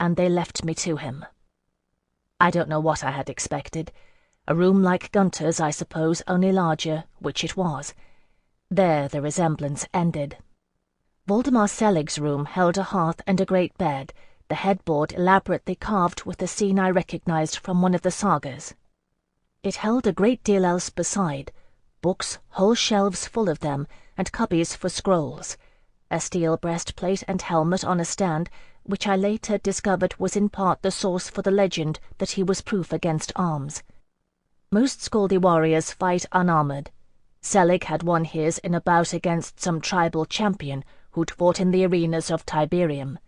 and they left me to him. I don't know what I had expected. A room like Gunter's, I suppose, only larger, which it was. There the resemblance ended. Voldemar Selig's room held a hearth and a great bed, the headboard elaborately carved with a scene I recognized from one of the sagas. It held a great deal else beside, books, whole shelves full of them, and cubbies for scrolls, a steel breastplate and helmet on a stand, which I later discovered was in part the source for the legend that he was proof against arms. Most Scaldy warriors fight unarmored. Selig had won his in a bout against some tribal champion who'd fought in the arenas of Tiberium.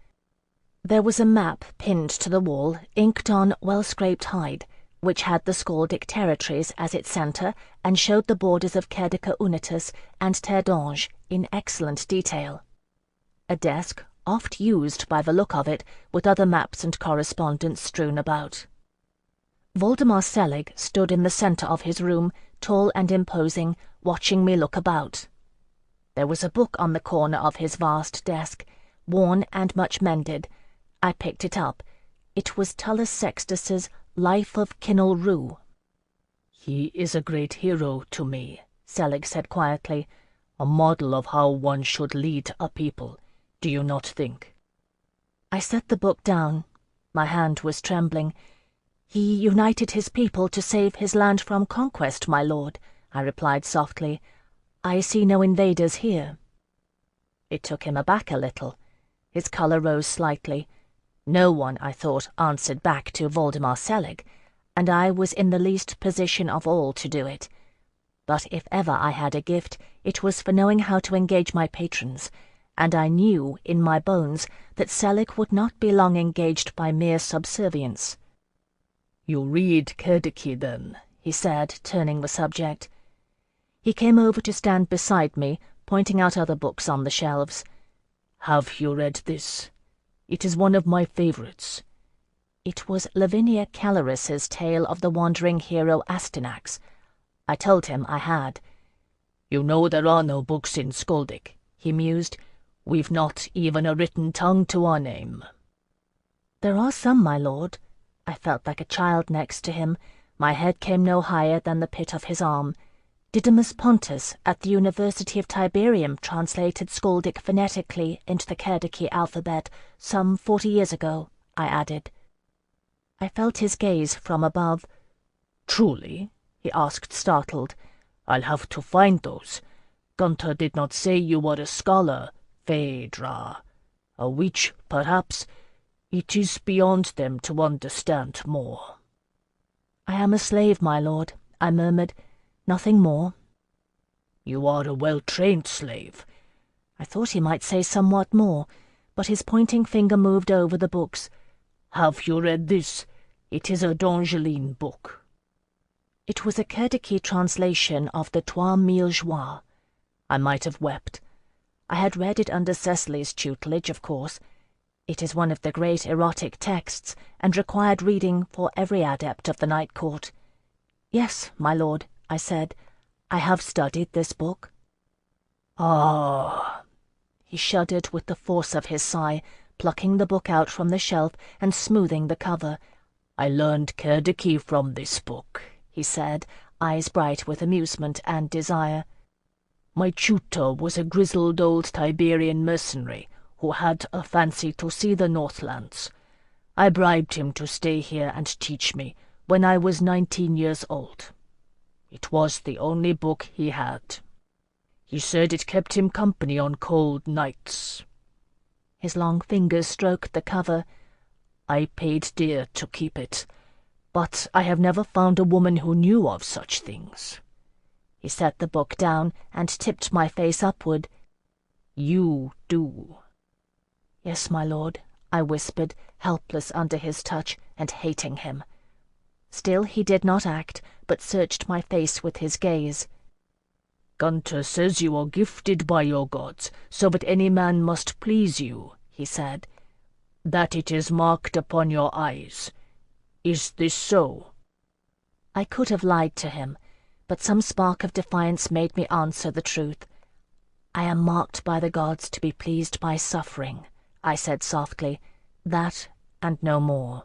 There was a map pinned to the wall, inked on well-scraped hide, which had the Scaldic territories as its centre and showed the borders of Cerdica Unitus and Terre d'Ange in excellent detail. A desk, oft used by the look of it, with other maps and correspondence strewn about. Voldemar Selig stood in the centre of his room, tall and imposing, watching me look about. There was a book on the corner of his vast desk, worn and much mended. I picked it up. It was Tullus Sextus's Life of Kinnell Rue. "He is a great hero to me," Selig said quietly, "a model of how one should lead a people. Do you not think?" I set the book down. My hand was trembling. "He united his people to save his land from conquest, my lord," I replied softly. "I see no invaders here." It took him aback a little. His colour rose slightly. No one, I thought, answered back to Voldemar Selig, and I was in the least position of all to do it. But if ever I had a gift, it was for knowing how to engage my patrons, and I knew in my bones that Selig would not be long engaged by mere subservience. "You read Cerdici, then?" he said, turning the subject. He came over to stand beside me, pointing out other books on the shelves. "Have you read this? It is one of my favourites." It was Lavinia Calarus's tale of the wandering hero Astynax. I told him I had. "You know there are no books in Skaldic," he mused. "We've not even a written tongue to our name." "There are some, my lord." I felt like a child next to him. My head came no higher than the pit of his arm. Didymus Pontus at the University of Tiberium translated Skaldic phonetically into the Cerdici alphabet some 40 years ago, I added. I felt his gaze from above. "Truly?" he asked, startled. "I'll have to find those. Gunter did not say you were a scholar, Phèdre. A witch, perhaps. It is beyond them to understand more." "I am a slave, my lord," I murmured. "Nothing more." "You are a well-trained slave." I thought he might say somewhat more, but his pointing finger moved over the books. "Have you read this? It is a D'Angeline book." It was a Cerdici translation of the Trois Mille Joies. I might have wept. I had read it under Cecily's tutelage, of course. It is one of the great erotic texts, and required reading for every adept of the Night Court. "Yes, my lord," I said. "I have studied this book." "Ah!" He shuddered with the force of his sigh, plucking the book out from the shelf and smoothing the cover. "I learned Cerdici from this book," he said, eyes bright with amusement and desire. "My tutor was a grizzled old Tiberian mercenary who had a fancy to see the Northlands. I bribed him to stay here and teach me when I was 19 years old. It was the only book he had. He said it kept him company on cold nights." His long fingers stroked the cover. "I paid dear to keep it, but I have never found a woman who knew of such things." He set the book down and tipped my face upward. "You do." "Yes, my lord," I whispered, helpless under his touch and hating him. Still he did not act, but searched my face with his gaze. "Gunter says you are gifted by your gods, so that any man must please you," he said. "That it is marked upon your eyes. Is this so?" I could have lied to him, but some spark of defiance made me answer the truth. "I am marked by the gods to be pleased by suffering," I said softly. "That and no more.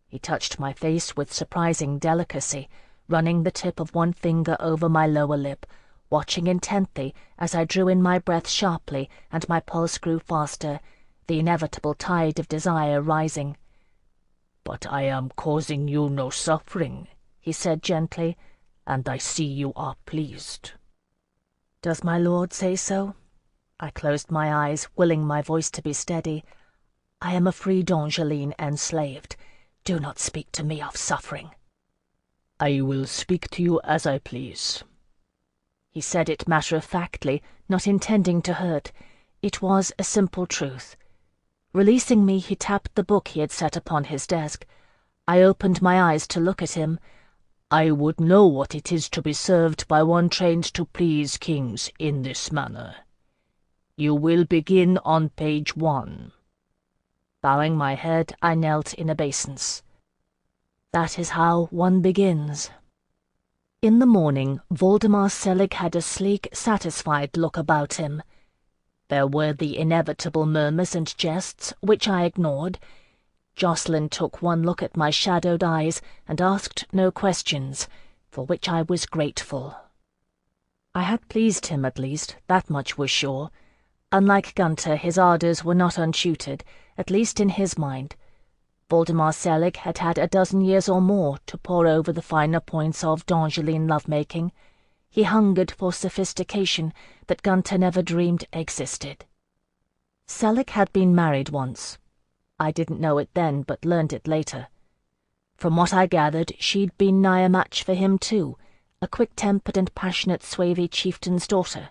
He touched my face with surprising delicacy, running the tip of one finger over my lower lip, watching intently as I drew in my breath sharply and my pulse grew faster, the inevitable tide of desire rising. "But I am causing you no suffering," he said gently, "and I see you are pleased." "Does my lord say so?" I closed my eyes, willing my voice to be steady. "I am a free D'Angeline enslaved. Do not speak to me of suffering." "I will speak to you as I please." He said it matter-of-factly, not intending to hurt. It was a simple truth. Releasing me, he tapped the book he had set upon his desk. I opened my eyes to look at him. "I would know what it is to be served by one trained to please kings in this manner. You will begin on page 1. Bowing my head, I knelt in obeisance. That is how one begins. In the morning, Voldemar Selig had a sleek, satisfied look about him. There were the inevitable murmurs and jests, which I ignored. Jocelyn took one look at my shadowed eyes and asked no questions, for which I was grateful. I had pleased him, at least, that much was sure. Unlike Gunter, his ardours were not untutored, at least in his mind. Voldemar Selig had had a dozen years or more to pore over the finer points of D'Angeline love-making. He hungered for sophistication that Gunter never dreamed existed. Selig had been married once. I didn't know it then, but learned it later. From what I gathered, she'd been nigh a match for him too, a quick-tempered and passionate Suevi chieftain's daughter.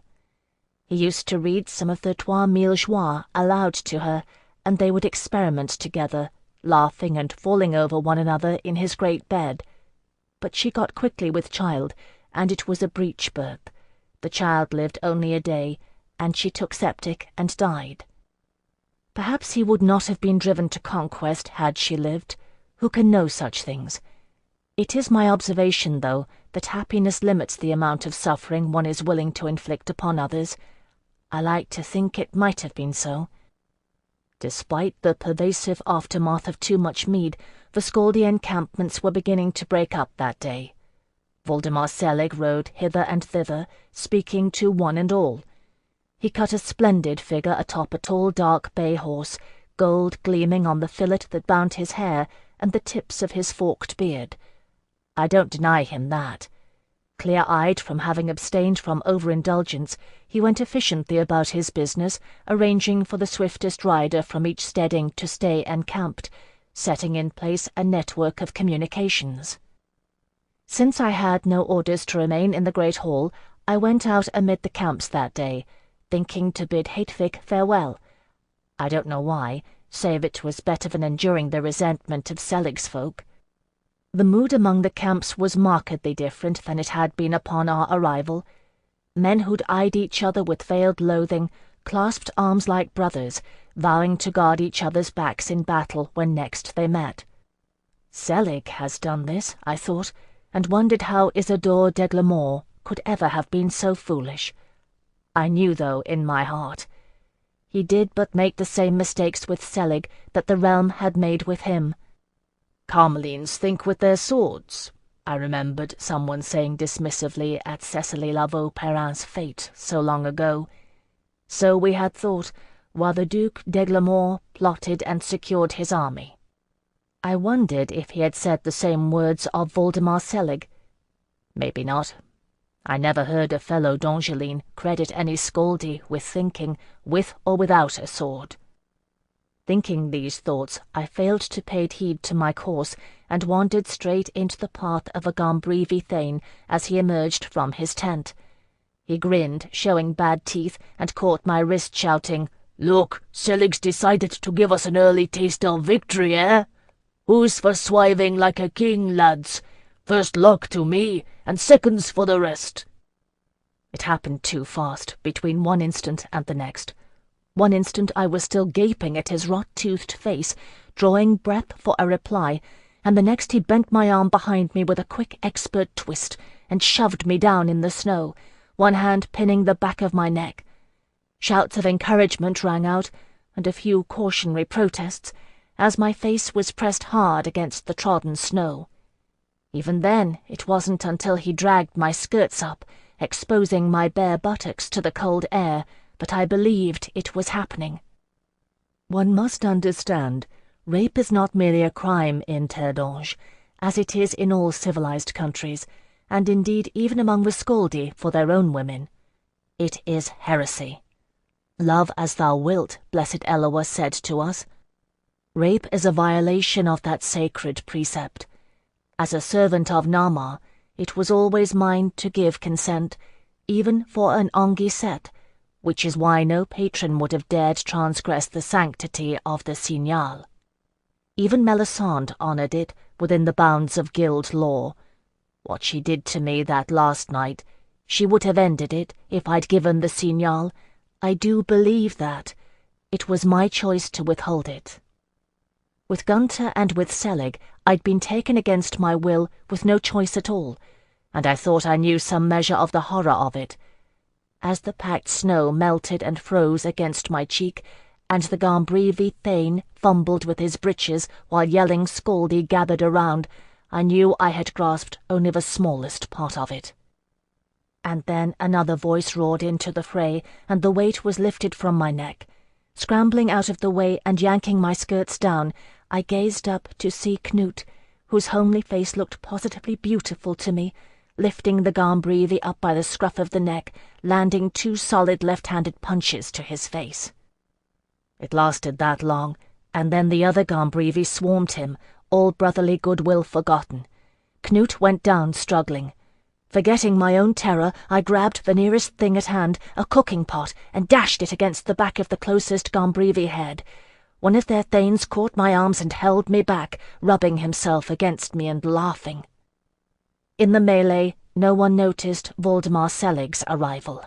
He used to read some of the Trois Mille Joies aloud to her, and they would experiment together, laughing and falling over one another in his great bed. But she got quickly with child, and it was a breech birth. The child lived only a day, and she took septic and died. Perhaps he would not have been driven to conquest had she lived. Who can know such things? It is my observation, though, that happiness limits the amount of suffering one is willing to inflict upon others. I like to think it might have been so. Despite the pervasive aftermath of too much mead, Viscoldi encampments were beginning to break up that day. Voldemar Selig rode hither and thither, speaking to one and all. He cut a splendid figure atop a tall dark bay horse, gold gleaming on the fillet that bound his hair and the tips of his forked beard. I don't deny him that. Clear-eyed from having abstained from overindulgence, he went efficiently about his business, arranging for the swiftest rider from each steading to stay encamped, setting in place a network of communications. Since I had no orders to remain in the great hall, I went out amid the camps that day, thinking to bid Hedvig farewell. I don't know why, save it was better than enduring the resentment of Selig's folk. The mood among the camps was markedly different than it had been upon our arrival. Men who'd eyed each other with veiled loathing clasped arms like brothers, vowing to guard each other's backs in battle when next they met. Selig has done this, I thought, and wondered how Isidore d'Aiglemont could ever have been so foolish. I knew, though, in my heart. He did but make the same mistakes with Selig that the realm had made with him. "Carmelines think with their swords," I remembered someone saying dismissively at Cecily Lavaux-Perrin's fate so long ago. So we had thought, while the Duc d'Aiglemont plotted and secured his army. I wondered if he had said the same words of Voldemar Selig. Maybe not. I never heard a fellow D'Angeline credit any Scaldi with thinking, with or without a sword. Thinking these thoughts, I failed to pay heed to my course, and wandered straight into the path of a Gombrevy Thane as he emerged from his tent. He grinned, showing bad teeth, and caught my wrist, shouting, "Look, Selig's decided to give us an early taste of victory, eh? Who's for swiving like a king, lads? First luck to me, and seconds for the rest." It happened too fast, between one instant and the next. One instant I was still gaping at his rot-toothed face, drawing breath for a reply, and the next he bent my arm behind me with a quick, expert twist, and shoved me down in the snow, one hand pinning the back of my neck. Shouts of encouragement rang out, and a few cautionary protests, as my face was pressed hard against the trodden snow. Even then, it wasn't until he dragged my skirts up, exposing my bare buttocks to the cold air, that I believed it was happening. One must understand, rape is not merely a crime in Terre d'Ange, as it is in all civilized countries, and indeed even among the Scaldi for their own women. It is heresy. Love as thou wilt, blessed Eloa said to us. Rape is a violation of that sacred precept. As a servant of Nama, it was always mine to give consent, even for an onguisette, which is why no patron would have dared transgress the sanctity of the signal. Even Melisande honoured it within the bounds of guild law. What she did to me that last night, she would have ended it if I'd given the signal. I do believe that. It was my choice to withhold it. With Gunther and with Selig, I'd been taken against my will with no choice at all, and I thought I knew some measure of the horror of it. As the packed snow melted and froze against my cheek, and the Gombrivi thane fumbled with his breeches while yelling Scaldi gathered around, I knew I had grasped only the smallest part of it. And then another voice roared into the fray, and the weight was lifted from my neck. Scrambling out of the way and yanking my skirts down, I gazed up to see Knut, whose homely face looked positively beautiful to me, lifting the Gombrivi up by the scruff of the neck, landing 2 solid left-handed punches to his face. It lasted that long, and then the other Gombrivi swarmed him, all brotherly goodwill forgotten. Knut went down struggling. Forgetting my own terror, I grabbed the nearest thing at hand, a cooking pot, and dashed it against the back of the closest Gombrivi head. One of their thanes caught my arms and held me back, rubbing himself against me and laughing. In the melee, no one noticed Voldemar Selig's arrival.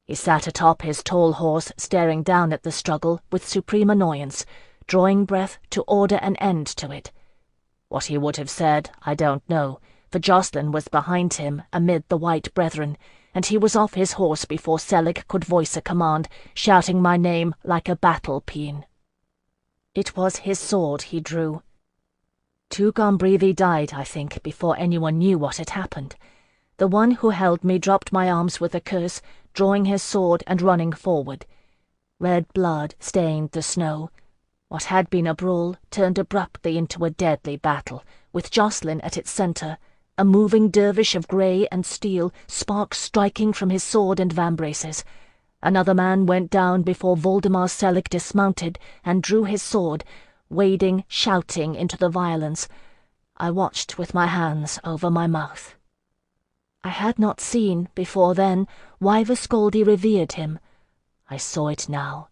He sat atop his tall horse, staring down at the struggle with supreme annoyance, drawing breath to order an end to it. What he would have said, I don't know, for Jocelyn was behind him amid the white brethren, and he was off his horse before Selig could voice a command, shouting my name like a battle pæan. It was his sword he drew. 2 Gombrivi died, I think, before anyone knew what had happened. The one who held me dropped my arms with a curse, drawing his sword and running forward. Red blood stained the snow. What had been a brawl turned abruptly into a deadly battle, with Jocelyn at its centre, a moving dervish of grey and steel, sparks striking from his sword and vambraces. Another man went down before Voldemar Selig dismounted and drew his sword, wading, shouting into the violence. I watched with my hands over my mouth. I had not seen, before then, why the Scaldi revered him. I saw it now.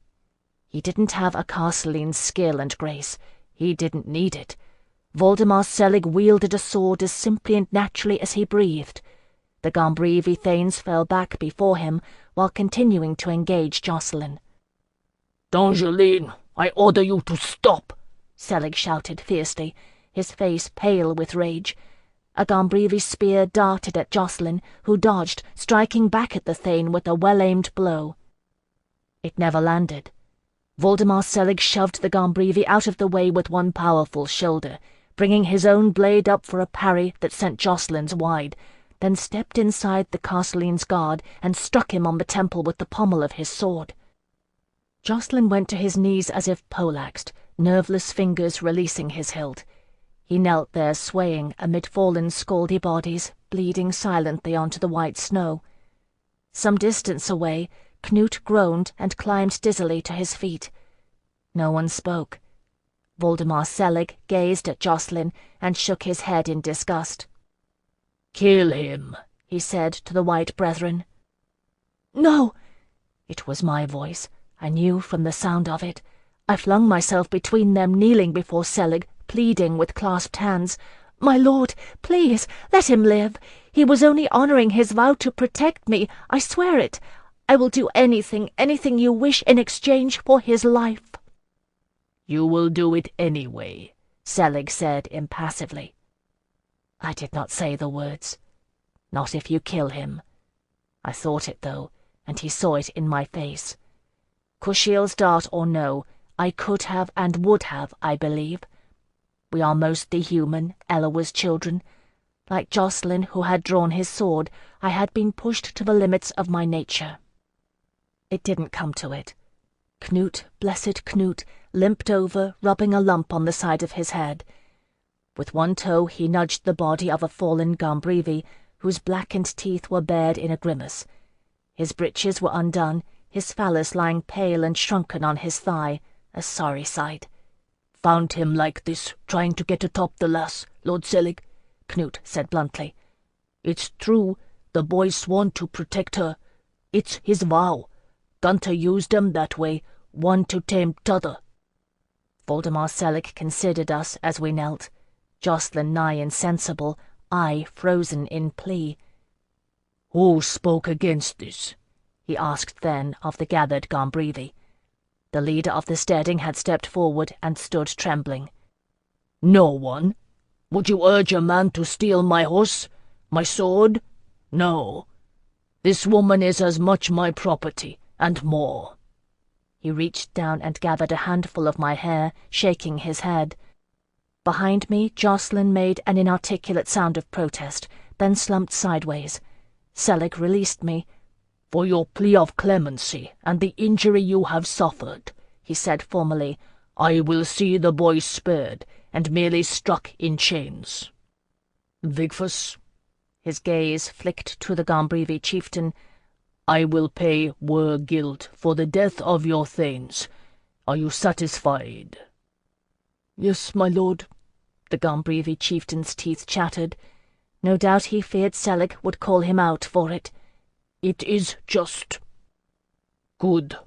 He didn't have a Carceline's skill and grace. He didn't need it. Voldemar Selig wielded a sword as simply and naturally as he breathed. The Gombrivi thanes fell back before him, while continuing to engage Jocelyn. "D'Angeline, I order you to stop!" Selig shouted fiercely, his face pale with rage. A Gombrivi spear darted at Jocelyn, who dodged, striking back at the thane with a well-aimed blow. It never landed. Voldemar Selig shoved the Gombrivi out of the way with one powerful shoulder, bringing his own blade up for a parry that sent Jocelyn's wide, then stepped inside the Carceline's guard and struck him on the temple with the pommel of his sword. Jocelyn went to his knees as if poleaxed, nerveless fingers releasing his hilt. He knelt there swaying amid fallen Scaldi bodies, bleeding silently onto the white snow. Some distance away, Knut groaned and climbed dizzily to his feet. No one spoke. Voldemar Selig gazed at Jocelyn and shook his head in disgust. "Kill him," he said to the white brethren. "No!" It was my voice. I knew from the sound of it. I flung myself between them, kneeling before Selig, pleading with clasped hands. "My lord, please, let him live. He was only honouring his vow to protect me. I swear it. I will do anything you wish in exchange for his life." "You will do it anyway," Selig said impassively. I did not say the words. "Not if you kill him." I thought it, though, and he saw it in my face. Kushiel's dart or no, I could have and would have, I believe. We are mostly human, Eloa's children. Like Jacqueline, who had drawn his sword, I had been pushed to the limits of my nature. It didn't come to it. Knut, blessed Knut, limped over, rubbing a lump on the side of his head. With one toe he nudged the body of a fallen Gombreve, whose blackened teeth were bared in a grimace. His breeches were undone, his phallus lying pale and shrunken on his thigh, a sorry sight. "Found him like this, trying to get atop the lass, Lord Selig," Knut said bluntly. "It's true, the boy's sworn to protect her. It's his vow. Gunther used 'em that way, one to tame t'other." Voldemar Selig considered us as we knelt, Jacqueline nigh insensible, I frozen in plea. "Who spoke against this?" he asked then of the gathered Gombreve. The leader of the steading had stepped forward and stood trembling. "No one? Would you urge a man to steal my horse, my sword? No. This woman is as much my property, and more." He reached down and gathered a handful of my hair, shaking his head. Behind me, Jacqueline made an inarticulate sound of protest, then slumped sideways. Selig released me. "For your plea of clemency and the injury you have suffered," he said formally, "I will see the boy spared and merely struck in chains. Vigfus," his gaze flicked to the Gombreve chieftain, "I will pay were guilt for the death of your thanes. Are you satisfied?" "Yes, my lord." The Gombreve chieftain's teeth chattered. No doubt he feared Selig would call him out for it. "It is just." "Good."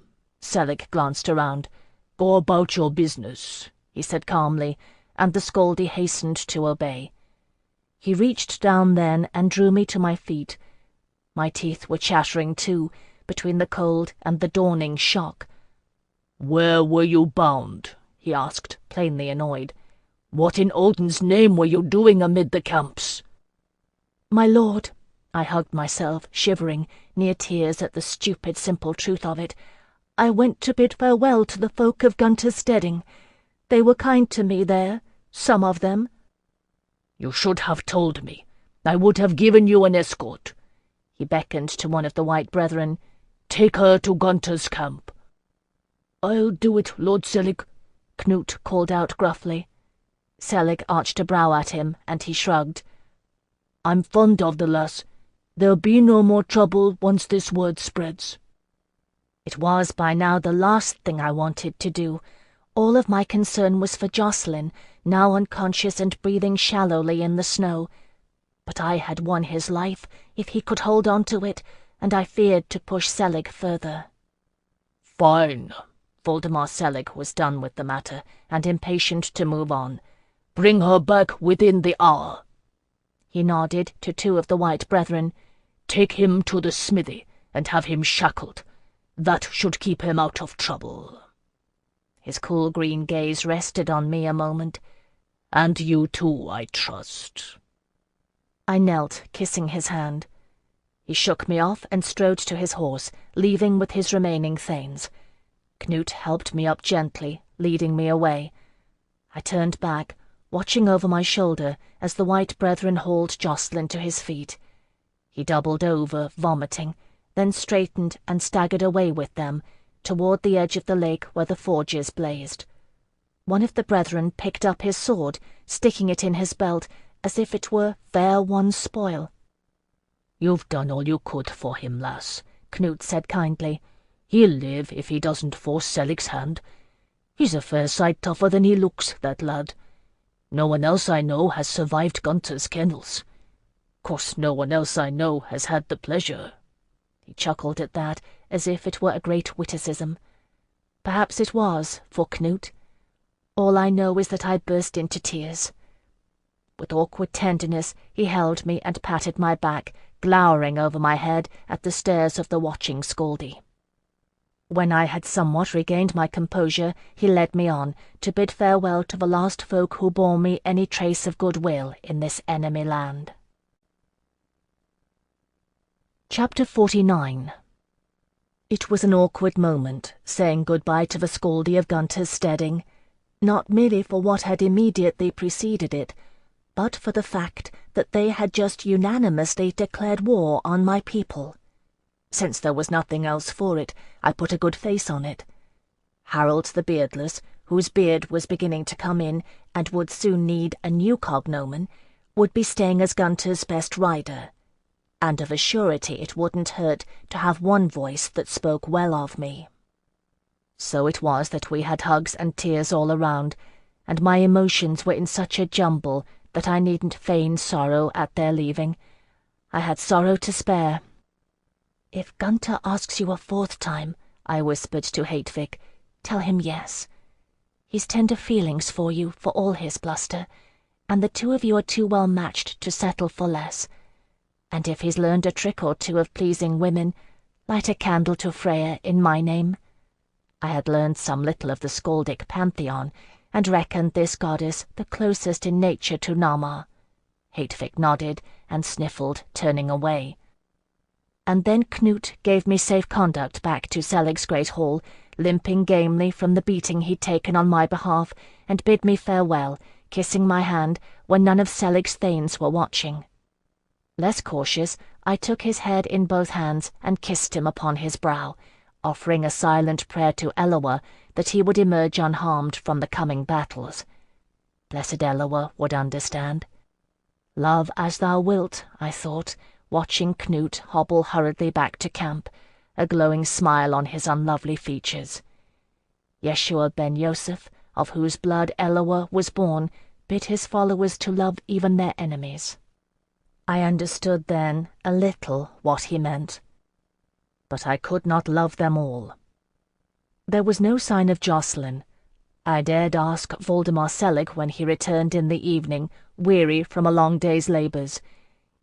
Selig glanced around. "Go about your business," he said calmly, and the Scaldy hastened to obey. He reached down then and drew me to my feet. My teeth were chattering too, between the cold and the dawning shock. "Where were you bound?" he asked, plainly annoyed. "What in Odin's name were you doing amid the camps?" "My lord," I hugged myself, shivering, near tears at the stupid simple truth of it, "I went to bid farewell to the folk of Gunther's steading. They were kind to me there, some of them." "You should have told me. I would have given you an escort." He beckoned to one of the White Brethren. "Take her to Gunther's camp." "I'll do it, Lord Selig," Knut called out gruffly. Selig arched a brow at him, and he shrugged. "I'm fond of the lass. There'll be no more trouble once this word spreads." It was by now the last thing I wanted to do. All of my concern was for Jacqueline, now unconscious and breathing shallowly in the snow. But I had won his life, if he could hold on to it, and I feared to push Selig further. "Fine." Voldemar Selig was done with the matter, and impatient to move on. "Bring her back within the hour." He nodded to two of the White Brethren. "Take him to the smithy, and have him shackled. That should keep him out of trouble." His cool green gaze rested on me a moment. "And you too, I trust." I knelt, kissing his hand. He shook me off and strode to his horse, leaving with his remaining thanes. Knut helped me up gently, leading me away. I turned back, watching over my shoulder as the White Brethren hauled Jacqueline to his feet. He doubled over, vomiting, then straightened and staggered away with them, toward the edge of the lake where the forges blazed. One of the brethren picked up his sword, sticking it in his belt, as if it were fair-won spoil. "You've done all you could for him, lass," Knut said kindly. "He'll live if he doesn't force Selig's hand. He's a fair sight tougher than he looks, that lad. No one else I know has survived Gunther's kennels. Course no one else I know has had the pleasure." He chuckled at that, as if it were a great witticism. Perhaps it was, for Knut. All I know is that I burst into tears. With awkward tenderness he held me and patted my back, glowering over my head at the stares of the watching Scaldy. When I had somewhat regained my composure, he led me on, to bid farewell to the last folk who bore me any trace of goodwill in this enemy land. Chapter 49. It was an awkward moment, saying goodbye to the Scaldy of Gunter's steading, not merely for what had immediately preceded it, but for the fact that they had just unanimously declared war on my people. Since there was nothing else for it, I put a good face on it. Harold the Beardless, whose beard was beginning to come in and would soon need a new cognomen, would be staying as Gunter's best rider, and of a surety it wouldn't hurt to have one voice that spoke well of me. So it was that we had hugs and tears all around, and my emotions were in such a jumble that I needn't feign sorrow at their leaving. I had sorrow to spare. "If Gunter asks you a fourth time," I whispered to Hatvik, "tell him yes. He's tender feelings for you, for all his bluster, and the two of you are too well matched to settle for less. And if he's learned a trick or two of pleasing women, light a candle to Freya in my name." I had learned some little of the Skaldic pantheon, and reckoned this goddess the closest in nature to Nama. Hatvik nodded and sniffled, turning away. And then Knut gave me safe conduct back to Selig's great hall, limping gamely from the beating he'd taken on my behalf, and bid me farewell, kissing my hand when none of Selig's thanes were watching. Less cautious, I took his head in both hands and kissed him upon his brow, offering a silent prayer to Eloa that he would emerge unharmed from the coming battles. Blessed Eloa would understand. Love as thou wilt, I thought, watching Knut hobble hurriedly back to camp, a glowing smile on his unlovely features. Yeshua ben Yosef, of whose blood Eloa was born, bid his followers to love even their enemies. I understood then a little what he meant, but I could not love them all. There was no sign of Jacqueline. I dared ask Voldemar Selig when he returned in the evening, weary from a long day's labours.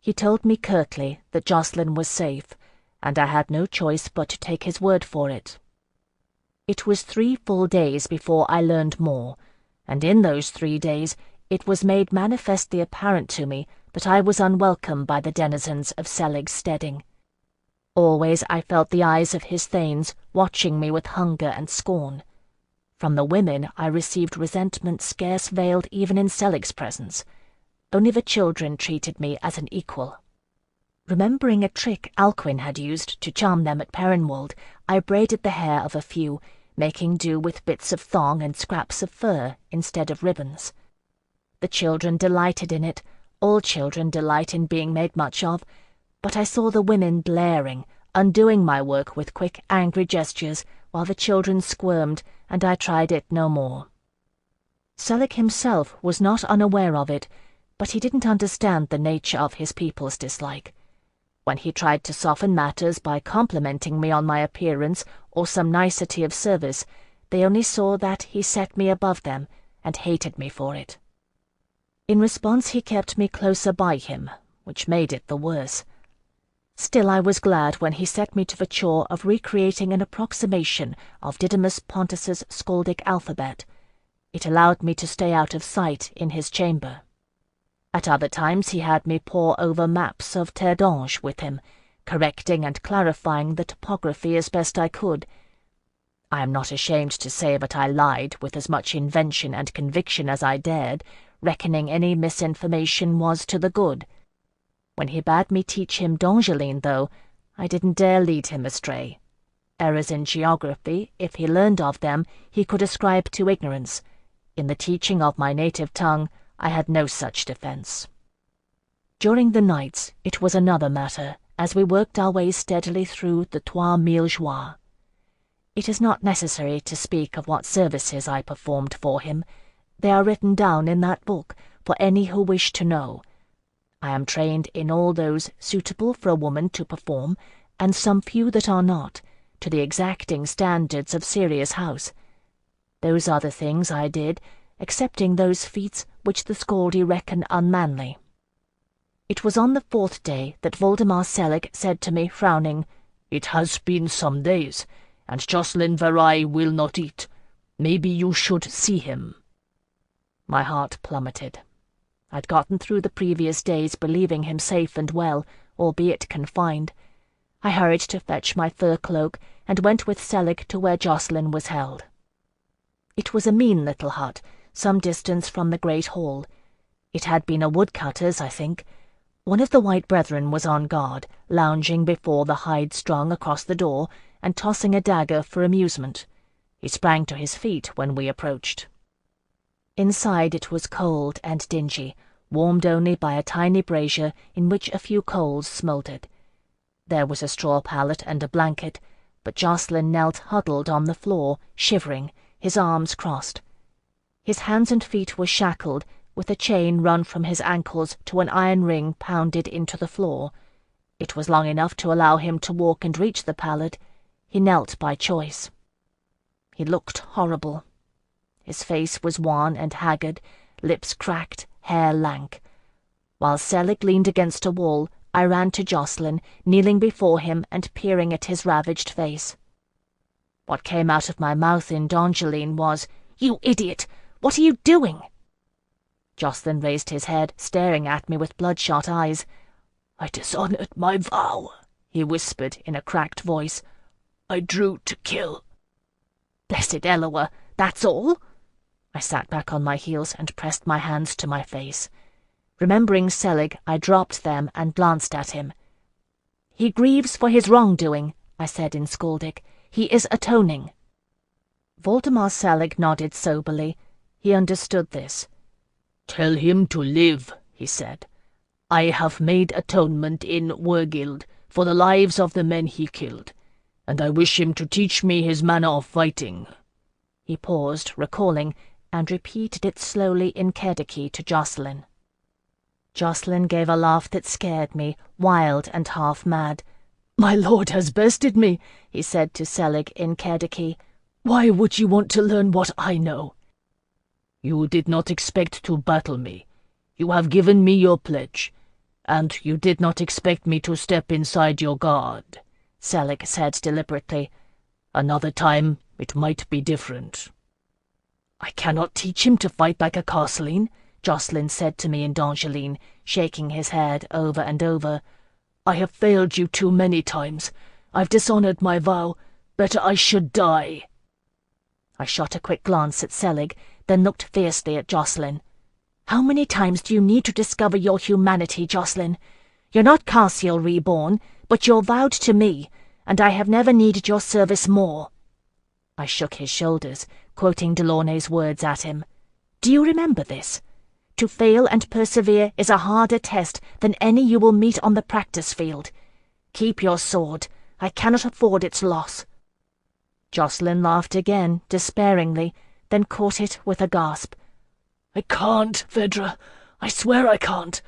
He told me curtly that Jacqueline was safe, and I had no choice but to take his word for it. It was 3 full days before I learned more, and in those 3 days it was made manifestly apparent to me that I was unwelcome by the denizens of Selig's steading. Always I felt the eyes of his thanes watching me with hunger and scorn. From the women I received resentment scarce veiled even in Selig's presence. Only the children treated me as an equal. Remembering a trick Alcuin had used to charm them at Perrinwald, I braided the hair of a few, making do with bits of thong and scraps of fur instead of ribbons. The children delighted in it. All children delight in being made much of, but I saw the women glaring, undoing my work with quick, angry gestures, while the children squirmed, and I tried it no more. Selig himself was not unaware of it, but he didn't understand the nature of his people's dislike. When he tried to soften matters by complimenting me on my appearance or some nicety of service, they only saw that he set me above them, and hated me for it. In response he kept me closer by him, which made it the worse. Still I was glad when he set me to the chore of recreating an approximation of Didymus Pontus's Skaldic alphabet. It allowed me to stay out of sight in his chamber. At other times he had me pore over maps of Terre d'Ange with him, correcting and clarifying the topography as best I could. I am not ashamed to say that I lied with as much invention and conviction as I dared, reckoning any misinformation was to the good. When he bade me teach him D'Angeline, though, I didn't dare lead him astray. Errors in geography, if he learned of them, he could ascribe to ignorance. In the teaching of my native tongue, I had no such defence. During the nights, it was another matter, as we worked our way steadily through the 3 jours. It is not necessary to speak of what services I performed for him. They are written down in that book for any who wish to know. I am trained in all those suitable for a woman to perform, and some few that are not, to the exacting standards of serious house. Those are the things I did, excepting those feats which the Scaldi reckon unmanly. It was on the 4th day that Voldemar Selig said to me, frowning, "It has been some days, and Jacqueline Verai will not eat. Maybe you should see him." My heart plummeted. I'd gotten through the previous days believing him safe and well, albeit confined. I hurried to fetch my fur cloak and went with Selig to where Jacqueline was held. It was a mean little hut, some distance from the great hall. It had been a woodcutter's, I think. One of the white brethren was on guard, lounging before the hide strung across the door and tossing a dagger for amusement. He sprang to his feet when we approached. Inside it was cold and dingy, warmed only by a tiny brazier in which a few coals smouldered. There was a straw pallet and a blanket, but Jacqueline knelt huddled on the floor, shivering, his arms crossed. His hands and feet were shackled, with a chain run from his ankles to an iron ring pounded into the floor. It was long enough to allow him to walk and reach the pallet. He knelt by choice. He looked horrible. His face was wan and haggard, lips cracked, hair lank. While Selig leaned against a wall, I ran to Jacqueline, kneeling before him and peering at his ravaged face. What came out of my mouth in Dongeline was, "You idiot! What are you doing?" Jacqueline raised his head, staring at me with bloodshot eyes. "I dishonoured my vow," he whispered in a cracked voice. "I drew to kill." "Blessed Eloah, that's all?" I sat back on my heels and pressed my hands to my face. Remembering Selig, I dropped them and glanced at him. "He grieves for his wrongdoing," I said in Skaldic. "He is atoning." Voldemar Selig nodded soberly. He understood this. "Tell him to live," he said. "I have made atonement in Wergild for the lives of the men he killed, and I wish him to teach me his manner of fighting." He paused, recalling, and repeated it slowly in Kediki to Jacqueline. Jacqueline gave a laugh that scared me, wild and half-mad. "My lord has bested me," he said to Selig in Kediki. "Why would you want to learn what I know?" "You did not expect to battle me. You have given me your pledge, and you did not expect me to step inside your guard," Selig said deliberately. "Another time it might be different." "I cannot teach him to fight like a courtesan," Jacqueline said to me in Dongeline, shaking his head over and over. "I have failed you too many times. I've dishonoured my vow. Better I should die." I shot a quick glance at Selig, then looked fiercely at Jacqueline. "How many times do you need to discover your humanity, Jacqueline? You're not Kushiel reborn, but you're vowed to me, and I have never needed your service more." I shook his shoulders, quoting Delaunay's words at him. "Do you remember this? To fail and persevere is a harder test than any you will meet on the practice field. Keep your sword. I cannot afford its loss." Jacqueline laughed again, despairingly, then caught it with a gasp. "I can't, Phèdre. I swear I can't.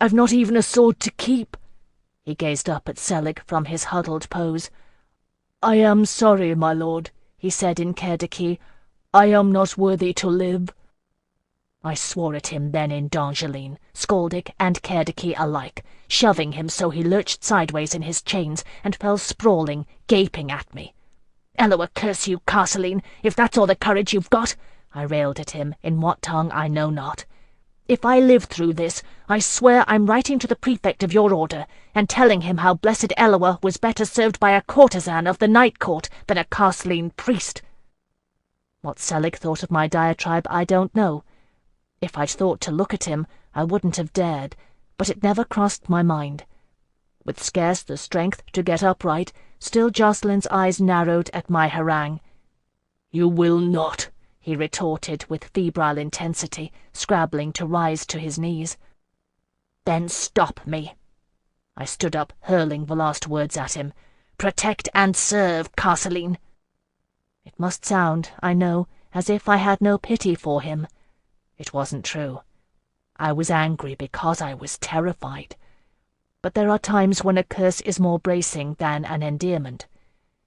I've not even a sword to keep." He gazed up at Selig from his huddled pose. "I am sorry, my lord," he said in Kediki. "I am not worthy to live." I swore at him then in Dongeline, Skaldic and Kediki alike, shoving him so he lurched sideways in his chains and fell sprawling, gaping at me. "Eloah curse you, courtesan, if that's all the courage you've got," I railed at him, in what tongue I know not. "If I live through this, I swear I'm writing to the prefect of your order, and telling him how blessed Eloah was better served by a courtesan of the night court than a courtesan priest." What Selig thought of my diatribe I don't know. If I'd thought to look at him, I wouldn't have dared, but it never crossed my mind. With scarce the strength to get upright, still Jacqueline's eyes narrowed at my harangue. "You will not," he retorted with febrile intensity, scrabbling to rise to his knees. "Then stop me." I stood up, hurling the last words at him. "Protect and serve, courtesan." It must sound, I know, as if I had no pity for him. It wasn't true. I was angry because I was terrified. But there are times when a curse is more bracing than an endearment.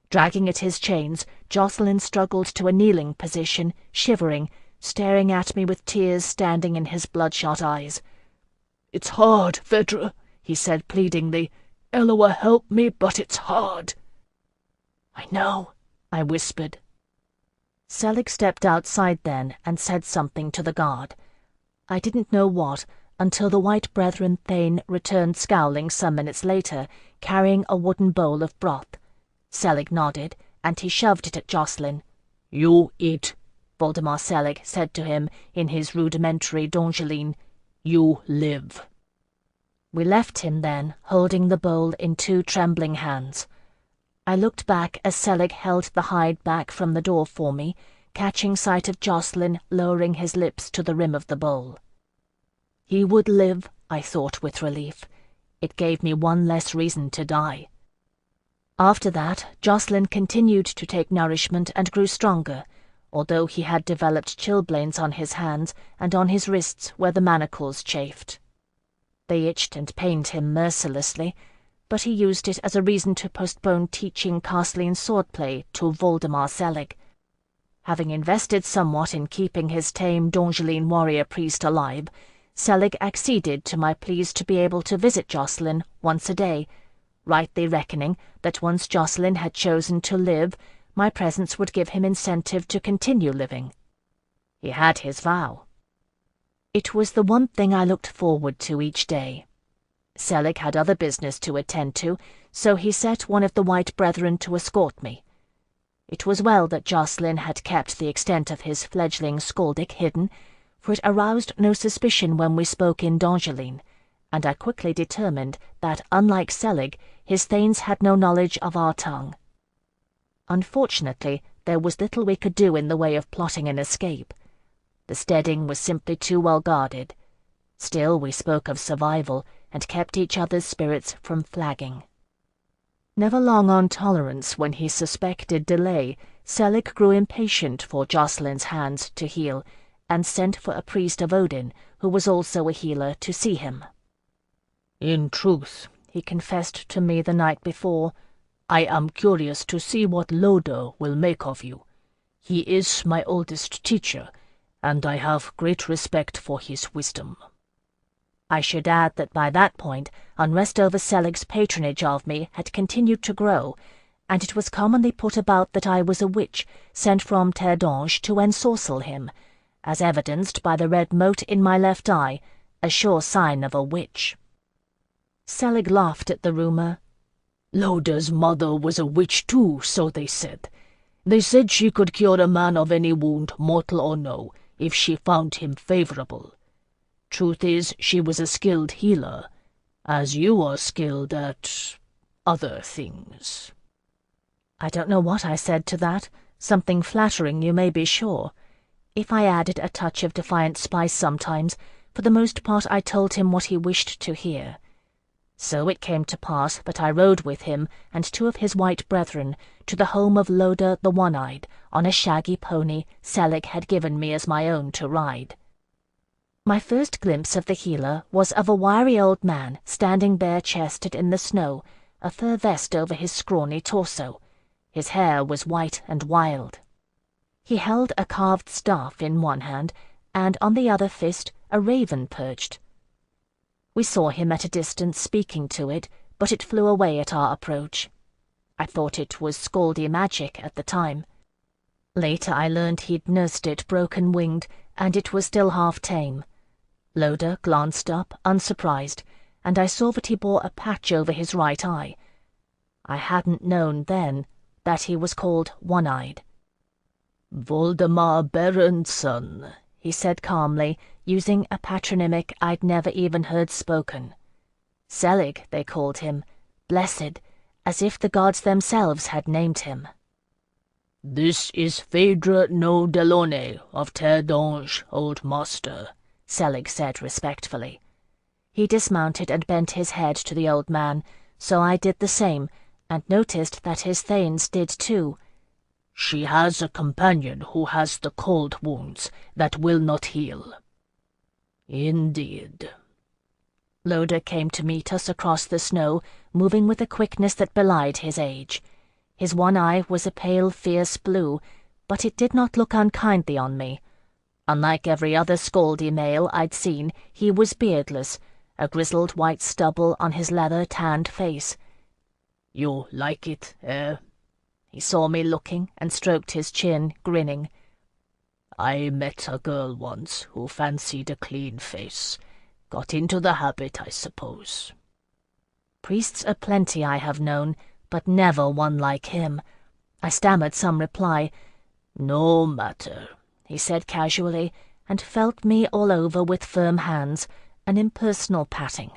Dragging at his chains, Jacqueline struggled to a kneeling position, shivering, staring at me with tears standing in his bloodshot eyes. "It's hard, Phèdre," he said pleadingly. "Eloah, help me, but it's hard." "I know," I whispered. Selig stepped outside then and said something to the guard. I didn't know what, until the White Brethren Thane returned scowling some minutes later, carrying a wooden bowl of broth. Selig nodded, and he shoved it at Jacqueline. "You eat," Voldemar Selig said to him in his rudimentary Dongeline. "You live." We left him then, holding the bowl in 2 trembling hands. I looked back as Selig held the hide back from the door for me, catching sight of Jacqueline lowering his lips to the rim of the bowl. He would live, I thought with relief. It gave me one less reason to die. After that, Jacqueline continued to take nourishment and grew stronger, although he had developed chilblains on his hands and on his wrists where the manacles chafed. They itched and pained him mercilessly, but he used it as a reason to postpone teaching Castlean swordplay to Voldemar Selig. Having invested somewhat in keeping his tame Dongeline warrior priest alive, Selig acceded to my pleas to be able to visit Jacqueline once a day, rightly reckoning that once Jacqueline had chosen to live, my presence would give him incentive to continue living. He had his vow. It was the one thing I looked forward to each day. Selig had other business to attend to, so he set one of the White Brethren to escort me. It was well that Jacqueline had kept the extent of his fledgling skaldic hidden, for it aroused no suspicion when we spoke in Dongeline, and I quickly determined that, unlike Selig, his thanes had no knowledge of our tongue. Unfortunately, there was little we could do in the way of plotting an escape. The steading was simply too well guarded. Still, we spoke of survival, and kept each other's spirits from flagging. Never long on tolerance when he suspected delay, Selig grew impatient for Jacqueline's hands to heal, and sent for a priest of Odin, who was also a healer, to see him. "In truth," he confessed to me the night before, "I am curious to see what Loder will make of you. He is my oldest teacher, and I have great respect for his wisdom." I should add that by that point unrest over Selig's patronage of me had continued to grow, and it was commonly put about that I was a witch sent from Terdange to ensorcel him, as evidenced by the red mote in my left eye, a sure sign of a witch. Selig laughed at the rumour. "Loder's mother was a witch too, so they said. They said she could cure a man of any wound, mortal or no, if she found him favourable. Truth is, she was a skilled healer, as you are skilled at other things." I don't know what I said to that. Something flattering, you may be sure. If I added a touch of defiant spice sometimes, for the most part I told him what he wished to hear. So it came to pass that I rode with him and 2 of his white brethren to the home of Loder the One-Eyed on a shaggy pony Selig had given me as my own to ride. My first glimpse of the healer was of a wiry old man standing bare-chested in the snow, a fur vest over his scrawny torso. His hair was white and wild. He held a carved staff in one hand, and on the other fist a raven perched. We saw him at a distance speaking to it, but it flew away at our approach. I thought it was scaldy magic at the time. Later I learned he'd nursed it broken-winged, and it was still half tame. Loder glanced up, unsurprised, and I saw that he bore a patch over his right eye. I hadn't known then that he was called One-Eyed. "Voldemar Berenson," he said calmly, using a patronymic I'd never even heard spoken. Selig, they called him, blessed, as if the gods themselves had named him. "This is Phèdre no Delaunay of Terdange, old master," Selig said respectfully. He dismounted and bent his head to the old man, so I did the same, and noticed that his thanes did too. "She has a companion who has the cold wounds that will not heal." "Indeed." Loder came to meet us across the snow, moving with a quickness that belied his age. His one eye was a pale, fierce blue, but it did not look unkindly on me. Unlike every other scaldy male I'd seen, he was beardless, a grizzled white stubble on his leather-tanned face. "You like it, eh?" He saw me looking and stroked his chin, grinning. "I met a girl once who fancied a clean face. Got into the habit, I suppose. Priests aplenty I have known, but never one like him. I stammered some reply. No matter, he said casually, and felt me all over with firm hands, an impersonal patting.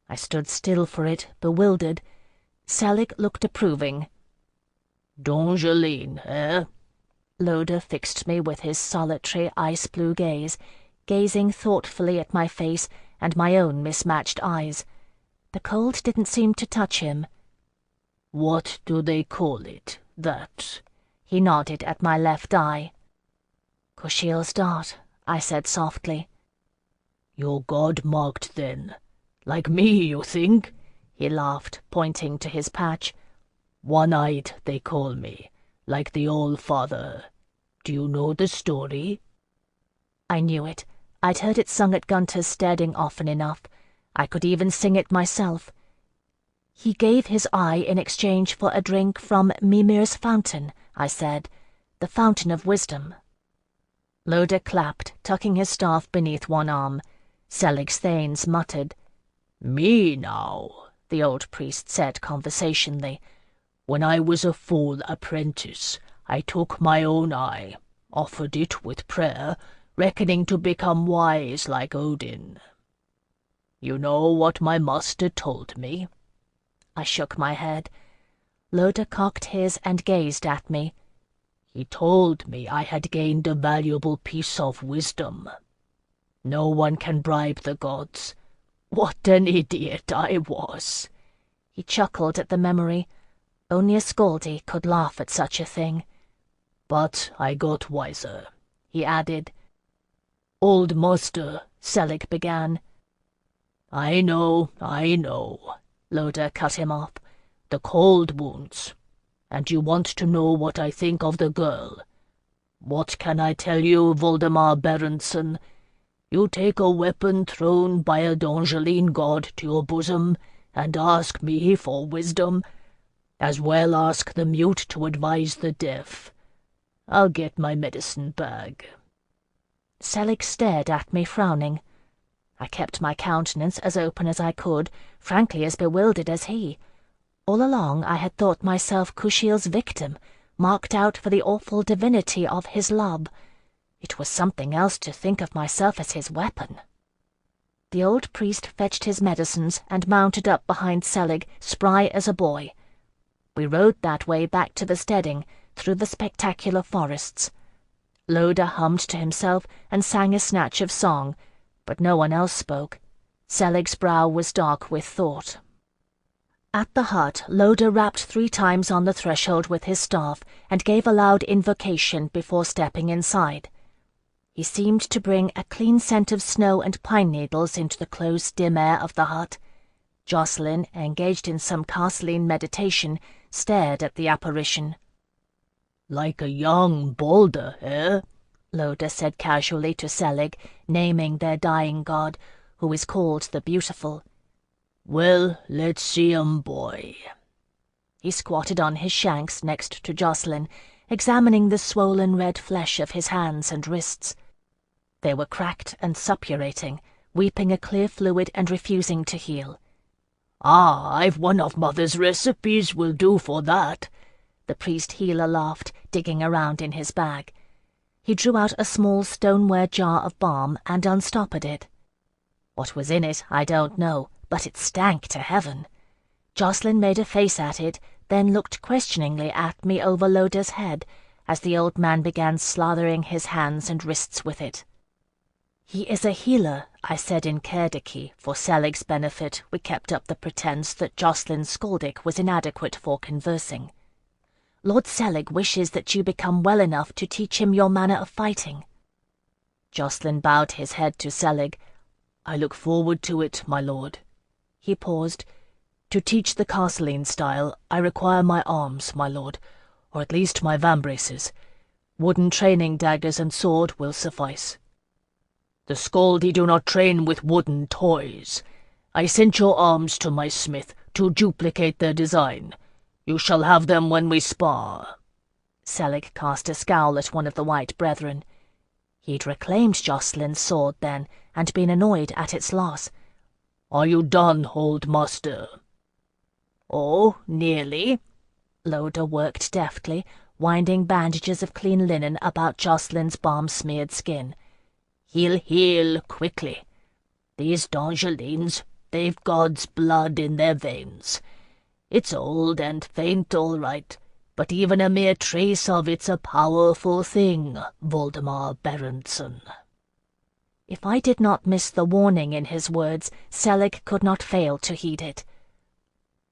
I stood still for it, bewildered. Selig looked approving. Dongeline, eh? Loder fixed me with his solitary ice-blue gaze, gazing thoughtfully at my face and my own mismatched eyes. The cold didn't seem to touch him. What do they call it, that? He nodded at my left eye. Kushiel's dart, I said softly. You're God-marked, then. Like me, you think? He laughed, pointing to his patch. One-eyed, they call me, like the All-Father. Do you know the story? I knew it. I'd heard it sung at Gunter's steading often enough. I could even sing it myself. He gave his eye in exchange for a drink from Mimir's fountain, I said, the fountain of wisdom. Loder clapped, tucking his staff beneath one arm. Selig's Thanes muttered. Me now, the old priest said conversationally. When I was a full apprentice, I took my own eye, offered it with prayer, reckoning to become wise like Odin. You know what my master told me? I shook my head. Loder cocked his and gazed at me. He told me I had gained a valuable piece of wisdom. No one can bribe the gods. What an idiot I was. He chuckled at the memory. Only a Scaldi could laugh at such a thing. But I got wiser, he added. Old master, Selig began. I know, Loder cut him off. The cold wounds. And you want to know what I think of the girl. What can I tell you, Voldemar Berenson? You take a weapon thrown by a Dongeline god to your bosom, and ask me for wisdom. As well ask the mute to advise the deaf. I'll get my medicine bag. Selig stared at me, frowning. I kept my countenance as open as I could, frankly as bewildered as he. All along I had thought myself Kushiel's victim, marked out for the awful divinity of his love. It was something else to think of myself as his weapon. The old priest fetched his medicines and mounted up behind Selig, spry as a boy. We rode that way back to the steading, through the spectacular forests. Loder hummed to himself and sang a snatch of song, but no one else spoke. Selig's brow was dark with thought. At the hut, Loder rapped 3 times on the threshold with his staff and gave a loud invocation before stepping inside. He seemed to bring a clean scent of snow and pine needles into the close, dim air of the hut. Jacqueline, engaged in some Castelline meditation, stared at the apparition. Like a young Balder, eh? Loder said casually to Selig, naming their dying god, who is called the Beautiful. Well, let's see 'em, boy. He squatted on his shanks next to Jacqueline, examining the swollen red flesh of his hands and wrists. They were cracked and suppurating, weeping a clear fluid and refusing to heal. Ah, I've one of Mother's recipes will do for that. The priest healer laughed, digging around in his bag. He drew out a small stoneware jar of balm and unstoppered it. What was in it, I don't know, but it stank to heaven. Jacqueline made a face at it, then looked questioningly at me over Loder's head, as the old man began slathering his hands and wrists with it. He is a healer, I said in Kerdiki. For Selig's benefit, we kept up the pretense that Jacqueline's Skaldic was inadequate for conversing. Lord Selig wishes that you become well enough to teach him your manner of fighting. Jacqueline bowed his head to Selig. I look forward to it, my lord. He paused. To teach the Castelline style, I require my arms, my lord, or at least my vambraces. Wooden training daggers and sword will suffice. The Scaldi do not train with wooden toys. I sent your arms to my smith to duplicate their design. You shall have them when we spar. Selig cast a scowl at one of the white brethren. He'd reclaimed Jacqueline's sword then, and been annoyed at its loss. "Are you done, old master?" "Oh, nearly." Loda worked deftly, winding bandages of clean linen about Jocelyn's balm-smeared skin. "He'll heal quickly. These Dangelines, they've God's blood in their veins. It's old and faint, all right, but even a mere trace of it's a powerful thing, Voldemar Berenson." If I did not miss the warning in his words, Selig could not fail to heed it.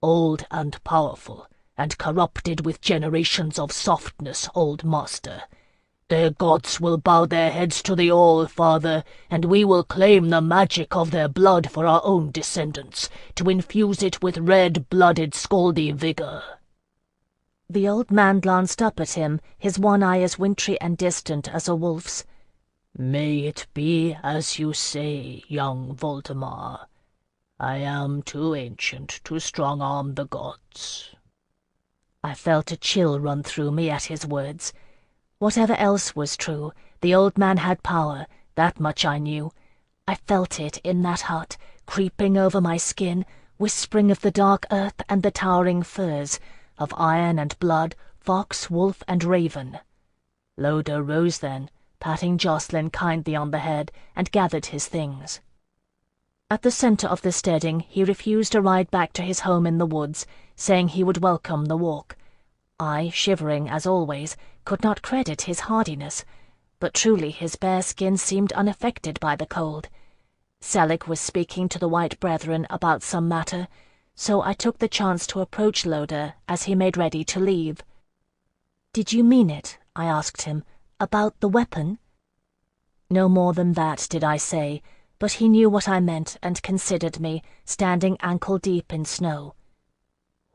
"Old and powerful, and corrupted with generations of softness, old master. Their gods will bow their heads to the All-Father, and we will claim the magic of their blood for our own descendants, to infuse it with red-blooded scaldy vigor." The old man glanced up at him, his one eye as wintry and distant as a wolf's. "May it be as you say, young Voldemar. I am too ancient to strong-arm the gods." I felt a chill run through me at his words. Whatever else was true, the old man had power, that much I knew. I felt it in that hut, creeping over my skin, whispering of the dark earth and the towering firs, of iron and blood, fox, wolf, and raven. Loda rose then, patting Jocelyn kindly on the head, and gathered his things. At the centre of the steading, he refused a ride back to his home in the woods, saying he would welcome the walk. I, shivering as always, could not credit his hardiness, but truly his bare skin seemed unaffected by the cold. Selig was speaking to the White Brethren about some matter, so I took the chance to approach Loda as he made ready to leave. "Did you mean it?" I asked him. "About the weapon?" No more than that did I say, but he knew what I meant and considered me, standing ankle-deep in snow.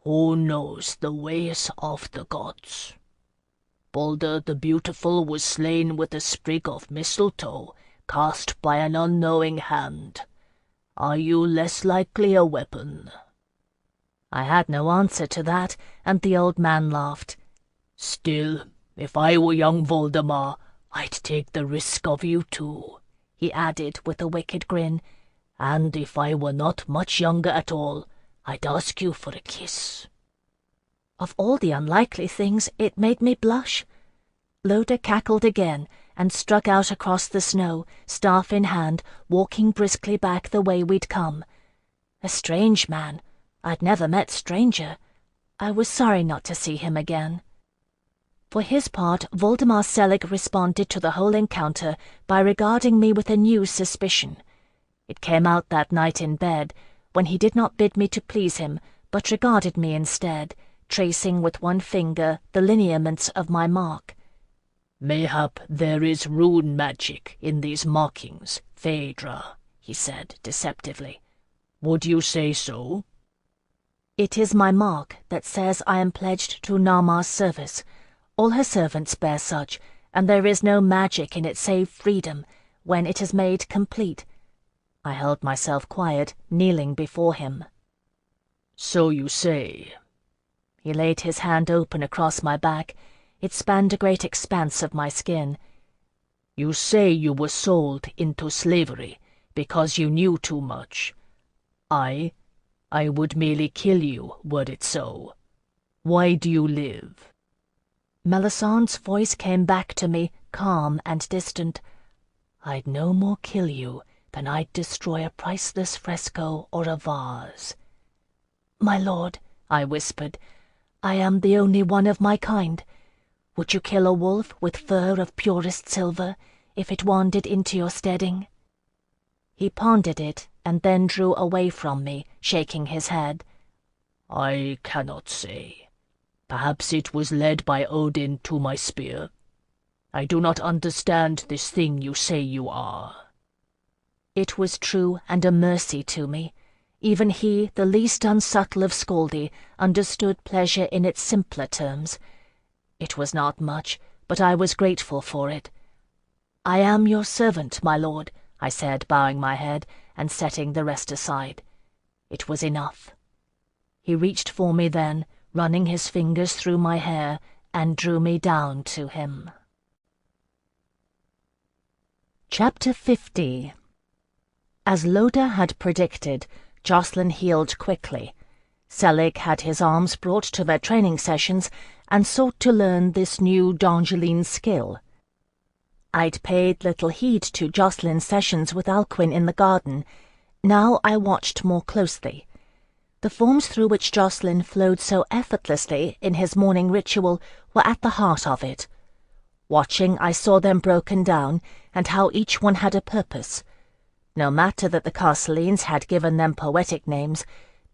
"Who knows the ways of the gods? Balder the Beautiful was slain with a sprig of mistletoe, cast by an unknowing hand. Are you less likely a weapon?" I had no answer to that, and the old man laughed. "Still, if I were young Voldemar, I'd take the risk of you too," he added with a wicked grin. "And if I were not much younger at all, I'd ask you for a kiss." Of all the unlikely things, it made me blush. Loda cackled again, and struck out across the snow, staff in hand, walking briskly back the way we'd come. A strange man. I'd never met stranger. I was sorry not to see him again. For his part, Voldemar Selig responded to the whole encounter by regarding me with a new suspicion. It came out that night in bed, when he did not bid me to please him, but regarded me instead, tracing with one finger the lineaments of my mark. "Mayhap there is rune magic in these markings, Phèdre," he said deceptively. "Would you say so?" "It is my mark that says I am pledged to Nama's service. All her servants bear such, and there is no magic in it save freedom, when it is made complete." I held myself quiet, kneeling before him. "So you say." He laid his hand open across my back. It spanned a great expanse of my skin. "You say you were sold into slavery because you knew too much. I would merely kill you, were it so. Why do you live?" Melisandre's voice came back to me, calm and distant. "I'd no more kill you than I'd destroy a priceless fresco or a vase." "My lord," I whispered, "I am the only one of my kind. Would you kill a wolf with fur of purest silver, if it wandered into your steading?" He pondered it, and then drew away from me, shaking his head. "I cannot say. Perhaps it was led by Odin to my spear. I do not understand this thing you say you are." It was true and a mercy to me. Even he, the least unsubtle of Scaldi, understood pleasure in its simpler terms. It was not much, but I was grateful for it. "I am your servant, my lord," I said, bowing my head and setting the rest aside. It was enough. He reached for me then, running his fingers through my hair, and drew me down to him. Chapter 50. As Loda had predicted, Jacqueline healed quickly. Selig had his arms brought to their training sessions and sought to learn this new D'Angeline skill. I'd paid little heed to Jacqueline's sessions with Alcuin in the garden. Now I watched more closely. The forms through which Jacqueline flowed so effortlessly in his morning ritual were at the heart of it. Watching, I saw them broken down, and how each one had a purpose. No matter that the Carcelines had given them poetic names,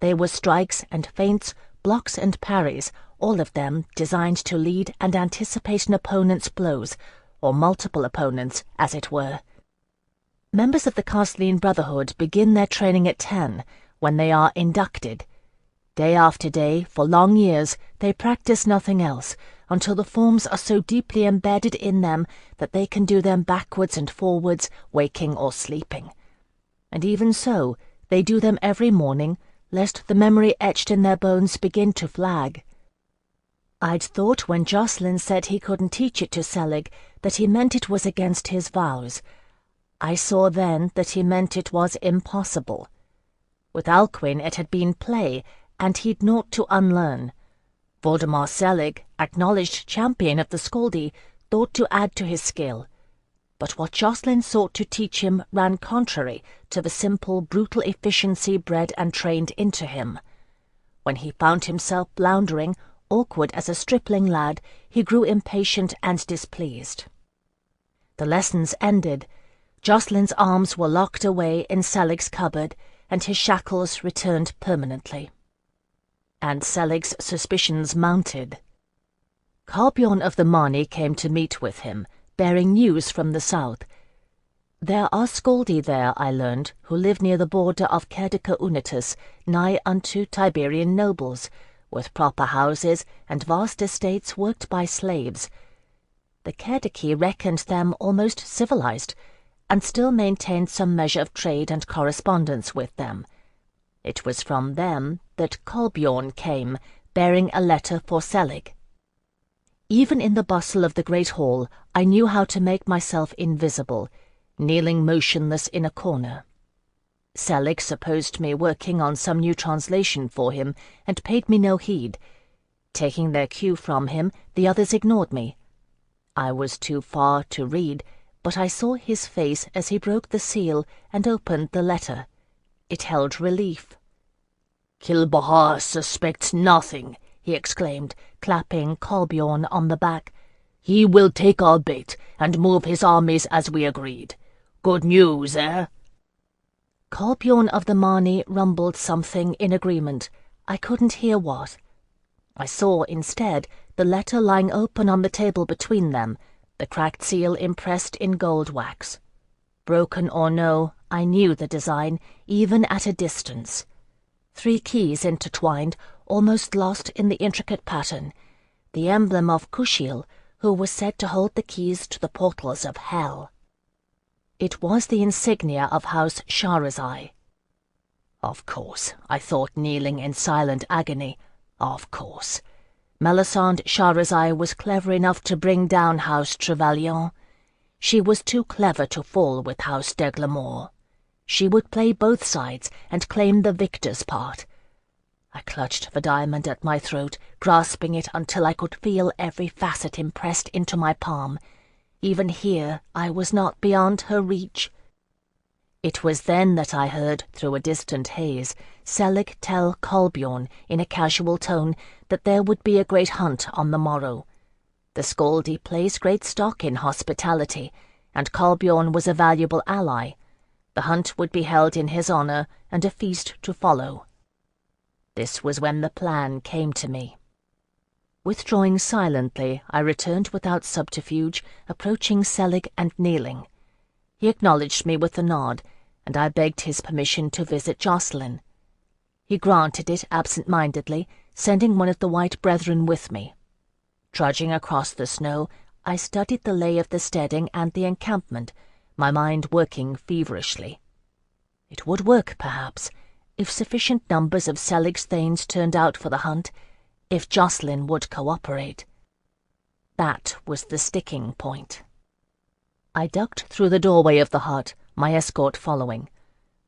they were strikes and feints, blocks and parries, all of them designed to lead and anticipate an opponent's blows, or multiple opponents, as it were. Members of the Carceline Brotherhood begin their training at 10, when they are inducted. Day after day, for long years, they practice nothing else, until the forms are so deeply embedded in them that they can do them backwards and forwards, waking or sleeping. And even so, they do them every morning, lest the memory etched in their bones begin to flag. I'd thought when Jacqueline said he couldn't teach it to Selig that he meant it was against his vows. I saw then that he meant it was impossible. With Alcuin it had been play, and he'd naught to unlearn. Voldemar Selig, acknowledged champion of the Scaldi, thought to add to his skill. But what Jacqueline sought to teach him ran contrary to the simple, brutal efficiency bred and trained into him. When he found himself floundering, awkward as a stripling lad, he grew impatient and displeased. The lessons ended. Jacqueline's arms were locked away in Selig's cupboard, and his shackles returned permanently. And Selig's suspicions mounted. Carbion of the Marni came to meet with him, bearing news from the south. There are Scaldi there, I learned, who live near the border of Cerdica Unitus, nigh unto Tiberian nobles, with proper houses and vast estates worked by slaves. The Cerdici reckoned them almost civilized, and still maintained some measure of trade and correspondence with them. It was from them that Kolbjorn came, bearing a letter for Selig. Even in the bustle of the great hall, I knew how to make myself invisible, kneeling motionless in a corner. Selig supposed me working on some new translation for him, and paid me no heed. Taking their cue from him, the others ignored me. I was too far to read, but I saw his face as he broke the seal and opened the letter. It held relief. "Kilbahar suspects nothing," he exclaimed, clapping Kolbjorn on the back. "He will take our bait and move his armies as we agreed. Good news, eh?" Kolbjorn of the Marni rumbled something in agreement. I couldn't hear what. I saw, instead, the letter lying open on the table between them, the cracked seal impressed in gold wax. Broken or no, I knew the design, even at a distance. 3 keys intertwined, almost lost in the intricate pattern, the emblem of Kushiel, who was said to hold the keys to the portals of hell. It was the insignia of House Shahrazai. Of course, I thought, kneeling in silent agony. Of course. Melisande Shahrazai was clever enough to bring down House Trevelyan. She was too clever to fall with House d'Eglamour. She would play both sides and claim the victor's part. I clutched the diamond at my throat, grasping it until I could feel every facet impressed into my palm. Even here I was not beyond her reach. It was then that I heard, through a distant haze, Selig tell Kolbjorn in a casual tone that there would be a great hunt on the morrow. The Scaldi placed great stock in hospitality, and Kolbjorn was a valuable ally. The hunt would be held in his honor, and a feast to follow. This was when the plan came to me. Withdrawing silently, I returned without subterfuge, approaching Selig and kneeling. He acknowledged me with a nod, and I begged his permission to visit Jacqueline. He granted it absent-mindedly, sending one of the White Brethren with me. Trudging across the snow, I studied the lay of the steading and the encampment, my mind working feverishly. It would work, perhaps, if sufficient numbers of Selig's thanes turned out for the hunt, if Jacqueline would cooperate. That was the sticking point. I ducked through the doorway of the hut, my escort following.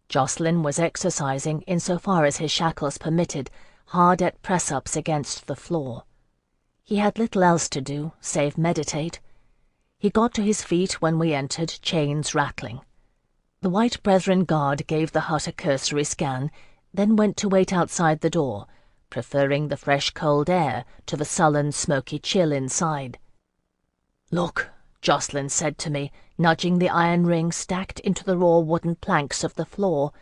Jocelyn was exercising, insofar as his shackles permitted, hard at press-ups against the floor. He had little else to do, save meditate. He got to his feet when we entered, chains rattling. The White Brethren guard gave the hut a cursory scan, then went to wait outside the door, preferring the fresh cold air to the sullen smoky chill inside. "Look," Jocelyn said to me, nudging the iron ring stacked into the raw wooden planks of the floor.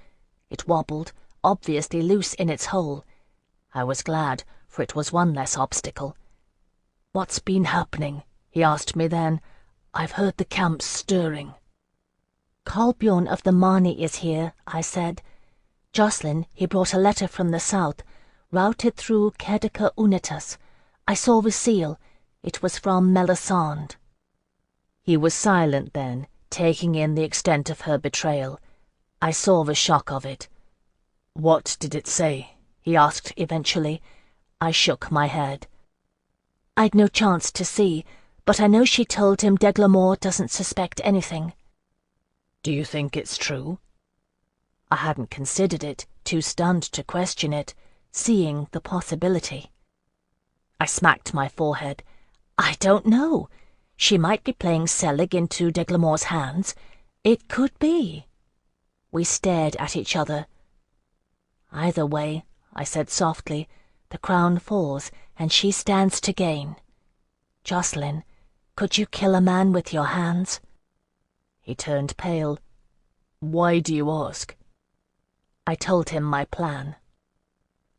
It wobbled, obviously loose in its hole. I was glad, for it was one less obstacle. "What's been happening?" he asked me then. "I've heard the camps stirring." "Kolbjorn of the Marni is here," I said. "Jocelyn, he brought a letter from the south, routed through Cerdica Unitas. I saw the seal. It was from Melisande." He was silent then, taking in the extent of her betrayal. I saw the shock of it. "What did it say?" he asked eventually. I shook my head. "I'd no chance to see, but I know she told him Deglamore doesn't suspect anything." "Do you think it's true?" I hadn't considered it, too stunned to question it, seeing the possibility. I smacked my forehead. "I don't know. She might be playing Selig into Deglamore's hands. It could be." We stared at each other. "Either way," I said softly, "the crown falls, and she stands to gain. Jocelyn, could you kill a man with your hands?" He turned pale. "Why do you ask?" I told him my plan.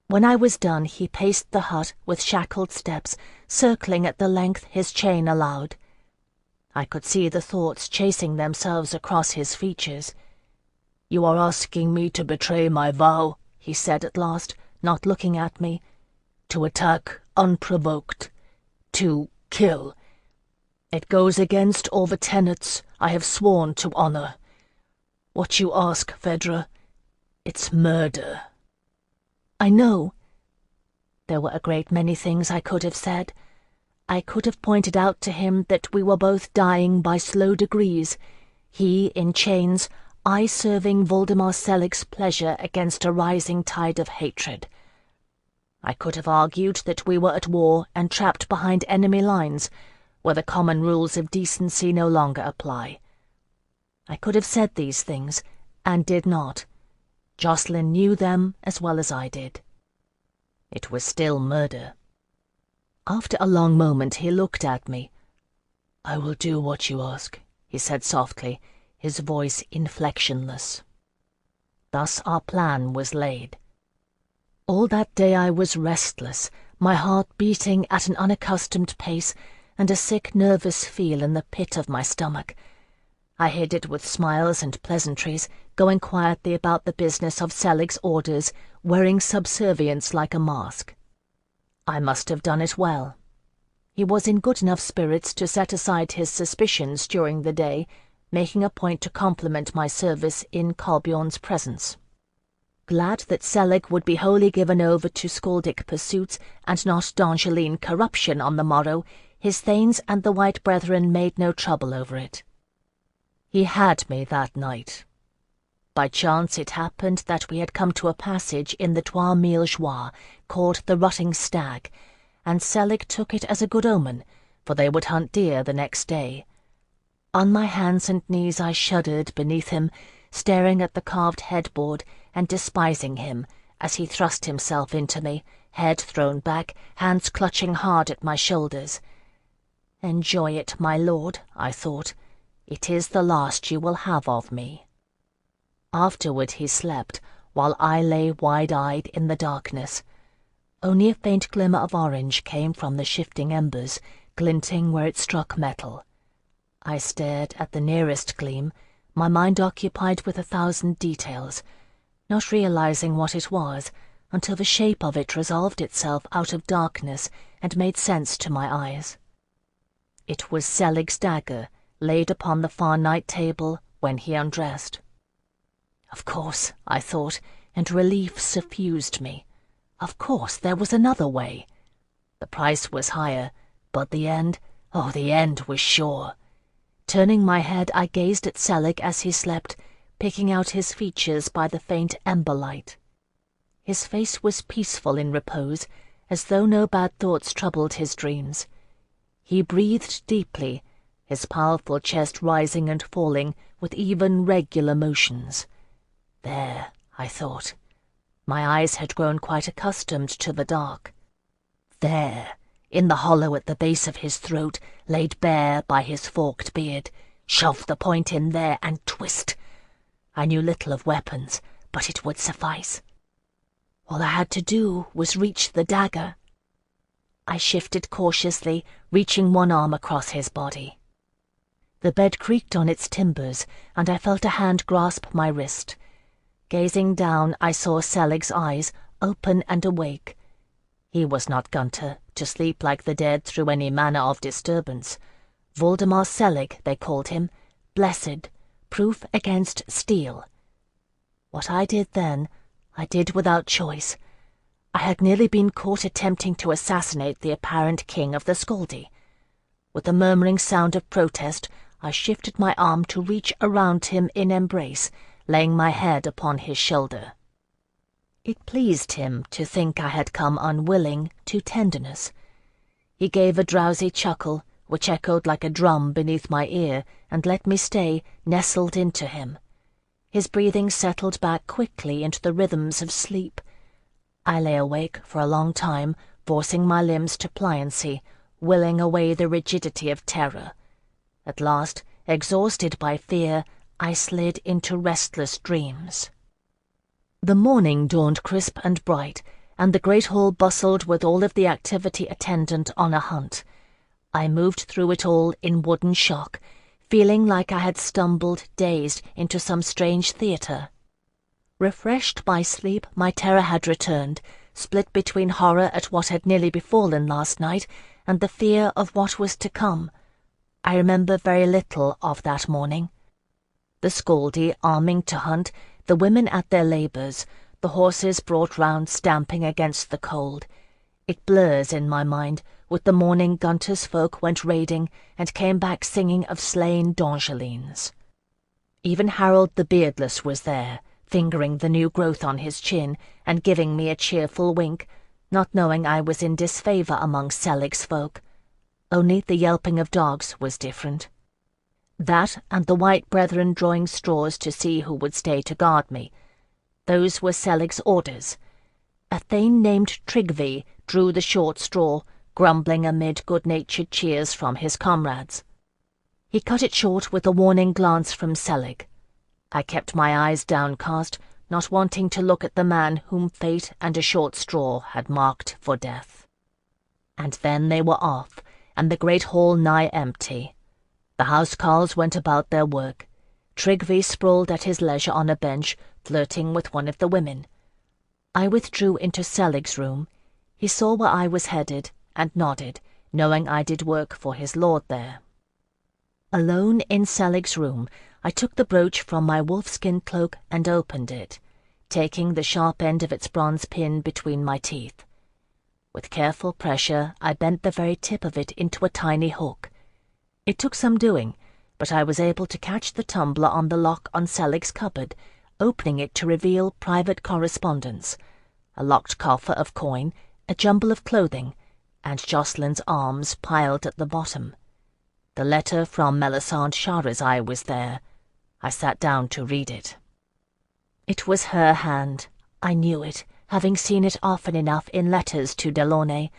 When I was done, he paced the hut with shackled steps, circling at the length his chain allowed. I could see the thoughts chasing themselves across his features. "You are asking me to betray my vow," he said at last, not looking at me. "To attack unprovoked. To kill. It goes against all the tenets I have sworn to honor. What you ask, Phèdre, it's murder." "I know." There were a great many things I could have said. I could have pointed out to him that we were both dying by slow degrees, he in chains, I serving Voldemar Selig's pleasure against a rising tide of hatred. I could have argued that we were at war and trapped behind enemy lines, where the common rules of decency no longer apply. I could have said these things, and did not. Jocelyn knew them as well as I did. It was still murder. After a long moment he looked at me. "I will do what you ask," he said softly, his voice inflectionless. Thus our plan was laid. All that day I was restless, my heart beating at an unaccustomed pace, and a sick, nervous feel in the pit of my stomach. I hid it with smiles and pleasantries, going quietly about the business of Selig's orders, wearing subservience like a mask. I must have done it well. He was in good enough spirits to set aside his suspicions during the day, making a point to compliment my service in Kolbjorn's presence. Glad that Selig would be wholly given over to skaldic pursuits and not D'Angeline corruption on the morrow, his thanes and the White Brethren made no trouble over it. He had me that night. By chance it happened that we had come to a passage in the Trois Mille Joies called the Rutting Stag, and Selig took it as a good omen, for they would hunt deer the next day. On my hands and knees I shuddered beneath him, staring at the carved headboard and despising him as he thrust himself into me, head thrown back, hands clutching hard at my shoulders. "Enjoy it, my lord," I thought. "It is the last you will have of me." Afterward he slept, while I lay wide-eyed in the darkness. Only a faint glimmer of orange came from the shifting embers, glinting where it struck metal. I stared at the nearest gleam, my mind occupied with 1,000 details, not realizing what it was, until the shape of it resolved itself out of darkness and made sense to my eyes. It was Selig's dagger, laid upon the far night table when he undressed. Of course, I thought, and relief suffused me. Of course, there was another way. The price was higher, but the end, the end was sure. Turning my head, I gazed at Selig as he slept, picking out his features by the faint ember light. His face was peaceful in repose, as though no bad thoughts troubled his dreams. He breathed deeply, his powerful chest rising and falling with even regular motions. There, I thought. My eyes had grown quite accustomed to the dark. There, in the hollow at the base of his throat, laid bare by his forked beard. Shove the point in there and twist. I knew little of weapons, but it would suffice. All I had to do was reach the dagger. I shifted cautiously, reaching one arm across his body. The bed creaked on its timbers, and I felt a hand grasp my wrist. Gazing down, I saw Selig's eyes, open and awake. He was not Gunter, to sleep like the dead through any manner of disturbance. Voldemar Selig, they called him, blessed, proof against steel. What I did then, I did without choice. I had nearly been caught attempting to assassinate the apparent king of the Skaldi. With a murmuring sound of protest, I shifted my arm to reach around him in embrace, laying my head upon his shoulder. It pleased him to think I had come unwilling to tenderness. He gave a drowsy chuckle, which echoed like a drum beneath my ear, and let me stay, nestled into him. His breathing settled back quickly into the rhythms of sleep. I lay awake for a long time, forcing my limbs to pliancy, willing away the rigidity of terror. At last, exhausted by fear, I slid into restless dreams. The morning dawned crisp and bright, and the great hall bustled with all of the activity attendant on a hunt. I moved through it all in wooden shock, feeling like I had stumbled, dazed, into some strange theatre. Refreshed by sleep, my terror had returned, split between horror at what had nearly befallen last night and the fear of what was to come. I remember very little of that morning. The Skaldi arming to hunt, the women at their labours, the horses brought round stamping against the cold. It blurs in my mind. With the morning Gunter's folk went raiding and came back singing of slain Dongelines. Even Harold the Beardless was there, fingering the new growth on his chin and giving me a cheerful wink, not knowing I was in disfavour among Selig's folk. Only the yelping of dogs was different. That and the white brethren drawing straws to see who would stay to guard me. Those were Selig's orders. A thane named Tryggvi drew the short straw, grumbling amid good-natured cheers from his comrades. He cut it short with a warning glance from Selig. I kept my eyes downcast, not wanting to look at the man whom fate and a short straw had marked for death. And then they were off, and the great hall nigh empty. The housecarls went about their work. Tryggvi sprawled at his leisure on a bench, flirting with one of the women. I withdrew into Selig's room. He saw where I was headed, and nodded, knowing I did work for his lord there. Alone in Selig's room, I took the brooch from my wolfskin cloak and opened it, taking the sharp end of its bronze pin between my teeth. With careful pressure, I bent the very tip of it into a tiny hook. It took some doing, but I was able to catch the tumbler on the lock on Selig's cupboard, opening it to reveal private correspondence, a locked coffer of coin, a jumble of clothing, and Jocelyn's arms piled at the bottom. The letter from Melisande Shahrazai was there. I sat down to read it. It was her hand. I knew it, having seen it often enough in letters to Delaunay,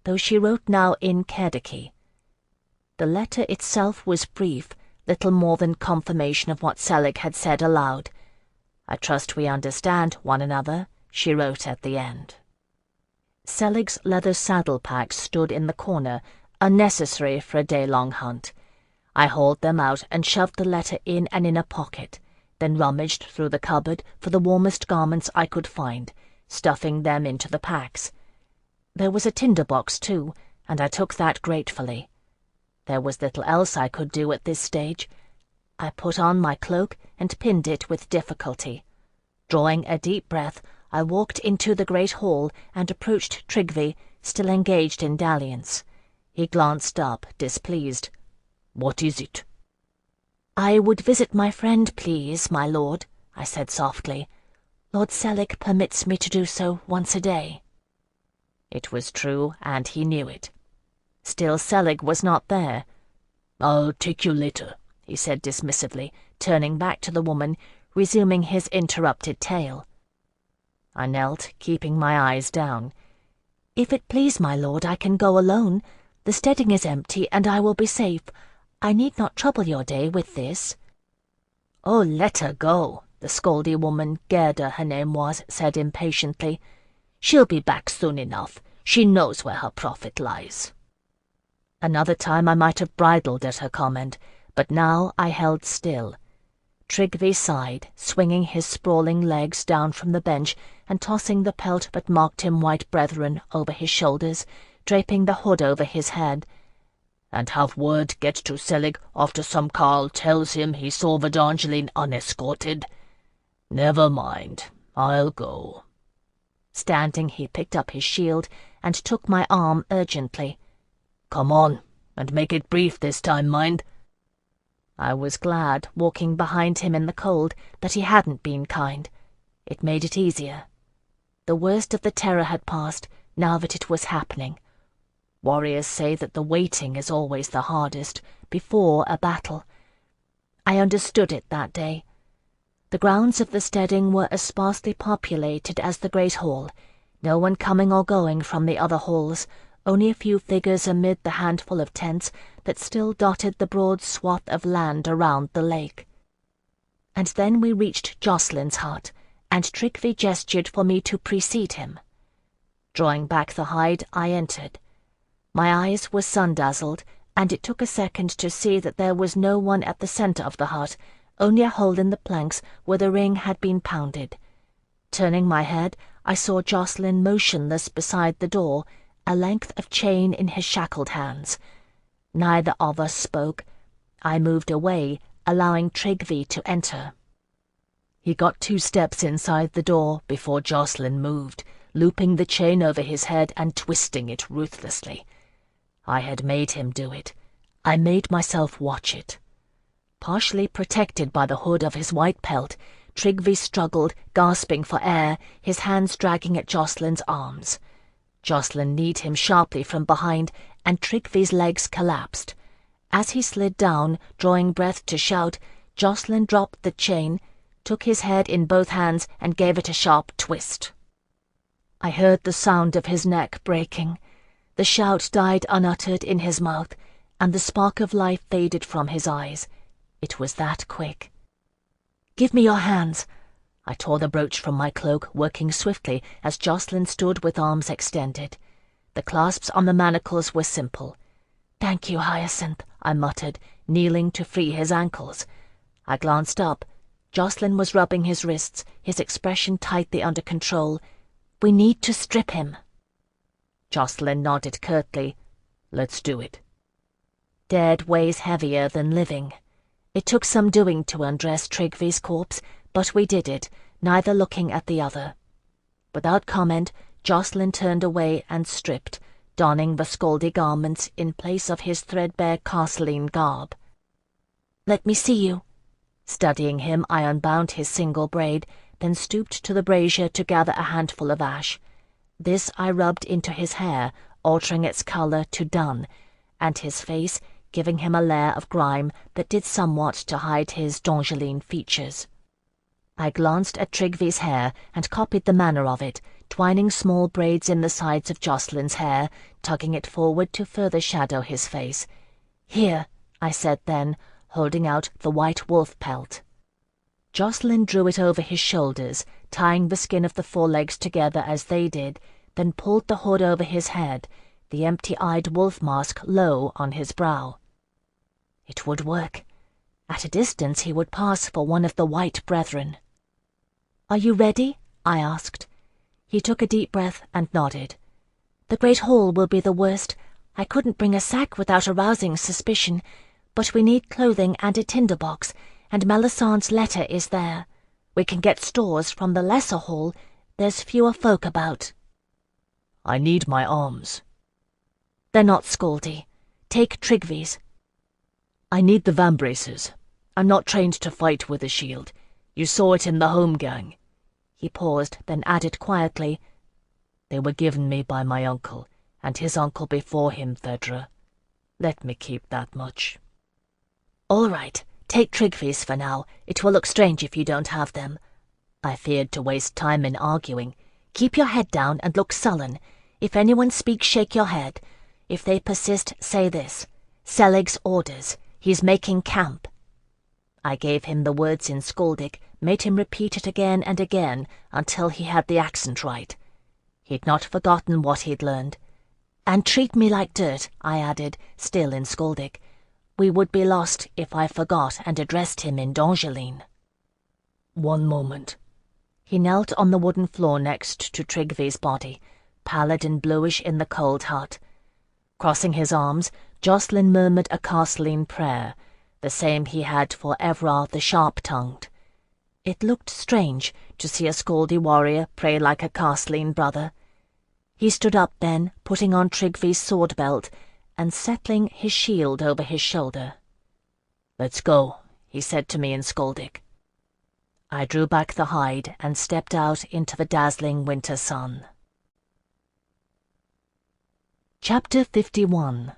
though she wrote now in Kerdiki. The letter itself was brief, little more than confirmation of what Selig had said aloud. "I trust we understand one another," she wrote at the end. Selig's leather saddle packs stood in the corner, unnecessary for a day-long hunt. I hauled them out and shoved the letter in an inner pocket, then rummaged through the cupboard for the warmest garments I could find, stuffing them into the packs. There was a tinder-box too, and I took that gratefully. There was little else I could do at this stage. I put on my cloak and pinned it with difficulty. Drawing a deep breath, I walked into the great hall and approached Tryggvi, still engaged in dalliance. He glanced up, displeased. "What is it?" "I would visit my friend, please, my lord," I said softly. "Lord Selig permits me to do so once a day." It was true, and he knew it. Still Selig was not there. "I'll take you later," he said dismissively, turning back to the woman, resuming his interrupted tale. I knelt, keeping my eyes down. "If it please my lord, I can go alone. The steading is empty, and I will be safe. I need not trouble your day with this." "Oh, let her go," the scoldy woman, Gerda her name was, said impatiently. "She'll be back soon enough. She knows where her profit lies." Another time I might have bridled at her comment, but now I held still. Tryggvi sighed, swinging his sprawling legs down from the bench and tossing the pelt but mocked him white brethren over his shoulders, draping the hood over his head. "And have word get to Selig after some carl tells him he saw Evangeline unescorted? Never mind, I'll go." Standing, he picked up his shield and took my arm urgently. "Come on, and make it brief this time, mind." I was glad, walking behind him in the cold, that he hadn't been kind. It made it easier. The worst of the terror had passed, now that it was happening. Warriors say that the waiting is always the hardest, before a battle. I understood it that day. The grounds of the steading were as sparsely populated as the great hall, no one coming or going from the other halls, only a few figures amid the handful of tents that still dotted the broad swath of land around the lake. And then we reached Jocelyn's hut, and Tryggvi gestured for me to precede him. Drawing back the hide, I entered. My eyes were sun-dazzled, and it took a second to see that there was no one at the centre of the hut, only a hole in the planks where the ring had been pounded. Turning my head, I saw Jocelyn motionless beside the door, a length of chain in his shackled hands. Neither of us spoke. I moved away, allowing Tryggvi to enter. He got 2 steps inside the door before Jocelyn moved, looping the chain over his head and twisting it ruthlessly. I had made him do it. I made myself watch it. Partially protected by the hood of his white pelt, Tryggvi struggled, gasping for air, his hands dragging at Jocelyn's arms. Jocelyn kneed him sharply from behind, and Tryggvi's legs collapsed. As he slid down, drawing breath to shout, Jocelyn dropped the chain, took his head in both hands, and gave it a sharp twist. I heard the sound of his neck breaking. The shout died unuttered in his mouth, and the spark of life faded from his eyes. It was that quick. "Give me your hands." I tore the brooch from my cloak, working swiftly as Jocelyn stood with arms extended. The clasps on the manacles were simple. "Thank you, Hyacinth," I muttered, kneeling to free his ankles. I glanced up. Jocelyn was rubbing his wrists, his expression tightly under control. "We need to strip him." Jocelyn nodded curtly. "Let's do it." Dead weighs heavier than living. It took some doing to undress Tryggvi's corpse, but we did it, neither looking at the other. Without comment, Jocelyn turned away and stripped, donning the scoldy garments in place of his threadbare Castelline garb. "Let me see you." Studying him, I unbound his single braid, then stooped to the brazier to gather a handful of ash. This I rubbed into his hair, altering its colour to dun, and his face, giving him a layer of grime that did somewhat to hide his D'Angeline features. I glanced at Tryggvi's hair and copied the manner of it, twining small braids in the sides of Jocelyn's hair, tugging it forward to further shadow his face. "Here," I said then, holding out the white wolf pelt. Jocelyn drew it over his shoulders, tying the skin of the forelegs together as they did, then pulled the hood over his head, the empty-eyed wolf mask low on his brow. It would work. At a distance he would pass for one of the white brethren. "Are you ready?" I asked. He took a deep breath and nodded. "The great hall will be the worst. I couldn't bring a sack without arousing suspicion, but we need clothing and a tinderbox, and Melisandre's letter is there. We can get stores from the lesser hall. There's fewer folk about." "I need my arms." "They're not scaldy. Take Tryggvi's." "I need the vambraces. I'm not trained to fight with a shield. You saw it in the home gang." He paused, then added quietly, "They were given me by my uncle, and his uncle before him, Phèdre. Let me keep that much." "All right, take Trigvies for now. It will look strange if you don't have them." I feared to waste time in arguing. "Keep your head down and look sullen. If anyone speaks, shake your head. If they persist, say this: Selig's orders. He's making camp." I gave him the words in Skaldic, made him repeat it again and again until he had the accent right. He'd not forgotten what he'd learned. "And treat me like dirt," I added, still in Skaldic. We would be lost if I forgot and addressed him in Dongeline. "One moment." He knelt on the wooden floor next to Trigvi's body, pallid and bluish in the cold hut. Crossing his arms, Jacqueline murmured a Castelline prayer, the same he had for Evrard the Sharp-Tongued. It looked strange to see a Scaldi warrior pray like a Castelline brother. He stood up then, putting on Trigvi's sword belt and settling his shield over his shoulder. "Let's go," he said to me in Skaldic. I drew back the hide and stepped out into the dazzling winter sun. Chapter 51.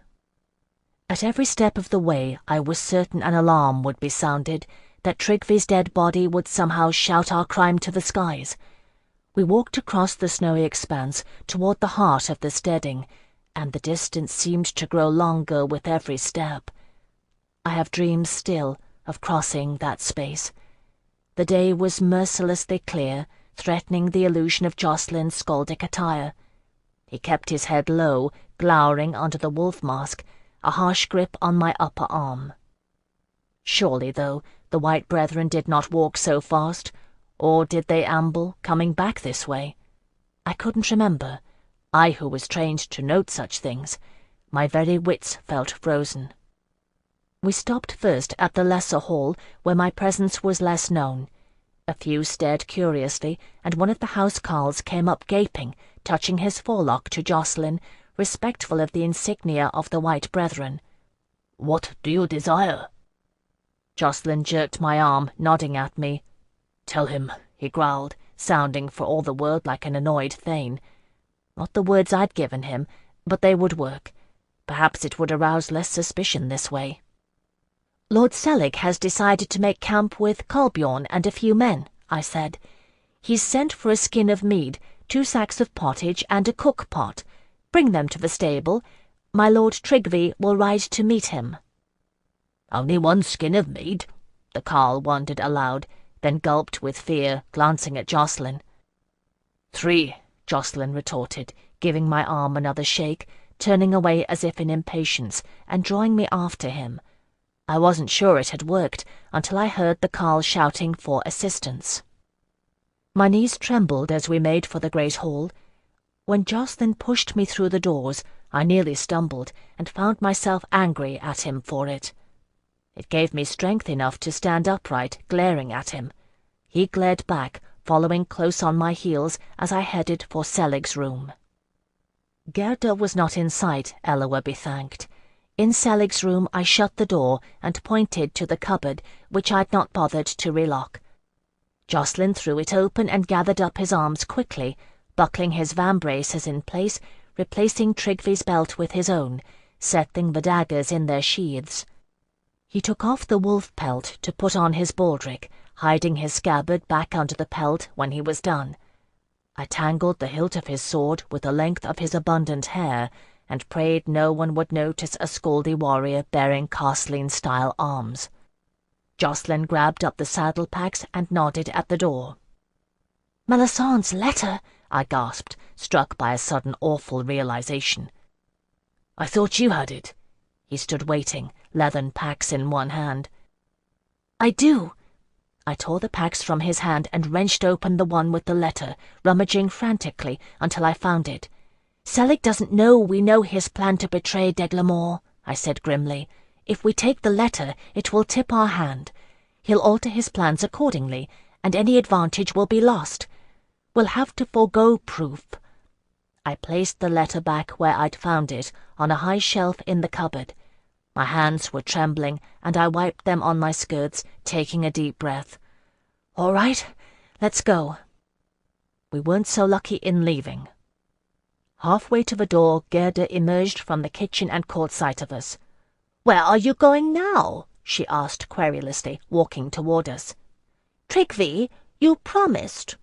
At every step of the way I was certain an alarm would be sounded, that Trigvi's dead body would somehow shout our crime to the skies. We walked across the snowy expanse toward the heart of the steading, and the distance seemed to grow longer with every step. I have dreams still of crossing that space. The day was mercilessly clear, threatening the illusion of Jacqueline's Skaldic attire. He kept his head low, glowering under the wolf mask, a harsh grip on my upper arm. Surely, though, the White Brethren did not walk so fast, or did they amble, coming back this way? I couldn't remember, I who was trained to note such things. My very wits felt frozen. We stopped first at the lesser hall, where my presence was less known. A few stared curiously, and one of the housecarls came up gaping, touching his forelock to Jacqueline, respectful of the insignia of the White Brethren. "What do you desire?" Jacqueline jerked my arm, nodding at me. "Tell him," he growled, sounding for all the world like an annoyed thane. Not the words I'd given him, but they would work. Perhaps it would arouse less suspicion this way. "Lord Selig has decided to make camp with Kolbjorn and a few men," I said. "He's sent for a skin of mead, 2 sacks of pottage, and a cook-pot. Bring them to the stable. My Lord Trigvi will ride to meet him." "Only 1 skin of mead?" the carl wondered aloud, then gulped with fear, glancing at Jacqueline. 3, Jacqueline retorted, giving my arm another shake, turning away as if in impatience, and drawing me after him. I wasn't sure it had worked until I heard the carl shouting for assistance. My knees trembled as we made for the great hall. When Jacqueline pushed me through the doors, I nearly stumbled and found myself angry at him for it. It gave me strength enough to stand upright, glaring at him. He glared back, following close on my heels as I headed for Selig's room. Gerda was not in sight, Eloa be thanked. In Selig's room I shut the door and pointed to the cupboard, which I'd not bothered to relock. Jacqueline threw it open and gathered up his arms quickly, buckling his vambraces in place, replacing Trigvi's belt with his own, settling the daggers in their sheaths. He took off the wolf pelt to put on his baldric, hiding his scabbard back under the pelt when he was done. I tangled the hilt of his sword with the length of his abundant hair, and prayed no one would notice a Scaldi warrior bearing Castelline-style arms. Jacqueline grabbed up the saddle-packs and nodded at the door. "Melisandre's letter!" I gasped, struck by a sudden awful realization. "I thought you had it." He stood waiting, leathern packs in one hand. "I do." I tore the packs from his hand and wrenched open the one with the letter, rummaging frantically until I found it. "Selig doesn't know we know his plan to betray Deglamore," I said grimly. "If we take the letter, it will tip our hand. He'll alter his plans accordingly, and any advantage will be lost. We'll have to forego proof." I placed the letter back where I'd found it, on a high shelf in the cupboard. My hands were trembling, and I wiped them on my skirts, taking a deep breath. "All right, let's go." We weren't so lucky in leaving. Halfway to the door, Gerda emerged from the kitchen and caught sight of us. "Where are you going now?" she asked querulously, walking toward us. "Trigvi, you promised."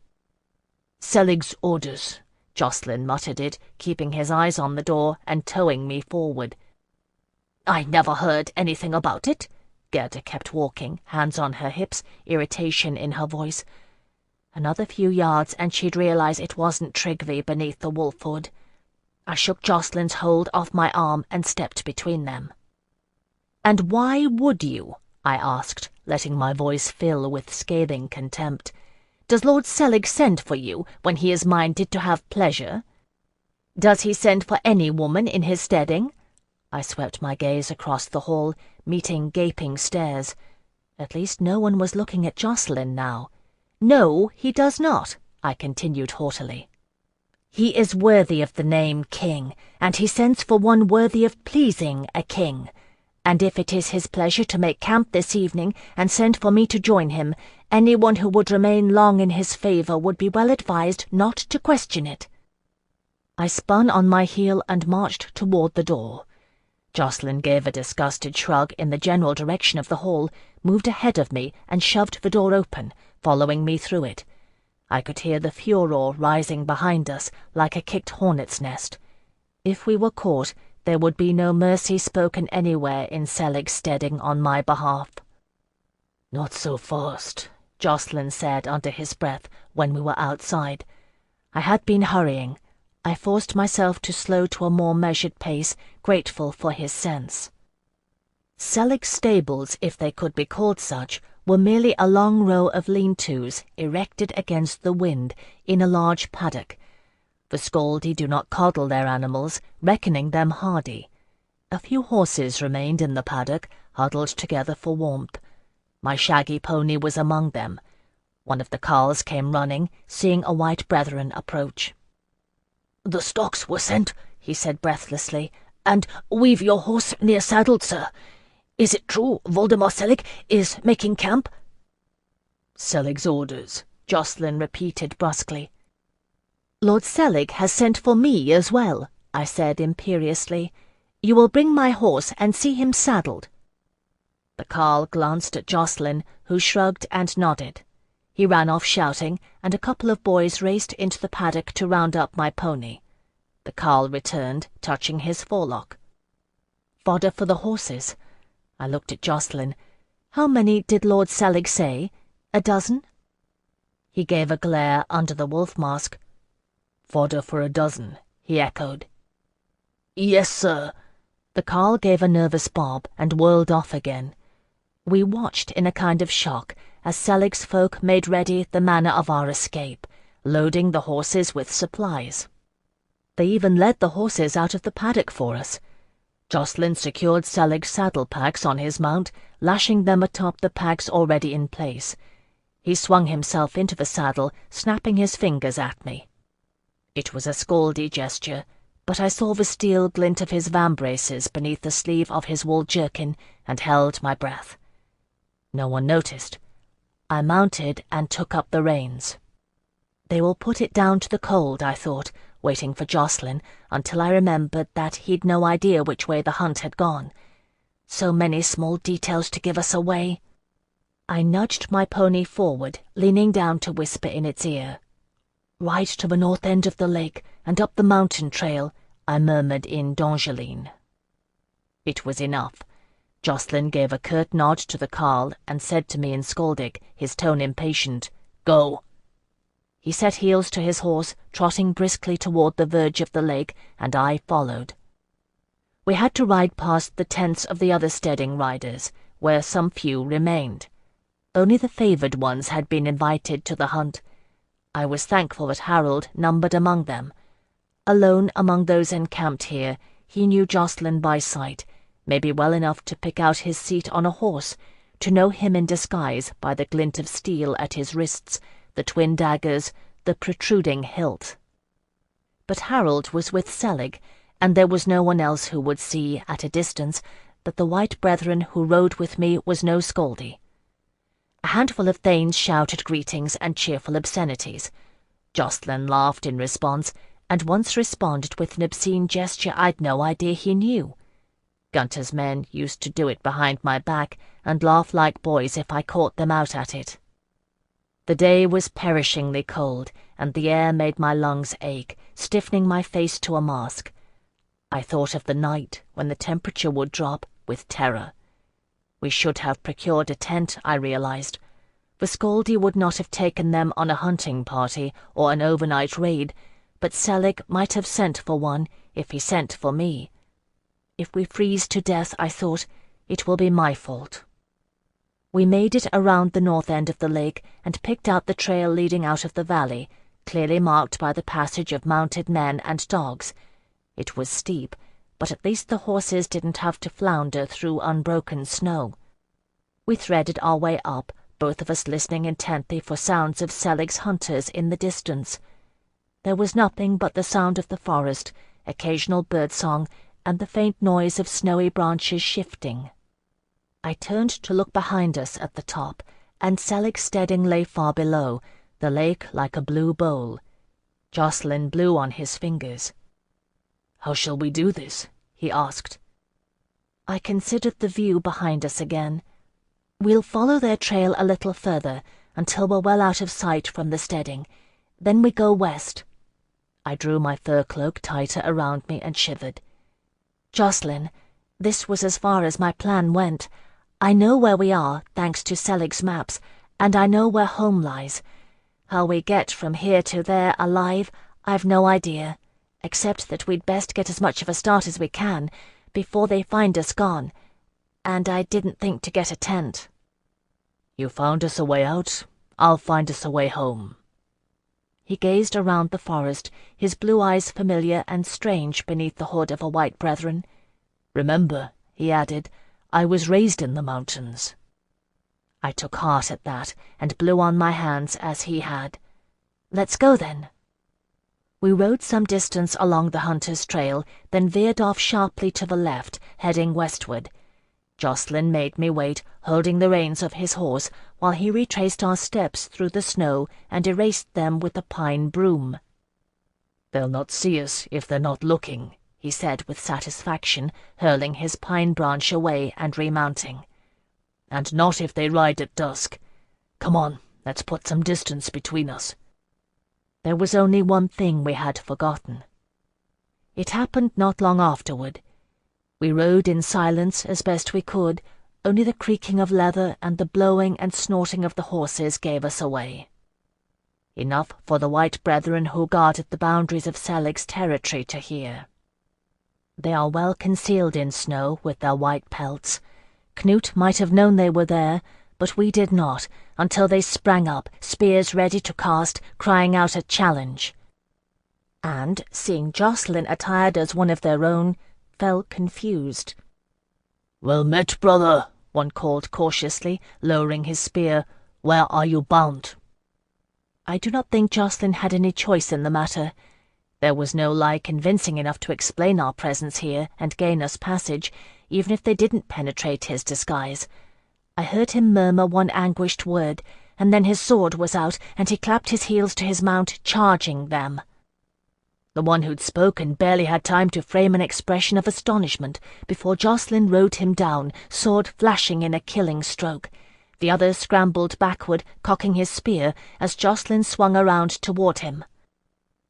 "Selig's orders," Jocelyn muttered it, keeping his eyes on the door and towing me forward. "I never heard anything about it." Gerda kept walking, hands on her hips, irritation in her voice. Another few yards and she'd realize it wasn't Trigvi beneath the wolf hood. I shook Jocelyn's hold off my arm and stepped between them. "And why would you?" I asked, letting my voice fill with scathing contempt. "Does Lord Selig send for you when he is minded to have pleasure? Does he send for any woman in his steading?" I swept my gaze across the hall, meeting gaping stares. At least no one was looking at Jocelyn now. "No, he does not," I continued haughtily. "He is worthy of the name king, and he sends for one worthy of pleasing a king. And if it is his pleasure to make camp this evening and send for me to join him, anyone who would remain long in his favour would be well advised not to question it." I spun on my heel and marched toward the door. Jocelyn gave a disgusted shrug in the general direction of the hall, moved ahead of me and shoved the door open, following me through it. I could hear the furor rising behind us like a kicked hornet's nest. If we were caught, there would be no mercy spoken anywhere in Selig's steading on my behalf. "Not so fast," Jocelyn said under his breath when we were outside. I had been hurrying. I forced myself to slow to a more measured pace, grateful for his sense. Selig's stables, if they could be called such, were merely a long row of lean-tos erected against the wind in a large paddock. The Scaldi do not coddle their animals, reckoning them hardy. A few horses remained in the paddock, huddled together for warmth. My shaggy pony was among them. One of the carles came running, seeing a white brethren approach. "The stocks were sent," he said breathlessly, "and we've your horse near saddled, sir. Is it true Voldemar Selig is making camp?" "Selig's orders," Jocelyn repeated brusquely. "Lord Selig has sent for me as well," I said imperiously. "You will bring my horse and see him saddled." The carle glanced at Jocelyn, who shrugged and nodded. He ran off shouting, and a couple of boys raced into the paddock to round up my pony. The carle returned, touching his forelock. "Fodder for the horses." I looked at Jocelyn. "How many did Lord Selig say? A dozen?" He gave a glare under the wolf mask. "Fodder for a dozen," he echoed. "Yes, sir." The carle gave a nervous bob and whirled off again. We watched in a kind of shock as Selig's folk made ready the manner of our escape, loading the horses with supplies. They even led the horses out of the paddock for us. Jocelyn secured Selig's saddle packs on his mount, lashing them atop the packs already in place. He swung himself into the saddle, snapping his fingers at me. It was a Scaldi gesture, but I saw the steel glint of his vambraces beneath the sleeve of his wool jerkin and held my breath. No one noticed. I mounted and took up the reins. They will put it down to the cold, I thought, waiting for Jocelyn, until I remembered that he'd no idea which way the hunt had gone. So many small details to give us away. I nudged my pony forward, leaning down to whisper in its ear. "Ride to the north end of the lake and up the mountain trail," I murmured in D'Angeline. It was enough. Jocelyn gave a curt nod to the carle and said to me in Scaldic, his tone impatient, "Go." He set heels to his horse, trotting briskly toward the verge of the lake, and I followed. We had to ride past the tents of the other steading riders, where some few remained. Only the favoured ones had been invited to the hunt. I was thankful that Harold numbered among them. Alone among those encamped here, he knew Jocelyn by sight, maybe well enough to pick out his seat on a horse, to know him in disguise by the glint of steel at his wrists, the twin daggers, the protruding hilt. But Harold was with Selig, and there was no one else who would see, at a distance, that the white brethren who rode with me was no scoldy. A handful of thanes shouted greetings and cheerful obscenities. Jacqueline laughed in response, and once responded with an obscene gesture I'd no idea he knew. Gunter's men used to do it behind my back and laugh like boys if I caught them out at it. The day was perishingly cold, and the air made my lungs ache, stiffening my face to a mask. I thought of the night when the temperature would drop with terror. We should have procured a tent, I realized. Viscoldi would not have taken them on a hunting party or an overnight raid, but Selig might have sent for one if he sent for me. If we freeze to death, I thought, it will be my fault. We made it around the north end of the lake and picked out the trail leading out of the valley, clearly marked by the passage of mounted men and dogs. It was steep, but at least the horses didn't have to flounder through unbroken snow. We threaded our way up, both of us listening intently for sounds of Selig's hunters in the distance. There was nothing but the sound of the forest, occasional birdsong, and the faint noise of snowy branches shifting. I turned to look behind us at the top, and Selig's steading lay far below, the lake like a blue bowl. Jacqueline blew on his fingers. "How shall we do this?" he asked. I considered the view behind us again. We'll follow their trail a little further, until we're well out of sight from the steading. Then we go west. I drew my fur cloak tighter around me and shivered. Jacqueline, this was as far as my plan went. I know where we are, thanks to Selig's maps, and I know where home lies. How we get from here to there alive, I've no idea, except that we'd best get as much of a start as we can, before they find us gone. And I didn't think to get a tent. You found us a way out, I'll find us a way home. He gazed around the forest, his blue eyes familiar and strange beneath the hood of a white brethren. Remember, he added, I was raised in the mountains. I took heart at that, and blew on my hands as he had. Let's go, then. We rode some distance along the hunter's trail, then veered off sharply to the left, heading westward. Jacqueline made me wait, holding the reins of his horse, while he retraced our steps through the snow and erased them with a pine broom. They'll not see us if they're not looking, he said with satisfaction, hurling his pine branch away and remounting. And not if they ride at dusk. Come on, let's put some distance between us. There was only one thing we had forgotten. It happened not long afterward. We rode in silence as best we could, only the creaking of leather and the blowing and snorting of the horses gave us away. Enough for the white brethren who guarded the boundaries of Selig's territory to hear. They are well concealed in snow with their white pelts. Knut might have known they were there, but we did not, until they sprang up, spears ready to cast, crying out a challenge. And, seeing Jacqueline attired as one of their own, fell confused. "Well met, brother," one called cautiously, lowering his spear. "Where are you bound?" I do not think Jacqueline had any choice in the matter. There was no lie convincing enough to explain our presence here and gain us passage, even if they didn't penetrate his disguise. I heard him murmur one anguished word, and then his sword was out, and he clapped his heels to his mount, charging them. The one who'd spoken barely had time to frame an expression of astonishment before Jacqueline rode him down, sword flashing in a killing stroke. The other scrambled backward, cocking his spear, as Jacqueline swung around toward him.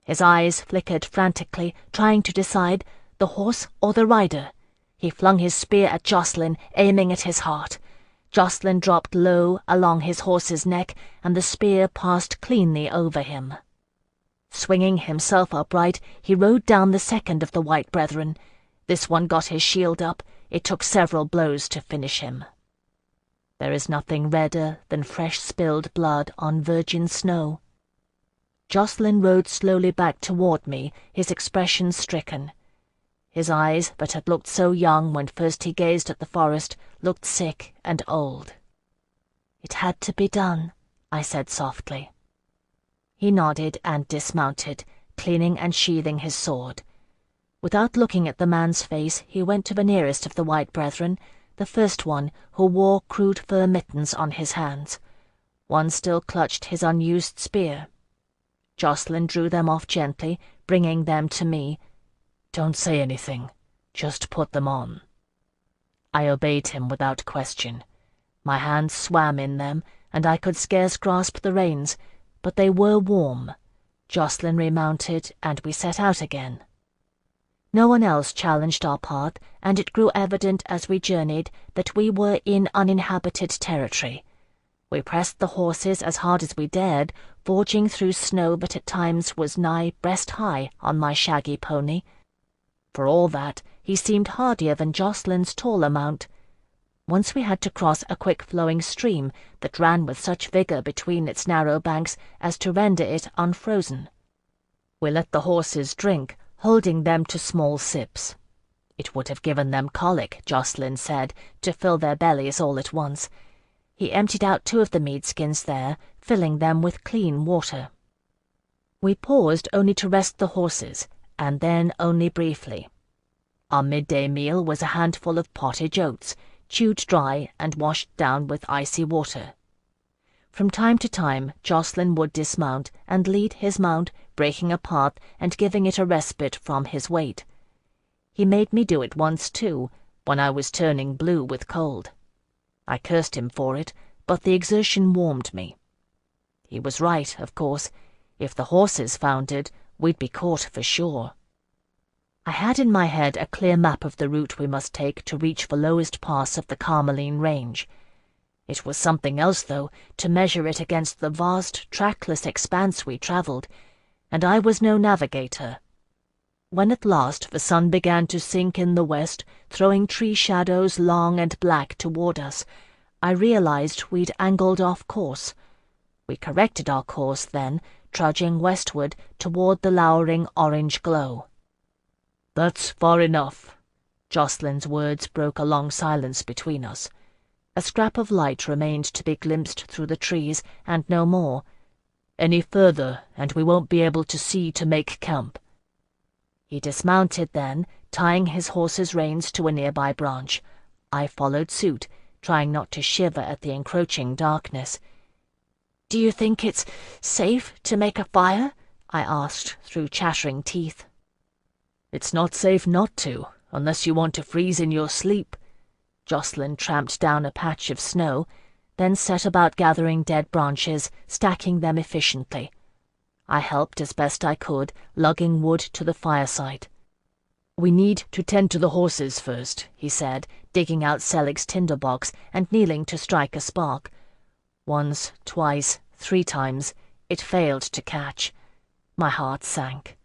His eyes flickered frantically, trying to decide the horse or the rider. He flung his spear at Jacqueline, aiming at his heart. Jacqueline dropped low along his horse's neck, and the spear passed cleanly over him. Swinging himself upright, he rode down the second of the white brethren. This one got his shield up. It took several blows to finish him. There is nothing redder than fresh spilled blood on virgin snow. Jacqueline rode slowly back toward me, his expression stricken. His eyes, that had looked so young when first he gazed at the forest, looked sick and old. "It had to be done," I said softly. He nodded and dismounted, cleaning and sheathing his sword. Without looking at the man's face, he went to the nearest of the white brethren, the first one, who wore crude fur mittens on his hands. One still clutched his unused spear. Jacqueline drew them off gently, bringing them to me. "Don't say anything. Just put them on." I obeyed him without question. My hands swam in them, and I could scarce grasp the reins, but they were warm. Jacqueline remounted, and we set out again. No one else challenged our path, and it grew evident as we journeyed that we were in uninhabited territory. We pressed the horses as hard as we dared, forging through snow that at times was nigh breast-high on my shaggy pony. For all that, he seemed hardier than Jacqueline's taller mount. Once we had to cross a quick-flowing stream that ran with such vigour between its narrow banks as to render it unfrozen. We let the horses drink, holding them to small sips. It would have given them colic, Jacqueline said, to fill their bellies all at once. He emptied out 2 of the mead-skins there, filling them with clean water. We paused only to rest the horses, and then only briefly. Our midday meal was a handful of pottage oats, chewed dry and washed down with icy water. From time to time, Jacqueline would dismount and lead his mount, breaking a path and giving it a respite from his weight. He made me do it once, too, when I was turning blue with cold. I cursed him for it, but the exertion warmed me. He was right, of course. If the horses foundered, we'd be caught for sure. I had in my head a clear map of the route we must take to reach the lowest pass of the Carmeline Range. It was something else, though, to measure it against the vast, trackless expanse we travelled, and I was no navigator. When at last the sun began to sink in the west, throwing tree shadows long and black toward us, I realized we'd angled off course. We corrected our course then, trudging westward toward the lowering orange glow. "That's far enough." Jacqueline's words broke a long silence between us. A scrap of light remained to be glimpsed through the trees, and no more. "Any further, and we won't be able to see to make camp." He dismounted then, tying his horse's reins to a nearby branch. I followed suit, trying not to shiver at the encroaching darkness. "Do you think it's safe to make a fire?" I asked through chattering teeth. "It's not safe not to, unless you want to freeze in your sleep." Jacqueline tramped down a patch of snow, then set about gathering dead branches, stacking them efficiently. I helped as best I could, lugging wood to the fireside. "We need to tend to the horses first," he said, digging out Selig's tinderbox and kneeling to strike a spark. Once, twice, 3 times, it failed to catch. My heart sank.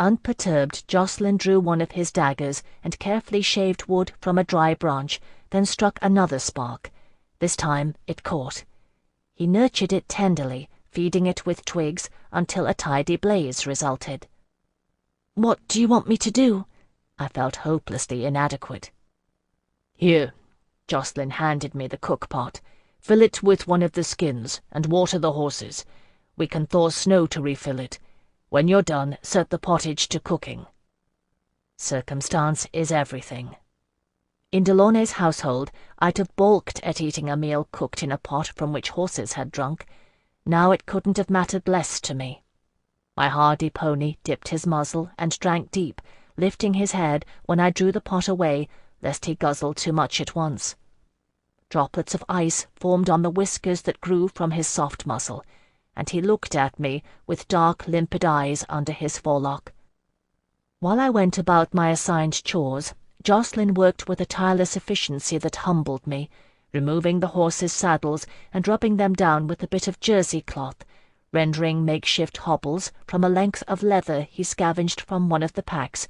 Unperturbed, Jacqueline drew one of his daggers and carefully shaved wood from a dry branch, then struck another spark. This time it caught. He nurtured it tenderly, feeding it with twigs until a tidy blaze resulted. "What do you want me to do?" I felt hopelessly inadequate. "Here." Jacqueline handed me the cook-pot. "Fill it with one of the skins, and water the horses. We can thaw snow to refill it. When you're done, set the pottage to cooking." Circumstance is everything. In Delaunay's household, I'd have balked at eating a meal cooked in a pot from which horses had drunk. Now it couldn't have mattered less to me. My hardy pony dipped his muzzle and drank deep, lifting his head when I drew the pot away, lest he guzzle too much at once. Droplets of ice formed on the whiskers that grew from his soft muzzle, and he looked at me with dark, limpid eyes under his forelock. While I went about my assigned chores, Jacqueline worked with a tireless efficiency that humbled me, removing the horses' saddles and rubbing them down with a bit of jersey cloth, rendering makeshift hobbles from a length of leather he scavenged from one of the packs,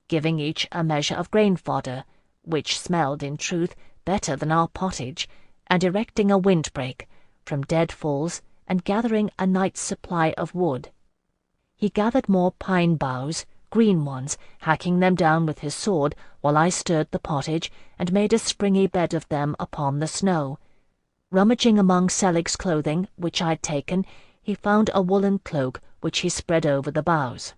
giving each a measure of grain fodder, which smelled, in truth, better than our pottage, and erecting a windbreak from dead falls and gathering a night's supply of wood. He gathered more pine boughs, green ones, hacking them down with his sword while I stirred the pottage and made a springy bed of them upon the snow. Rummaging among Selig's clothing, which I'd taken, he found a woolen cloak which he spread over the boughs.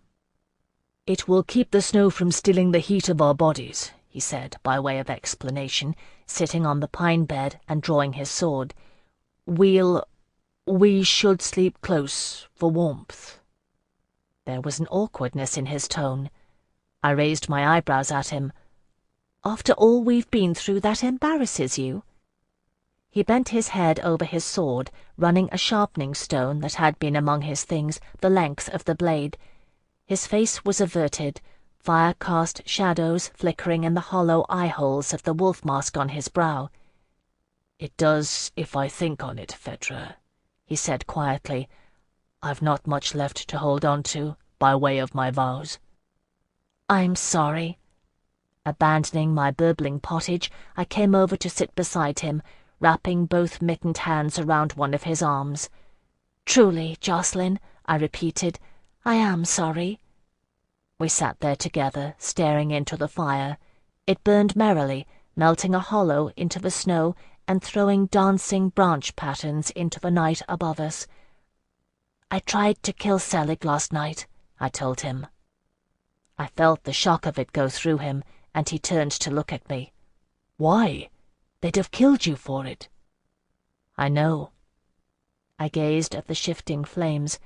"It will keep the snow from stealing the heat of our bodies," he said by way of explanation, sitting on the pine bed and drawing his sword. We should sleep close for warmth." There was an awkwardness in his tone. I raised my eyebrows at him. "After all we've been through, that embarrasses you?" He bent his head over his sword, running a sharpening stone that had been among his things the length of the blade. His face was averted, fire-cast shadows flickering in the hollow eye-holes of the wolf mask on his brow. "It does if I think on it, Phèdre," he said quietly. "I've not much left to hold on to, by way of my vows." "I'm sorry." Abandoning my burbling pottage, I came over to sit beside him, wrapping both mittened hands around one of his arms. "Truly, Jacqueline," I repeated, "I am sorry." We sat there together, staring into the fire. It burned merrily, melting a hollow into the snow and throwing dancing branch patterns into the night above us. "I tried to kill Selig last night," I told him. I felt the shock of it go through him, and he turned to look at me. "Why? They'd have killed you for it." "I know." I gazed at the shifting flames.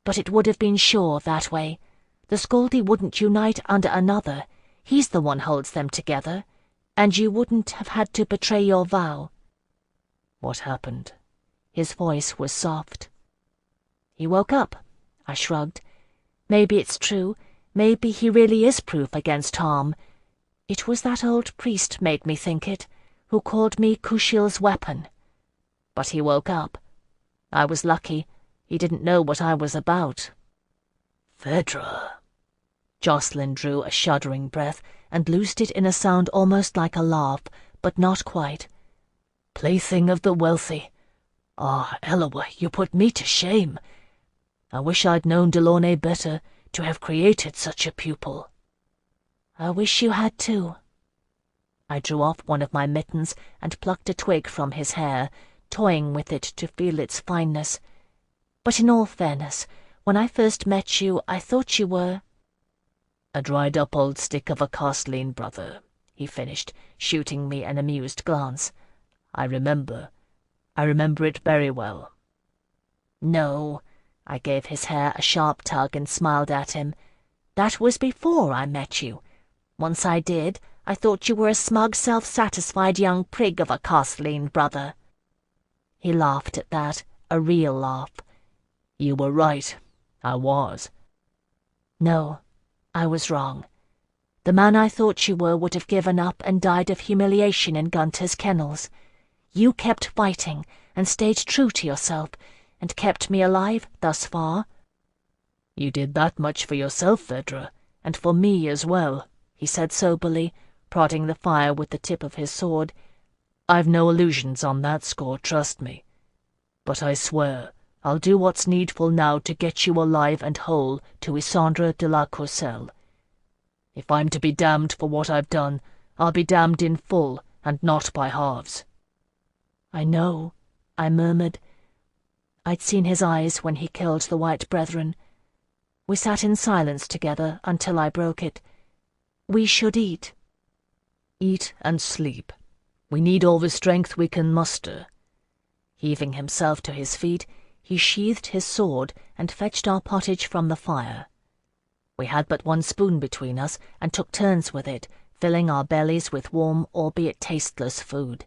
"But it would have been sure that way. The Scaldy wouldn't unite under another. He's the one holds them together. And you wouldn't have had to betray your vow." "What happened?" His voice was soft. "He woke up," I shrugged. "Maybe it's true. Maybe he really is proof against harm. It was that old priest made me think it, who called me Kushiel's weapon. But he woke up. I was lucky. He didn't know what I was about." "Phèdre." Jacqueline drew a shuddering breath and loosed it in a sound almost like a laugh, but not quite. "Plaything of the wealthy. Ah, Eloa, you put me to shame. I wish I'd known Delaunay better, to have created such a pupil." "I wish you had too." I drew off one of my mittens and plucked a twig from his hair, toying with it to feel its fineness. "But in all fairness, when I first met you, I thought you were—" "A dried-up old stick of a courtesan brother," he finished, shooting me an amused glance. I remember it very well." "No." I gave his hair a sharp tug and smiled at him. "That was before I met you. Once I did, I thought you were a smug, self-satisfied young prig of a courtesan brother." He laughed at that, a real laugh. "You were right. I was." "No, I was wrong. The man I thought you were would have given up and died of humiliation in Gunter's kennels. You kept fighting and stayed true to yourself, and kept me alive thus far." "You did that much for yourself, Phèdre, and for me as well," he said soberly, prodding the fire with the tip of his sword. "I've no illusions on that score, trust me. But I swear I'll do what's needful now to get you alive and whole to Isandre de la Courcelle. If I'm to be damned for what I've done, I'll be damned in full and not by halves." "I know," I murmured. I'd seen his eyes when he killed the White Brethren. We sat in silence together until I broke it. "We should eat." "Eat and sleep. We need all the strength we can muster." Heaving himself to his feet, he sheathed his sword and fetched our pottage from the fire. We had but one spoon between us and took turns with it, filling our bellies with warm, albeit tasteless food.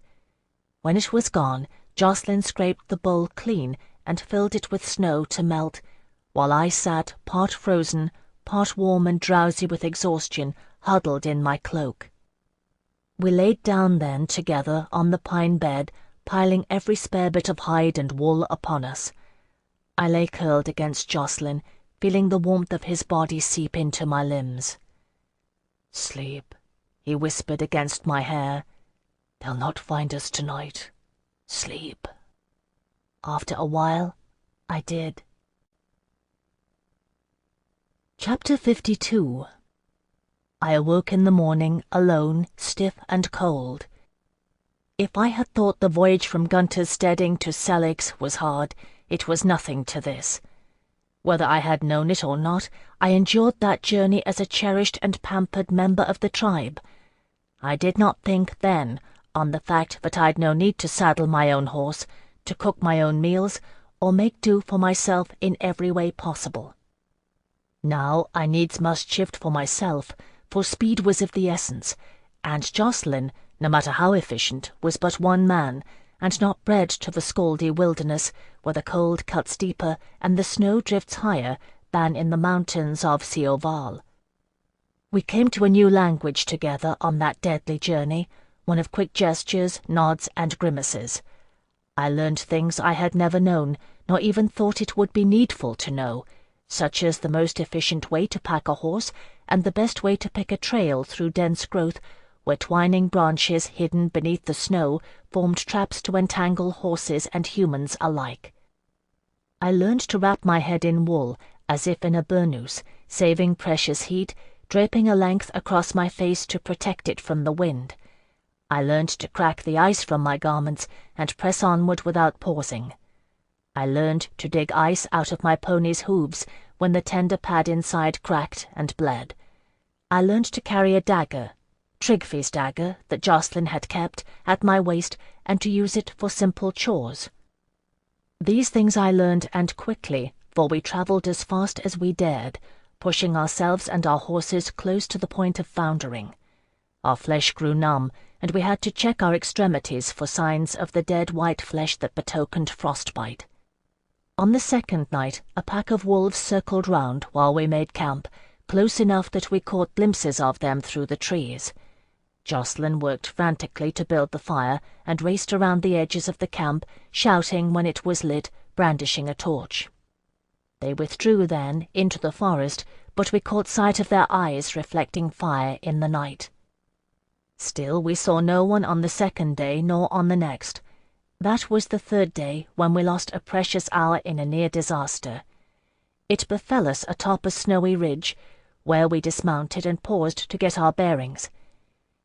When it was gone, Jacqueline scraped the bowl clean and filled it with snow to melt, while I sat, part frozen, part warm and drowsy with exhaustion, huddled in my cloak. We laid down then together on the pine bed, piling every spare bit of hide and wool upon us. I lay curled against Jacqueline, feeling the warmth of his body seep into my limbs. "Sleep," he whispered against my hair. "They'll not find us tonight. Sleep." After a while, I did. Chapter 52. I awoke in the morning, alone, stiff and cold. If I had thought the voyage from Gunter's Steading to Selig's was hard, it was nothing to this. Whether I had known it or not, I endured that journey as a cherished and pampered member of the tribe. I did not think then on the fact that I'd no need to saddle my own horse, to cook my own meals, or make do for myself in every way possible. Now I needs must shift for myself, for speed was of the essence, and Jacqueline, no matter how efficient, was but one man, and not bred to the scaldy wilderness, where the cold cuts deeper and the snow drifts higher than in the mountains of Sioval. We came to a new language together on that deadly journey, one of quick gestures, nods, and grimaces. I learned things I had never known, nor even thought it would be needful to know, such as the most efficient way to pack a horse and the best way to pick a trail through dense growth, where twining branches hidden beneath the snow formed traps to entangle horses and humans alike. I learned to wrap my head in wool, as if in a burnous, saving precious heat, draping a length across my face to protect it from the wind. I learned to crack the ice from my garments and press onward without pausing. I learned to dig ice out of my pony's hooves when the tender pad inside cracked and bled. I learned to carry a dagger, Trigfi's dagger that Jacqueline had kept, at my waist, and to use it for simple chores. These things I learned, and quickly, for we travelled as fast as we dared, pushing ourselves and our horses close to the point of foundering. Our flesh grew numb, and we had to check our extremities for signs of the dead white flesh that betokened frostbite. On the second night, a pack of wolves circled round while we made camp, close enough that we caught glimpses of them through the trees. Jacqueline worked frantically to build the fire and raced around the edges of the camp, shouting when it was lit, brandishing a torch. They withdrew then into the forest, but we caught sight of their eyes reflecting fire in the night. Still we saw no one on the second day nor on the next. That was the third day, when we lost a precious hour in a near disaster. It befell us atop a snowy ridge, where we dismounted and paused to get our bearings.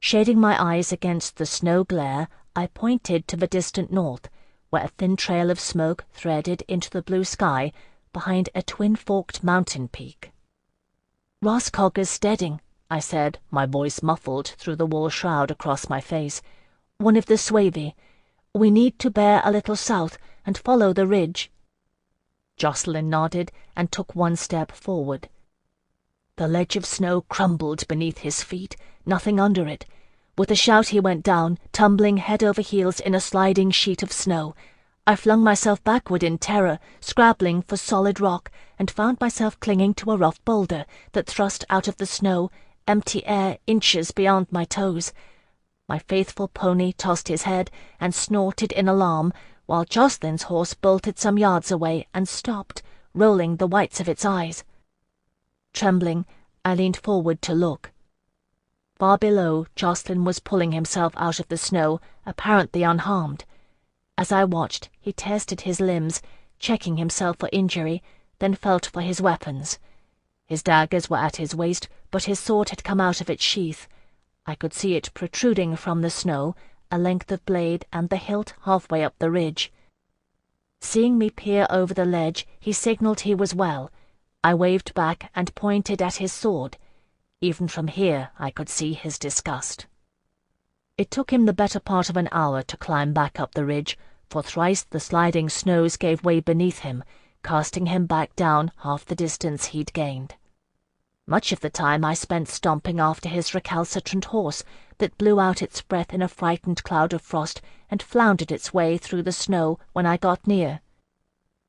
Shading my eyes against the snow glare, I pointed to the distant north, where a thin trail of smoke threaded into the blue sky behind a twin-forked mountain peak. "Roscogga's steading," I said, my voice muffled through the wool shroud across my face. "One of the Suevi. We need to bear a little south and follow the ridge." Jacqueline nodded and took one step forward. The ledge of snow crumbled beneath his feet, nothing under it. With a shout he went down, tumbling head over heels in a sliding sheet of snow. I flung myself backward in terror, scrabbling for solid rock, and found myself clinging to a rough boulder that thrust out of the snow, empty air inches beyond my toes. My faithful pony tossed his head and snorted in alarm, while Jacqueline's horse bolted some yards away and stopped, rolling the whites of its eyes. Trembling, I leaned forward to look. Far below, Jacqueline was pulling himself out of the snow, apparently unharmed. As I watched, he tested his limbs, checking himself for injury, then felt for his weapons. His daggers were at his waist, but his sword had come out of its sheath. I could see it protruding from the snow, a length of blade and the hilt halfway up the ridge. Seeing me peer over the ledge, he signalled he was well. I waved back and pointed at his sword. Even from here I could see his disgust. It took him the better part of an hour to climb back up the ridge, for thrice the sliding snows gave way beneath him, casting him back down half the distance he'd gained. Much of the time I spent stomping after his recalcitrant horse, that blew out its breath in a frightened cloud of frost and floundered its way through the snow when I got near.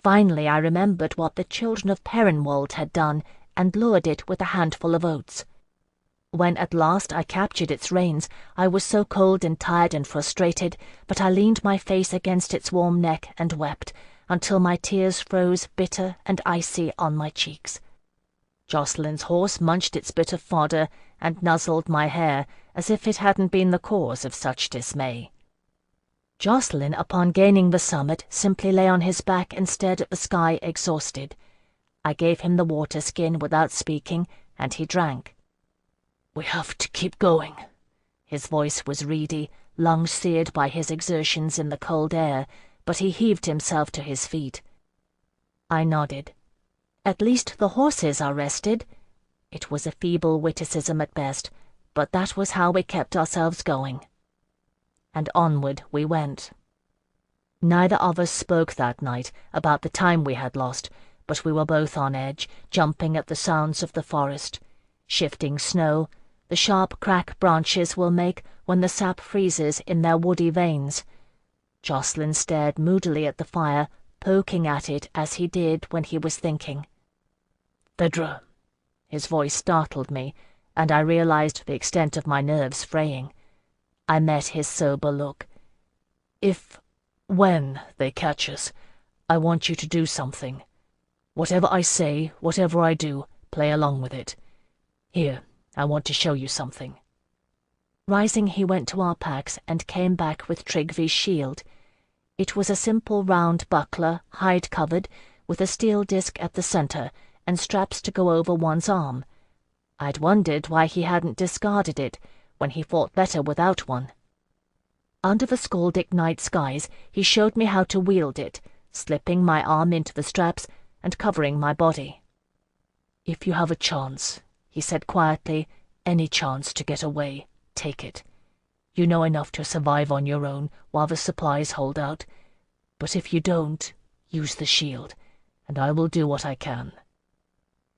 Finally I remembered what the children of Perinwald had done, and lured it with a handful of oats. When at last I captured its reins, I was so cold and tired and frustrated that I leaned my face against its warm neck and wept, until my tears froze bitter and icy on my cheeks. Jacqueline's horse munched its bit of fodder and nuzzled my hair, as if it hadn't been the cause of such dismay. Jacqueline, upon gaining the summit, simply lay on his back and stared at the sky, exhausted. I gave him the water skin without speaking, and he drank. "We have to keep going." His voice was reedy, lungs seared by his exertions in the cold air, but he heaved himself to his feet. I nodded. At least the horses are rested. It was a feeble witticism at best, but that was how we kept ourselves going. And onward we went. Neither of us spoke that night about the time we had lost, but we were both on edge, jumping at the sounds of the forest. Shifting snow, the sharp crack branches will make when the sap freezes in their woody veins. Jocelyn stared moodily at the fire, poking at it as he did when he was thinking. "Phèdre," his voice startled me, and I realized the extent of my nerves fraying. I met his sober look. When they catch us, I want you to do something. Whatever I say, whatever I do, play along with it. Here, I want to show you something." Rising, he went to our packs and came back with Trigvy's shield. It was a simple round buckler, hide-covered, with a steel disc at the centre and straps to go over one's arm. I'd wondered why he hadn't discarded it when he fought better without one. Under the scaldic night skies, he showed me how to wield it, slipping my arm into the straps and covering my body. "If you have a chance," he said quietly, "any chance to get away, take it. You know enough to survive on your own while the supplies hold out. But if you don't, use the shield, and I will do what I can."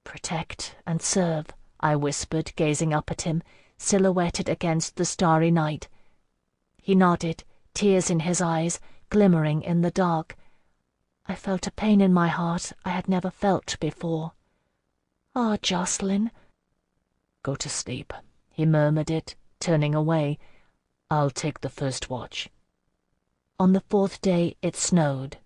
"Protect and serve," I whispered, gazing up at him, silhouetted against the starry night. He nodded, tears in his eyes, glimmering in the dark. I felt a pain in my heart I had never felt before. "Ah, Jocelyn." "Go to sleep," he murmured it, turning away. "I'll take the first watch." On the 4th day it snowed.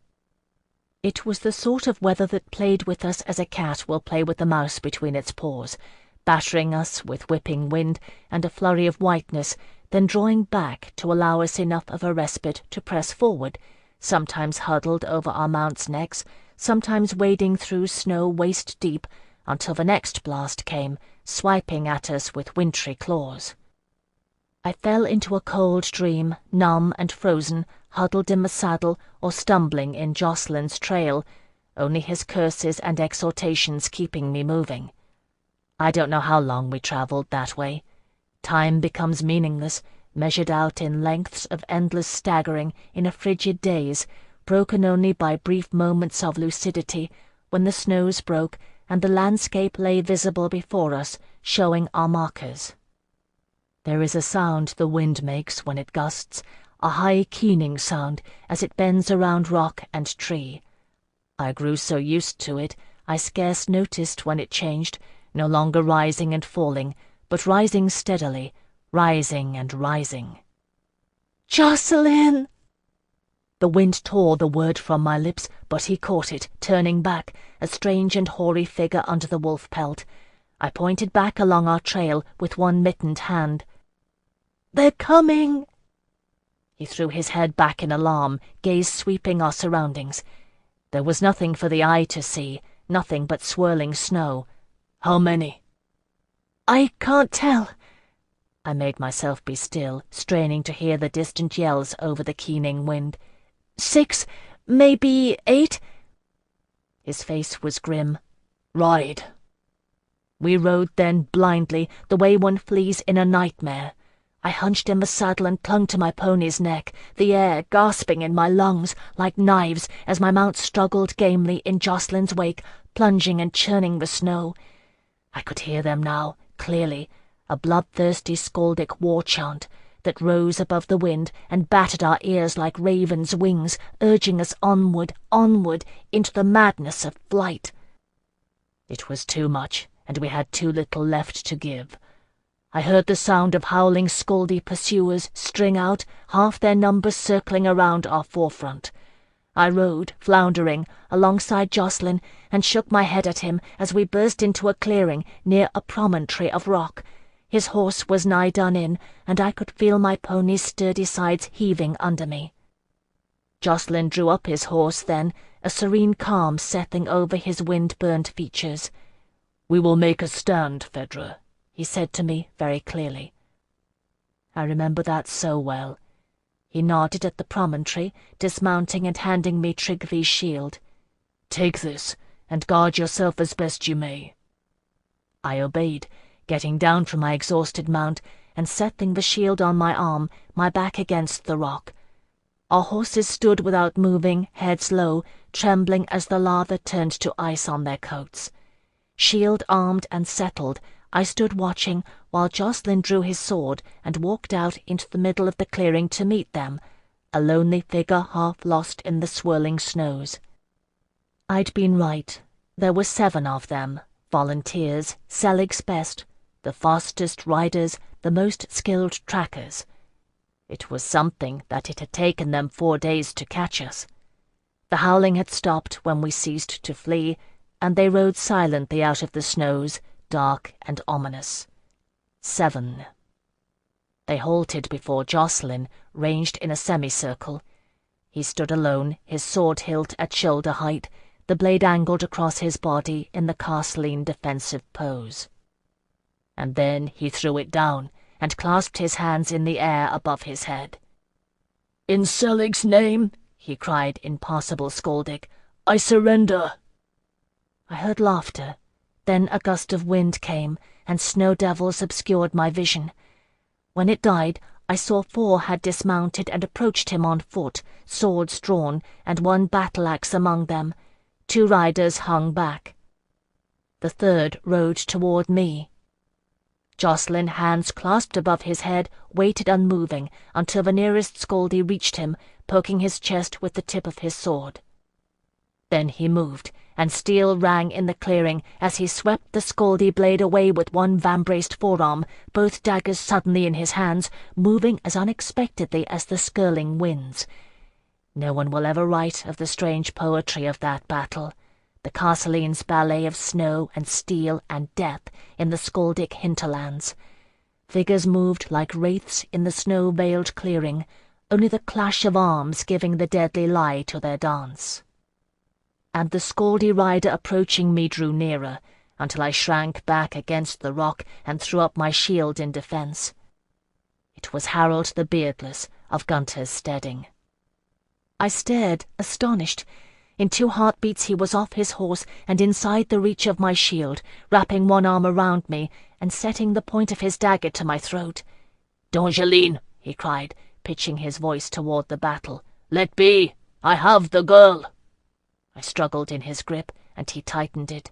It was the sort of weather that played with us as a cat will play with a mouse between its paws, battering us with whipping wind and a flurry of whiteness, then drawing back to allow us enough of a respite to press forward, sometimes huddled over our mounts' necks, sometimes wading through snow waist-deep, until the next blast came, swiping at us with wintry claws. I fell into a cold dream, numb and frozen, huddled in the saddle or stumbling in Jocelyn's trail, only his curses and exhortations keeping me moving. I don't know how long we travelled that way. Time becomes meaningless, measured out in lengths of endless staggering in a frigid daze, broken only by brief moments of lucidity when the snows broke and the landscape lay visible before us, showing our markers. There is a sound the wind makes when it gusts, a high keening sound as it bends around rock and tree. I grew so used to it, I scarce noticed when it changed, no longer rising and falling, but rising steadily, rising and rising. "Jocelyn!" The wind tore the word from my lips, but he caught it, turning back, a strange and hoary figure under the wolf pelt. I pointed back along our trail with one mittened hand. "They're coming!" He threw his head back in alarm, gaze sweeping our surroundings. There was nothing for the eye to see, nothing but swirling snow. "How many?" "I can't tell." I made myself be still, straining to hear the distant yells over the keening wind. 6, maybe 8. His face was grim. "Ride." We rode then blindly, the way one flees in a nightmare. I hunched in the saddle and clung to my pony's neck, the air gasping in my lungs like knives as my mount struggled gamely in Jocelyn's wake, plunging and churning the snow. I could hear them now, clearly, a bloodthirsty scaldic war chant that rose above the wind and battered our ears like ravens' wings, urging us onward, onward, into the madness of flight. It was too much, and we had too little left to give. I heard the sound of howling scaldy pursuers string out, half their numbers circling around our forefront. I rode, floundering, alongside Jocelyn, and shook my head at him as we burst into a clearing near a promontory of rock. His horse was nigh done in, and I could feel my pony's sturdy sides heaving under me. Jocelyn drew up his horse then, a serene calm settling over his wind-burned features. "We will make a stand, Phèdre," he said to me very clearly. I remember that so well. He nodded at the promontory, dismounting and handing me Trigvy's shield. "Take this, and guard yourself as best you may." I obeyed, getting down from my exhausted mount and settling the shield on my arm, my back against the rock. Our horses stood without moving, heads low, trembling as the lather turned to ice on their coats. Shield armed and settled, I stood watching while Jacqueline drew his sword and walked out into the middle of the clearing to meet them, a lonely figure half lost in the swirling snows. I'd been right. There were 7 of them, volunteers, Selig's best, the fastest riders, the most skilled trackers. It was something that it had taken them 4 days to catch us. The howling had stopped when we ceased to flee, and they rode silently out of the snows, dark and ominous. 7. They halted before Jacqueline, ranged in a semicircle. He stood alone, his sword hilt at shoulder height, the blade angled across his body in the Kushiel defensive pose. And then he threw it down and clasped his hands in the air above his head. "In Selig's name," he cried in passable Skaldic, "I surrender." I heard laughter. Then a gust of wind came, and snow devils obscured my vision. When it died, I saw 4 had dismounted and approached him on foot, swords drawn, and 1 battle-axe among them. 2 riders hung back. The 3rd rode toward me. Jacqueline, hands clasped above his head, waited unmoving until the nearest Skaldi reached him, poking his chest with the tip of his sword. Then he moved, and steel rang in the clearing as he swept the Skaldi blade away with 1 vambraced forearm, both daggers suddenly in his hands, moving as unexpectedly as the skirling winds. No one will ever write of the strange poetry of that battle, the Kushiel's ballet of snow and steel and death in the Skaldic hinterlands. Figures moved like wraiths in the snow-veiled clearing, only the clash of arms giving the deadly lie to their dance. And the Skaldi rider approaching me drew nearer, until I shrank back against the rock and threw up my shield in defence. It was Harold the Beardless of Gunther's steading. I stared, astonished. In 2 heartbeats he was off his horse and inside the reach of my shield, wrapping 1 arm around me and setting the point of his dagger to my throat. "D'Angeline," he cried, pitching his voice toward the battle. "Let be! I have the girl!" I struggled in his grip, and he tightened it.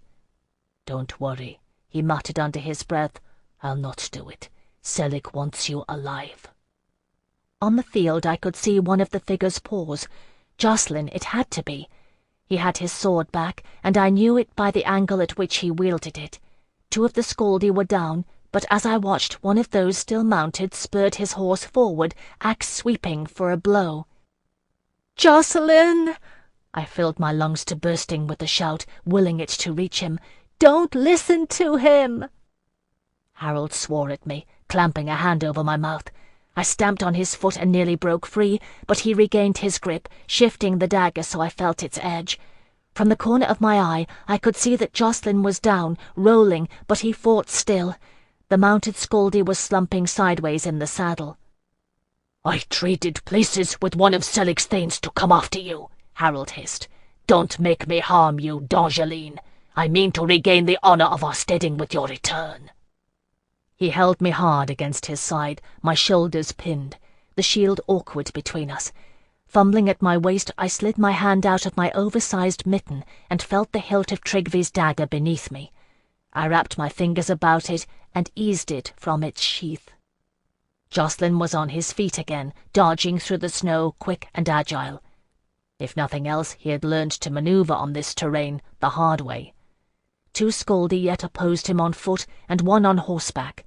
"Don't worry," he muttered under his breath. "I'll not do it. Selig wants you alive." On the field I could see one of the figures pause. Jacqueline, it had to be. He had his sword back, and I knew it by the angle at which he wielded it. 2 of the Skaldi were down, but as I watched, one of those still mounted spurred his horse forward, axe sweeping for a blow. "Jacqueline!" I filled my lungs to bursting with the shout, willing it to reach him. "Don't listen to him!" Harold swore at me, clamping a hand over my mouth. I stamped on his foot and nearly broke free, but he regained his grip, shifting the dagger so I felt its edge. From the corner of my eye, I could see that Jacqueline was down, rolling, but he fought still. The mounted Skaldi was slumping sideways in the saddle. "I traded places with one of Selig's thanes to come after you," Harold hissed. "Don't make me harm you, D'Angeline. I mean to regain the honor of our steading with your return." He held me hard against his side, my shoulders pinned, the shield awkward between us. Fumbling at my waist, I slid my hand out of my oversized mitten and felt the hilt of Tryggvi's dagger beneath me. I wrapped my fingers about it and eased it from its sheath. Jacqueline was on his feet again, dodging through the snow, quick and agile. If nothing else, he had learned to maneuver on this terrain the hard way. 2 Skaldi yet opposed him on foot and 1 on horseback.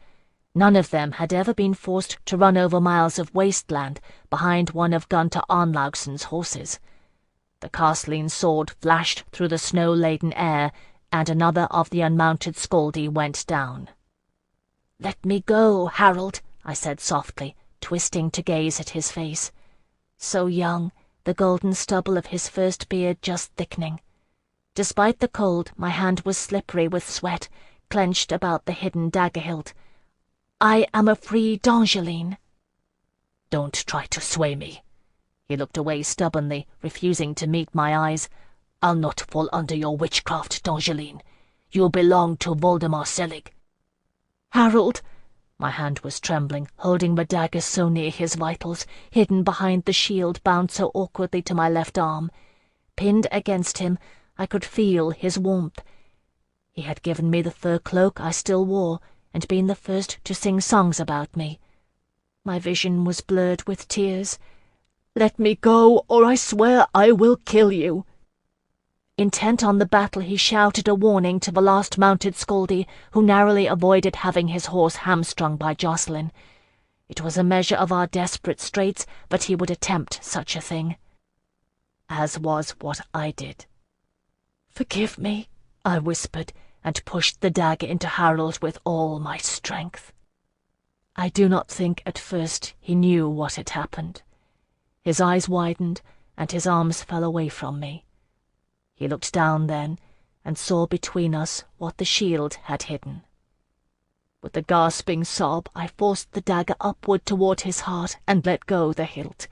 None of them had ever been forced to run over miles of wasteland behind one of Gunther Arnlaugson's horses. The Kushiel's sword flashed through the snow-laden air, and another of the unmounted Skaldi went down. "Let me go, Harold," I said softly, twisting to gaze at his face. So young, the golden stubble of his first beard just thickening. Despite the cold, my hand was slippery with sweat, clenched about the hidden dagger hilt. "I am a free D'Angeline." "Don't try to sway me." He looked away stubbornly, refusing to meet my eyes. I'll not fall under your witchcraft, Angeline. You belong to Voldemar Selig." "Harold!" My hand was trembling, holding the dagger so near his vitals, hidden behind the shield bound so awkwardly to my left arm. Pinned against him, I could feel his warmth. He had given me the fur cloak I still wore, and been the first to sing songs about me. My vision was blurred with tears. "Let me go, or I swear I will kill you." Intent on the battle, he shouted a warning to the last mounted Scaldy, who narrowly avoided having his horse hamstrung by Jacqueline. It was a measure of our desperate straits that he would attempt such a thing. As was what I did. "Forgive me," I whispered, and pushed the dagger into Harold with all my strength. I do not think at first he knew what had happened. His eyes widened, and his arms fell away from me. He looked down then, and saw between us what the shield had hidden. With a gasping sob, I forced the dagger upward toward his heart and let go the hilt.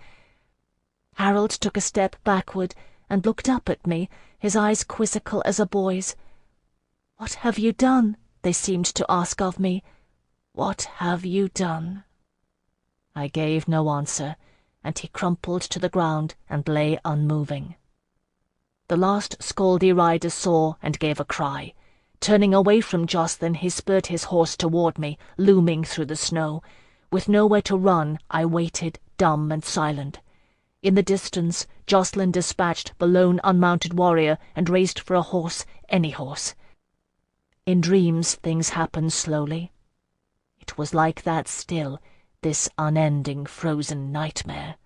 Harold took a step backward and looked up at me, his eyes quizzical as a boy's. "What have you done?" they seemed to ask of me. "What have you done?" I gave no answer, and he crumpled to the ground and lay unmoving. The last Scaldy rider saw and gave a cry. Turning away from Jacqueline, he spurred his horse toward me, looming through the snow. With nowhere to run, I waited, dumb and silent. In the distance, Jacqueline dispatched the lone unmounted warrior and raced for a horse, any horse. In dreams, things happen slowly. It was like that still, this unending frozen nightmare.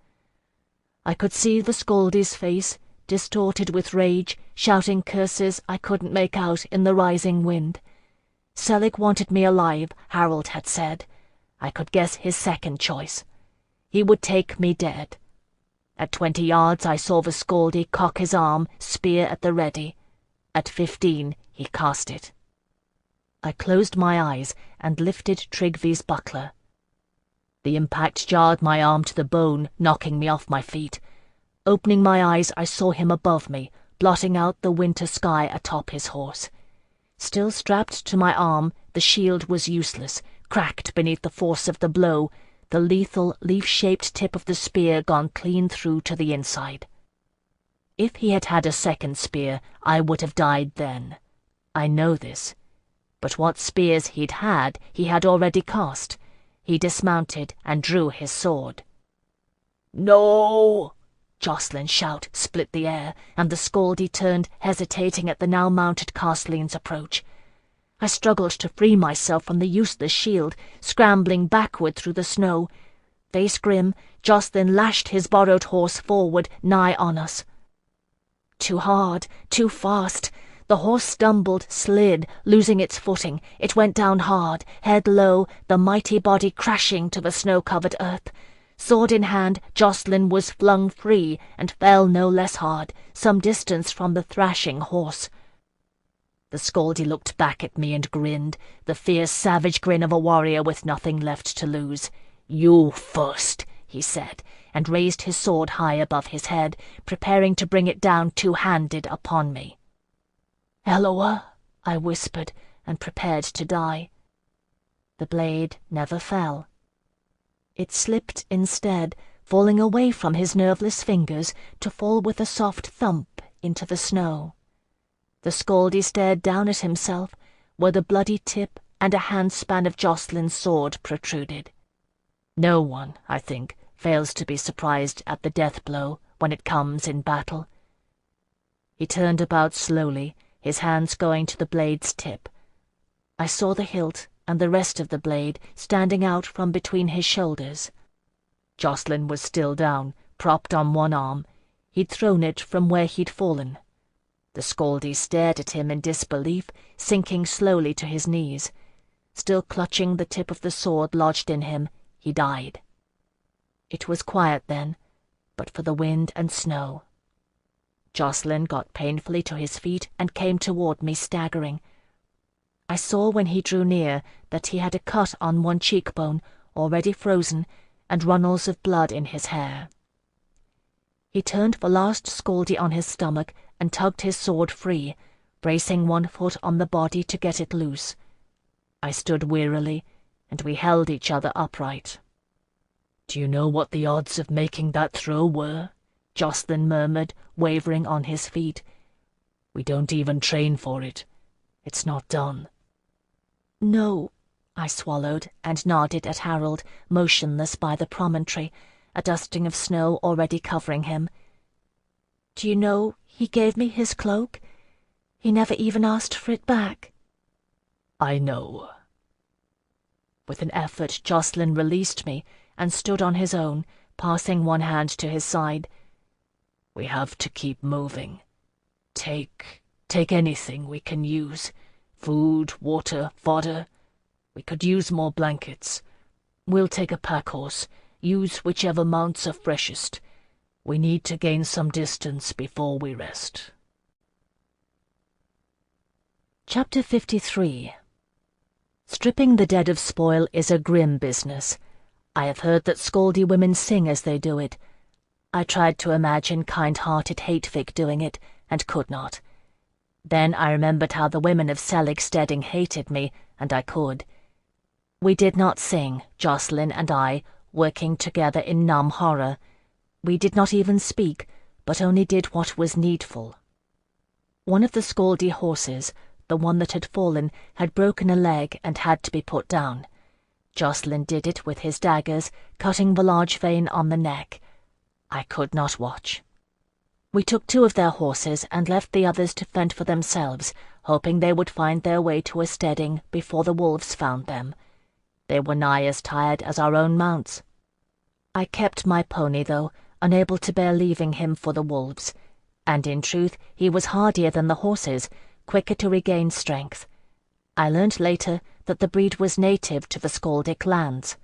I could see the Scaldy's face, distorted with rage, shouting curses I couldn't make out in the rising wind. Selig wanted me alive, Harold had said. I could guess his second choice. He would take me dead. At 20 yards I saw the Scaldy cock his arm, spear at the ready. At 15 he cast it. I closed my eyes and lifted Tryggvi's buckler. The impact jarred my arm to the bone, knocking me off my feet. Opening my eyes, I saw him above me, blotting out the winter sky atop his horse. Still strapped to my arm, the shield was useless, cracked beneath the force of the blow, the lethal, leaf-shaped tip of the spear gone clean through to the inside. If he had had a second spear, I would have died then. I know this. But what spears he'd had, he had already cast. He dismounted and drew his sword. "No!" Jacqueline's shout split the air, and the Scaldy turned, hesitating at the now mounted Castlean's approach. I struggled to free myself from the useless shield, scrambling backward through the snow. Face grim, Jacqueline lashed his borrowed horse forward, nigh on us. Too hard, too fast. The horse stumbled, slid, losing its footing. It went down hard, head low, the mighty body crashing to the snow-covered earth. Sword in hand, Jacqueline was flung free and fell no less hard, some distance from the thrashing horse. The Scaldy looked back at me and grinned, the fierce, savage grin of a warrior with nothing left to lose. "You first," he said, and raised his sword high above his head, preparing to bring it down two-handed upon me. "Eloa," I whispered, and prepared to die. The blade never fell. It slipped instead, falling away from his nerveless fingers to fall with a soft thump into the snow. The Scaldy stared down at himself, where the bloody tip and a handspan of Jacqueline's sword protruded. No one, I think, fails to be surprised at the death blow when it comes in battle. He turned about slowly, his hands going to the blade's tip. I saw the hilt and the rest of the blade standing out from between his shoulders. Jacqueline was still down, propped on one arm. He'd thrown it from where he'd fallen. The Scaldy stared at him in disbelief, sinking slowly to his knees. Still clutching the tip of the sword lodged in him, he died. It was quiet then, but for the wind and snow. Jacqueline got painfully to his feet and came toward me, staggering. I saw when he drew near that he had a cut on one cheekbone, already frozen, and runnels of blood in his hair. He turned the last Scaldy on his stomach and tugged his sword free, bracing one foot on the body to get it loose. I stood wearily, and we held each other upright. "Do you know what the odds of making that throw were?" Jocelyn murmured, wavering on his feet. "We don't even train for it. It's not done." "No," I swallowed and nodded at Harold, motionless by the promontory, a dusting of snow already covering him. "Do you know, he gave me his cloak? He never even asked for it back." "I know." With an effort, Jocelyn released me and stood on his own, passing one hand to his side. "We have to keep moving. Take anything we can use. Food, water, fodder. We could use more blankets. We'll take a pack horse. Use whichever mounts are freshest. We need to gain some distance before we rest." Chapter 53. Stripping the dead of spoil is a grim business. I have heard that Scaldy women sing as they do it. I tried to imagine kind-hearted Hatevic doing it, and could not. Then I remembered how the women of Selig Stedding hated me, and I could. We did not sing, Jocelyn and I, working together in numb horror. We did not even speak, but only did what was needful. One of the Scaldy horses, the one that had fallen, had broken a leg and had to be put down. Jocelyn did it with his daggers, cutting the large vein on the neck. I could not watch. We took 2 of their horses and left the others to fend for themselves, hoping they would find their way to a steading before the wolves found them. They were nigh as tired as our own mounts. I kept my pony, though, unable to bear leaving him for the wolves, and in truth he was hardier than the horses, quicker to regain strength. I learnt later that the breed was native to the Scaldic lands.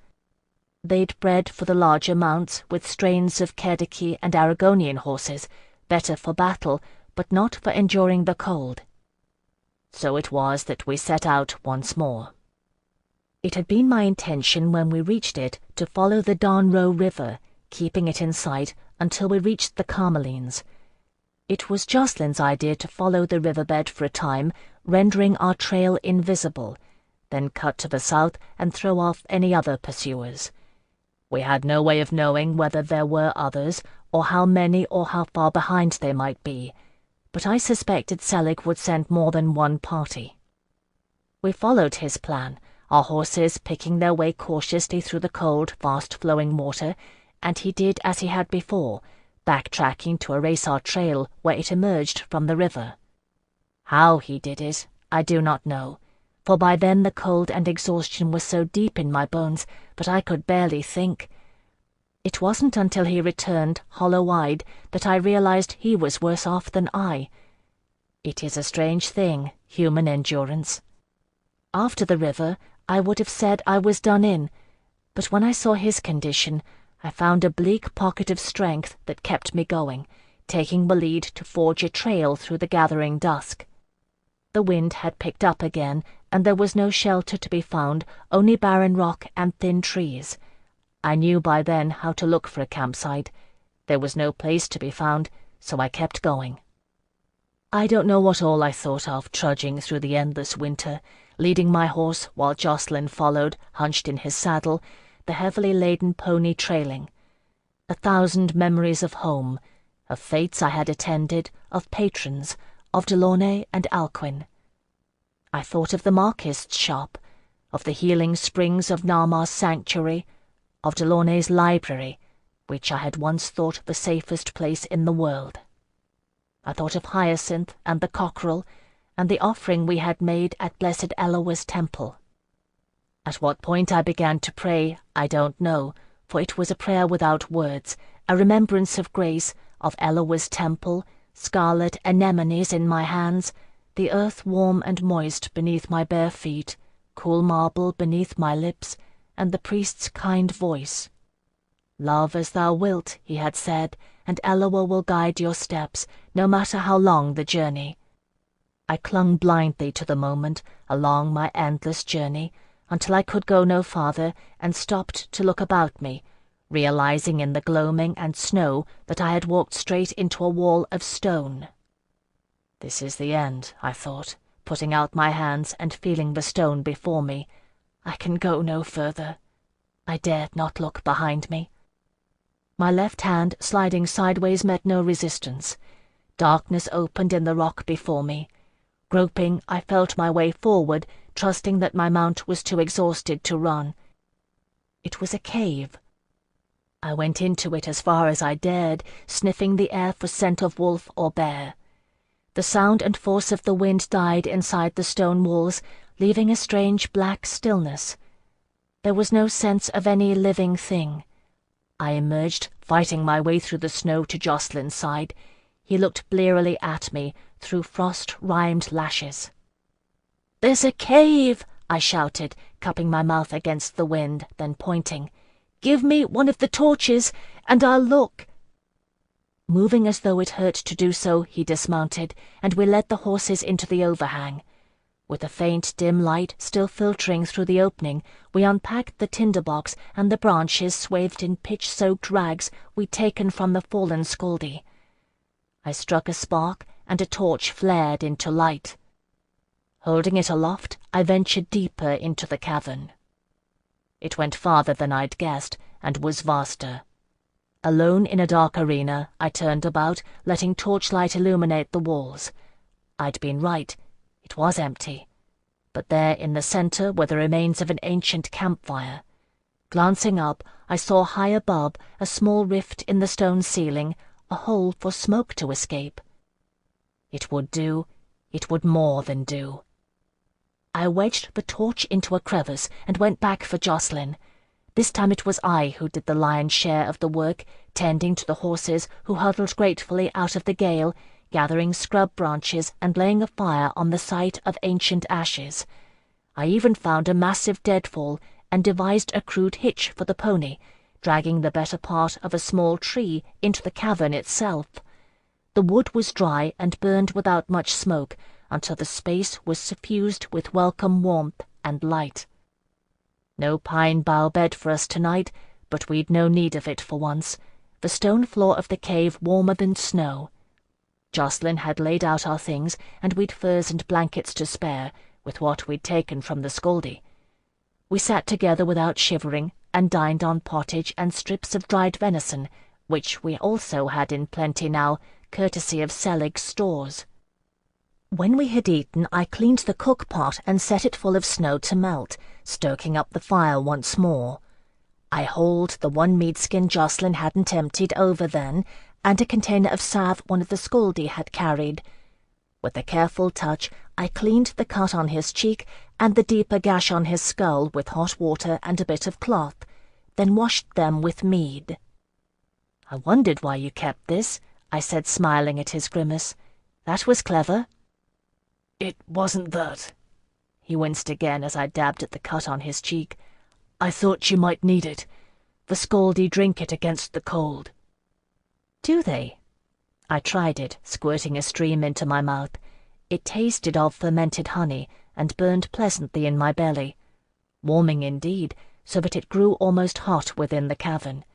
They'd bred for the larger mounts with strains of Kediki and Aragonian horses, better for battle, but not for enduring the cold. So it was that we set out once more. It had been my intention when we reached it to follow the Darnrow River, keeping it in sight until we reached the Carmelines. It was Jocelyn's idea to follow the riverbed for a time, rendering our trail invisible, then cut to the south and throw off any other pursuers. We had no way of knowing whether there were others, or how many or how far behind they might be, but I suspected Selig would send more than one party. We followed his plan, our horses picking their way cautiously through the cold, fast-flowing water, and he did as he had before, backtracking to erase our trail where it emerged from the river. How he did it, I do not know, for by then the cold and exhaustion were so deep in my bones that I could barely think. It wasn't until he returned, hollow-eyed, that I realized he was worse off than I. It is a strange thing, human endurance. After the river, I would have said I was done in, but when I saw his condition, I found a bleak pocket of strength that kept me going, taking the lead to forge a trail through the gathering dusk. The wind had picked up again, and there was no shelter to be found, only barren rock and thin trees. I knew by then how to look for a campsite. There was no place to be found, so I kept going. I don't know what all I thought of trudging through the endless winter, leading my horse while Jocelyn followed, hunched in his saddle, the heavily laden pony trailing. 1,000 memories of home, of fates I had attended, of patrons, of Delaunay and Alcuin. I thought of the Marquist's shop, of the healing springs of Narmar's sanctuary, of Delaunay's library, which I had once thought the safest place in the world. I thought of Hyacinth and the cockerel, and the offering we had made at Blessed Elowa's temple. At what point I began to pray, I don't know, for it was a prayer without words, a remembrance of grace, of Elowa's temple, scarlet anemones in my hands, the earth warm and moist beneath my bare feet, cool marble beneath my lips, and the priest's kind voice. "Love as thou wilt," he had said, "and Elowa will guide your steps, no matter how long the journey." I clung blindly to the moment, along my endless journey, until I could go no farther, and stopped to look about me, realizing in the gloaming and snow that I had walked straight into a wall of stone. This is the end, I thought, putting out my hands and feeling the stone before me. I can go no further. I dared not look behind me. My left hand, sliding sideways, met no resistance. Darkness opened in the rock before me. Groping, I felt my way forward, trusting that my mount was too exhausted to run. It was a cave. I went into it as far as I dared, sniffing the air for scent of wolf or bear. The sound and force of the wind died inside the stone walls, leaving a strange black stillness. There was no sense of any living thing. I emerged, fighting my way through the snow to Jocelyn's side. He looked blearily at me through frost-rimed lashes. "There's a cave!" I shouted, cupping my mouth against the wind, then pointing. "Give me one of the torches, and I'll look." Moving as though it hurt to do so, he dismounted, and we led the horses into the overhang. With the faint, dim light still filtering through the opening, we unpacked the tinderbox and the branches swathed in pitch-soaked rags we'd taken from the fallen Scaldy. I struck a spark, and a torch flared into light. Holding it aloft, I ventured deeper into the cavern. It went farther than I'd guessed, and was vaster. Alone in a dark arena, I turned about, letting torchlight illuminate the walls. I'd been right. It was empty. But there in the center were the remains of an ancient campfire. Glancing up, I saw high above a small rift in the stone ceiling, a hole for smoke to escape. It would do. It would more than do. I wedged the torch into a crevice and went back for Jocelyn. This time it was I who did the lion's share of the work, tending to the horses who huddled gratefully out of the gale, gathering scrub branches and laying a fire on the site of ancient ashes. I even found a massive deadfall and devised a crude hitch for the pony, dragging the better part of a small tree into the cavern itself. The wood was dry and burned without much smoke until the space was suffused with welcome warmth and light. No pine bough bed for us tonight, but we'd no need of it for once, the stone floor of the cave warmer than snow. Jocelyn had laid out our things, and we'd furs and blankets to spare, with what we'd taken from the Scaldy. We sat together without shivering, and dined on pottage and strips of dried venison, which we also had in plenty now, courtesy of Selig's stores. When we had eaten, I cleaned the cook-pot and set it full of snow to melt, stoking up the fire once more. I hauled the one meat-skin Jocelyn hadn't emptied over then, and a container of salve one of the Scaldy had carried. With a careful touch, I cleaned the cut on his cheek and the deeper gash on his skull with hot water and a bit of cloth, then washed them with mead. "I wondered why you kept this," I said, smiling at his grimace. "That was clever." "It wasn't that." He winced again as I dabbed at the cut on his cheek. "I thought you might need it. The Scaldy drink it against the cold." "Do they?" I tried it, squirting a stream into my mouth. It tasted of fermented honey and burned pleasantly in my belly. Warming indeed, so that it grew almost hot within the cavern.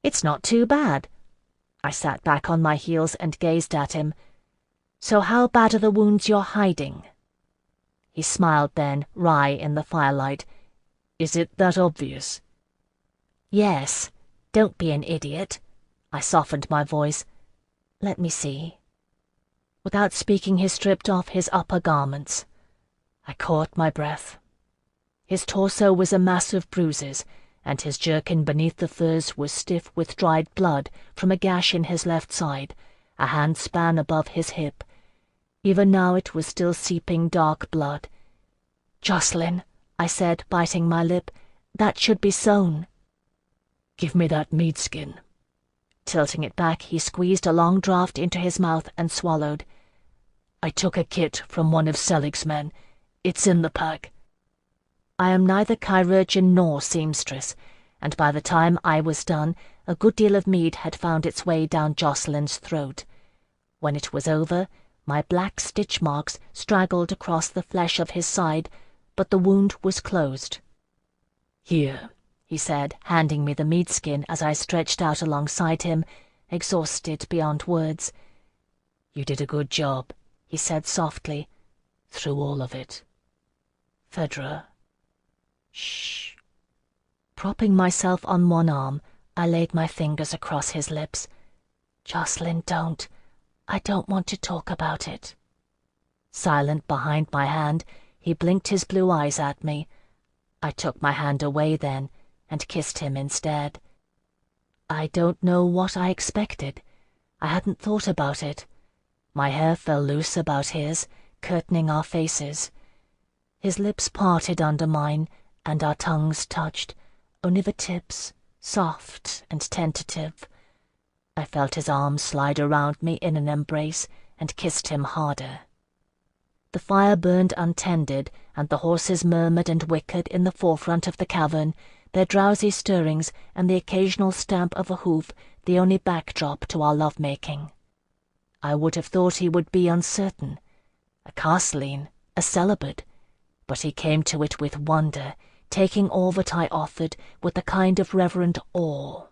"It's not too bad." I sat back on my heels and gazed at him. "So how bad are the wounds you're hiding?" He smiled then, wry in the firelight. "Is it that obvious?" "Yes. Don't be an idiot." I softened my voice. "Let me see." Without speaking, he stripped off his upper garments. I caught my breath. His torso was a mass of bruises, and his jerkin beneath the furs was stiff with dried blood from a gash in his left side, a handspan above his hip. Even now it was still seeping dark blood. "Jocelyn," I said, biting my lip, "that should be sewn." "Give me that meat skin." Tilting it back, he squeezed a long draught into his mouth and swallowed. "I took a kit from one of Selig's men. It's in the pack." I am neither chirurgeon nor seamstress, and by the time I was done, a good deal of mead had found its way down Jocelyn's throat. When it was over, my black stitch marks straggled across the flesh of his side, but the wound was closed. "Here," he said, handing me the meat skin as I stretched out alongside him, exhausted beyond words. "You did a good job. he said softly. "Through all of it. Phèdre." Shh. Propping myself on one arm, I laid my fingers across his lips. Jacqueline, don't. I don't want to talk about it. Silent behind my hand, he blinked his blue eyes at me. I took my hand away then, and kissed him instead. I don't know what I expected. I hadn't thought about it. My hair fell loose about his, curtaining our faces. His lips parted under mine, and our tongues touched, only the tips, soft and tentative. I felt his arms slide around me in an embrace, and kissed him harder. The fire burned untended, and the horses murmured and whickered in the forefront of the cavern, their drowsy stirrings and the occasional stamp of a hoof the only backdrop to our love-making. I would have thought he would be uncertain, a castellan, a celibate, but he came to it with wonder, taking all that I offered with a kind of reverent awe.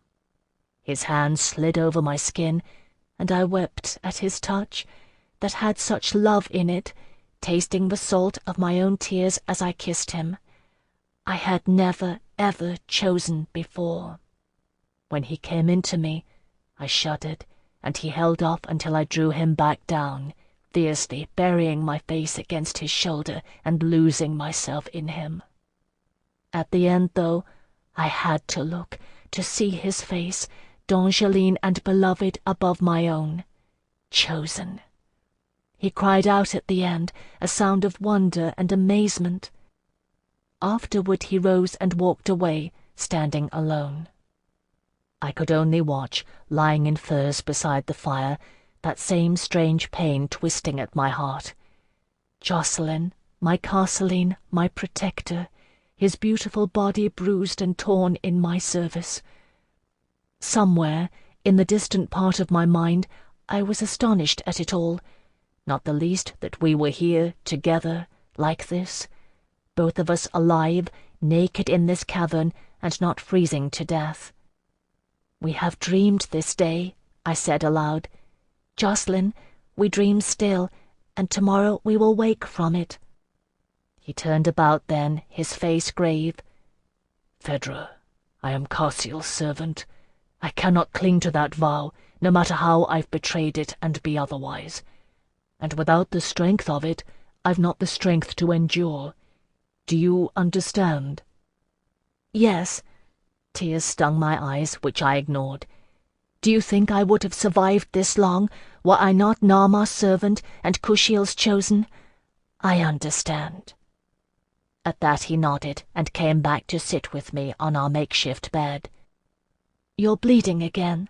His hand slid over my skin, and I wept at his touch, that had such love in it, tasting the salt of my own tears as I kissed him. I had never, ever chosen before. When he came into me, I shuddered, and he held off until I drew him back down, fiercely burying my face against his shoulder and losing myself in him. At the end, though, I had to look, to see his face, d'Angeline and beloved above my own. Chosen. He cried out at the end, a sound of wonder and amazement. Afterward he rose and walked away, standing alone. I could only watch, lying in furs beside the fire, that same strange pain twisting at my heart. Jacqueline, my castellan, my protector, his beautiful body bruised and torn in my service. Somewhere, in the distant part of my mind, I was astonished at it all, not the least that we were here, together, like this, both of us alive, naked in this cavern, and not freezing to death. "We have dreamed this day," I said aloud. "Jacqueline, we dream still, and tomorrow we will wake from it." He turned about then, his face grave. "Phèdre, I am Kushiel's servant. I cannot cling to that vow, no matter how I've betrayed it and be otherwise. And without the strength of it, I've not the strength to endure. Do you understand?" "Yes." Tears stung my eyes, which I ignored. "Do you think I would have survived this long, were I not Narmar's servant and Kushiel's chosen? I understand." At that he nodded, and came back to sit with me on our makeshift bed. "You're bleeding again."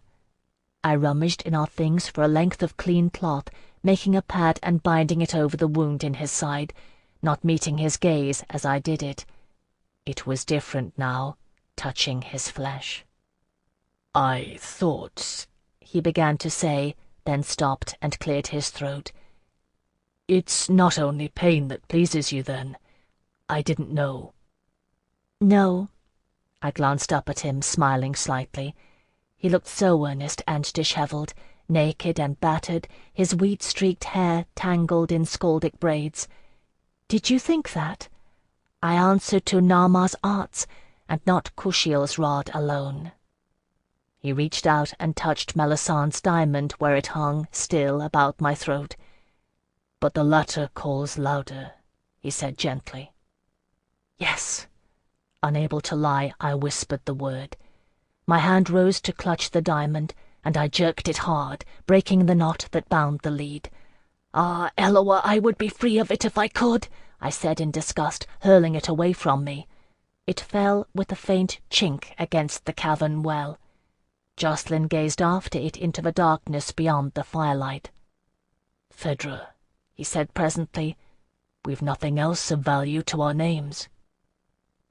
I rummaged in our things for a length of clean cloth, making a pad and binding it over the wound in his side, not meeting his gaze as I did it. It was different now, touching his flesh. "I thought," he began to say, then stopped and cleared his throat. "It's not only pain that pleases you, then. I didn't know." "No." I glanced up at him, smiling slightly. He looked so earnest and dishevelled, naked and battered, his wheat-streaked hair tangled in skaldic braids. "Did you think that? I answered to Narmar's arts, and not Kushiel's rod alone." He reached out and touched Melisandre's diamond where it hung, still, about my throat. "But the latter calls louder," he said gently. "Yes." Unable to lie, I whispered the word. My hand rose to clutch the diamond, and I jerked it hard, breaking the knot that bound the lead. "Ah, Eloa, I would be free of it if I could," I said in disgust, hurling it away from me. It fell with a faint chink against the cavern well. Jacqueline gazed after it into the darkness beyond the firelight. "Phèdre," he said presently, "we've nothing else of value to our names."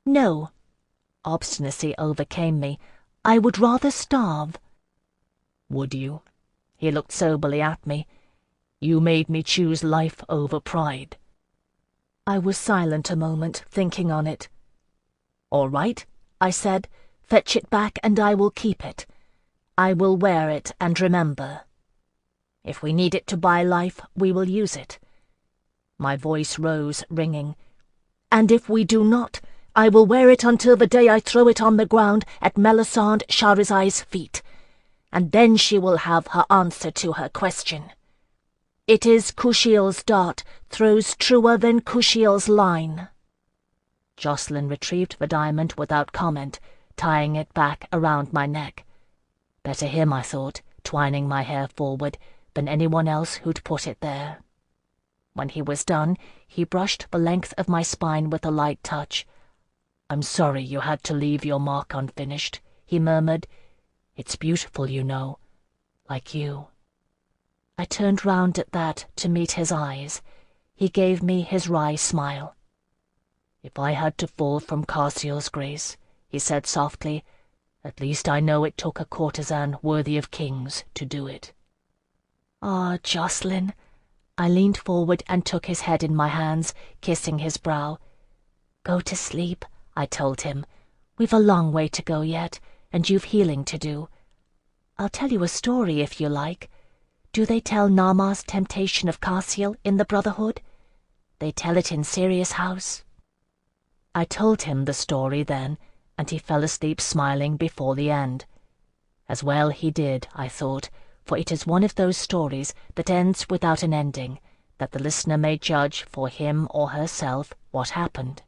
"No." Obstinacy overcame me. "I would rather starve." "Would you?" He looked soberly at me. "You made me choose life over pride." I was silent a moment, thinking on it. "All right," I said. "Fetch it back, and I will keep it. I will wear it and remember. If we need it to buy life, we will use it. My voice rose, ringing. "And if we do not, I will wear it until the day I throw it on the ground at Melisande Shahrazai's feet, and then she will have her answer to her question. It is Kushiel's dart throws truer than Kushiel's line." Jocelyn retrieved the diamond without comment, tying it back around my neck. Better him, I thought, twining my hair forward, than anyone else who'd put it there. When he was done, he brushed the length of my spine with a light touch. "I'm sorry you had to leave your mark unfinished," he murmured. "It's beautiful, you know, like you." I turned round at that to meet his eyes. He gave me his wry smile. "If I had to fall from Carciel's grace," he said softly, "at least I know it took a courtesan worthy of kings to do it." "Ah, Jocelyn." I leaned forward and took his head in my hands, kissing his brow. "Go to sleep," I told him. "We've a long way to go yet, and you've healing to do. I'll tell you a story if you like. Do they tell Nama's temptation of Carciel in the Brotherhood? They tell it in Sirius House." I told him the story then, and he fell asleep smiling before the end. As well he did, I thought, for it is one of those stories that ends without an ending, that the listener may judge for him or herself what happened.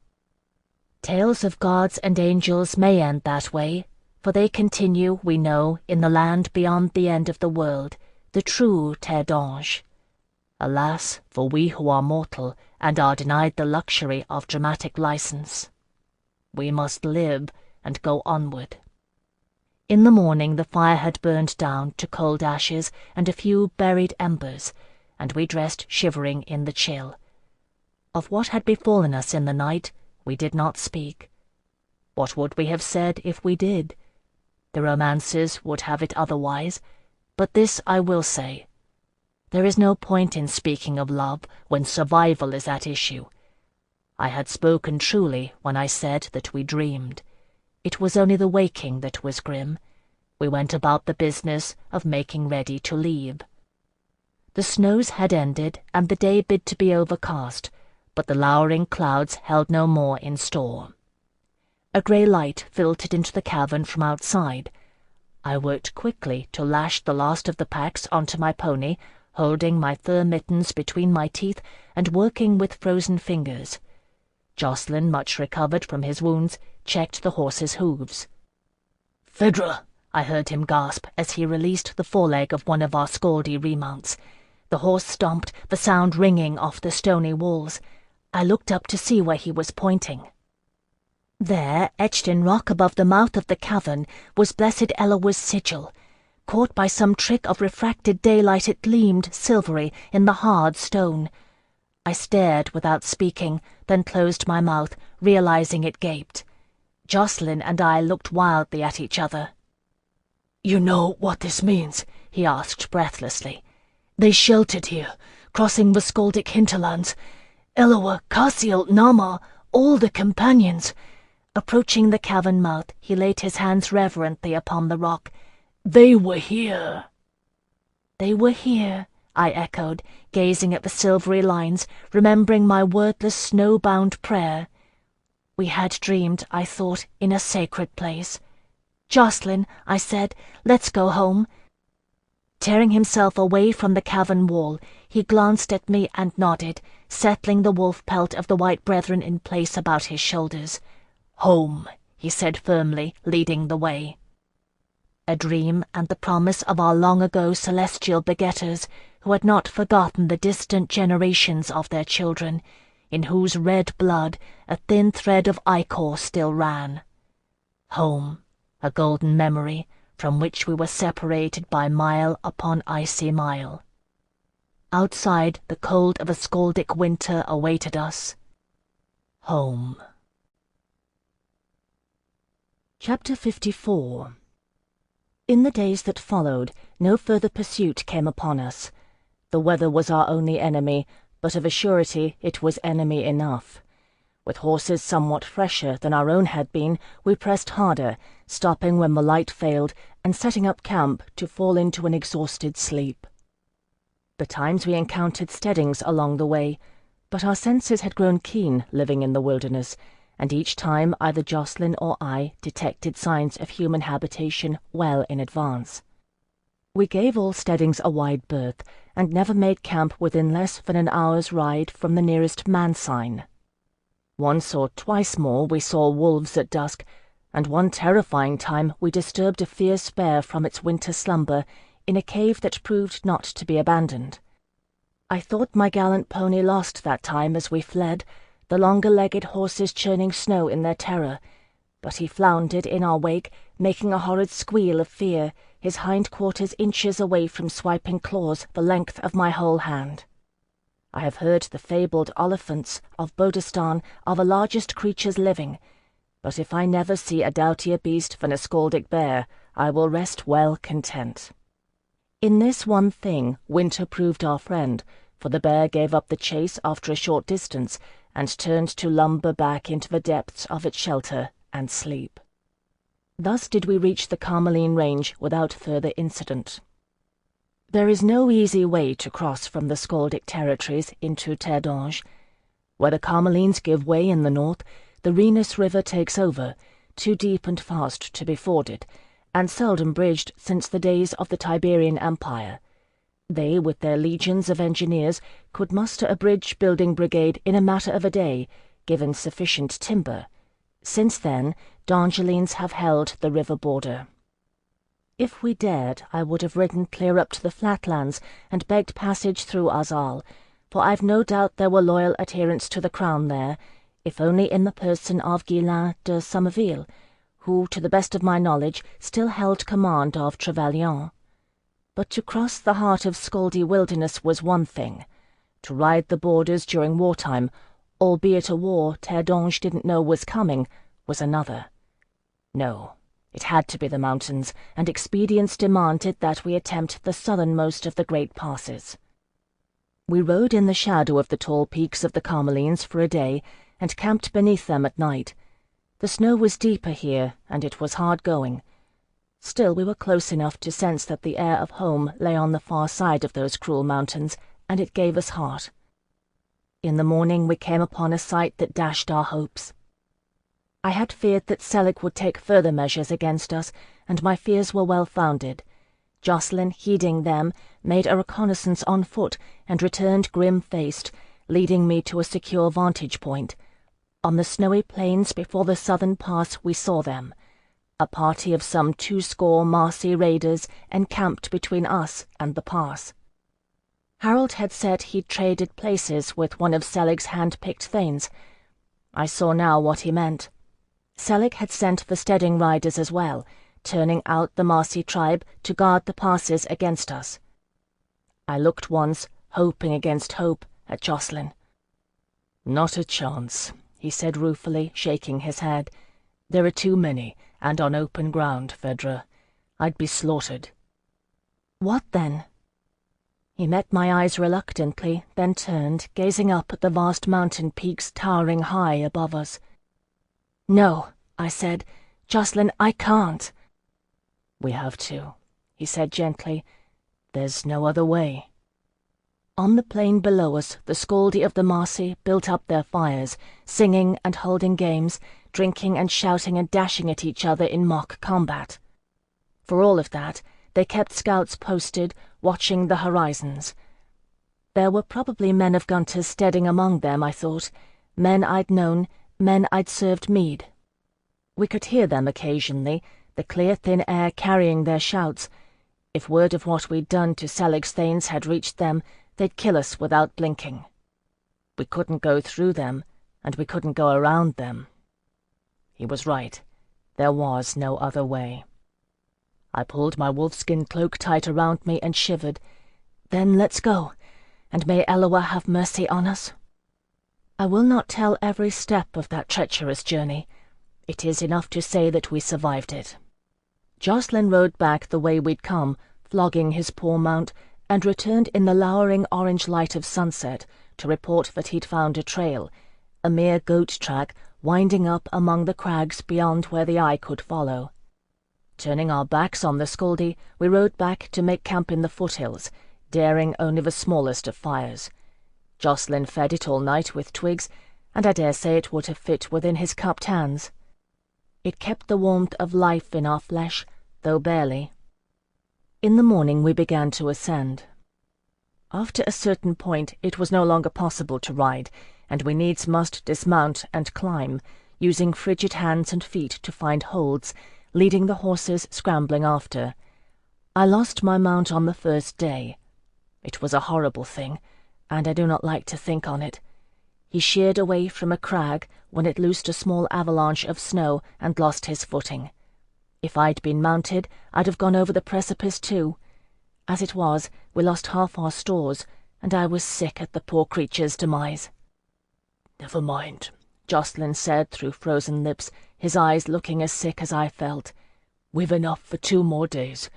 Tales of gods and angels may end that way, for they continue, we know, in the land beyond the end of the world, the true terre d'ange. Alas, for we who are mortal and are denied the luxury of dramatic license. We must live and go onward. In the morning the fire had burned down to cold ashes and a few buried embers, and we dressed shivering in the chill. Of what had befallen us in the night we did not speak. What would we have said if we did? The romancers would have it otherwise, but this I will say. There is no point in speaking of love when survival is at issue. I had spoken truly when I said that we dreamed. It was only the waking that was grim. We went about the business of making ready to leave. The snows had ended, and the day bid to be overcast, but the lowering clouds held no more in store. A grey light filtered into the cavern from outside. I worked quickly to lash the last of the packs onto my pony, holding my fur mittens between my teeth and working with frozen fingers. Jocelyn, much recovered from his wounds, checked the horse's hooves. "Phèdre!" I heard him gasp as he released the foreleg of one of our Scaldy remounts. The horse stomped, the sound ringing off the stony walls. I looked up to see where he was pointing. There, etched in rock above the mouth of the cavern, was Blessed Elowa's sigil. Caught by some trick of refracted daylight, it gleamed silvery in the hard stone. I stared without speaking, then closed my mouth, realizing it gaped. Jocelyn and I looked wildly at each other. "You know what this means?" he asked breathlessly. "They sheltered here, crossing the Skaldic hinterlands. Elowa, Carciel, Nama, all the companions." Approaching the cavern mouth, he laid his hands reverently upon the rock. "They were here." "They were here," I echoed, gazing at the silvery lines, remembering my wordless snow-bound prayer. We had dreamed, I thought, in a sacred place. "Jocelyn," I said, "let's go home." Tearing himself away from the cavern wall, he glanced at me and nodded, settling the wolf pelt of the White Brethren in place about his shoulders. "Home," he said firmly, leading the way. A dream and the promise of our long-ago celestial begetters, who had not forgotten the distant generations of their children, in whose red blood a thin thread of ichor still ran. Home, a golden memory, from which we were separated by mile upon icy mile. Outside, the cold of a Skaldic winter awaited us. Home. Chapter 54. In the days that followed, no further pursuit came upon us. The weather was our only enemy, but of a surety it was enemy enough. With horses somewhat fresher than our own had been, we pressed harder, stopping when the light failed, and setting up camp to fall into an exhausted sleep. The times we encountered steadings along the way, But our senses had grown keen living in the wilderness, and each time either Jacqueline or I detected signs of human habitation well in advance. We gave all steadings a wide berth, and never made camp within less than an hour's ride from the nearest man sign. Once or twice more we saw wolves at dusk, and one terrifying time we disturbed a fierce bear from its winter slumber in a cave that proved not to be abandoned. I thought my gallant pony lost that time as we fled, the longer-legged horses churning snow in their terror, but he floundered in our wake, making a horrid squeal of fear, his hindquarters inches away from swiping claws the length of my whole hand. I have heard the fabled oliphants of Bodistan are the largest creatures living, but if I never see a doughtier beast than a skaldic bear, I will rest well content. In this one thing winter proved our friend, for the bear gave up the chase after a short distance and turned to lumber back into the depths of its shelter and sleep. Thus did we reach the Carmeline Range without further incident. There is no easy way to cross from the Skaldic territories into Terre d'Ange. Where the Carmelines give way in the north, the Rhenus River takes over, too deep and fast to be forded, and seldom bridged since the days of the Tiberian Empire. They, with their legions of engineers, could muster a bridge-building brigade in a matter of a day, given sufficient timber. Since then, D'Angelines have held the river border. If we dared, I would have ridden clear up to the flatlands and begged passage through Azal, for I've no doubt there were loyal adherents to the crown there, if only in the person of Guillain de Somerville, who, to the best of my knowledge, still held command of Trevelyan. But to cross the heart of Scaldy wilderness was one thing. To ride the borders during wartime, albeit a war Terre d'Ange didn't know was coming, was another. No, it had to be the mountains, and expedience demanded that we attempt the southernmost of the great passes. We rode in the shadow of the tall peaks of the Carmelines for a day, and camped beneath them at night. The snow was deeper here, and it was hard going. Still we were close enough to sense that the air of home lay on the far side of those cruel mountains, and it gave us heart. In the morning we came upon a sight that dashed our hopes. I had feared that Selig would take further measures against us, and my fears were well founded. Jacqueline, heeding them, made a reconnaissance on foot, and returned grim-faced, leading me to a secure vantage point. On the snowy plains before the southern pass we saw them. A party of some 20 Marsi raiders encamped between us and the pass. Harold had said he'd traded places with one of Selig's hand-picked thanes. I saw now what he meant. Selig had sent the steading riders as well, turning out the Marsi tribe to guard the passes against us. I looked once, hoping against hope, at Jacqueline. "Not a chance," he said ruefully, shaking his head. "There are too many, and on open ground, Phèdre. I'd be slaughtered." "What then?" He met my eyes reluctantly, then turned, gazing up at the vast mountain peaks towering high above us. "No," I said. "Jacqueline, I can't." "We have to," he said gently. "There's no other way." On the plain below us, the Scaldi of the Marsi built up their fires, singing and holding games, drinking and shouting and dashing at each other in mock combat. For all of that, they kept scouts posted, watching the horizons. There were probably men of Gunther's steading among them, I thought, men I'd known, men I'd served mead. We could hear them occasionally, the clear thin air carrying their shouts. If word of what we'd done to Selig's thanes had reached them, they'd kill us without blinking. We couldn't go through them, and we couldn't go around them. He was right. There was no other way. I pulled my wolfskin cloak tight around me and shivered. "Then let's go, and may Eloah have mercy on us." I will not tell every step of that treacherous journey. It is enough to say that we survived it. Jacqueline rode back the way we'd come, flogging his poor mount, and returned in the lowering orange light of sunset to report that he'd found a trail, a mere goat track winding up among the crags beyond where the eye could follow. Turning our backs on the Scaldi, we rode back to make camp in the foothills, daring only the smallest of fires. Jocelyn fed it all night with twigs, and I dare say it would have fit within his cupped hands. It kept the warmth of life in our flesh, though barely. In the morning we began to ascend. After a certain point it was no longer possible to ride, and we needs must dismount and climb, using frigid hands and feet to find holds, leading the horses scrambling after. I lost my mount on the first day. It was a horrible thing, and I do not like to think on it. He sheered away from a crag when it loosed a small avalanche of snow and lost his footing. If I'd been mounted, I'd have gone over the precipice too. As it was, we lost half our stores, and I was sick at the poor creature's demise. "Never mind," Jocelyn said through frozen lips, his eyes looking as sick as I felt. "We've enough for 2 more days,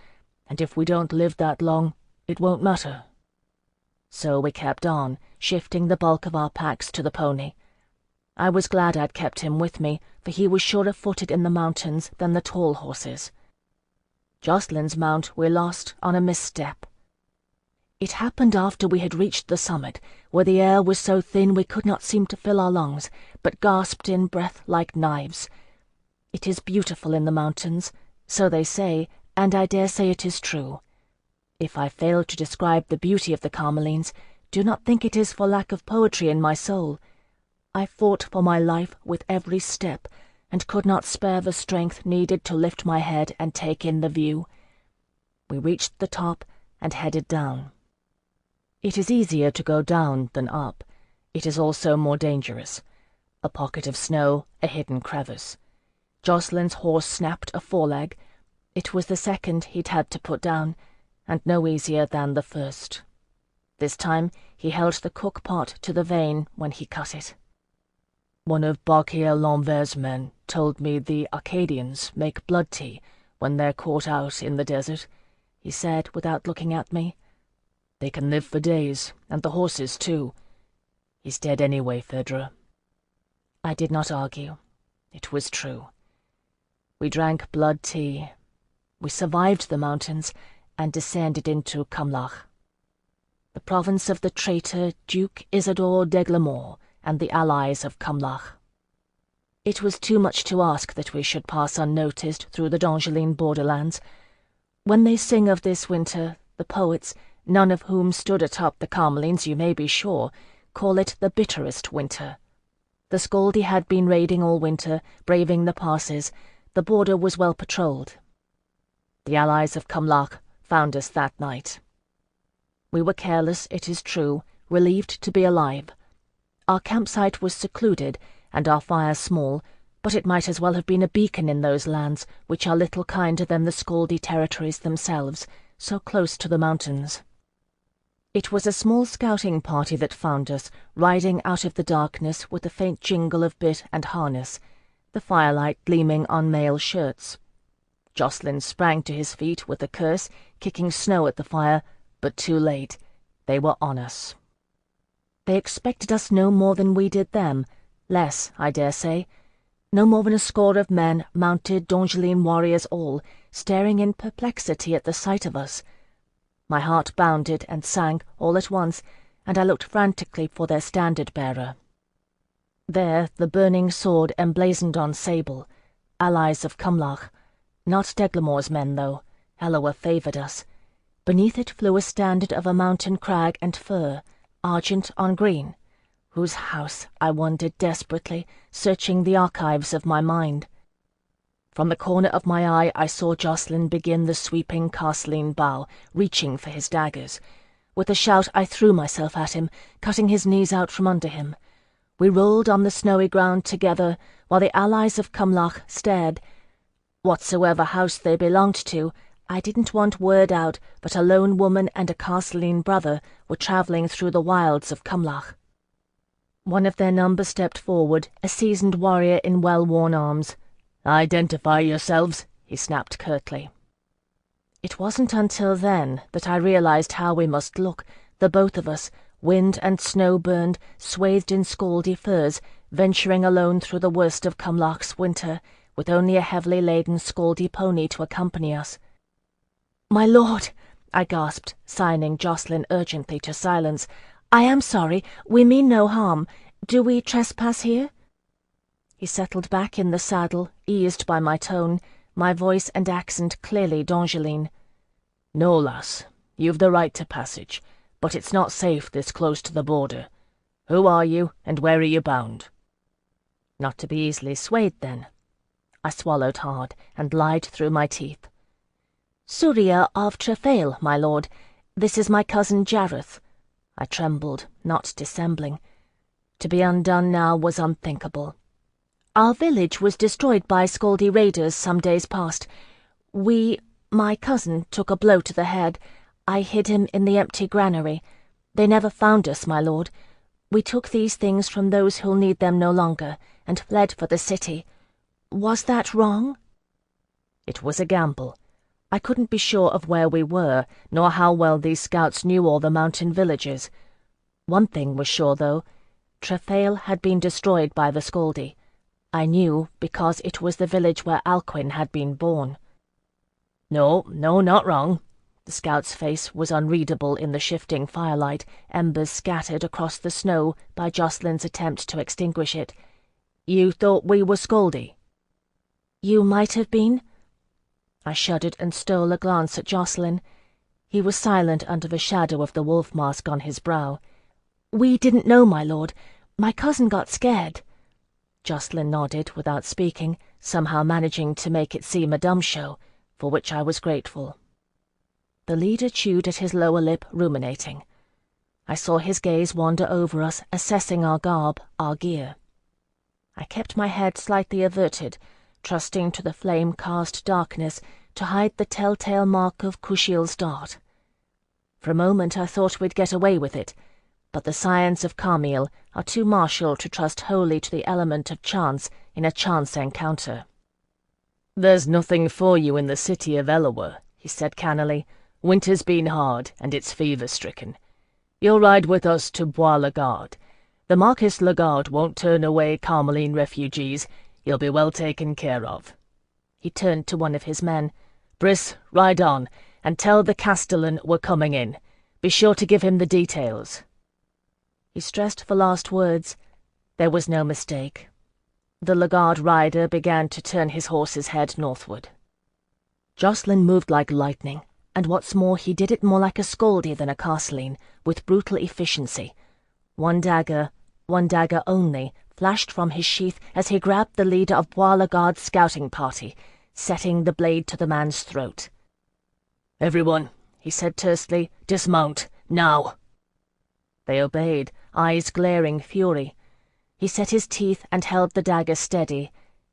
and if we don't live that long, it won't matter." So we kept on, shifting the bulk of our packs to the pony. I was glad I'd kept him with me, for he was surer-footed in the mountains than the tall horses. Jocelyn's mount we lost on a misstep. It happened after we had reached the summit, where the air was so thin we could not seem to fill our lungs, but gasped in breath like knives. It is beautiful in the mountains, so they say, and I dare say it is true. If I fail to describe the beauty of the Carmelines, do not think it is for lack of poetry in my soul. I fought for my life with every step, and could not spare the strength needed to lift my head and take in the view. We reached the top and headed down. It is easier to go down than up. It is also more dangerous. A pocket of snow, a hidden crevice. Jocelyn's horse snapped a foreleg. It was the second he'd had to put down, and no easier than the first. This time he held the cook-pot to the vein when he cut it. "One of Barquier L'Enver's men told me the Acadians make blood tea when they're caught out in the desert," he said without looking at me. "They can live for days, and the horses too. He's dead anyway, Phèdre." I did not argue. It was true. We drank blood tea. We survived the mountains and descended into Cumlach, the province of the traitor Duke Isidore d'Aiglemont and the allies of Cumlach. It was too much to ask that we should pass unnoticed through the D'Angeline borderlands. When they sing of this winter, the poets, none of whom stood atop the Carmelines, you may be sure, call it the bitterest winter. The Scaldi had been raiding all winter, braving the passes. The border was well patrolled. The allies of Cumlach found us that night. We were careless, it is true, relieved to be alive. Our campsite was secluded, and our fire small, but it might as well have been a beacon in those lands, which are little kinder than the Scaldi territories themselves, so close to the mountains. It was a small scouting party that found us, riding out of the darkness with a faint jingle of bit and harness, the firelight gleaming on mail shirts. Jocelyn sprang to his feet with a curse, kicking snow at the fire, but too late. They were on us. They expected us no more than we did them, less, I dare say. No more than a score of men, mounted D'Angeline warriors all, staring in perplexity at the sight of us. My heart bounded and sank all at once, and I looked frantically for their standard-bearer. There the burning sword emblazoned on sable, allies of Cumlach, not d'Aiglemont's men, though. Eloa favoured us. Beneath it flew a standard of a mountain crag and fir, argent on green. Whose house, I wondered desperately, searching the archives of my mind. From the corner of my eye I saw Jocelyn begin the sweeping Carceline bow, reaching for his daggers. With a shout I threw myself at him, cutting his knees out from under him. We rolled on the snowy ground together, while the allies of Cumlach stared. Whatsoever house they belonged to, I didn't want word out, but a lone woman and a Carceline brother were travelling through the wilds of Cumlach. One of their number stepped forward, a seasoned warrior in well-worn arms. "Identify yourselves," he snapped curtly. It wasn't until then that I realized how we must look, the both of us, wind and snow-burned, swathed in Scaldi furs, venturing alone through the worst of Cumlach's winter, with only a heavily laden Scaldi pony to accompany us. "My lord," I gasped, signing Jocelyn urgently to silence, I am sorry. We mean no harm. Do we trespass here?" He settled back in the saddle, eased by my tone, my voice and accent clearly D'Angeline. "No, lass. You've the right to passage, but it's not safe this close to the border. Who are you, and where are you bound?" Not to be easily swayed, then. I swallowed hard, and lied through my teeth. "Surya of Trefail, my lord. This is my cousin Jareth." I trembled, not dissembling. To be undone now was unthinkable. "Our village was destroyed by Scaldy raiders some days past. My cousin, took a blow to the head. I hid him in the empty granary. They never found us, my lord. We took these things from those who'll need them no longer, and fled for the city. Was that wrong?" It was a gamble. I couldn't be sure of where we were, nor how well these scouts knew all the mountain villages. One thing was sure, though. Trefail had been destroyed by the Scaldy. I knew because it was the village where Alcuin had been born. No, not wrong. The scout's face was unreadable in the shifting firelight, embers scattered across the snow by Jocelyn's attempt to extinguish it. "You thought we were Scaldy?" "You might have been." I shuddered and stole a glance at Jocelyn. He was silent under the shadow of the wolf mask on his brow. "We didn't know, my lord. My cousin got scared." Jocelyn nodded without speaking, somehow managing to make it seem a dumb show, for which I was grateful. The leader chewed at his lower lip, ruminating. I saw his gaze wander over us, assessing our garb, our gear. I kept my head slightly averted, trusting to the flame-cast darkness to hide the telltale mark of Kushiel's dart. For a moment I thought we'd get away with it, but the scions of Carmiel are too martial to trust wholly to the element of chance in a chance encounter. "There's nothing for you in the city of Elower," he said cannily. "Winter's been hard, and it's fever-stricken. You'll ride with us to Bois-Lagarde. The Marquis Lagarde won't turn away Carmeline refugees. He'll be well taken care of." He turned to one of his men. "Briss, ride on, and tell the Castellan we're coming in. Be sure to give him the details." He stressed the last words. There was no mistake. The Lagarde rider began to turn his horse's head northward. Jocelyn moved like lightning, and what's more, he did it more like a Scaldy than a Castellan, with brutal efficiency. One dagger only, flashed from his sheath as he grabbed the leader of Bois-Lagarde's scouting party, setting the blade to the man's throat. "Everyone," he said tersely, "dismount, now." They obeyed, eyes glaring fury. He set his teeth and held the dagger steady.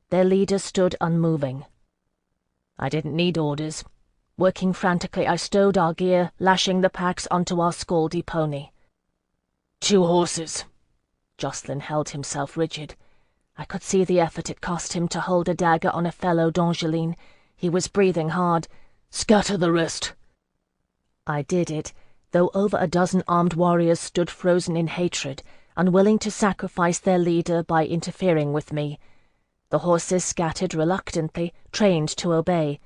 Their leader stood unmoving. I didn't need orders. Working frantically, I stowed our gear, lashing the packs onto our Scaldy pony. "2 horses." Jocelyn held himself rigid. I could see the effort it cost him to hold a dagger on a fellow D'Angeline. He was breathing hard. "Scatter the rest." I did it, though over a dozen armed warriors stood frozen in hatred, unwilling to sacrifice their leader by interfering with me. The horses scattered reluctantly, trained to obey.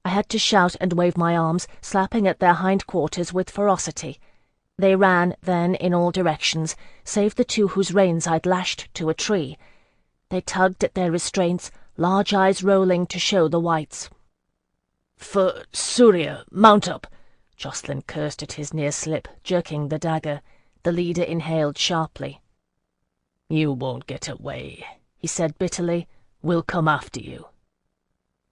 I had to shout and wave my arms, slapping at their hindquarters with ferocity. They ran, then, in all directions, save the 2 whose reins I'd lashed to a tree. They tugged at their restraints, large eyes rolling to show the whites. "For Surya, mount up!" Jocelyn cursed at his near slip, jerking the dagger. The leader inhaled sharply. "You won't get away," he said bitterly. "We'll come after you."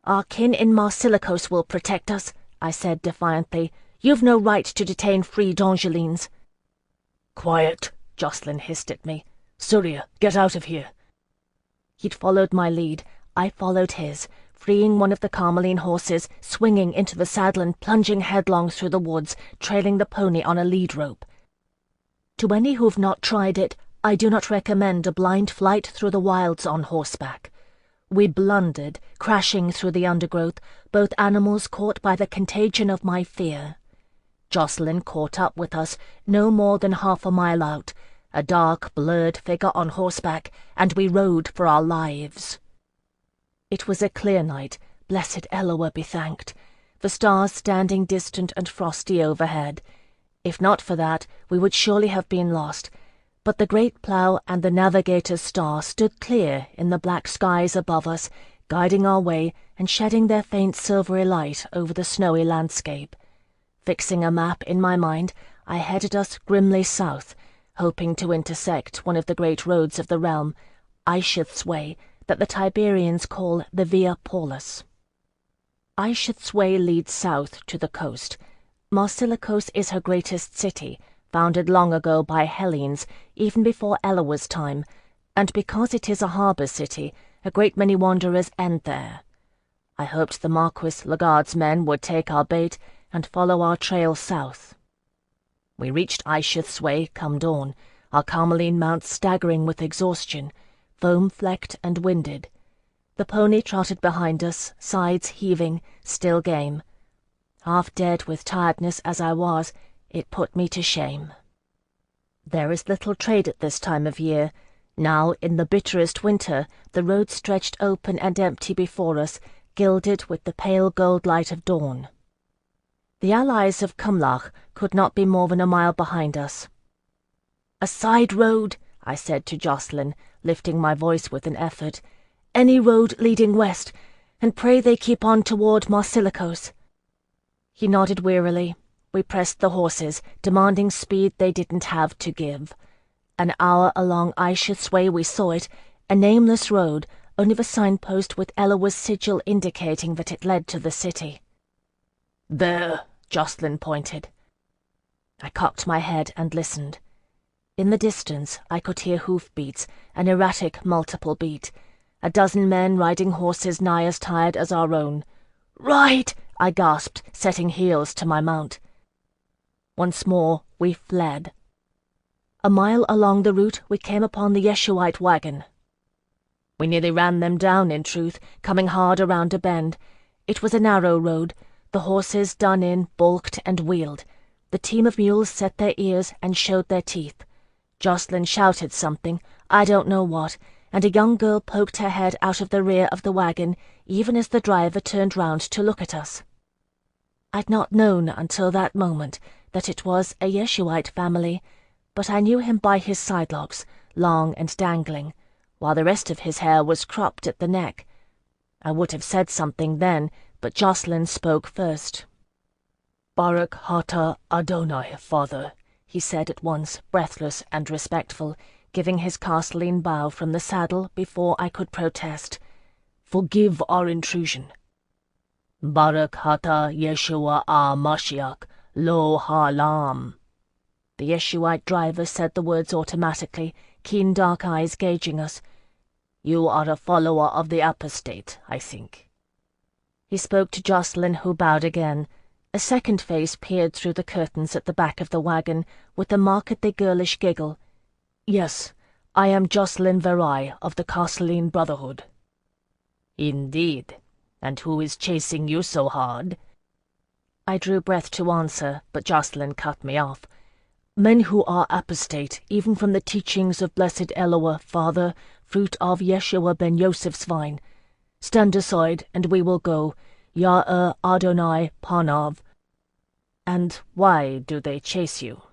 "Our kin in Marsilicos will protect us," I said defiantly. "You've no right to detain free D'Angelines." "Quiet," Jocelyn hissed at me. "Surya, get out of here." He'd followed my lead. I followed his, freeing one of the Carmeline horses, swinging into the saddle and plunging headlong through the woods, trailing the pony on a lead rope. To any who've not tried it, I do not recommend a blind flight through the wilds on horseback. We blundered, crashing through the undergrowth, both animals caught by the contagion of my fear. Jocelyn caught up with us, no more than half a mile out, a dark, blurred figure on horseback, and we rode for our lives. It was a clear night, blessed Elower be thanked, the stars standing distant and frosty overhead. If not for that, we would surely have been lost, but the great plough and the navigator's star stood clear in the black skies above us, guiding our way and shedding their faint silvery light over the snowy landscape. Fixing a map in my mind, I headed us grimly south, hoping to intersect one of the great roads of the realm, Aishith's Way, that the Tiberians call the Via Paulus. Aishith's Way leads south to the coast. Marsilikos is her greatest city, founded long ago by Hellenes, even before Eloa's time, and because it is a harbour city, a great many wanderers end there. I hoped the Marquis Lagarde's men would take our bait and follow our trail south. We reached Aishith's Way come dawn, our Carmeline mounts staggering with exhaustion, foam-flecked and winded. The pony trotted behind us, sides heaving, still game. Half dead with tiredness as I was, it put me to shame. There is little trade at this time of year. Now, in the bitterest winter, the road stretched open and empty before us, gilded with the pale gold light of dawn. The allies of Cumlach could not be more than a mile behind us. "A side road," I said to Jacqueline, lifting my voice with an effort. "Any road leading west, and pray they keep on toward Marsilikos." He nodded wearily. We pressed the horses, demanding speed they didn't have to give. An hour along Aishith's Way we saw it, a nameless road, only the signpost with Eloa's sigil indicating that it led to the city. "There," Jacqueline pointed. I cocked my head and listened. In the distance I could hear hoofbeats, an erratic multiple beat. A dozen men riding horses nigh as tired as our own. "Ride!" I gasped, setting heels to my mount. Once more we fled. A mile along the route we came upon the Yeshuite wagon. We nearly ran them down, in truth, coming hard around a bend. It was a narrow road, the horses done in, balked and wheeled. The team of mules set their ears and showed their teeth. Jacqueline shouted something, I don't know what, and a young girl poked her head out of the rear of the wagon, even as the driver turned round to look at us. I'd not known until that moment that it was a Yeshuite family, but I knew him by his sidelocks, long and dangling, while the rest of his hair was cropped at the neck. I would have said something then, but Jacqueline spoke first. "Barak Hata Adonai, father," he said at once, breathless and respectful, giving his castellan bow from the saddle before I could protest. "Forgive our intrusion." "Barak Hata Yeshua Mashiach, Lo Halam." The Yeshuite driver said the words automatically, keen dark eyes gauging us. "You are a follower of the apostate, I think." He spoke to Jacqueline, who bowed again. A second face peered through the curtains at the back of the wagon, with a markedly girlish giggle. "Yes, I am Jacqueline Verai of the Castelline Brotherhood." "Indeed. And who is chasing you so hard?" I drew breath to answer, but Jacqueline cut me off. "Men who are apostate, even from the teachings of blessed Eloah, father, fruit of Yeshua ben Yosef's vine. Stand aside, and we will go. Ya'er Adonai Panav." "And why do they chase you?"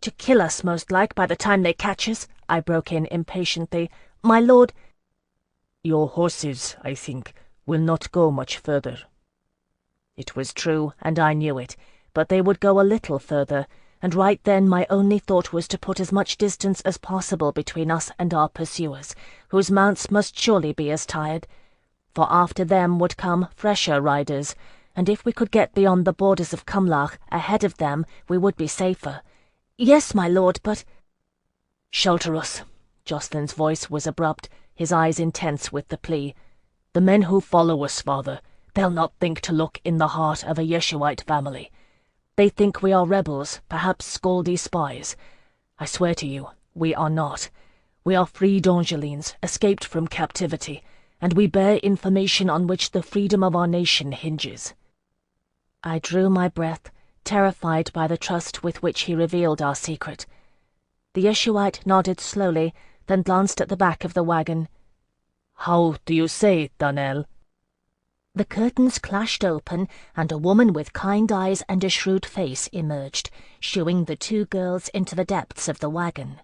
"To kill us, most like, by the time they catch us," I broke in impatiently. "My lord—" "Your horses, I think, will not go much further." It was true, and I knew it, but they would go a little further, and right then my only thought was to put as much distance as possible between us and our pursuers, whose mounts must surely be as tired. For after them would come fresher riders, and if we could get beyond the borders of Cumlach ahead of them, we would be safer. "Yes, my lord, but—" "Shelter us." Jacqueline's voice was abrupt, his eyes intense with the plea. "The men who follow us, father, they'll not think to look in the heart of a Yeshuite family. They think we are rebels, perhaps Scaldi spies. I swear to you, we are not. We are free D'Angelines, escaped from captivity, and we bear information on which the freedom of our nation hinges." I drew my breath, terrified by the trust with which he revealed our secret. The Yeshuite nodded slowly, then glanced at the back of the wagon. "How do you say, Daniel?" The curtains clashed open, and a woman with kind eyes and a shrewd face emerged, shooing the two girls into the depths of the wagon.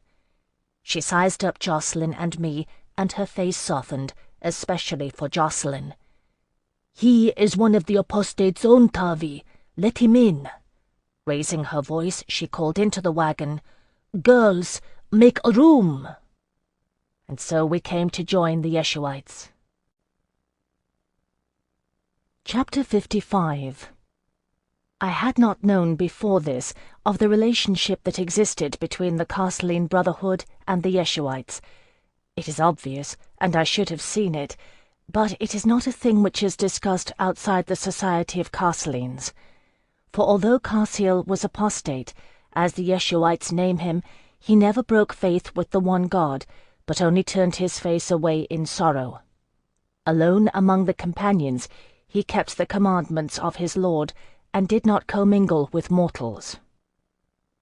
She sized up Jocelyn and me, and her face softened, especially for Jocelyn. "He is one of the apostate's own, Tavi. Let him in." Raising her voice, she called into the wagon, "Girls, make a room!" And so we came to join the Yeshuites. Chapter 55. I had not known before this of the relationship that existed between the Castlean Brotherhood and the Yeshuites. It is obvious, and I should have seen it, but it is not a thing which is discussed outside the society of Castleans. For although Kushiel was apostate, as the Yeshuites name him, he never broke faith with the one God, but only turned his face away in sorrow. Alone among the companions, he kept the commandments of his Lord, and did not commingle with mortals.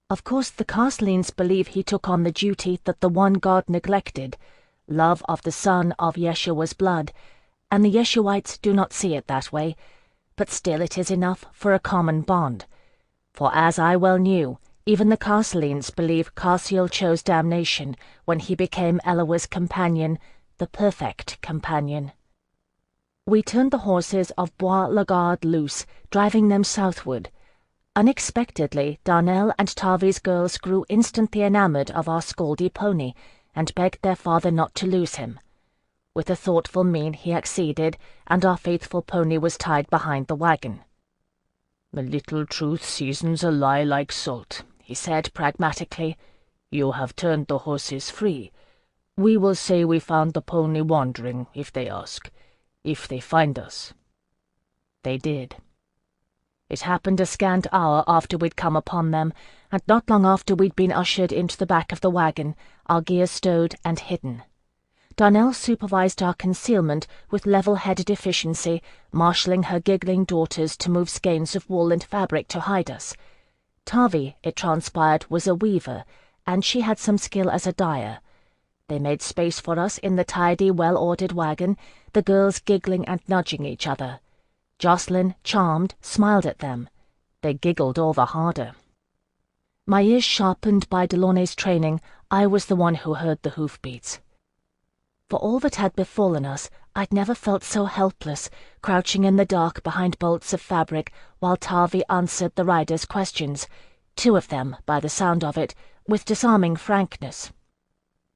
Of course the Castleans believe he took on the duty that the one God neglected, love of the son of Yeshua's blood, and the Yeshuites do not see it that way, but still it is enough for a common bond. For as I well knew, even the Castleans believe Kushiel chose damnation when he became Eloah's companion, the perfect companion. We turned the horses of Bois-Lagarde loose, driving them southward. Unexpectedly, Darnell and Tavi's girls grew instantly enamoured of our Scaldy pony, and begged their father not to lose him. With a thoughtful mien he acceded, and our faithful pony was tied behind the wagon. "The little truth seasons a lie like salt," he said pragmatically. "You have turned the horses free. We will say we found the pony wandering, if they ask. If they find us." They did. It happened a scant hour after we'd come upon them, and not long after we'd been ushered into the back of the wagon, our gear stowed and hidden. Darnell supervised our concealment with level-headed efficiency, marshalling her giggling daughters to move skeins of wool and fabric to hide us. Tavi, it transpired, was a weaver, and she had some skill as a dyer. They made space for us in the tidy, well-ordered wagon, the girls giggling and nudging each other. Jocelyn, charmed, smiled at them. They giggled all the harder. My ears sharpened by Delaunay's training, I was the one who heard the hoofbeats. For all that had befallen us, I'd never felt so helpless, crouching in the dark behind bolts of fabric while Tavi answered the riders' questions, 2 of them, by the sound of it, with disarming frankness.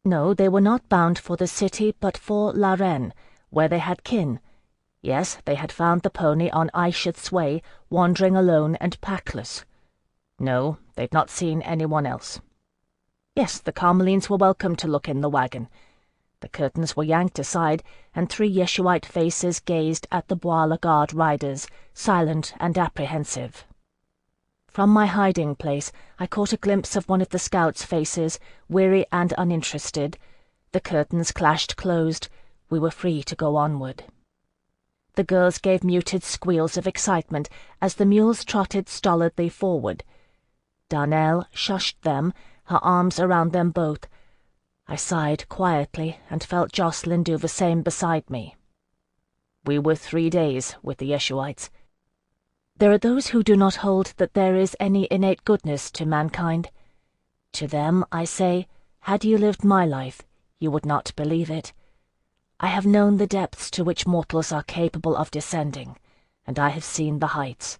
No, they were not bound for the city, but for La Reine, where they had kin. Yes, they had found the pony on Aishith's way, wandering alone and packless. No, they'd not seen anyone else. Yes, the Carmelines were welcome to look in the wagon. The curtains were yanked aside, and 3 Yeshuite faces gazed at the Bois-Lagarde riders, silent and apprehensive. From my hiding-place, I caught a glimpse of one of the scouts' faces, weary and uninterested. The curtains clashed closed. We were free to go onward. The girls gave muted squeals of excitement as the mules trotted stolidly forward. Darnell shushed them, her arms around them both. I sighed quietly and felt Jocelyn do the same beside me. We were 3 days with the Yeshuites. There are those who do not hold that there is any innate goodness to mankind. To them I say, had you lived my life, you would not believe it. I have known the depths to which mortals are capable of descending, and I have seen the heights.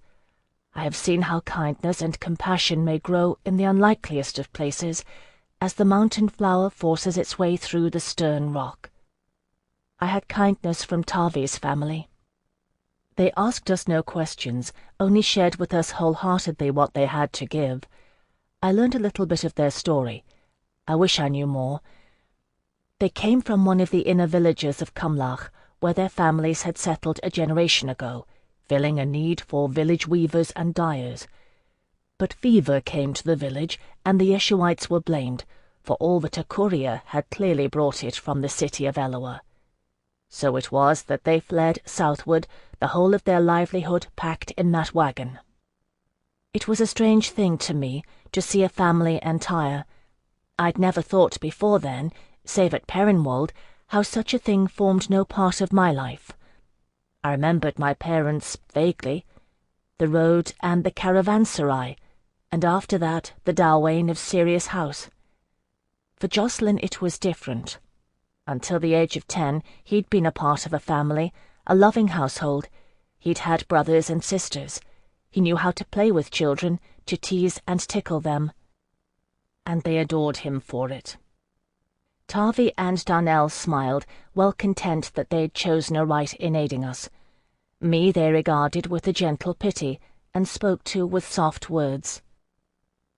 I have seen how kindness and compassion may grow in the unlikeliest of places, as the mountain flower forces its way through the stern rock. I had kindness from Tavi's family. They asked us no questions, only shared with us wholeheartedly what they had to give. I learned a little bit of their story. I wish I knew more. They came from one of the inner villages of Cumlach, where their families had settled a generation ago, filling a need for village weavers and dyers. But fever came to the village, and the Yeshuites were blamed, for all that a courier had clearly brought it from the city of Eloah. So it was that they fled southward, the whole of their livelihood packed in that wagon. It was a strange thing to me to see a family entire. I'd never thought before then, save at Perrinwald, how such a thing formed no part of my life. I remembered my parents vaguely, the road and the caravanserai, and after that the Dalwain of Sirius House. For Jocelyn it was different. Until the age of 10, he'd been a part of a family, a loving household. He'd had brothers and sisters. He knew how to play with children, to tease and tickle them. And they adored him for it. Tarvi and Darnell smiled, well content that they'd chosen a right in aiding us. Me they regarded with a gentle pity, and spoke to with soft words.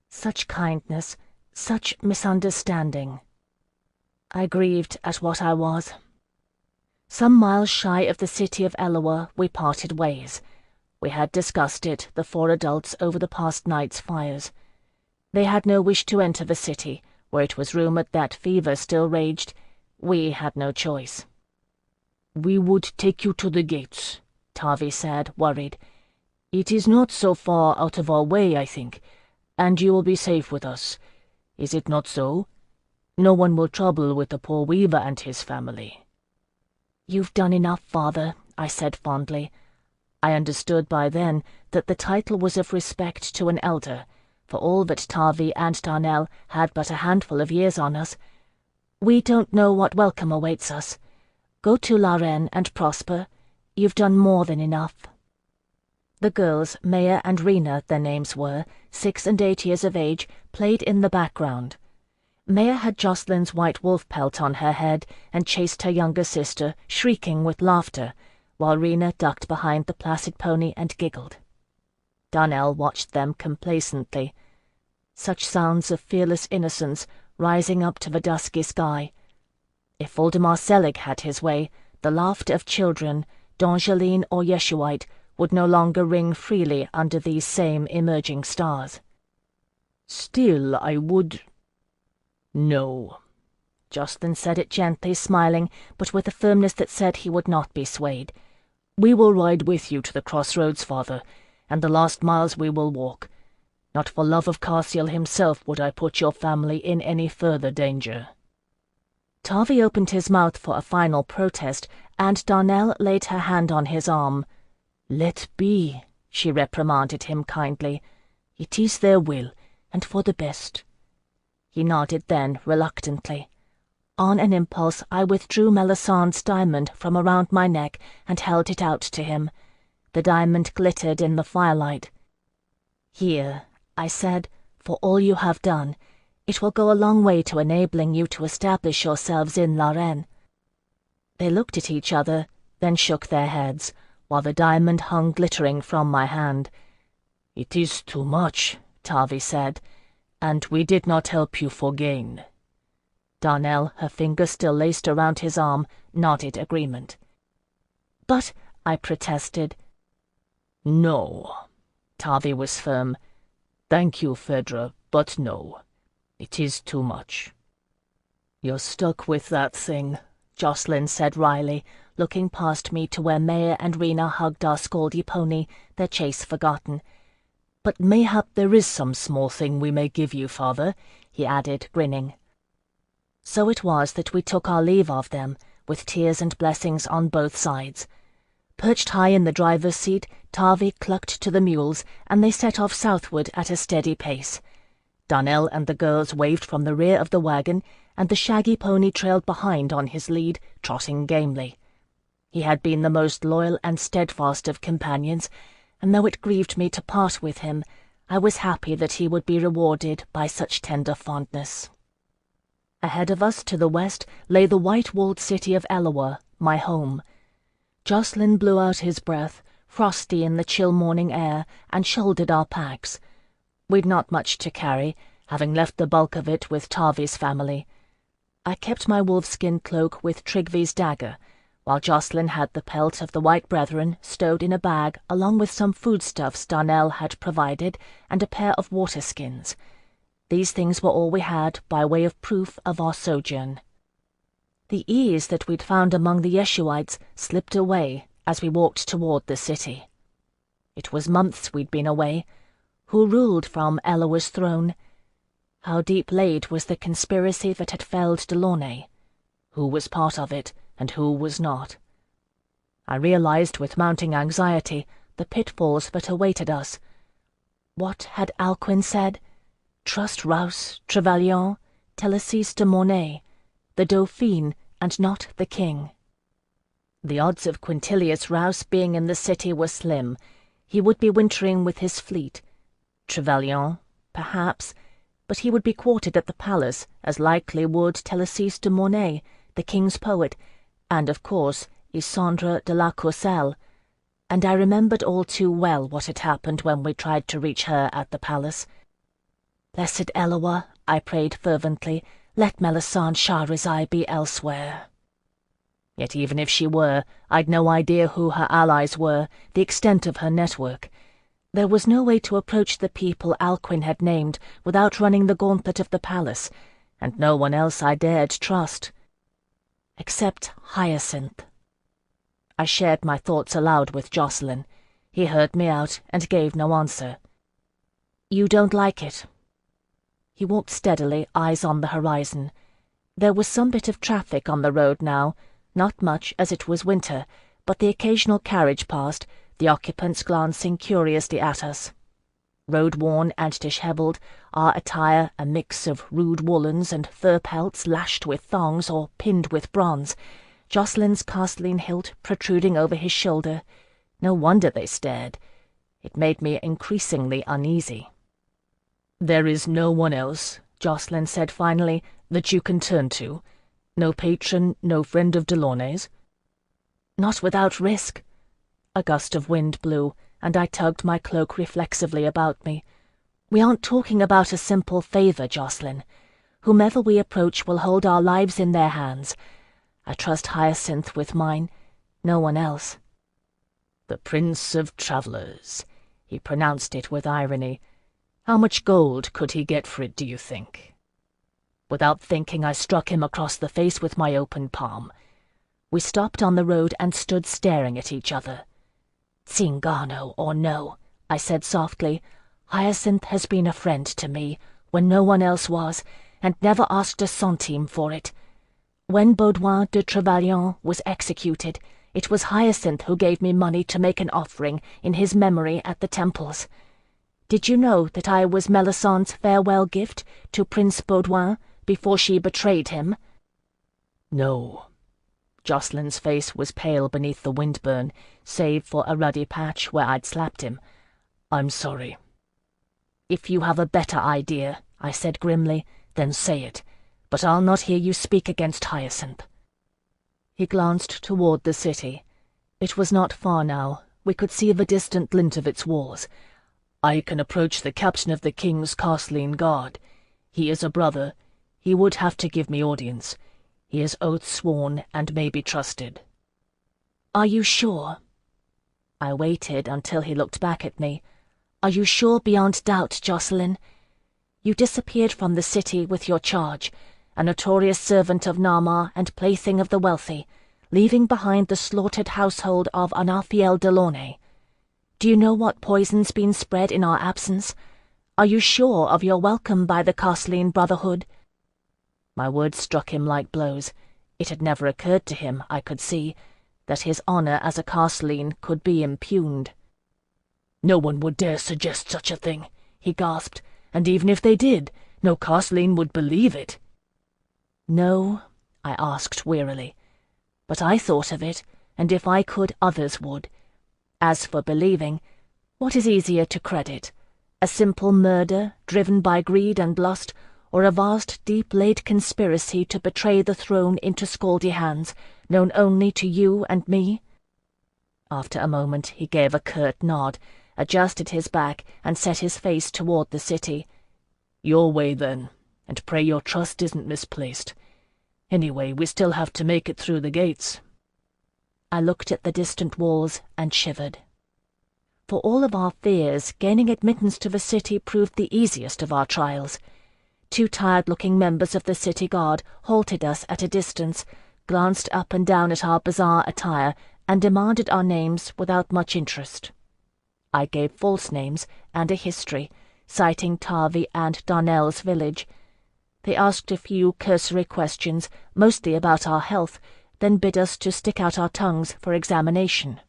Such kindness, such misunderstanding. I grieved at what I was. Some miles shy of the city of Eloa, we parted ways. We had discussed it, the 4 adults, over the past night's fires. They had no wish to enter the city, where it was rumoured that fever still raged. We had no choice. "We would take you to the gates," Tarvi said, worried. "It is not so far out of our way, I think, and you will be safe with us. Is it not so? No one will trouble with the poor weaver and his family." "You've done enough, Father," I said fondly. I understood by then that the title was of respect to an elder, for all that Tarvi and Darnell had but a handful of years on us. "We don't know what welcome awaits us. Go to La Reine and prosper. You've done more than enough." The girls, Maya and Rena their names were, 6 and 8 years of age, played in the background. Maya had Jocelyn's white wolf pelt on her head and chased her younger sister, shrieking with laughter, while Rena ducked behind the placid pony and giggled. Darnell watched them complacently. Such sounds of fearless innocence rising up to the dusky sky. If Voldemar Selig had his way, the laughter of children, D'Angeline or Yeshuite, would no longer ring freely under these same emerging stars. "Still, I would—" "No." Jocelyn said it gently, smiling, but with a firmness that said he would not be swayed. "We will ride with you to the crossroads, Father, and the last miles we will walk. Not for love of Kushiel himself would I put your family in any further danger." Tarvi opened his mouth for a final protest, and Darnell laid her hand on his arm. "Let be," she reprimanded him kindly. "It is their will, and for the best." He nodded then, reluctantly. On an impulse, I withdrew Melisandre's diamond from around my neck and held it out to him. The diamond glittered in the firelight. "Here," I said, "for all you have done. It will go a long way to enabling you to establish yourselves in La Reine." They looked at each other, then shook their heads, while the diamond hung glittering from my hand. "It is too much," Tarvi said, "and we did not help you for gain." Darnell, her finger still laced around his arm, nodded agreement. "But," I protested. "No." Tarvi was firm. "Thank you, Phèdre, but no. It is too much." "You're stuck with that thing," Jocelyn said wryly, looking past me to where Maya and Rena hugged our Scaldy pony, their chase forgotten. "But mayhap there is some small thing we may give you, Father," he added, grinning. So it was that we took our leave of them, with tears and blessings on both sides. Perched high in the driver's seat, Tarvi clucked to the mules, and they set off southward at a steady pace. Darnell and the girls waved from the rear of the wagon, and the shaggy pony trailed behind on his lead, trotting gamely. He had been the most loyal and steadfast of companions, and though it grieved me to part with him, I was happy that he would be rewarded by such tender fondness. Ahead of us to the west lay the white-walled city of Eloa, my home. Jocelyn blew out his breath, frosty in the chill morning air, and shouldered our packs. We'd not much to carry, having left the bulk of it with Tarvi's family. I kept my wolfskin cloak with Trigvy's dagger, while Jocelyn had the pelt of the White Brethren stowed in a bag along with some foodstuffs Darnell had provided and a pair of water-skins. These things were all we had by way of proof of our sojourn. The ease that we'd found among the Yeshuites slipped away as we walked toward the city. It was months we'd been away. Who ruled from Eloa's throne? How deep laid was the conspiracy that had felled Delaunay? Who was part of it, and who was not? I realized with mounting anxiety the pitfalls that awaited us. What had Alcuin said? Trust Rouse, Trevelyan, Télésys de Mornay, the Dauphin, and not the king. The odds of Quintilius Rouse being in the city were slim. He would be wintering with his fleet. Trevelyan, perhaps, but he would be quartered at the palace, as likely would Télésys de Mornay, the king's poet, and, of course, Isandre de la Courcelle. And I remembered all too well what had happened when we tried to reach her at the palace. Blessed Eloa, I prayed fervently, let Melisande Shahrazai be elsewhere. Yet even if she were, I'd no idea who her allies were, the extent of her network. There was no way to approach the people Alcuin had named without running the gauntlet of the palace, and no one else I dared trust. Except Hyacinth. I shared my thoughts aloud with Jocelyn. He heard me out and gave no answer. You don't like it? He walked steadily, eyes on the horizon. There was some bit of traffic on the road now, not much as it was winter, but the occasional carriage passed, the occupants glancing curiously at us. Road-worn and dishevelled, our attire a mix of rude woollens and fur pelts lashed with thongs or pinned with bronze, Jocelyn's castleen hilt protruding over his shoulder. No wonder they stared. It made me increasingly uneasy. "There is no one else," Jocelyn said finally, "that you can turn to? No patron, no friend of Delaunay's?" Not without risk. A gust of wind blew, and I tugged my cloak reflexively about me. We aren't talking about a simple favour, Jocelyn. Whomever we approach will hold our lives in their hands. I trust Hyacinth with mine, no one else. "The Prince of Travellers," he pronounced it with irony. "How much gold could he get for it, do you think?" Without thinking, I struck him across the face with my open palm. We stopped on the road and stood staring at each other. "Zingano or no," I said softly, "Hyacinth has been a friend to me, when no one else was, and never asked a centime for it. When Baudouin de Trevelyan was executed, it was Hyacinth who gave me money to make an offering in his memory at the temples. Did you know that I was Melisandre's farewell gift to Prince Baudouin before she betrayed him?" "No." Jocelyn's face was pale beneath the windburn, save for a ruddy patch where I'd slapped him. "I'm sorry." "If you have a better idea," I said grimly, "then say it. But I'll not hear you speak against Hyacinth." He glanced toward the city. It was not far now. We could see the distant glint of its walls. "I can approach the captain of the king's castleen guard. He is a brother. He would have to give me audience. He is oath-sworn and may be trusted." "Are you sure?" I waited until he looked back at me. "Are you sure beyond doubt, Jocelyn? You disappeared from the city with your charge, a notorious servant of Narmar and plaything of the wealthy, leaving behind the slaughtered household of Anarthiel Delaunay. Do you know what poison's been spread in our absence? Are you sure of your welcome by the Castleen Brotherhood?" My words struck him like blows. It had never occurred to him, I could see, that his honour as a Castleen could be impugned. "No one would dare suggest such a thing," he gasped, "and even if they did, no Castleen would believe it." "No?" I asked wearily. "But I thought of it, and if I could, others would. As for believing, what is easier to credit? A simple murder, driven by greed and lust, or a vast, deep-laid conspiracy to betray the throne into Scaldy hands, known only to you and me?" After a moment he gave a curt nod, adjusted his back, and set his face toward the city. "Your way, then, and pray your trust isn't misplaced. Anyway, we still have to make it through the gates." I looked at the distant walls and shivered. For all of our fears, gaining admittance to the city proved the easiest of our trials. Two tired-looking members of the city guard halted us at a distance, glanced up and down at our bizarre attire, and demanded our names without much interest. I gave false names and a history, citing Tarvey and Darnell's village. They asked a few cursory questions, mostly about our health, then bid us to stick out our tongues for examination.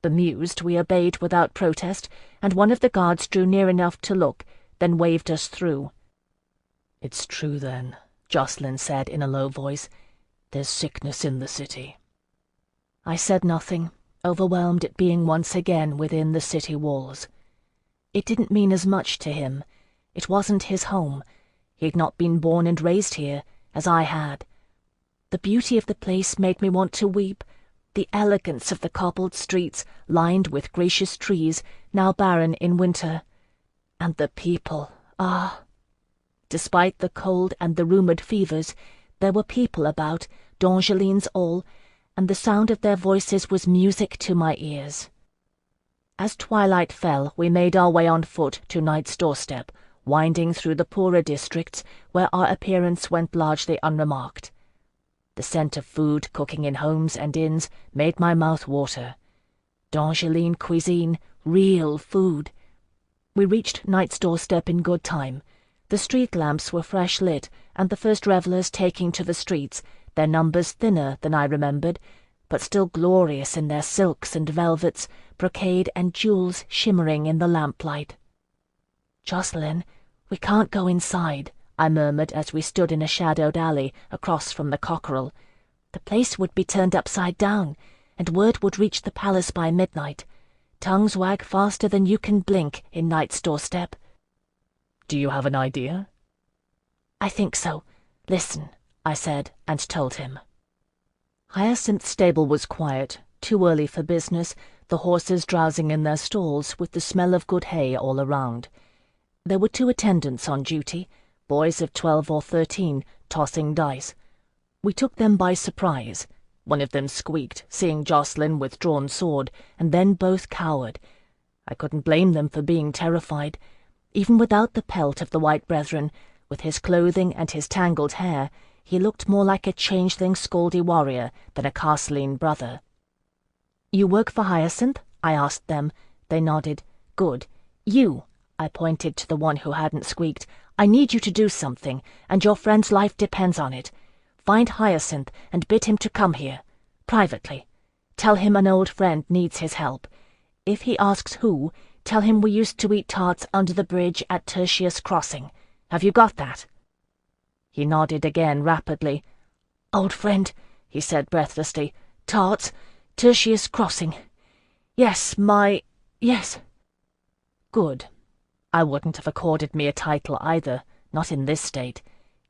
Bemused, we obeyed without protest, and one of the guards drew near enough to look, then waved us through. "It's true, then," Jacqueline said in a low voice. "There's sickness in the city." I said nothing, overwhelmed at being once again within the city walls. It didn't mean as much to him. It wasn't his home. He had not been born and raised here, as I had. The beauty of the place made me want to weep, the elegance of the cobbled streets, lined with gracious trees, now barren in winter. And the people, ah! Despite the cold and the rumoured fevers, there were people about, d'Angelines all, and the sound of their voices was music to my ears. As twilight fell, we made our way on foot to Knight's doorstep, winding through the poorer districts where our appearance went largely unremarked. The scent of food cooking in homes and inns made my mouth water. D'Angeline cuisine, real food. We reached Knight's doorstep in good time. The street lamps were fresh lit, and the first revellers taking to the streets, their numbers thinner than I remembered, but still glorious in their silks and velvets, brocade and jewels shimmering in the lamplight. "Jacqueline, we can't go inside," I murmured as we stood in a shadowed alley across from the Cockerel. "The place would be turned upside down, and word would reach the palace by midnight. Tongues wag faster than you can blink in Knight's doorstep." "Do you have an idea?" "I think so. Listen," I said, and told him. Hyacinth's stable was quiet, too early for business, the horses drowsing in their stalls with the smell of good hay all around. There were 2 attendants on duty, boys of 12 or 13, tossing dice. We took them by surprise. One of them squeaked, seeing Jacqueline with drawn sword, and then both cowered. I couldn't blame them for being terrified. Even without the pelt of the White Brethren, with his clothing and his tangled hair, he looked more like a changeling Scaldy warrior than a Castelline brother. "You work for Hyacinth?" I asked them. They nodded. "Good. You," I pointed to the one who hadn't squeaked, "I need you to do something, and your friend's life depends on it. Find Hyacinth and bid him to come here. Privately. Tell him an old friend needs his help. If he asks who, tell him we used to eat tarts under the bridge at Tertius Crossing. Have you got that?" He nodded again rapidly. "Old friend," he said breathlessly. "Tarts, Tertius Crossing. Yes, yes." Good. I wouldn't have accorded me a title either, not in this state.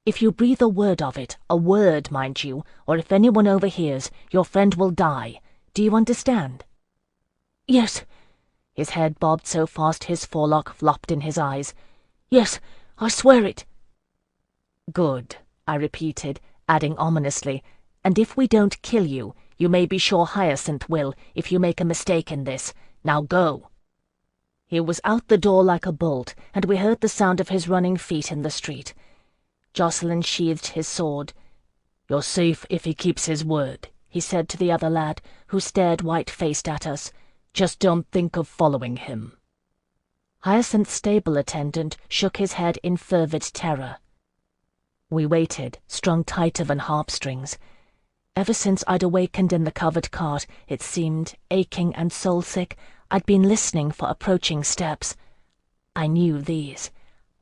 If you breathe a word of it, a word, mind you, or if anyone overhears, your friend will die. Do you understand? "Yes." His head bobbed so fast his forelock flopped in his eyes. "Yes, I swear it." "Good," I repeated, adding ominously, "and if we don't kill you, you may be sure Hyacinth will, if you make a mistake in this. Now go." He was out the door like a bolt, and we heard the sound of his running feet in the street. Jacqueline sheathed his sword. "You're safe if he keeps his word," he said to the other lad, who stared white-faced at us. "Just don't think of following him." Hyacinth's stable attendant shook his head in fervid terror. We waited, strung tighter than harp-strings. Ever since I'd awakened in the covered cart, it seemed, aching and soul-sick, I'd been listening for approaching steps. I knew these.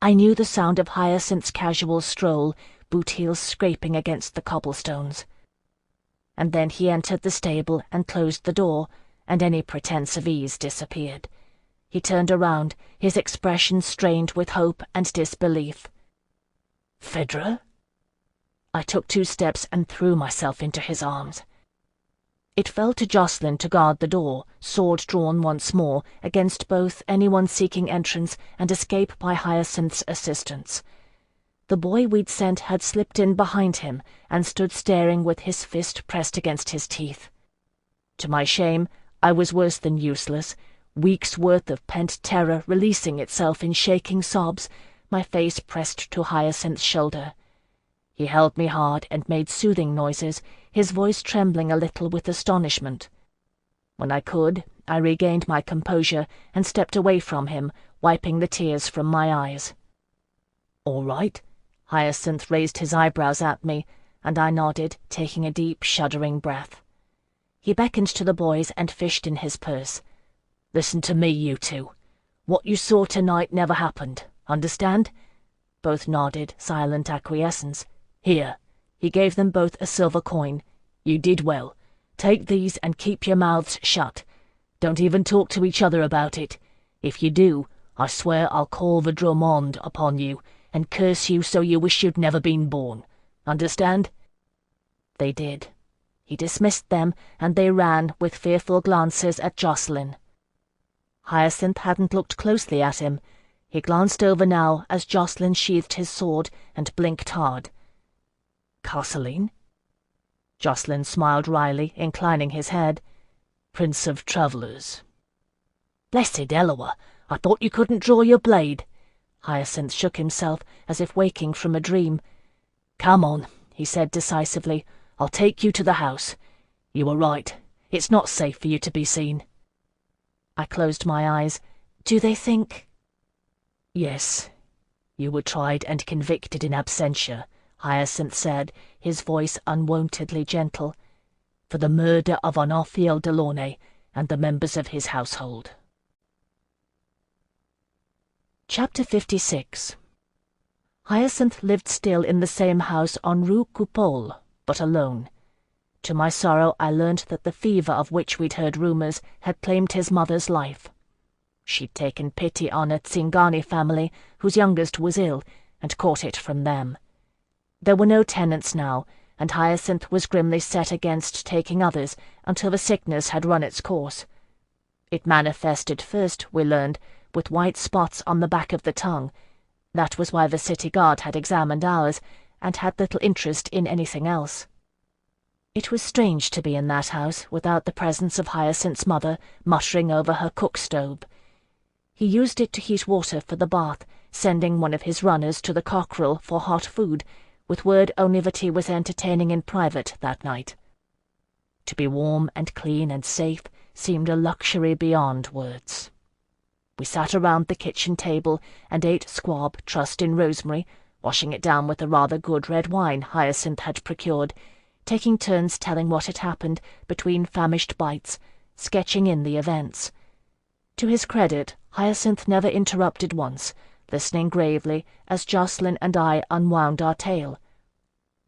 I knew the sound of Hyacinth's casual stroll, boot heels scraping against the cobblestones. And then he entered the stable and closed the door, and any pretense of ease disappeared. He turned around, his expression strained with hope and disbelief. "Phèdre?" I took 2 steps and threw myself into his arms. It fell to Jacqueline to guard the door, sword drawn once more, against both anyone seeking entrance and escape by Hyacinth's assistance. The boy we'd sent had slipped in behind him and stood staring with his fist pressed against his teeth. To my shame, I was worse than useless, weeks' worth of pent terror releasing itself in shaking sobs, my face pressed to Hyacinth's shoulder. He held me hard and made soothing noises, his voice trembling a little with astonishment. When I could, I regained my composure and stepped away from him, wiping the tears from my eyes. "All right?" Hyacinth raised his eyebrows at me. and I nodded, taking a deep, shuddering breath. He beckoned to the boys and fished in his purse. "Listen to me, you two. What you saw tonight never happened. Understand?" Both nodded, silent acquiescence. "Here." He gave them both a silver coin. "You did well. Take these and keep your mouths shut. Don't even talk to each other about it. If you do, I swear I'll call the Drummond upon you and curse you so you wish you'd never been born. Understand?" They did. He dismissed them, and they ran with fearful glances at Jacqueline. Hyacinth hadn't looked closely at him. He glanced over now as Jacqueline sheathed his sword and blinked hard. "Courtesan?" Jacqueline smiled wryly, inclining his head. "Prince of Travellers." "Blessed Eloa, I thought you couldn't draw your blade." Hyacinth shook himself as if waking from a dream. "Come on," he said decisively. "I'll take you to the house. You were right. It's not safe for you to be seen." I closed my eyes. "Do they think—" "Yes. You were tried and convicted in absentia," Hyacinth said, his voice unwontedly gentle, "for the murder of Kushiel Delaunay and the members of his household." Chapter 56. Hyacinth lived still in the same house on Rue Coupole, but alone. To my sorrow, I learned that the fever of which we'd heard rumours had claimed his mother's life. She'd taken pity on a Tsingani family whose youngest was ill, and caught it from them. There were no tenants now, and Hyacinth was grimly set against taking others until the sickness had run its course. It manifested first, we learned, with white spots on the back of the tongue. That was why the city guard had examined ours, and had little interest in anything else. It was strange to be in that house without the presence of Hyacinth's mother muttering over her cook-stove. He used it to heat water for the bath, sending one of his runners to the cockerel for hot food, with word only that he was entertaining in private that night. To be warm and clean and safe seemed a luxury beyond words. We sat around the kitchen table and ate squab trussed in rosemary, washing it down with a rather good red wine Hyacinth had procured, taking turns telling what had happened between famished bites, sketching in the events. To his credit, Hyacinth never interrupted once, listening gravely as Jacqueline and I unwound our tale.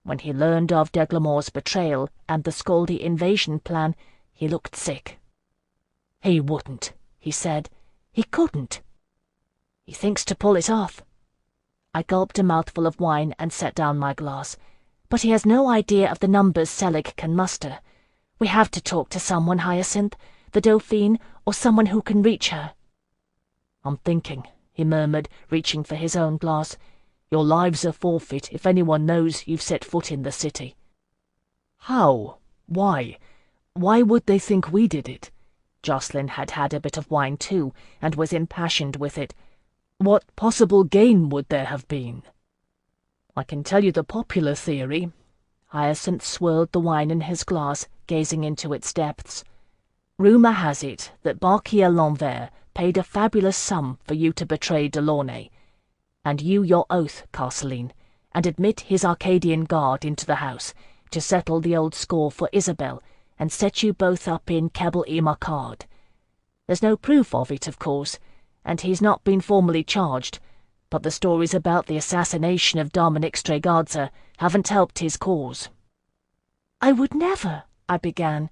When he learned of Deglamour's betrayal and the Scaldy invasion plan, he looked sick. "He wouldn't," he said. "He couldn't." "He thinks to pull it off." I gulped a mouthful of wine and set down my glass. "But he has no idea of the numbers Selig can muster. We have to talk to someone, Hyacinth, the Dauphine, or someone who can reach her." "I'm thinking," he murmured, reaching for his own glass. "Your lives are forfeit if anyone knows you've set foot in the city." "How? Why? Why would they think we did it?" Jacqueline had had a bit of wine too, and was impassioned with it. "What possible gain would there have been?" "I can tell you the popular theory." Hyacinth swirled the wine in his glass, gazing into its depths. "Rumour has it that Barquier L'Envers paid a fabulous sum for you to betray Delaunay, and you your oath, Courtesan, and admit his Arcadian guard into the house to settle the old score for Isabel, and set you both up in Kebel-i-Makard. There's no proof of it, of course, and he's not been formally charged, but the stories about the assassination of Dominic Strigardza haven't helped his cause." "I would never," I began.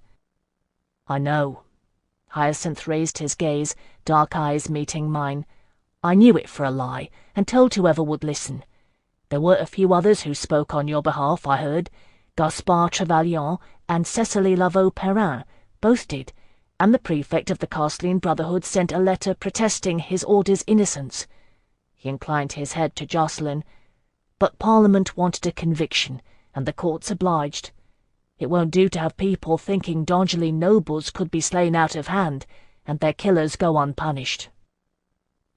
"I know." Hyacinth raised his gaze, dark eyes meeting mine. "I knew it for a lie, and told whoever would listen. There were a few others who spoke on your behalf, I heard. Gaspard Trevelyan and Cecily Laveau-Perrin both did, and the prefect of the Castellan Brotherhood sent a letter protesting his order's innocence." He inclined his head to Jacqueline. "But Parliament wanted a conviction, and the courts obliged. It won't do to have people thinking Dongeline nobles could be slain out of hand, and their killers go unpunished."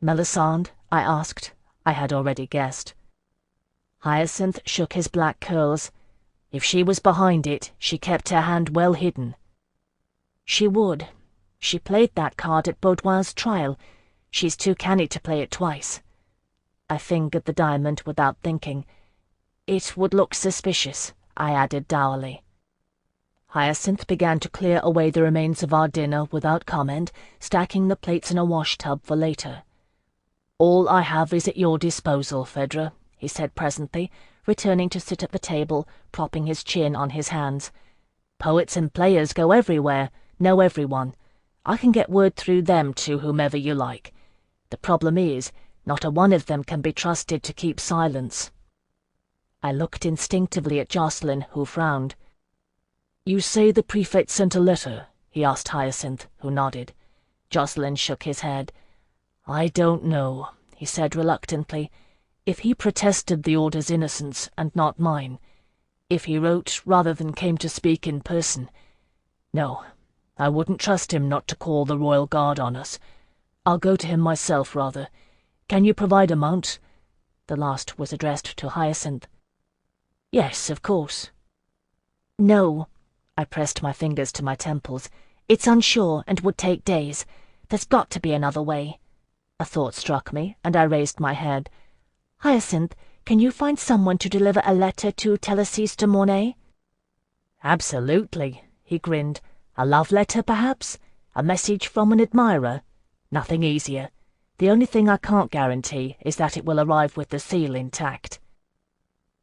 "Melisande?" I asked. I had already guessed. Hyacinth shook his black curls. "If she was behind it, she kept her hand well hidden." "She would. She played that card at Baudouin's trial. She's too canny to play it twice." I fingered the diamond without thinking. "It would look suspicious," I added dourly. Hyacinth began to clear away the remains of our dinner without comment, stacking the plates in a wash-tub for later. "All I have is at your disposal, Phèdre," he said presently, returning to sit at the table, propping his chin on his hands. "Poets and players go everywhere, know everyone. I can get word through them to whomever you like. The problem is, not a one of them can be trusted to keep silence." I looked instinctively at Jacqueline, who frowned. "You say the prefect sent a letter?" he asked Hyacinth, who nodded. Jacqueline shook his head. "I don't know," he said reluctantly. "If he protested the order's innocence and not mine. If he wrote rather than came to speak in person. No, I wouldn't trust him not to call the royal guard on us. I'll go to him myself, rather. Can you provide a mount?" The last was addressed to Hyacinth. "Yes, of course." "No." I pressed my fingers to my temples. "It's unsure and would take days. There's got to be another way." A thought struck me, and I raised my head. "Hyacinth, can you find someone to deliver a letter to Telacis de Mornay?" "Absolutely," he grinned. "A love letter, perhaps? A message from an admirer? Nothing easier. The only thing I can't guarantee is that it will arrive with the seal intact."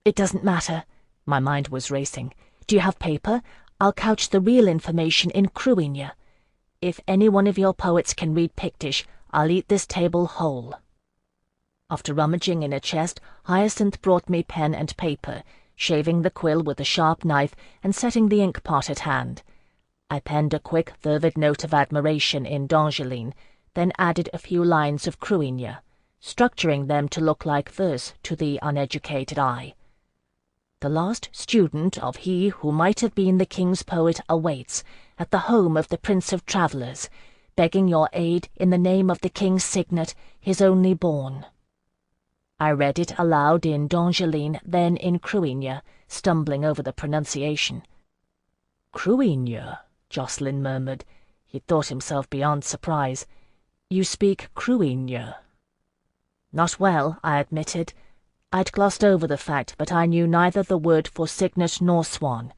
"It doesn't matter." My mind was racing. "Do you have paper? I'll couch the real information in Cruinia. If any one of your poets can read Pictish, I'll eat this table whole." After rummaging in a chest, Hyacinth brought me pen and paper, shaving the quill with a sharp knife and setting the ink pot at hand. I penned a quick, fervid note of admiration in d'Angeline, then added a few lines of Cruinia, structuring them to look like verse to the uneducated eye. "The last student of he who might have been the king's poet awaits, at the home of the Prince of Travellers, begging your aid in the name of the king's signet, his only born." I read it aloud in d'Angeline, then in Cruinia, stumbling over the pronunciation. "Cruinia," Jacqueline murmured. He thought himself beyond surprise. "You speak Cruinia?" "Not well," I admitted. I'd glossed over the fact, but I knew neither the word for signet nor swan.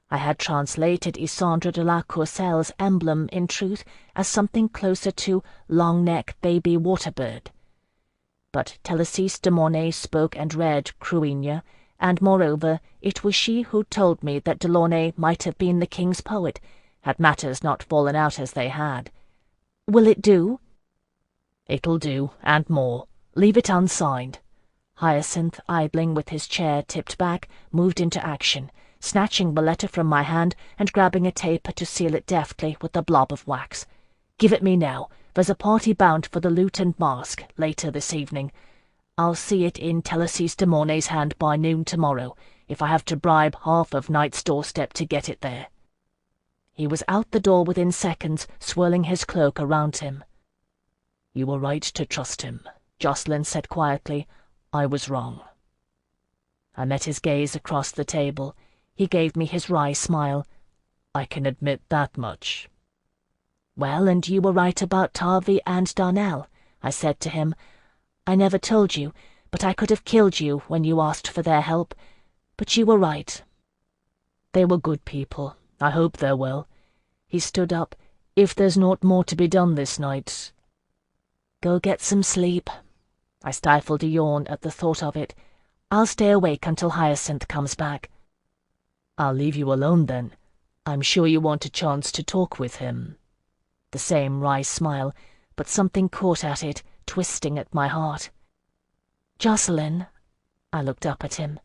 I had translated Isandre de la Courcelle's emblem, in truth, as something closer to long-neck baby waterbird. But Telacis de Mornay spoke and read Cruinia, and moreover, it was she who told me that Delaunay might have been the king's poet, had matters not fallen out as they had. "Will it do?" "It'll do, and more. Leave it unsigned." Hyacinth, idling with his chair tipped back, moved into action, snatching the letter from my hand and grabbing a taper to seal it deftly with a blob of wax. "Give it me now. There's a party bound for the lute and mask later this evening. I'll see it in Telacis de Mornay's hand by noon tomorrow, if I have to bribe half of Knight's doorstep to get it there." He was out the door within seconds, swirling his cloak around him. "You were right to trust him," Jacqueline said quietly. "I was wrong." I met his gaze across the table. He gave me his wry smile. "I can admit that much." "Well, and you were right about Tarvey and Darnell," I said to him. "I never told you, but I could have killed you when you asked for their help. But you were right." "They were good people. I hope they're well." He stood up. "If there's naught more to be done this night—" "Go get some sleep." I stifled a yawn at the thought of it. "I'll stay awake until Hyacinth comes back." "I'll leave you alone, then. I'm sure you want a chance to talk with him." The same wry smile, but something caught at it, twisting at my heart. "Jacqueline," I looked up at him.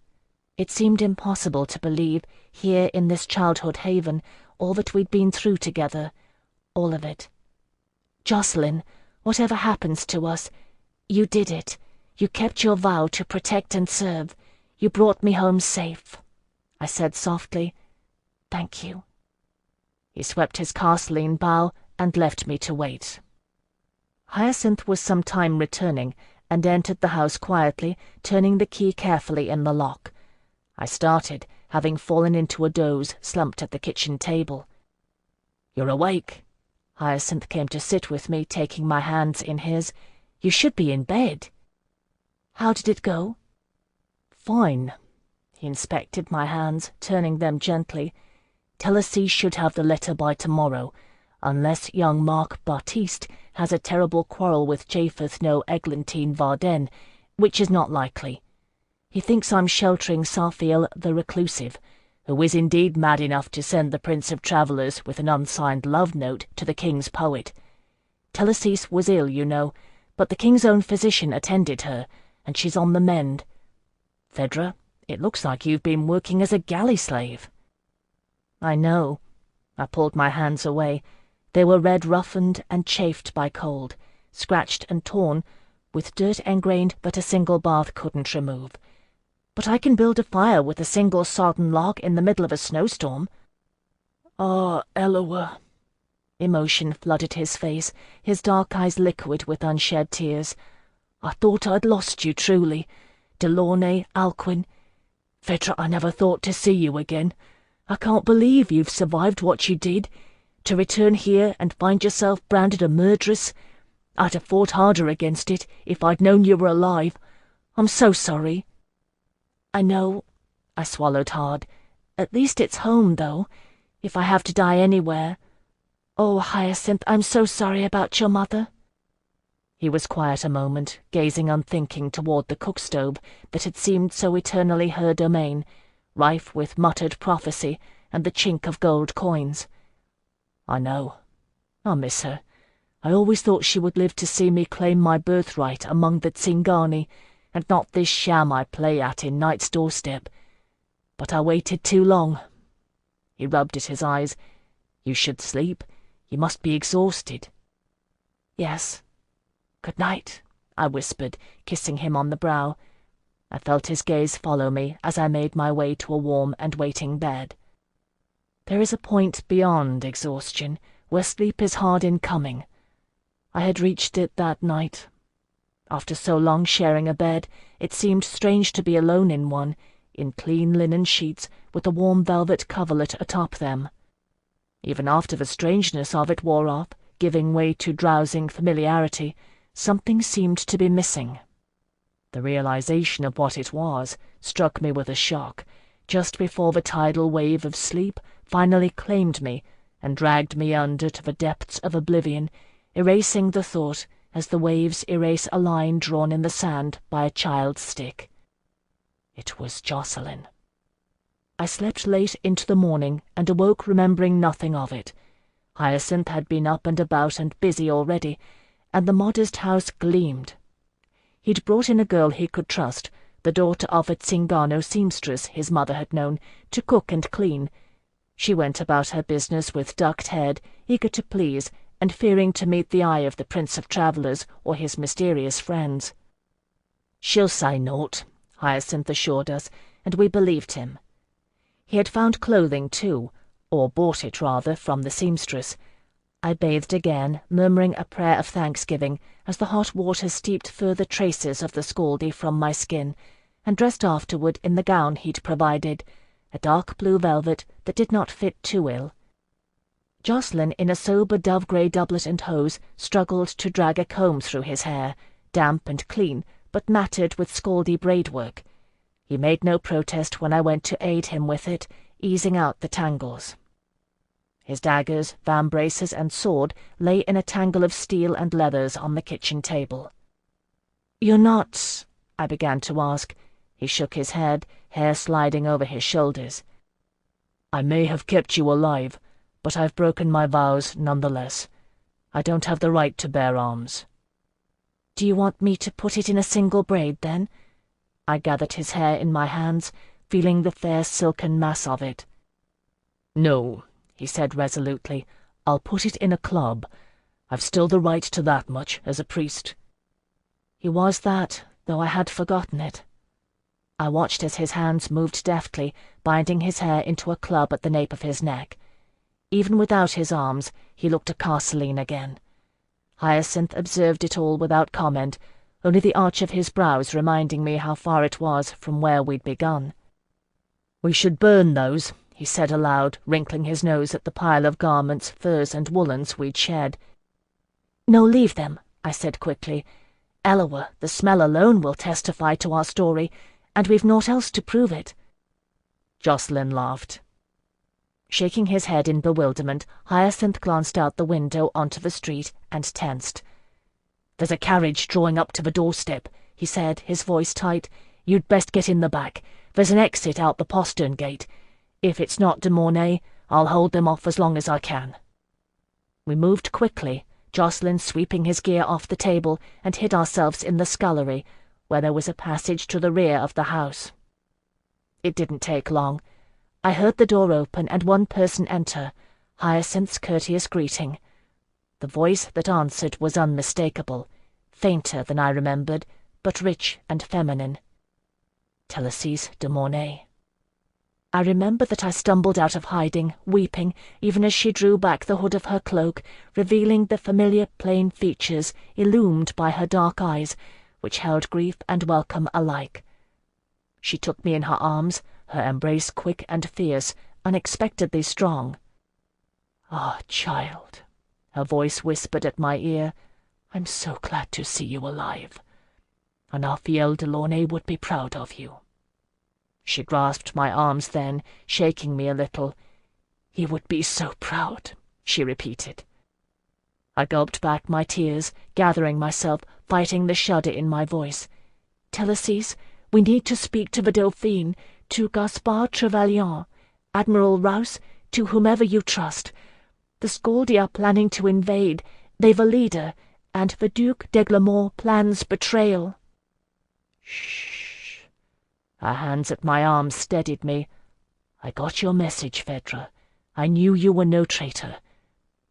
It seemed impossible to believe, here in this childhood haven, all that we'd been through together, all of it. "Jacqueline, whatever happens to us, you did it. You kept your vow to protect and serve. You brought me home safe." I said softly, "Thank you." He swept his castelline bow and left me to wait. Hyacinth was some time returning, and entered the house quietly, turning the key carefully in the lock. I started, having fallen into a doze, slumped at the kitchen table. "You're awake." Hyacinth came to sit with me, taking my hands in his. "You should be in bed." "How did it go?" "Fine." He inspected my hands, turning them gently. "Telacy should have the letter by tomorrow, unless young Mark Baptiste has a terrible quarrel with Japheth no Eglantine Varden, which is not likely. He thinks I'm sheltering Safiel the Reclusive, who is indeed mad enough to send the Prince of Travellers with an unsigned love note to the king's poet. Telesys was ill, you know, but the king's own physician attended her, and she's on the mend. Phèdre, it looks like you've been working as a galley slave." "I know." I pulled my hands away. They were red, roughened and chafed by cold, scratched and torn, with dirt engrained that a single bath couldn't remove. "But I can build a fire with a single sodden log in the middle of a snowstorm." "Ah, Eloa." Emotion flooded his face, his dark eyes liquid with unshed tears. "I thought I'd lost you truly. Delaunay, Alcuin. Phèdre, I never thought to see you again. I can't believe you've survived what you did. To return here and find yourself branded a murderess. I'd have fought harder against it if I'd known you were alive. I'm so sorry." "I know." I swallowed hard. "At least it's home, though, if I have to die anywhere. Oh, Hyacinth, I'm so sorry about your mother." He was quiet a moment, gazing unthinking toward the cook-stove that had seemed so eternally her domain, rife with muttered prophecy and the chink of gold coins. "I know. I miss her. I always thought she would live to see me claim my birthright among the Tsingani, and not this sham I play at in night's doorstep. But I waited too long." He rubbed at his eyes. "You should sleep. You must be exhausted." "Yes. Good night," I whispered, kissing him on the brow. I felt his gaze follow me as I made my way to a warm and waiting bed. There is a point beyond exhaustion where sleep is hard in coming. I had reached it that night. After so long sharing a bed, it seemed strange to be alone in one, in clean linen sheets with a warm velvet coverlet atop them. Even after the strangeness of it wore off, giving way to drowsing familiarity, something seemed to be missing. The realization of what it was struck me with a shock, just before the tidal wave of sleep finally claimed me and dragged me under to the depths of oblivion, erasing the thought as the waves erase a line drawn in the sand by a child's stick. It was Jacqueline. I slept late into the morning and awoke remembering nothing of it. Hyacinth had been up and about and busy already, and the modest house gleamed. He'd brought in a girl he could trust, the daughter of a Tsingano seamstress his mother had known, to cook and clean. She went about her business with ducked head, eager to please, and fearing to meet the eye of the Prince of Travellers or his mysterious friends. "She'll say naught," Hyacinth assured us, and we believed him. He had found clothing, too, or bought it, rather, from the seamstress. I bathed again, murmuring a prayer of thanksgiving as the hot water steeped further traces of the scaldy from my skin, and dressed afterward in the gown he'd provided, a dark blue velvet that did not fit too ill. Jacqueline, in a sober dove-grey doublet and hose, struggled to drag a comb through his hair, damp and clean, but matted with scaldy braidwork. He made no protest when I went to aid him with it, easing out the tangles. His daggers, vambraces, and sword lay in a tangle of steel and leathers on the kitchen table. "You're not—" I began to ask. He shook his head, hair sliding over his shoulders. "I may have kept you alive, but I've broken my vows nonetheless. I don't have the right to bear arms." "Do you want me to put it in a single braid, then?" I gathered his hair in my hands, feeling the fair silken mass of it. "No," he said resolutely. "I'll put it in a club. I've still the right to that much as a priest." He was that, though I had forgotten it. I watched as his hands moved deftly, binding his hair into a club at the nape of his neck. Even without his arms, he looked a castellan again. Hyacinth observed it all without comment, only the arch of his brows reminding me how far it was from where we'd begun. "We should burn those," he said aloud, wrinkling his nose at the pile of garments, furs, and woolens we'd shed. "No, leave them," I said quickly. "Eloa, the smell alone will testify to our story, and we've naught else to prove it." Jocelyn laughed. Shaking his head in bewilderment, Hyacinth glanced out the window onto the street and tensed. "There's a carriage drawing up to the doorstep," he said, his voice tight. "You'd best get in the back. There's an exit out the postern gate. If it's not Delaunay, I'll hold them off as long as I can." We moved quickly, Jocelyn sweeping his gear off the table, and hid ourselves in the scullery, where there was a passage to the rear of the house. It didn't take long. I heard the door open and one person enter, Hyacinth's courteous greeting. The voice that answered was unmistakable, fainter than I remembered, but rich and feminine. Thélassise de Mornay. I remember that I stumbled out of hiding, weeping, even as she drew back the hood of her cloak, revealing the familiar plain features illumined by her dark eyes, which held grief and welcome alike. She took me in her arms, her embrace quick and fierce, unexpectedly strong. "Ah, child," her voice whispered at my ear, "I'm so glad to see you alive. And our fiel Delaunay would be proud of you." She grasped my arms then, shaking me a little. "He would be so proud," she repeated. I gulped back my tears, gathering myself, fighting the shudder in my voice. "Thélassise, we need to speak to the Dauphine, to Gaspard Trevelyan, Admiral Rouse, to whomever you trust. The Scaldi are planning to invade. They've a leader, and the Duc d'Aiguemont plans betrayal." "Shh." Her hands at my arms steadied me. "I got your message, Phèdre. I knew you were no traitor.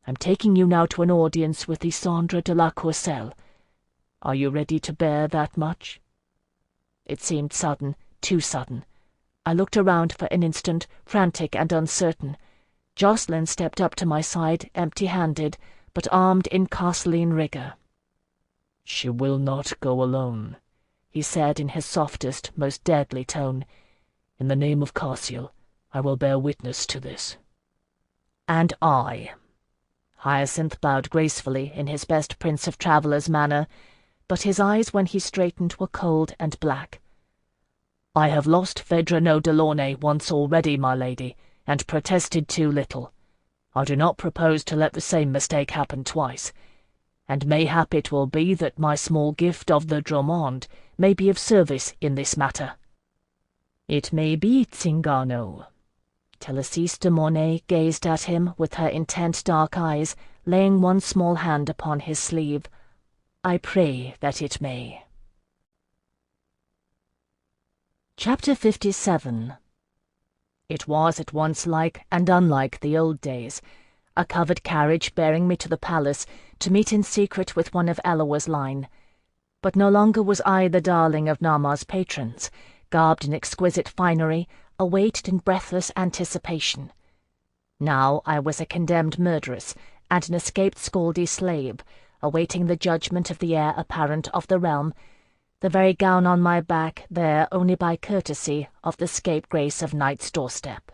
I'm taking you now to an audience with Isandre de la Courcelle. Are you ready to bear that much?" It seemed sudden, too sudden. I looked around for an instant, frantic and uncertain. Jocelyn stepped up to my side, empty-handed, but armed in Castelline rigor. "She will not go alone," he said in his softest, most deadly tone. "In the name of Kushiel, I will bear witness to this." "And I." Hyacinth bowed gracefully in his best Prince of Travellers manner, but his eyes when he straightened were cold and black. "I have lost Phèdre no Delaunay once already, my lady, and protested too little. I do not propose to let the same mistake happen twice, and mayhap it will be that my small gift of the Dromond may be of service in this matter." "It may be, Zingano." Thélassise de Mornay gazed at him with her intent dark eyes, laying one small hand upon his sleeve. "I pray that it may." Chapter 57. It was at once like and unlike the old days, a covered carriage bearing me to the palace to meet in secret with one of Elowa's line. But no longer was I the darling of Nama's patrons, garbed in exquisite finery, awaited in breathless anticipation. Now I was a condemned murderess and an escaped Scaldi slave, awaiting the judgment of the heir apparent of the realm, the very gown on my back there only by courtesy of the scapegrace of night's doorstep.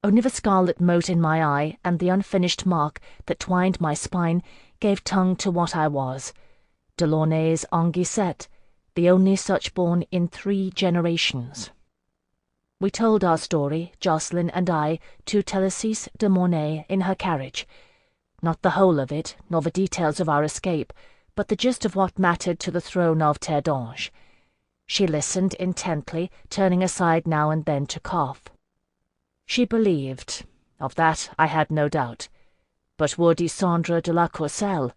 Only the scarlet mote in my eye and the unfinished mark that twined my spine gave tongue to what I was, Delaunay's Anguissette, the only such born in 3 generations. We told our story, Jocelyn and I, to Thélassise de Mornay in her carriage. Not the whole of it, nor the details of our escape, but the gist of what mattered to the throne of Terre d'Ange. She listened intently, turning aside now and then to cough. She believed, of that I had no doubt. But would Isandre de la Courcelle?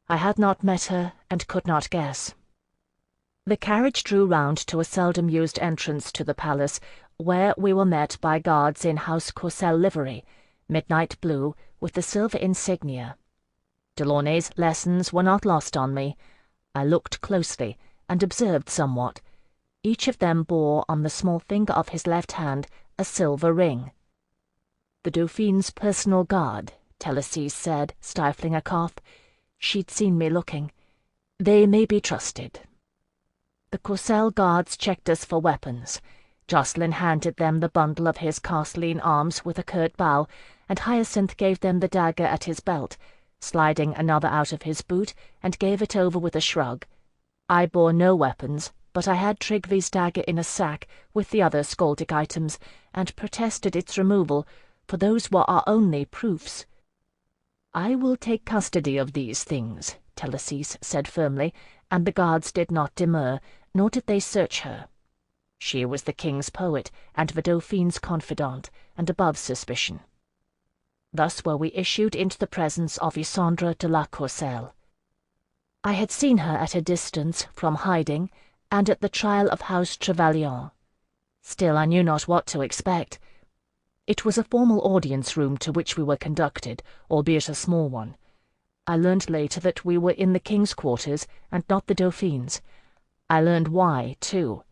I had not met her, and could not guess. The carriage drew round to a seldom-used entrance to the palace, where we were met by guards in House Courcelle livery, midnight blue, with the silver insignia. Delaunay's lessons were not lost on me. I looked closely, and observed somewhat. Each of them bore on the small finger of his left hand a silver ring. "The Dauphine's personal guard," Thélassise said, stifling a cough. She'd seen me looking. "They may be trusted." The Courcelle guards checked us for weapons. Jocelyn handed them the bundle of his Castelline arms with a curt bow, and Hyacinth gave them the dagger at his belt, sliding another out of his boot, and gave it over with a shrug. I bore no weapons, but I had Tryggve's dagger in a sack with the other skaldic items, and protested its removal, for those were our only proofs. "I will take custody of these things," Telesis said firmly, and the guards did not demur, nor did they search her. She was the king's poet and the Dauphine's confidant, and above suspicion. Thus were we issued into the presence of Isandre de la Courcelle. I had seen her at a distance from hiding, and at the trial of House Trevelyan. Still I knew not what to expect. It was a formal audience room to which we were conducted, albeit a small one. I learned later that we were in the king's quarters, and not the Dauphine's. I learned why, too.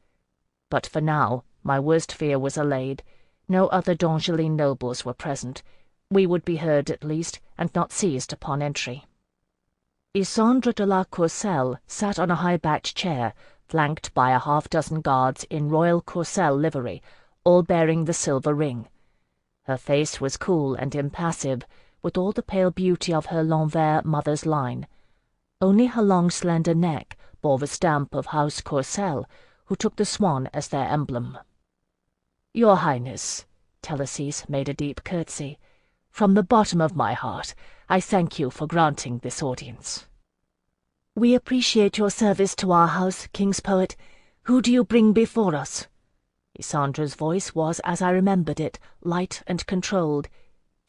But for now, my worst fear was allayed. No other d'Angeline nobles were present. We would be heard at least, and not seized upon entry. Isandre de la Courcelle sat on a high-backed chair, flanked by a half-dozen guards in royal Courcelle livery, all bearing the silver ring. Her face was cool and impassive, with all the pale beauty of her L'Anvers mother's line. Only her long slender neck bore the stamp of House Courcelle, who took the swan as their emblem. "Your Highness," Telesis made a deep curtsy, "from the bottom of my heart, I thank you for granting this audience." "We appreciate your service to our house, King's Poet. Who do you bring before us?" Isandre's voice was, as I remembered it, light and controlled.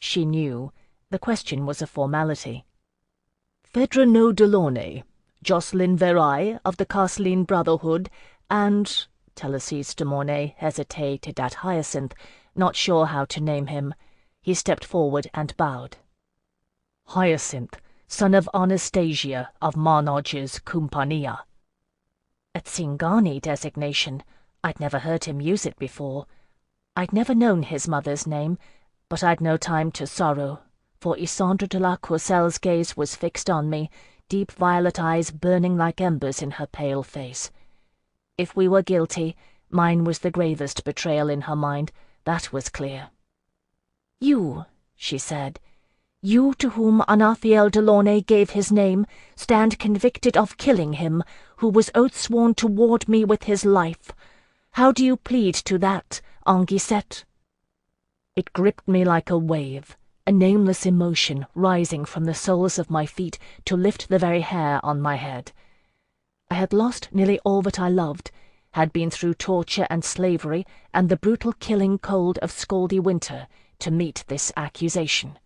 She knew. The question was a formality. "Phèdre no Delaunay, Jacqueline Carey of the Castlean Brotherhood, and—" Telesis de Mornay hesitated at Hyacinth, not sure how to name him. He stepped forward and bowed. "Hyacinth, son of Anastasia of Marnoge's Compania." A Tsingani designation. I'd never heard him use it before. I'd never known his mother's name, but I'd no time to sorrow, for Isandre de la Courcelle's gaze was fixed on me, deep violet eyes burning like embers in her pale face. If we were guilty, mine was the gravest betrayal in her mind, that was clear. "You," she said, "you to whom Anathiel Delaunay gave his name, stand convicted of killing him, who was oath-sworn to ward me with his life. How do you plead to that, Anguissette?" It gripped me like a wave, a nameless emotion rising from the soles of my feet to lift the very hair on my head. I had lost nearly all that I loved, had been through torture and slavery and the brutal killing cold of scaldy winter to meet this accusation.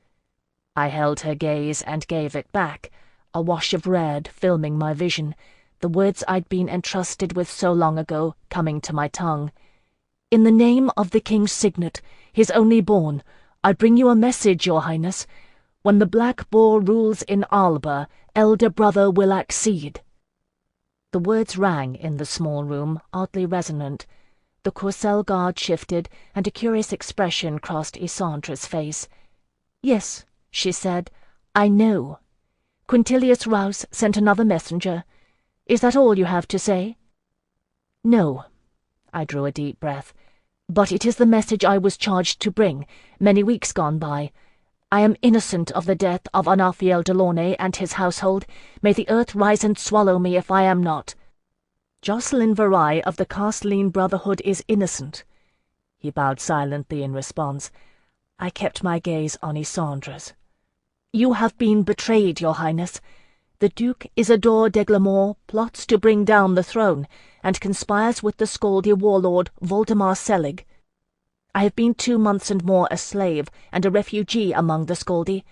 I held her gaze and gave it back, a wash of red filming my vision, the words I'd been entrusted with so long ago coming to my tongue. "In the name of the king's signet, his only born, I bring you a message, your highness. When the black boar rules in Alba, elder brother will accede." The words rang in the small room, oddly resonant. The Courcelle guard shifted, and a curious expression crossed Isandre's face. "Yes," she said, "I know. Quintilius Rouse sent another messenger. Is that all you have to say?" "No." I drew a deep breath. "But it is the message I was charged to bring, many weeks gone by. I am innocent of the death of Anathiel Delaunay and his household. May the earth rise and swallow me if I am not. Jacqueline Carey of the Castlean Brotherhood is innocent." He bowed silently in response. I kept my gaze on Isandre's. "You have been betrayed, your highness. The Duke Isidore d'Aiglemont plots to bring down the throne, and conspires with the Scaldi warlord Voldemar Selig. I have been 2 months and more a slave and a refugee among the Scaldi.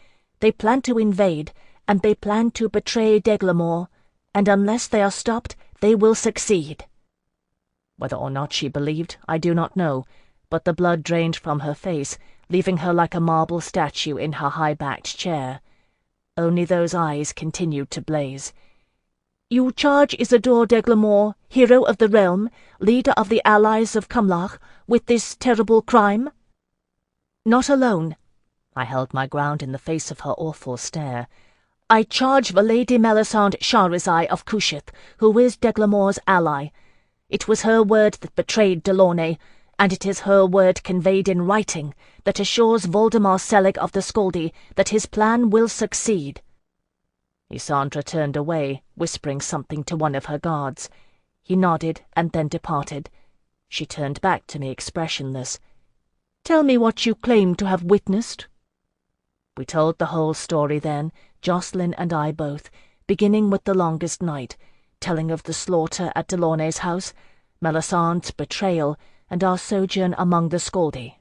They plan to invade, and they plan to betray d'Aiglemont, and unless they are stopped, they will succeed." Whether or not she believed, I do not know, but the blood drained from her face, leaving her like a marble statue in her high-backed chair. Only those eyes continued to blaze. "You charge Isidore d'Aiglemont, hero of the realm, leader of the allies of Cumlach, with this terrible crime?" "Not alone." I held my ground in the face of her awful stare. "I charge the Lady Melisande Charizai of Kushiel, who is d'Aiglemont's ally. It was her word that betrayed Delaunay, and it is her word conveyed in writing that assures Voldemar Selig of the Scaldi that his plan will succeed." Isandre turned away, whispering something to one of her guards. He nodded and then departed. She turned back to me expressionless. "Tell me what you claim to have witnessed." We told the whole story then, Jacqueline and I both, beginning with the longest night, telling of the slaughter at Delaunay's house, Melisandre's betrayal, and our sojourn among the Scaldi.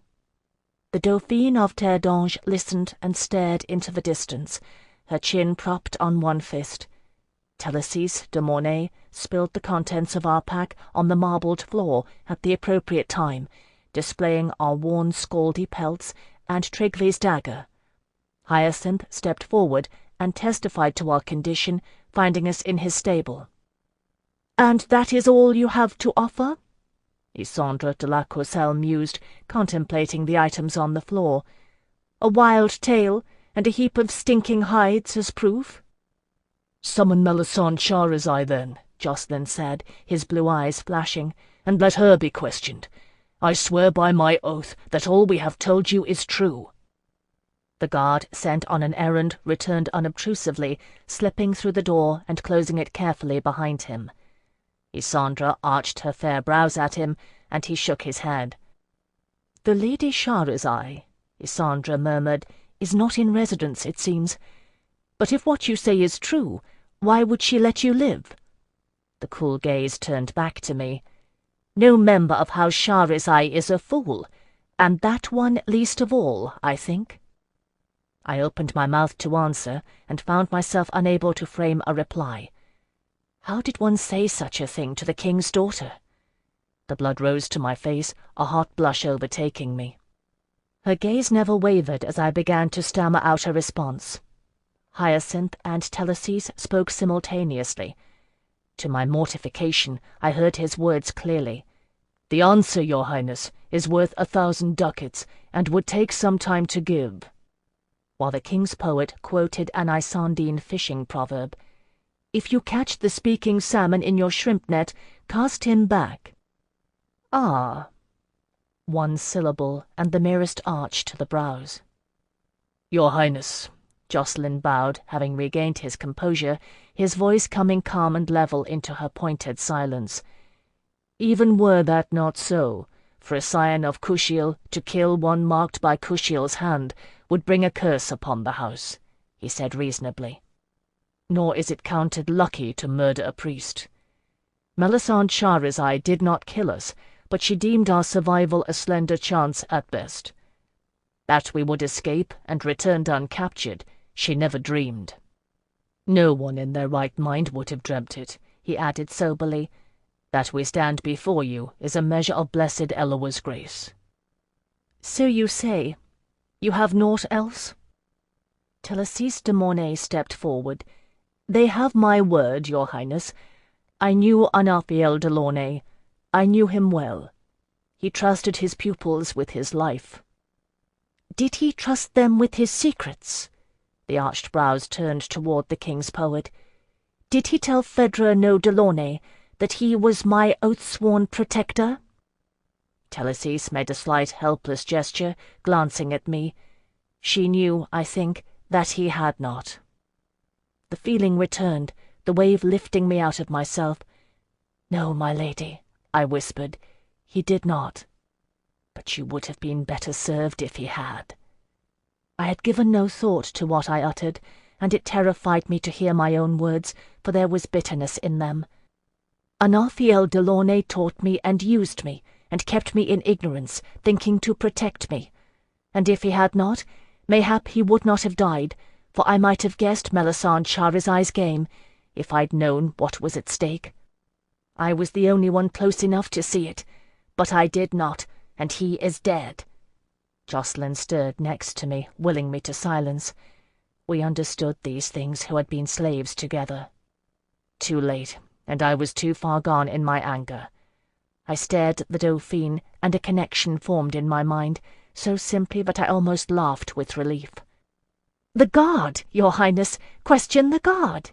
The Dauphine of Terre d'Ange listened and stared into the distance, her chin propped on one fist. Télésise de Mornay spilled the contents of our pack on the marbled floor at the appropriate time, displaying our worn Scaldi pelts and Tryggvi's dagger. Hyacinth stepped forward and testified to our condition, finding us in his stable. "And that is all you have to offer?" Isandre de la Courcelle mused, contemplating the items on the floor. "A wild tale and a heap of stinking hides as proof?" "Summon Melisandre Charizai, then," Jacqueline said, his blue eyes flashing, "and let her be questioned. I swear by my oath that all we have told you is true." The guard sent on an errand returned unobtrusively, slipping through the door and closing it carefully behind him. Isandre arched her fair brows at him, and he shook his head. "The Lady Charizai," Isandre murmured, "is not in residence, it seems. But if what you say is true, why would she let you live?" The cool gaze turned back to me. "No member of House Charizai is a fool, and that one least of all, I think." I opened my mouth to answer, and found myself unable to frame a reply. How did one say such a thing to the king's daughter? The blood rose to my face, a hot blush overtaking me. Her gaze never wavered as I began to stammer out a response. Hyacinth and Télésise spoke simultaneously. To my mortification, I heard his words clearly. "The answer, Your Highness, is worth 1,000 ducats, and would take some time to give." While the king's poet quoted an Isandine fishing proverb, "If you catch the speaking salmon in your shrimp net, cast him back." "Ah." One syllable, and the merest arch to the brows. "Your Highness," Jacqueline bowed, having regained his composure, his voice coming calm and level into her pointed silence. "Even were that not so, for a scion of Kushiel to kill one marked by Kushiel's hand would bring a curse upon the house," he said reasonably. "Nor is it counted lucky to murder a priest. Melisandre Charizai did not kill us, but she deemed our survival a slender chance at best. That we would escape and return uncaptured, she never dreamed. No one in their right mind would have dreamt it," he added soberly. "That we stand before you is a measure of blessed Eloa's grace." "So you say. You have naught else?" Télésise de Mornay stepped forward. "They have my word, Your Highness. I knew Anathiel Delaunay. I knew him well. He trusted his pupils with his life." "Did he trust them with his secrets?" The arched brows turned toward the king's poet. "Did he tell Phèdre no Delaunay that he was my oath-sworn protector?" Télésise made a slight helpless gesture, glancing at me. She knew, I think, that he had not. The feeling returned, the wave lifting me out of myself. "No, my lady," I whispered, "he did not. But you would have been better served if he had." I had given no thought to what I uttered, and it terrified me to hear my own words, for there was bitterness in them. Anathiel Delaunay taught me and used me, and kept me in ignorance, thinking to protect me. And if he had not, mayhap he would not have died, for I might have guessed Melisandre Charizai's game, if I'd known what was at stake. I was the only one close enough to see it, but I did not, and he is dead. Jacqueline stirred next to me, willing me to silence. We understood these things who had been slaves together. Too late, and I was too far gone in my anger. I stared at the Dauphine, and a connection formed in my mind, so simply that I almost laughed with relief. "The guard, Your Highness! Question the guard!"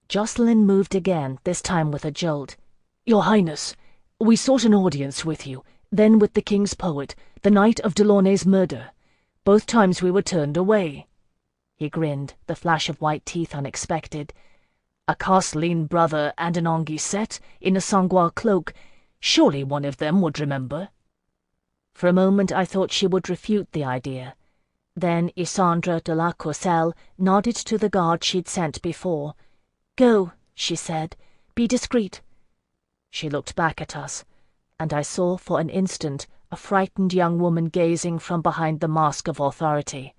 Jacqueline moved again, this time with a jolt. "Your Highness, we sought an audience with you, then with the king's poet, the night of Delaunay's murder. Both times we were turned away." He grinned, the flash of white teeth unexpected. A Castelline brother and an Anguissette in a Sanglois cloak. Surely one of them would remember." For a moment I thought she would refute the idea. Then Isandre de la Courcelle nodded to the guard she'd sent before. "Go," she said. "Be discreet." She looked back at us, and I saw for an instant a frightened young woman gazing from behind the mask of authority.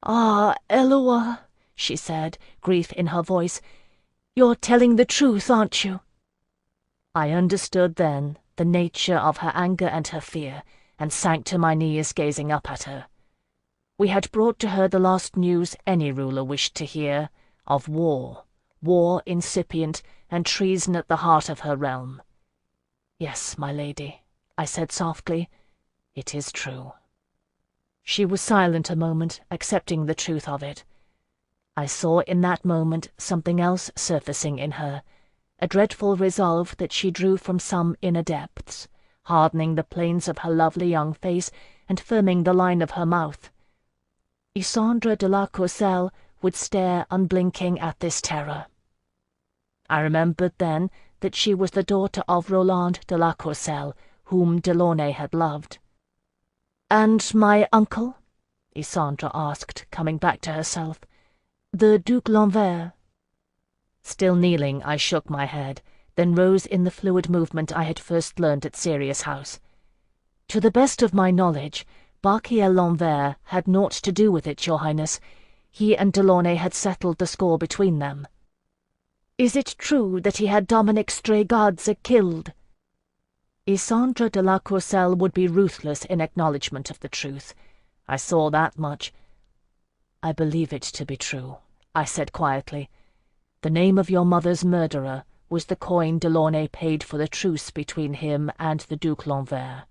"Ah, Eloa," she said, grief in her voice, "you're telling the truth, aren't you?" I understood then the nature of her anger and her fear, and sank to my knees gazing up at her. We had brought to her the last news any ruler wished to hear, of war incipient, and treason at the heart of her realm. "Yes, my lady," I said softly, "it is true." She was silent a moment, accepting the truth of it. I saw in that moment something else surfacing in her, a dreadful resolve that she drew from some inner depths, hardening the planes of her lovely young face and firming the line of her mouth. Isandre de la Courcelle would stare unblinking at this terror. I remembered then that she was the daughter of Roland de la Courcelle, whom Delaunay had loved. "And my uncle?" Isandre asked, coming back to herself. "The Duc L'Envers?" Still kneeling, I shook my head, then rose in the fluid movement I had first learned at Sirius House. "To the best of my knowledge, Barquiel L'Envers had naught to do with it, your highness. He and Delaunay had settled the score between them." "Is it true that he had Dominic Straygarde killed?" Isandre de la Courcelle would be ruthless in acknowledgment of the truth. I saw that much. "I believe it to be true," I said quietly. "The name of your mother's murderer was the coin Delaunay paid for the truce between him and the Duc L'Envers.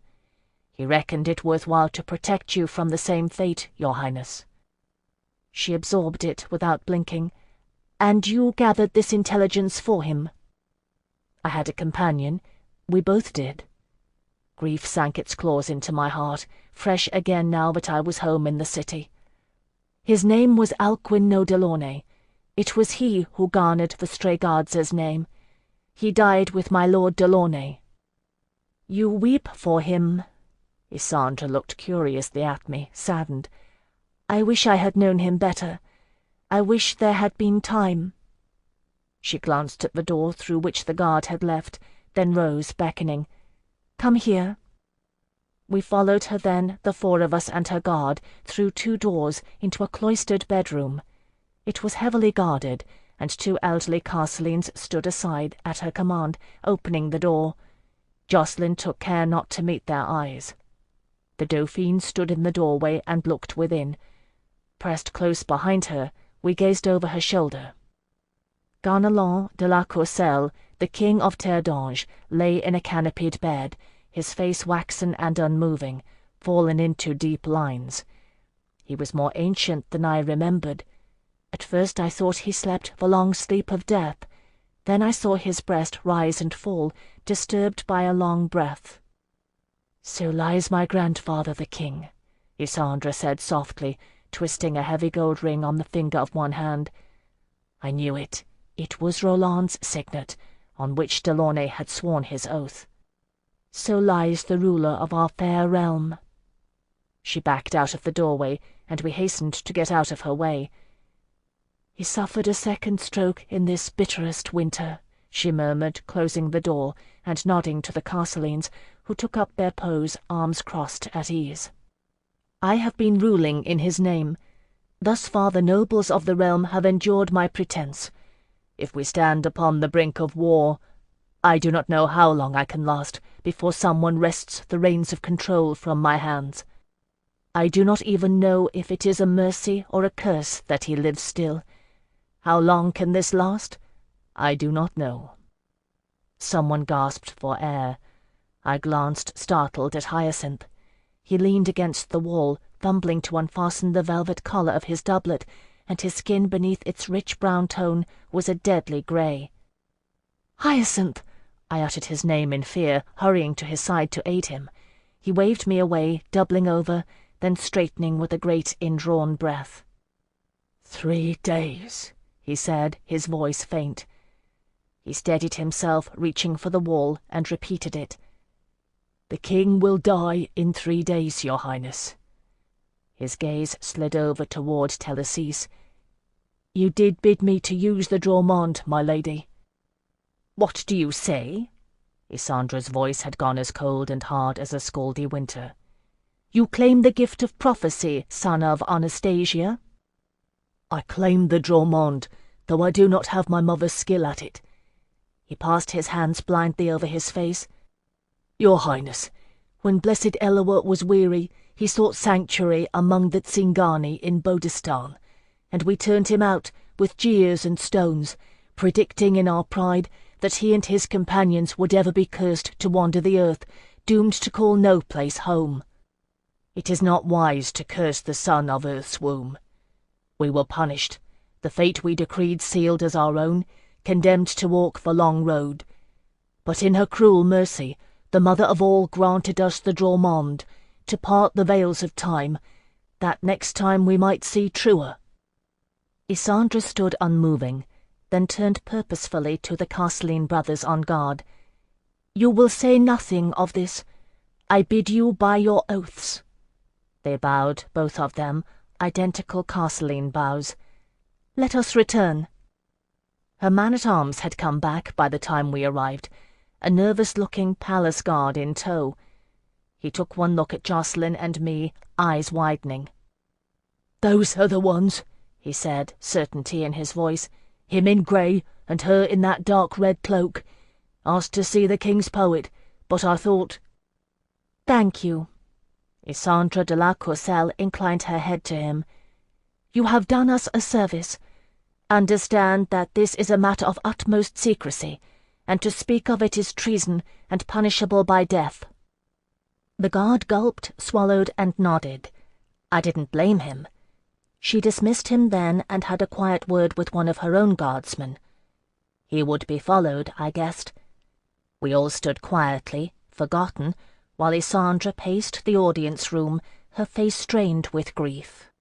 He reckoned it worthwhile to protect you from the same fate, your highness." She absorbed it without blinking. "And you gathered this intelligence for him?" I had a companion. We both did. Grief sank its claws into my heart, fresh again now that I was home in the city. "His name was Alcuin no Delaunay. It was he who garnered the Straygarde's name. He died with my lord Delaunay." "You weep for him." Isandre looked curiously at me, saddened. "I wish I had known him better. I wish there had been time." She glanced at the door through which the guard had left, then rose, beckoning. "Come here." We followed her then, the four of us and her guard, through 2 doors into a cloistered bedroom. It was heavily guarded, and 2 elderly Castellines stood aside, at her command, opening the door. Jocelyn took care not to meet their eyes. The Dauphine stood in the doorway and looked within. Pressed close behind her, we gazed over her shoulder. Ganelon de la Courcelle, the king of Terre d'Ange, lay in a canopied bed, his face waxen and unmoving, fallen into deep lines. He was more ancient than I remembered. At first I thought he slept the long sleep of death. Then I saw his breast rise and fall, disturbed by a long breath. "So lies my grandfather the king," Isandre said softly, twisting a heavy gold ring on the finger of one hand. I knew it. It was Roland's signet, on which Delaunay had sworn his oath. "So lies the ruler of our fair realm." She backed out of the doorway, and we hastened to get out of her way. "He suffered a second stroke in this bitterest winter," she murmured, closing the door and nodding to the Castellines, who took up their pose, arms crossed at ease. "I have been ruling in his name. Thus far the nobles of the realm have endured my pretence. If we stand upon the brink of war, I do not know how long I can last before someone wrests the reins of control from my hands. I do not even know if it is a mercy or a curse that he lives still. How long can this last? I do not know." Someone gasped for air. I glanced, startled, at Hyacinth. He leaned against the wall, fumbling to unfasten the velvet collar of his doublet, and his skin beneath its rich brown tone was a deadly grey. "Hyacinth!" I uttered his name in fear, hurrying to his side to aid him. He waved me away, doubling over, then straightening with a great indrawn breath. 3 days, he said, his voice faint. He steadied himself, reaching for the wall, and repeated it. "The king will die in 3 days, your highness." His gaze slid over toward Telesise. "You did bid me to use the Dromond, my lady." "What do you say?" Isandra's voice had gone as cold and hard as a scaldy winter. "You claim the gift of prophecy, son of Anastasia?" "I claim the Dromond, though I do not have my mother's skill at it." He passed his hands blindly over his face. "Your highness, when blessed Eloa was weary, he sought sanctuary among the Tsingani in Bodistan, and we turned him out with jeers and stones, predicting in our pride that he and his companions would ever be cursed to wander the earth, doomed to call no place home. It is not wise to curse the son of Earth's womb. We were punished, the fate we decreed sealed as our own, condemned to walk the long road. But in her cruel mercy, the mother of all granted us the Dromond, to part the veils of time, that next time we might see truer." Isandra stood unmoving, then turned purposefully to the Castelline brothers on guard. "You will say nothing of this. I bid you by your oaths." They bowed, both of them, identical Castelline bows. "Let us return." Her man-at-arms had come back by the time we arrived, a nervous-looking palace guard in tow. He took one look at Jocelyn and me, eyes widening. "Those are the ones," he said, certainty in his voice. "Him in grey, and her in that dark red cloak. Asked to see the king's poet, but I thought—" "Thank you." Isandra de la Courcelle inclined her head to him. "You have done us a service. Understand that this is a matter of utmost secrecy, and to speak of it is treason and punishable by death." The guard gulped, swallowed, and nodded. I didn't blame him. She dismissed him then and had a quiet word with one of her own guardsmen. He would be followed, I guessed. We all stood quietly, forgotten, while Isandra paced the audience room, her face strained with grief.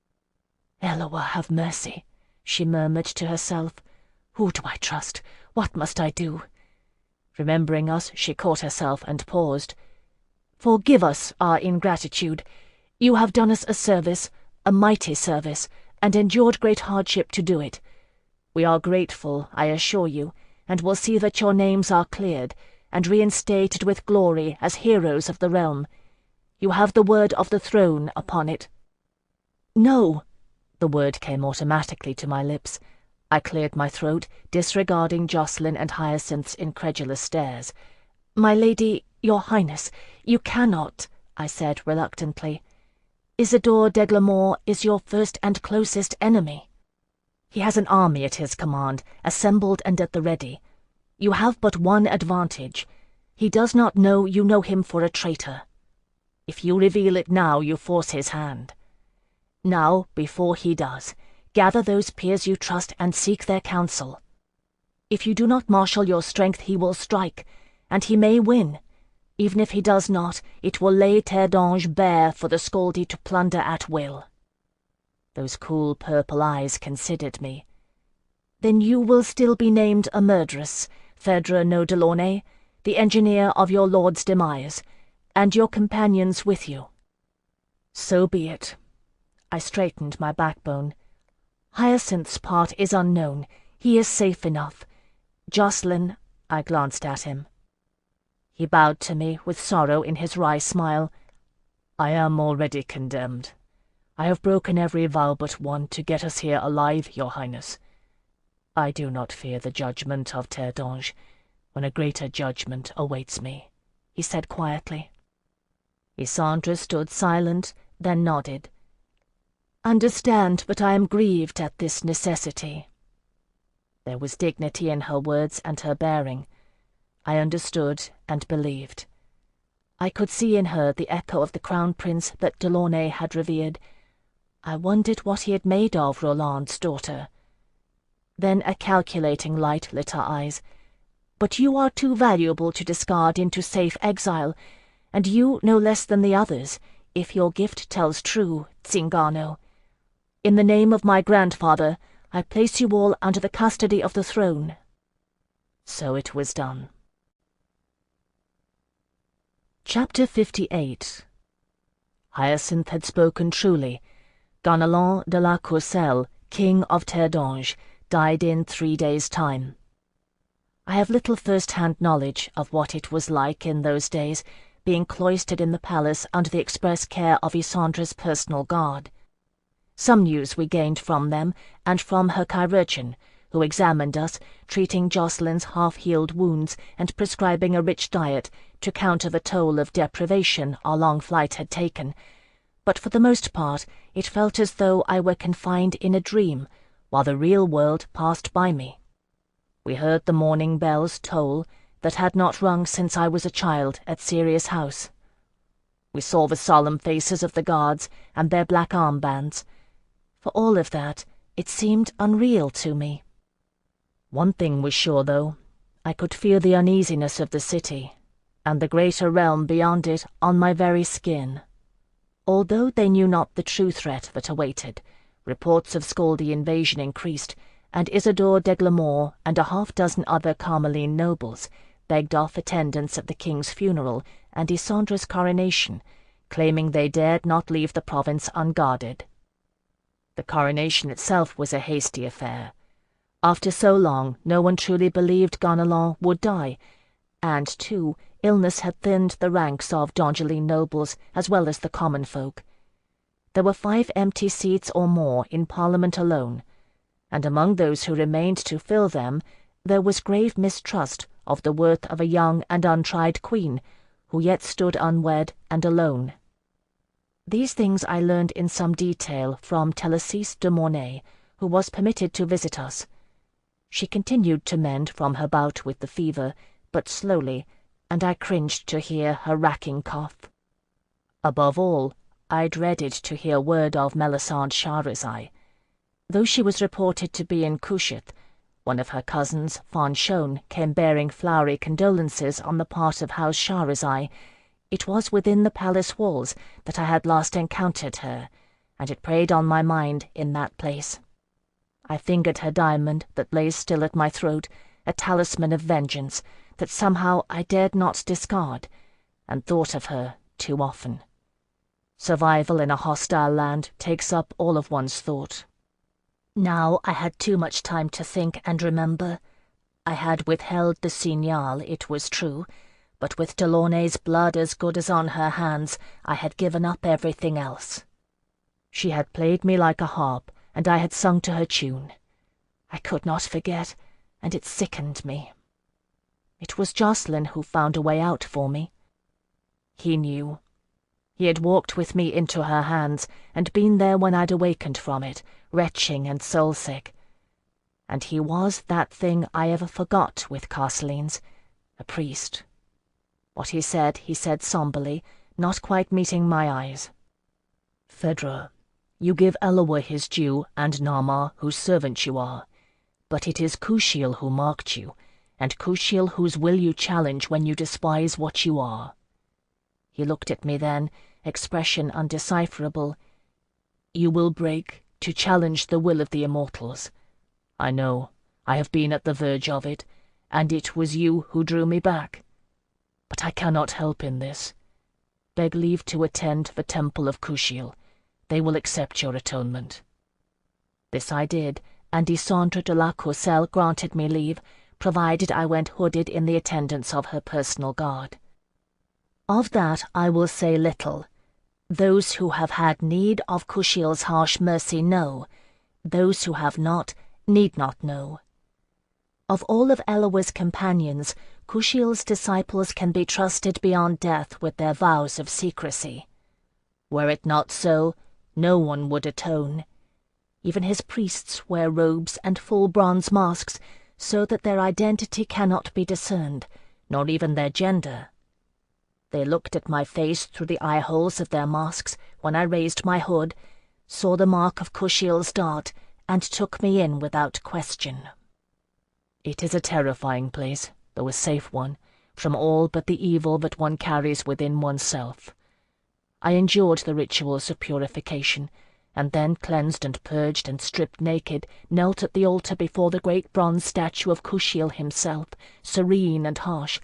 "Eloa, have mercy," she murmured to herself. "Who do I trust? What must I do?" Remembering us, she caught herself and paused. "Forgive us our ingratitude. You have done us a service, a mighty service, and endured great hardship to do it. We are grateful, I assure you, and will see that your names are cleared, and reinstated with glory as heroes of the realm. You have the word of the throne upon it." "No!" The word came automatically to my lips. I cleared my throat, disregarding Jocelyn and Hyacinth's incredulous stares. "My lady, your highness, you cannot," I said reluctantly. "Isidore d'Eglamour is your first and closest enemy. He has an army at his command, assembled and at the ready. You have but one advantage. He does not know you know him for a traitor. If you reveal it now, you force his hand. Now, before he does, gather those peers you trust and seek their counsel. If you do not marshal your strength, he will strike, and he may win. Even if he does not, it will lay Terre d'Ange bare for the Scaldi to plunder at will." Those cool purple eyes considered me. "Then you will still be named a murderess, Phèdre no Delaunay, the engineer of your lord's demise, and your companions with you." "So be it." I straightened my backbone. "Hyacinth's part is unknown. He is safe enough. Jocelyn," I glanced at him. He bowed to me with sorrow in his wry smile. "I am already condemned. I have broken every vow but one to get us here alive, your highness. I do not fear the judgment of Terre d'Ange, when a greater judgment awaits me," he said quietly. Isandra stood silent, then nodded. "Understand that I am grieved at this necessity." There was dignity in her words and her bearing. I understood and believed. I could see in her the echo of the crown prince that Delaunay had revered. I wondered what he had made of Roland's daughter. Then a calculating light lit her eyes. "But you are too valuable to discard into safe exile, and you no less than the others, if your gift tells true, Tsingano. In the name of my grandfather, I place you all under the custody of the throne." so it was done. Chapter 58. Hyacinth had spoken truly. Ganelon de la Kushiel, king of Terdange, died in 3 days' time. I have little first-hand knowledge of what it was like in those days, being cloistered in the palace under the express care of Ysandra's personal guard. Some news we gained from them, and from her chirurgeon, who examined us, treating Jacqueline's half-healed wounds and prescribing a rich diet to counter the toll of deprivation our long flight had taken. But for the most part it felt as though I were confined in a dream, while the real world passed by me. We heard the morning bells toll that had not rung since I was a child at Sirius House. We saw the solemn faces of the guards and their black armbands. For all of that, it seemed unreal to me. One thing was sure, though. I could feel the uneasiness of the city, and the greater realm beyond it on my very skin. Although they knew not the true threat that awaited, reports of Scaldi invasion increased, and Isidore d'Eglamour and a half-dozen other Carmeline nobles begged off attendance at the king's funeral and Ysandra's coronation, claiming they dared not leave the province unguarded. The coronation itself was a hasty affair. After so long, no one truly believed Ganelon would die, and, too, illness had thinned the ranks of D'Angeline nobles as well as the common folk. There were 5 empty seats or more in Parliament alone, and among those who remained to fill them there was grave mistrust of the worth of a young and untried queen, who yet stood unwed and alone. These things I learned in some detail from Télésise de Mornay, who was permitted to visit us. She continued to mend from her bout with the fever, but slowly, and I cringed to hear her racking cough. Above all, I dreaded to hear word of Melisande Shahrazai. Though she was reported to be in Kushiel, one of her cousins, Fanchon, came bearing flowery condolences on the part of House Shahrazai. It was within the palace walls that I had last encountered her, and it preyed on my mind in that place. I fingered her diamond that lay still at my throat, a talisman of vengeance that somehow I dared not discard, and thought of her too often. Survival in a hostile land takes up all of one's thought. Now I had too much time to think and remember. I had withheld the signal, it was true, but with Delaunay's blood as good as on her hands, I had given up everything else. She had played me like a harp, and I had sung to her tune. I could not forget, and it sickened me. It was Jacqueline who found a way out for me. He knew. He had walked with me into her hands, and been there when I'd awakened from it, retching and soul-sick. And he was that thing I ever forgot with Carcelines, a priest. What he said somberly, not quite meeting my eyes. "Phèdre, you give Eloa his due, and Nama, whose servant you are. But it is Kushiel who marked you, and Kushiel whose will you challenge when you despise what you are." He looked at me then, expression undecipherable. "You will break, to challenge the will of the immortals. I know, I have been at the verge of it, and it was you who drew me back. But I cannot help in this. Beg leave to attend the temple of Kushiel. They will accept your atonement." This I did, and Ysandre de la Kushiel granted me leave, provided I went hooded in the attendance of her personal guard. Of that I will say little. Those who have had need of Kushiel's harsh mercy know. Those who have not need not know. Of all of Eloa's companions, Kushiel's disciples can be trusted beyond death with their vows of secrecy. Were it not so, no one would atone. Even his priests wear robes and full bronze masks, so that their identity cannot be discerned, nor even their gender. They looked at my face through the eye-holes of their masks when I raised my hood, saw the mark of Kushiel's dart, and took me in without question. It is a terrifying place, though a safe one, from all but the evil that one carries within oneself. I endured the rituals of purification, and then, cleansed and purged and stripped naked, knelt at the altar before the great bronze statue of Kushiel himself, serene and harsh,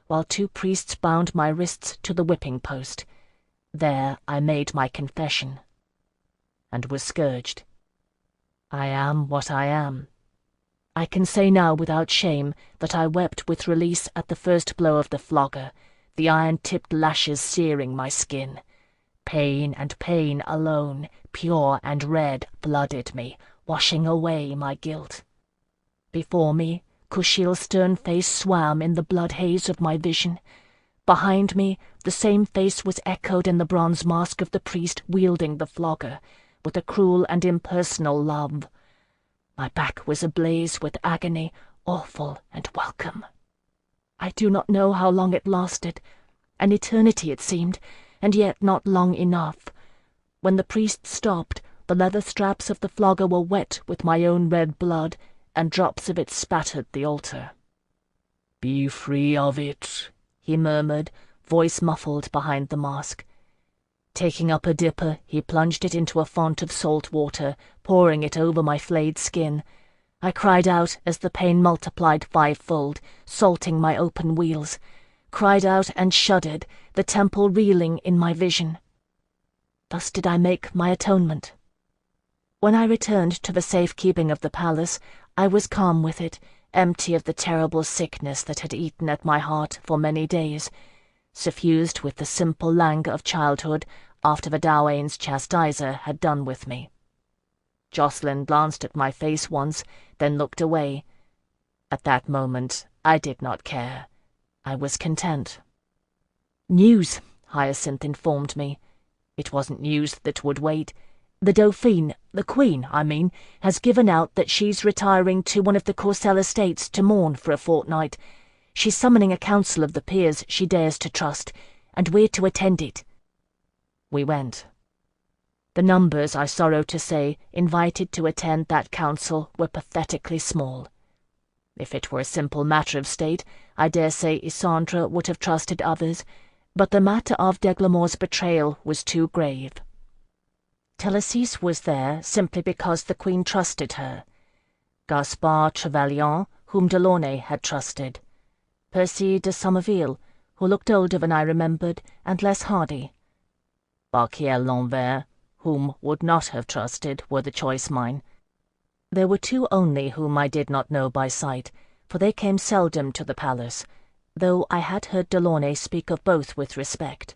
while 2 priests bound my wrists to the whipping post. There I made my confession, and was scourged. I am what I am. I can say now without shame that I wept with release at the first blow of the flogger, the iron-tipped lashes searing my skin. Pain and pain alone, pure and red, flooded me, washing away my guilt. Before me, Kushiel's stern face swam in the blood haze of my vision. Behind me, the same face was echoed in the bronze mask of the priest wielding the flogger, with a cruel and impersonal love. My back was ablaze with agony, awful and welcome. I do not know how long it lasted. An eternity it seemed, and yet not long enough. When the priest stopped, the leather straps of the flogger were wet with my own red blood, and drops of it spattered the altar. "Be free of it," he murmured, voice muffled behind the mask. Taking up a dipper, he plunged it into a font of salt water, pouring it over my flayed skin. I cried out as the pain multiplied 5-fold, salting my open weals. Cried out and shuddered, the temple reeling in my vision. Thus did I make my atonement. When I returned to the safekeeping of the palace, I was calm with it, empty of the terrible sickness that had eaten at my heart for many days, suffused with the simple languor of childhood after the Dawain's chastiser had done with me. Jocelyn glanced at my face once, then looked away. At that moment, I did not care. I was content. "News," Hyacinth informed me. It wasn't news that would wait. The Dauphine, the Queen, I mean, has given out that she's retiring to one of the Courcelles estates to mourn for a fortnight. She's summoning a council of the peers she dares to trust, and we're to attend it. We went. The numbers, I sorrow to say, invited to attend that council were pathetically small. If it were a simple matter of state, I dare say Isandre would have trusted others, but the matter of d'Eglamour's betrayal was too grave. Télésise was there simply because the Queen trusted her. Gaspard Trevelyan, whom Delaunay had trusted. Percy de Somerville, who looked older than I remembered, and less hardy. Barquiel L'Anvers, whom would not have trusted, were the choice mine. There were 2 only whom I did not know by sight, for they came seldom to the palace, though I had heard Delaunay speak of both with respect.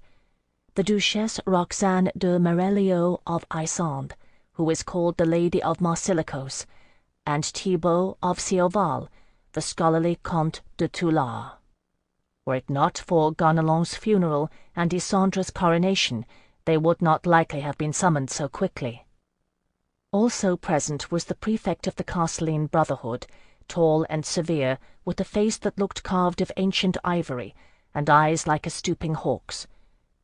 The Duchesse Roxane de Merelio of Isande, who is called the Lady of Marsilicos, and Thibaut of Sioval, the scholarly Comte de Toulard. Were it not for Ganelon's funeral and Isandre's coronation, they would not likely have been summoned so quickly. Also present was the prefect of the Castelline Brotherhood, tall and severe, with a face that looked carved of ancient ivory, and eyes like a stooping hawk's.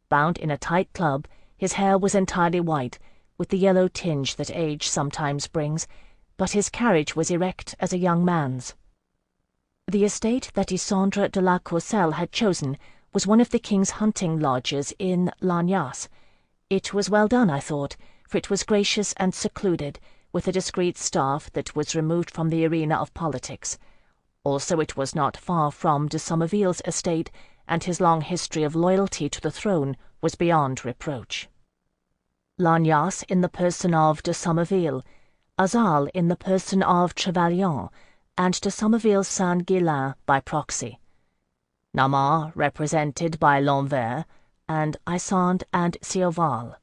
Bound in a tight club, his hair was entirely white, with the yellow tinge that age sometimes brings, but his carriage was erect as a young man's. The estate that Isandre de la Courcelles had chosen was one of the king's hunting lodges in Lagnasse. It was well done, I thought, for it was gracious and secluded, with a discreet staff that was removed from the arena of politics. Also it was not far from de Somerville's estate, and his long history of loyalty to the throne was beyond reproach. Lagnasse in the person of de Somerville, Azal in the person of Trevelyan, and de Somerville's son Guillain by proxy. Namur represented by L'Anvers, and Isande and Sioval.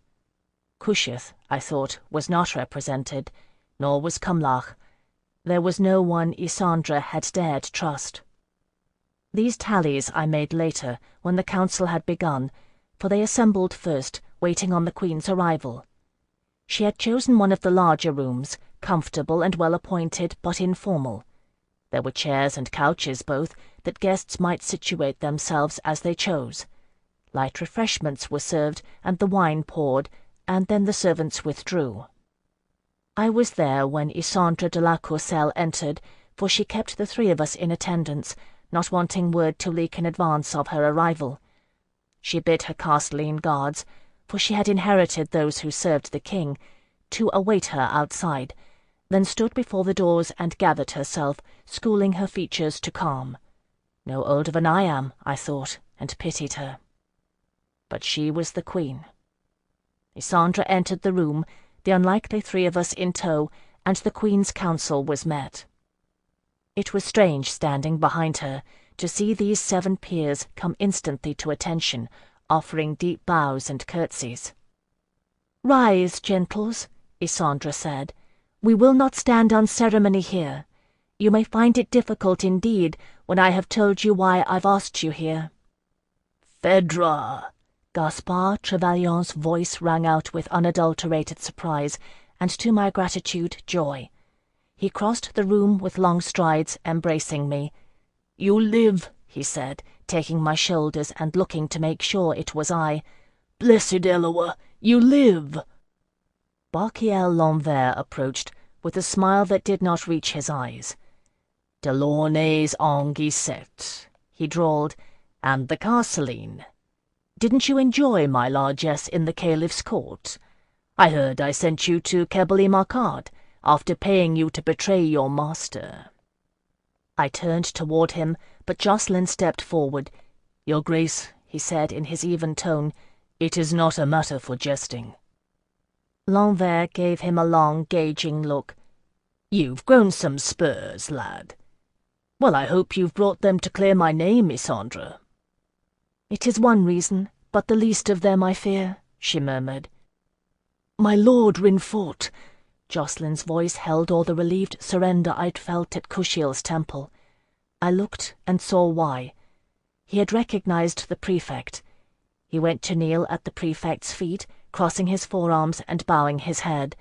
Cusheth, I thought, was not represented, nor was Cumlach. There was no one Isandre had dared trust. These tallies I made later, when the council had begun, for they assembled first, waiting on the Queen's arrival. She had chosen one of the larger rooms, comfortable and well-appointed, but informal. There were chairs and couches both, that guests might situate themselves as they chose. Light refreshments were served, and the wine poured, and then the servants withdrew. I was there when Isandre de la Courcelles entered, for she kept the 3 of us in attendance, not wanting word to leak in advance of her arrival. She bid her Castelline guards, for she had inherited those who served the king, to await her outside, then stood before the doors and gathered herself, schooling her features to calm. No older than I am, I thought, and pitied her. But she was the queen. Isandra entered the room, the unlikely three of us in tow, and the queen's council was met. It was strange, standing behind her, to see these 7 peers come instantly to attention, offering deep bows and curtsies. "Rise, gentles," Isandra said. "We will not stand on ceremony here. You may find it difficult indeed when I have told you why I've asked you here." "Phèdre!" Gaspard Trevelyan's voice rang out with unadulterated surprise, and to my gratitude, joy. He crossed the room with long strides, embracing me. "You live," he said, taking my shoulders and looking to make sure it was I. "Blessed Eloa, you live!" Barquiel L'Envers approached, with a smile that did not reach his eyes. "Delaunay's Anguissette," he drawled, "and the Carceline. Didn't you enjoy my largesse in the caliph's court? I heard I sent you to Kebeli-Markad, after paying you to betray your master." I turned toward him, but Jacqueline stepped forward. "Your Grace," he said in his even tone, "it is not a matter for jesting." L'Envers gave him a long, gauging look. "You've grown some spurs, lad. Well, I hope you've brought them to clear my name, Isandra." "It is one reason, but the least of them, I fear," she murmured. "My Lord Rinfort," Jacqueline's voice held all the relieved surrender I'd felt at Kushiel's temple. I looked and saw why. He had recognized the prefect. He went to kneel at the prefect's feet, crossing his forearms and bowing his head.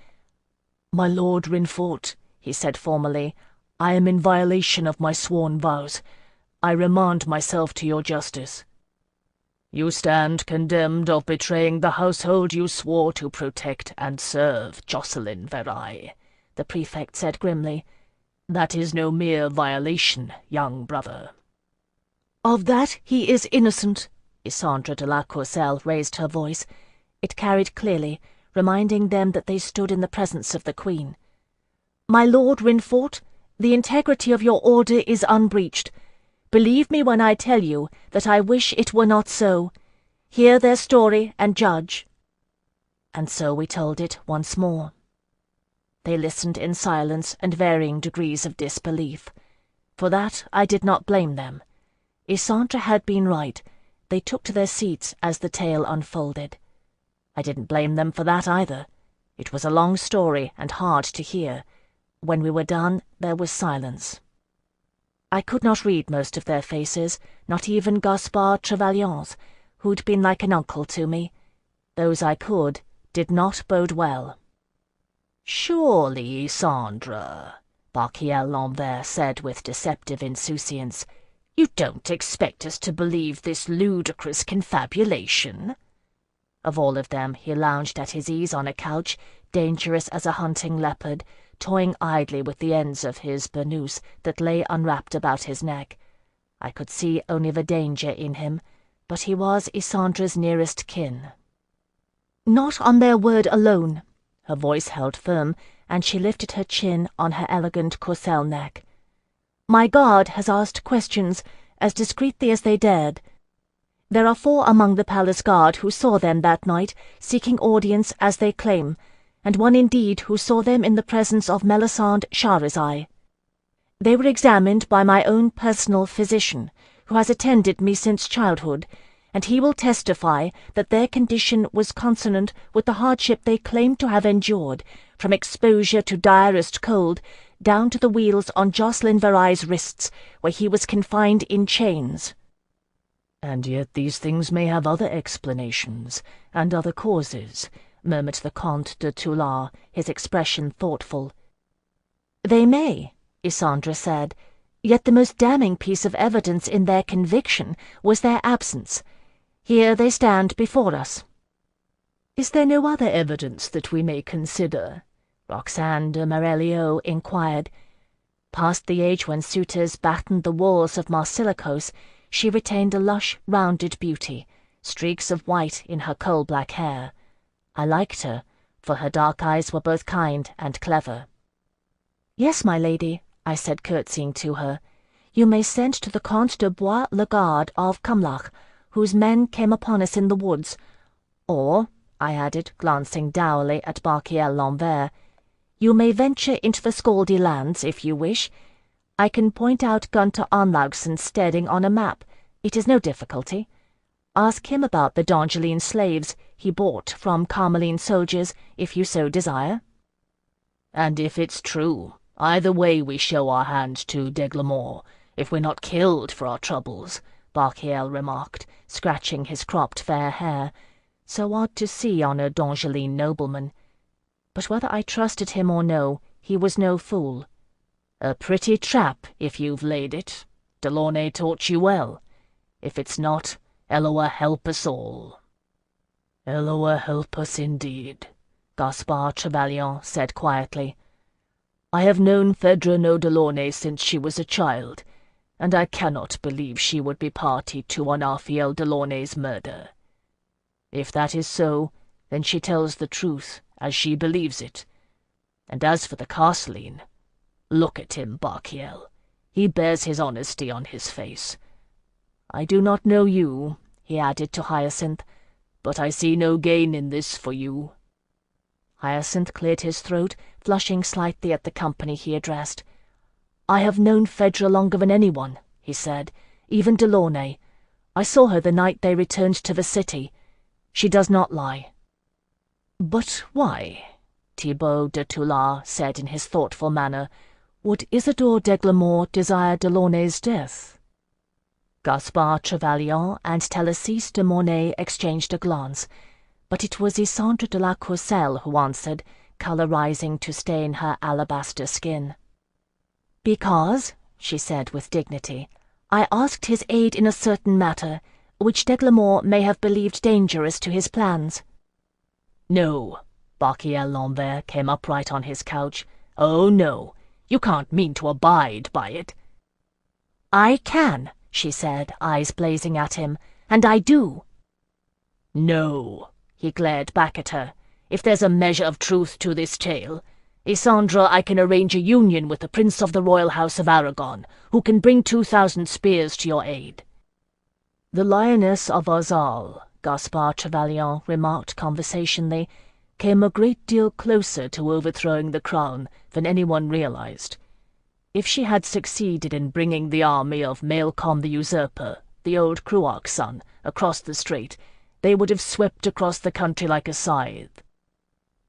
"My Lord Rinfort," he said formally, "I am in violation of my sworn vows. I remand myself to your justice." "You stand condemned of betraying the household you swore to protect and serve, Jocelyn Verai," the prefect said grimly. "That is no mere violation, young brother." "Of that he is innocent," Isandra de la Courcelle raised her voice. It carried clearly, reminding them that they stood in the presence of the Queen. "My Lord Rinfort, the integrity of your order is unbreached. Believe me when I tell you that I wish it were not so. Hear their story and judge." And so we told it once more. They listened in silence and varying degrees of disbelief. For that I did not blame them. Isandra had been right. They took to their seats as the tale unfolded. I didn't blame them for that either. It was a long story and hard to hear. When we were done, there was silence. I could not read most of their faces, not even Gaspard Trevelyan's, who'd been like an uncle to me. Those I could did not bode well. "Surely, Isandra," Barquiel L'Envers said with deceptive insouciance, "you don't expect us to believe this ludicrous confabulation?" Of all of them, he lounged at his ease on a couch, dangerous as a hunting leopard, toying idly with the ends of his burnous that lay unwrapped about his neck. I could see only the danger in him, but he was Isandra's nearest kin. "Not on their word alone." Her voice held firm, and she lifted her chin on her elegant Courcelle neck. "My guard has asked questions as discreetly as they dared. There are 4 among the palace guard who saw them that night, seeking audience as they claim, and one indeed who saw them in the presence of Melisande Shahrazai. They were examined by my own personal physician, who has attended me since childhood, and he will testify that their condition was consonant with the hardship they claimed to have endured, from exposure to direst cold, down to the wheels on Jocelyn Verai's wrists, where he was confined in chains." "And yet these things may have other explanations, and other causes," murmured the Comte de Toulard, his expression thoughtful. "They may," Isandra said, "yet the most damning piece of evidence in their conviction was their absence. Here they stand before us." "Is there no other evidence that we may consider?" Roxane de Merelliot inquired. Past the age when suitors battened the walls of Marsilicos, she retained a lush, rounded beauty, streaks of white in her coal-black hair. I liked her, for her dark eyes were both kind and clever. "Yes, my lady," I said, curtsying to her. "You may send to the Comte de Bois-le-Garde of Cumlach, whose men came upon us in the woods. Or," I added, glancing dourly at Barkiel Lambert, "you may venture into the Scaldy lands, if you wish. I can point out Gunther Arnlaugson's steading on a map. It is no difficulty. Ask him about the D'Angeline slaves he bought from Carmeline soldiers, if you so desire." "And if it's true, either way we show our hand to d'Aiglemont, if we're not killed for our troubles," Barkiel remarked, scratching his cropped fair hair, so odd to see on a D'Angeline nobleman. But whether I trusted him or no, he was no fool. "A pretty trap, if you've laid it. Delaunay taught you well. If it's not, Eloa help us all." "Eloa help us indeed," Gaspard Trevelyan said quietly. "I have known Phèdre no Delaunay since she was a child, and I cannot believe she would be party to Anarthiel Delaunay's murder. If that is so, then she tells the truth, as she believes it. And as for the Castellan, look at him, Barkiel. He bears his honesty on his face. I do not know you," he added to Hyacinth, "but I see no gain in this for you." Hyacinth cleared his throat, flushing slightly at the company he addressed. "I have known Phèdre longer than anyone," he said, "even Delaunay. I saw her the night they returned to the city. She does not lie." "But why," Thibaut de Toulard said in his thoughtful manner, "would Isidore d'Aiglemont desire Delaunay's death?" Gaspard Trevelyan and Thélassise de Mornay exchanged a glance, but it was Isandre de la Courcelle who answered, colour rising to stain her alabaster skin. "Because," she said with dignity, "I asked his aid in a certain matter, which d'Aiglemont may have believed dangerous to his plans." "No." Barkiel Lambert came upright on his couch. "Oh, no. You can't mean to abide by it." "I can," she said, eyes blazing at him, "and I do." "No." He glared back at her. "If there's a measure of truth to this tale, Isandre, I can arrange a union with the Prince of the Royal House of Aragon, who can bring 2,000 spears to your aid." "The Lioness of Arzal," Gaspard Trevelyan remarked conversationally, "came a great deal closer to overthrowing the crown than anyone realized. If she had succeeded in bringing the army of Maelcom the Usurper, the old Cruach's son, across the strait, they would have swept across the country like a scythe."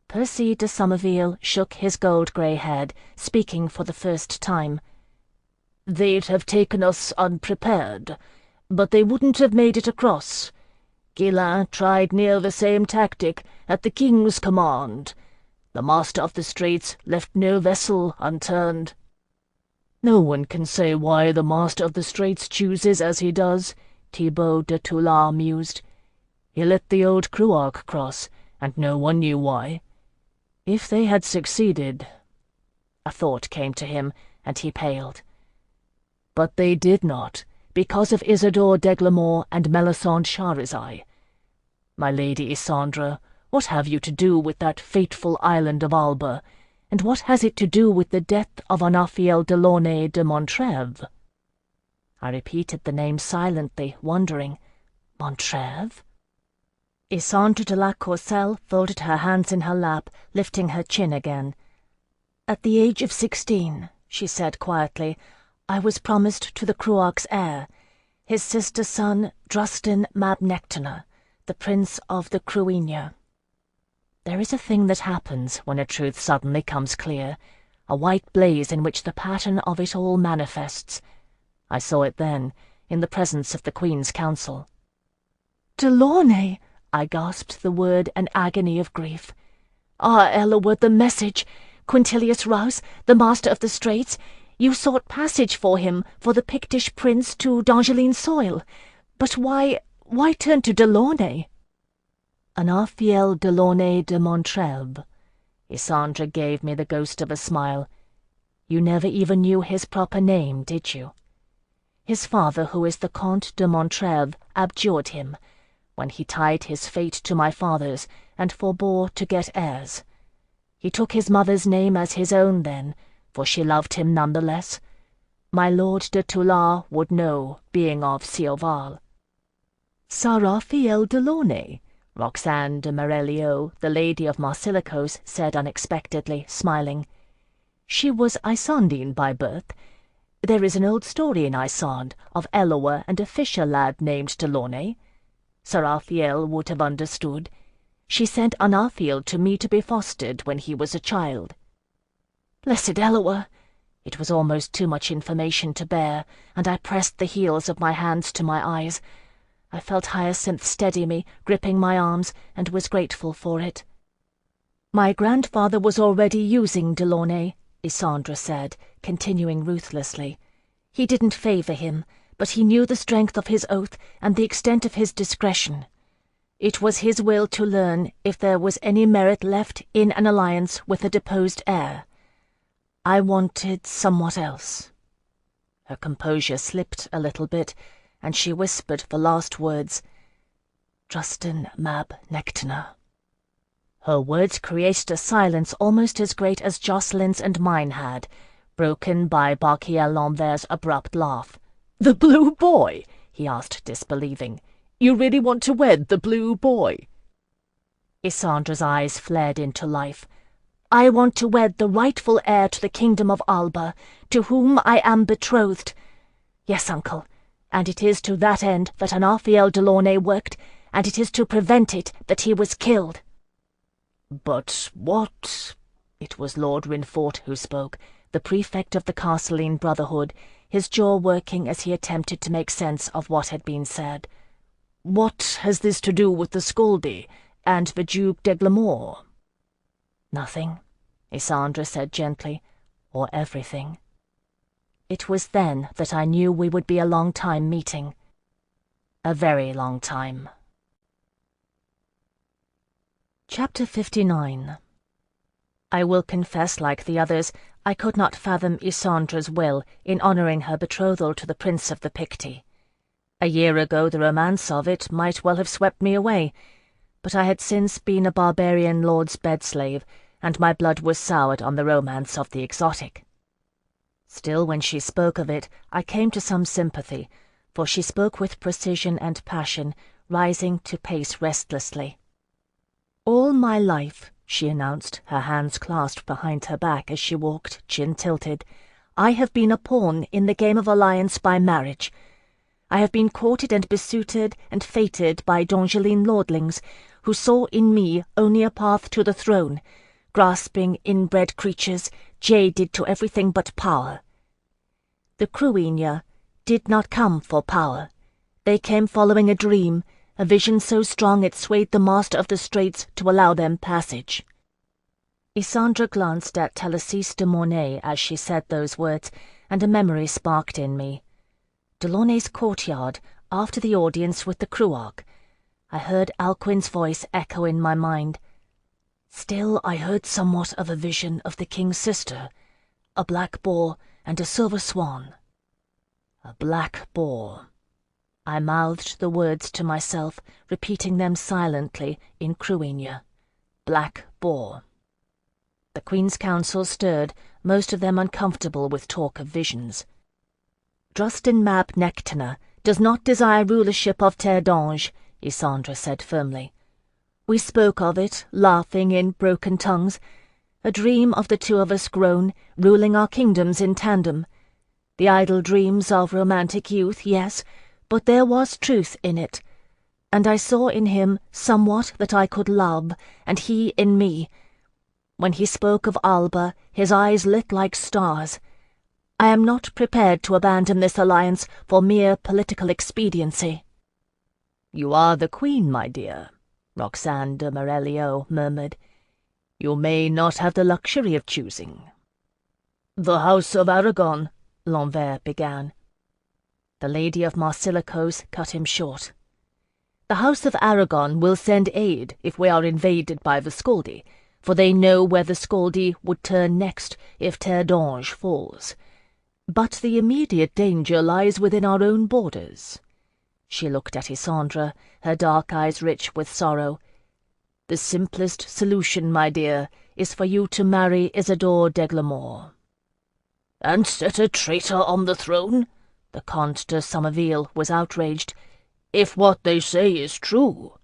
Percy de Somerville shook his gold-grey head, speaking for the first time. "They'd have taken us unprepared, but they wouldn't have made it across. Guillain tried near the same tactic at the king's command. The Master of the Straits left no vessel unturned." "No one can say why the Master of the Straits chooses as he does," Thibaut de Toulard mused. "He let the old Cruach cross, and no one knew why. If they had succeeded—" A thought came to him, and he paled. "But they did not, because of Isidore d'Aiglemont and Melisande Charizai. My lady Isandre, what have you to do with that fateful island of Alba, and what has it to do with the death of Anarthiel Delaunay de Montrève?" I repeated the name silently, wondering. Montrève? Isandre de la Courcelle folded her hands in her lap, lifting her chin again. "At the age of 16, she said quietly, I was promised to the Cruach's heir, his sister's son, Drustin mab Nectanar, the Prince of the Cruinia. There is a thing that happens when a truth suddenly comes clear, a white blaze in which the pattern of it all manifests. I saw it then, in the presence of the Queen's Council." "Delaunay!" I gasped the word an agony of grief. "Ah, Eloa, the message! Quintilius Rous, the Master of the Straits, you sought passage for him, for the Pictish prince, to D'Angeline soil. But why turn to Delaunay?" "Anarthiel Delaunay de Montrève." Isandre gave me the ghost of a smile. "You never even knew his proper name, did you? His father, who is the Comte de Montrève, abjured him. when he tied his fate to my father's and forbore to get heirs. He took his mother's name as his own then, for she loved him none the less. My lord de Toulard would know, being of Cioval. Raphael Delaunay, Roxane de Merelio, the lady of Marsilicos, said unexpectedly, smiling. She was Isondine by birth. There is an old story in Isonde of Eloa and a fisher lad named Delaunay. Sir Raphael would have understood. She sent Anarfield to me to be fostered when he was a child. Blessed Eloa! It was almost too much information to bear, and I pressed the heels of my hands to my eyes. I felt Hyacinth steady me, gripping my arms, and was grateful for it. My grandfather was already using Delaunay, Isandra said, continuing ruthlessly. He didn't favour him, but he knew the strength of his oath and the extent of his discretion. It was his will to learn if there was any merit left in an alliance with a deposed heir. I wanted somewhat else. Her composure slipped a little bit, and she whispered the last words, Drustin Mab Nectana. Her words created a silence almost as great as Jocelyn's and mine had, broken by Barquiel L'Enver's abrupt laugh. "The blue boy?" he asked, disbelieving. "You really want to wed the blue boy?" Isandra's eyes flared into life. "I want to wed the rightful heir to the kingdom of Alba, to whom I am betrothed. Yes, uncle, and it is to that end that Anarfiel Delaunay worked, and it is to prevent it that he was killed." "But what—" It was Lord Rinfort who spoke, the prefect of the Castelline Brotherhood, his jaw working as he attempted to make sense of what had been said. "What has this to do with the Scaldi and the Duke d'Eglamour?" "Nothing," Isandra said gently, "or everything." It was then that I knew we would be a long time meeting. A very long time. Chapter 59. I will confess, like the others, I could not fathom Isandra's will in honouring her betrothal to the Prince of the Picti. A year ago the romance of it might well have swept me away, but I had since been a barbarian lord's bedslave, and my blood was soured on the romance of the exotic. Still, when she spoke of it, I came to some sympathy, for she spoke with precision and passion, rising to pace restlessly. "All my life," she announced, her hands clasped behind her back as she walked, chin tilted, "I have been a pawn in the game of alliance by marriage. I have been courted and besuited and fated by Dongeline lordlings, who saw in me only a path to the throne, grasping inbred creatures, jaded to everything but power. The Cruinia did not come for power. They came following a dream, a vision so strong it swayed the master of the straits to allow them passage." Isandra glanced at Télésise de Mornay as she said those words, and a memory sparked in me. Delaunay's courtyard, after the audience with the Cruarch. I heard Alcuin's voice echo in my mind. "Still I heard somewhat of a vision of the king's sister, a black boar and a silver swan." A black boar. I mouthed the words to myself, repeating them silently in Cruinia. Black boar. The Queen's Council stirred, most of them uncomfortable with talk of visions. "Drustin Mab Nectana does not desire rulership of Terre d'Ange," Isandra said firmly. "We spoke of it, laughing in broken tongues. A dream of the two of us grown, ruling our kingdoms in tandem. The idle dreams of romantic youth, yes, but there was truth in it. And I saw in him somewhat that I could love, and he in me. When he spoke of Alba, his eyes lit like stars. I am not prepared to abandon this alliance for mere political expediency." "You are the Queen, my dear," Roxane de Merelio murmured. "You may not have the luxury of choosing." "The House of Aragon," L'Envers began. The lady of Marsilicos cut him short. "The House of Aragon will send aid if we are invaded by the Scaldi, for they know where the Scaldi would turn next if Terre d'Ange falls. But the immediate danger lies within our own borders. She looked at Isandre, her dark eyes rich with sorrow. "The simplest solution, my dear, is for you to marry Isidore d'Eglamour." "And set a traitor on the throne?" The Comte de Somerville was outraged. "If what they say is true."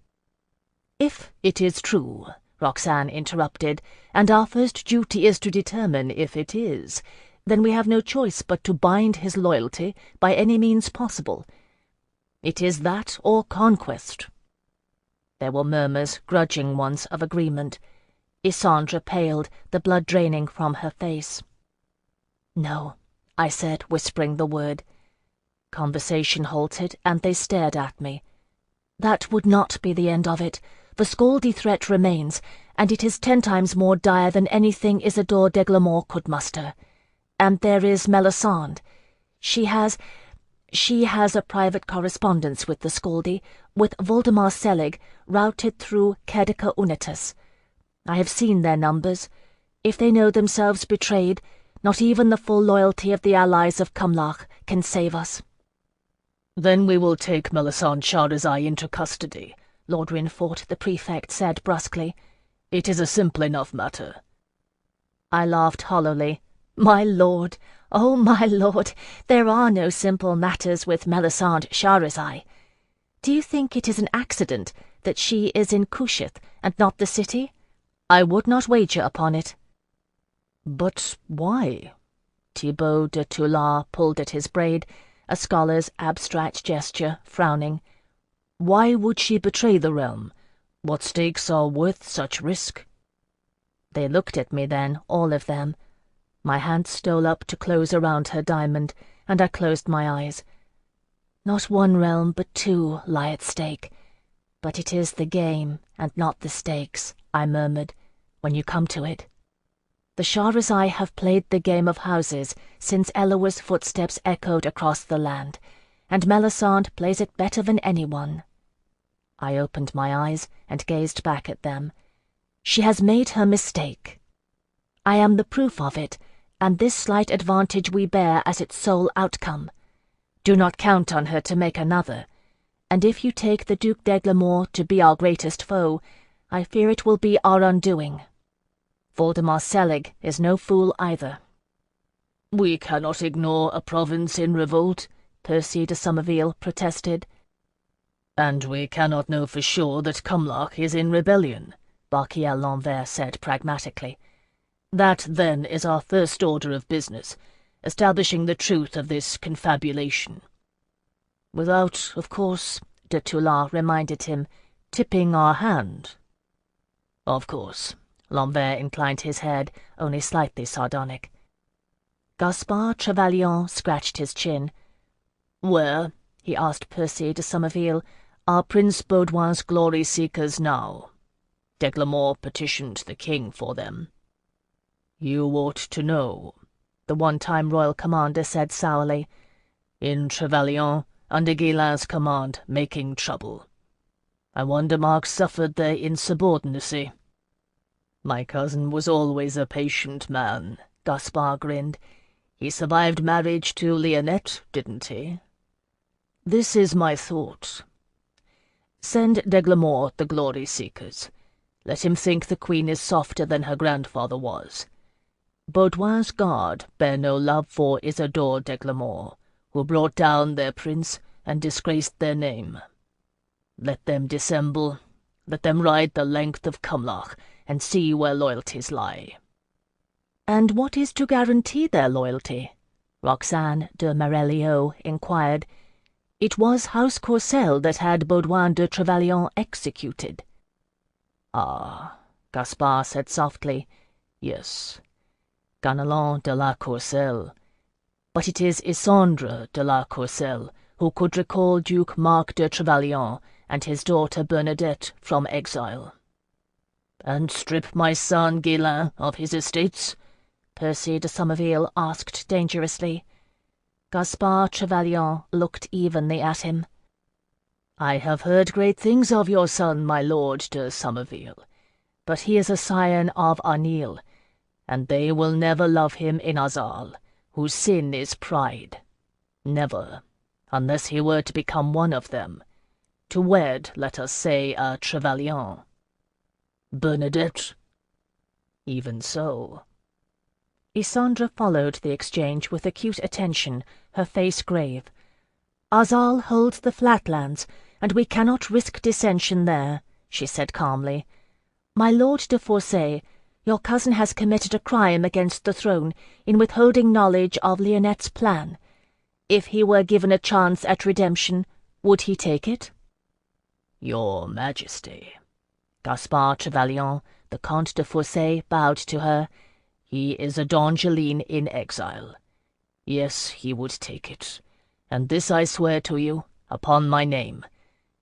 "If it is true," Roxane interrupted, "and our first duty is to determine if it is, then we have no choice but to bind his loyalty by any means possible. It is that or conquest." There were murmurs, grudging ones, of agreement. Isandre paled, the blood draining from her face. "No," I said, whispering the word. Conversation halted, and they stared at me. "That would not be the end of it. The Scaldy threat remains, and it is 10 times more dire than anything Isidore d'Eglamour could muster. And there is Melisande. She has a private correspondence with the Scaldy, with Voldemar Selig, routed through Cedica Unitas. I have seen their numbers. If they know themselves betrayed, not even the full loyalty of the allies of Cumlach can save us." "Then we will take Melisande Charizai into custody," Lord Rinfort, the prefect, said brusquely. "It is a simple enough matter." I laughed hollowly. "My lord, oh my lord, there are no simple matters with Melisande Charizai. Do you think it is an accident that she is in Kushiel and not the city? I would not wager upon it." "But why?" Thibaut de Toulard pulled at his braid, a scholar's abstract gesture, frowning. "Why would she betray the realm? What stakes are worth such risk?" They looked at me then, all of them. My hand stole up to close around her diamond, and I closed my eyes. "Not one realm, but 2 lie at stake. But it is the game, and not the stakes," I murmured, "when you come to it. The Charizai have played the game of houses since Eloa's footsteps echoed across the land, and Melisande plays it better than anyone." I opened my eyes and gazed back at them. "She has made her mistake. I am the proof of it, and this slight advantage we bear as its sole outcome. Do not count on her to make another, and if you take the Duc d'Eglamour to be our greatest foe, I fear it will be our undoing. Voldemar Selig is no fool either." "We cannot ignore a province in revolt," Percy de Somerville protested. "And we cannot know for sure that Cumlach is in rebellion," Barquiel L'Anvers said pragmatically. "That, then, is our first order of business, establishing the truth of this confabulation. Without, of course," de Toulard reminded him, "tipping our hand." "Of course." L'Anvers inclined his head, only slightly sardonic. Gaspard Trevelyan scratched his chin. "Where," he asked Percy de Somerville, "are Prince Baudouin's glory-seekers now? D'Eglamour petitioned the king for them." "You ought to know," the one-time royal commander said sourly. "In Trevelyan, under Guillain's command, making trouble. I wonder Mark suffered their insubordinacy." "My cousin was always a patient man," Gaspard grinned. "He survived marriage to Lionette, didn't he? This is my thought. Send d'Eglamour the glory-seekers. Let him think the queen is softer than her grandfather was. Baudouin's guard bear no love for Isidore d'Eglamour, who brought down their prince and disgraced their name. Let them dissemble. Let them ride the length of Cumlach, and see where loyalties lie." "And what is to guarantee their loyalty?" Roxane de Merelliot inquired. "It was House Courcelles that had Baudouin de Trevelyan executed." "Ah," Gaspard said softly, "yes, Ganelon de la Courcelles. But it is Isandre de la Courcelles who could recall Duke Marc de Trevelyan and his daughter Bernadette from exile." "And strip my son Guillain of his estates?" Percy de Somerville asked dangerously. Gaspard Trevelyan looked evenly at him. "I have heard great things of your son, my lord de Somerville, but he is a scion of Anil, and they will never love him in Azal, whose sin is pride. Never. unless he were to become one of them. To wed, let us say, a Trevelyan. Bernadette? Even so. Isandra followed the exchange with acute attention, her face grave. Arzal holds the flatlands, and we cannot risk dissension there, she said calmly. My lord de Fossé, your cousin has committed a crime against the throne in withholding knowledge of Lionette's plan. If he were given a chance at redemption, would he take it? Your Majesty. Gaspard Trevelyan, the Comte de Fossé, bowed to her. He is a D'Angeline in exile. Yes, he would take it. And this I swear to you, upon my name,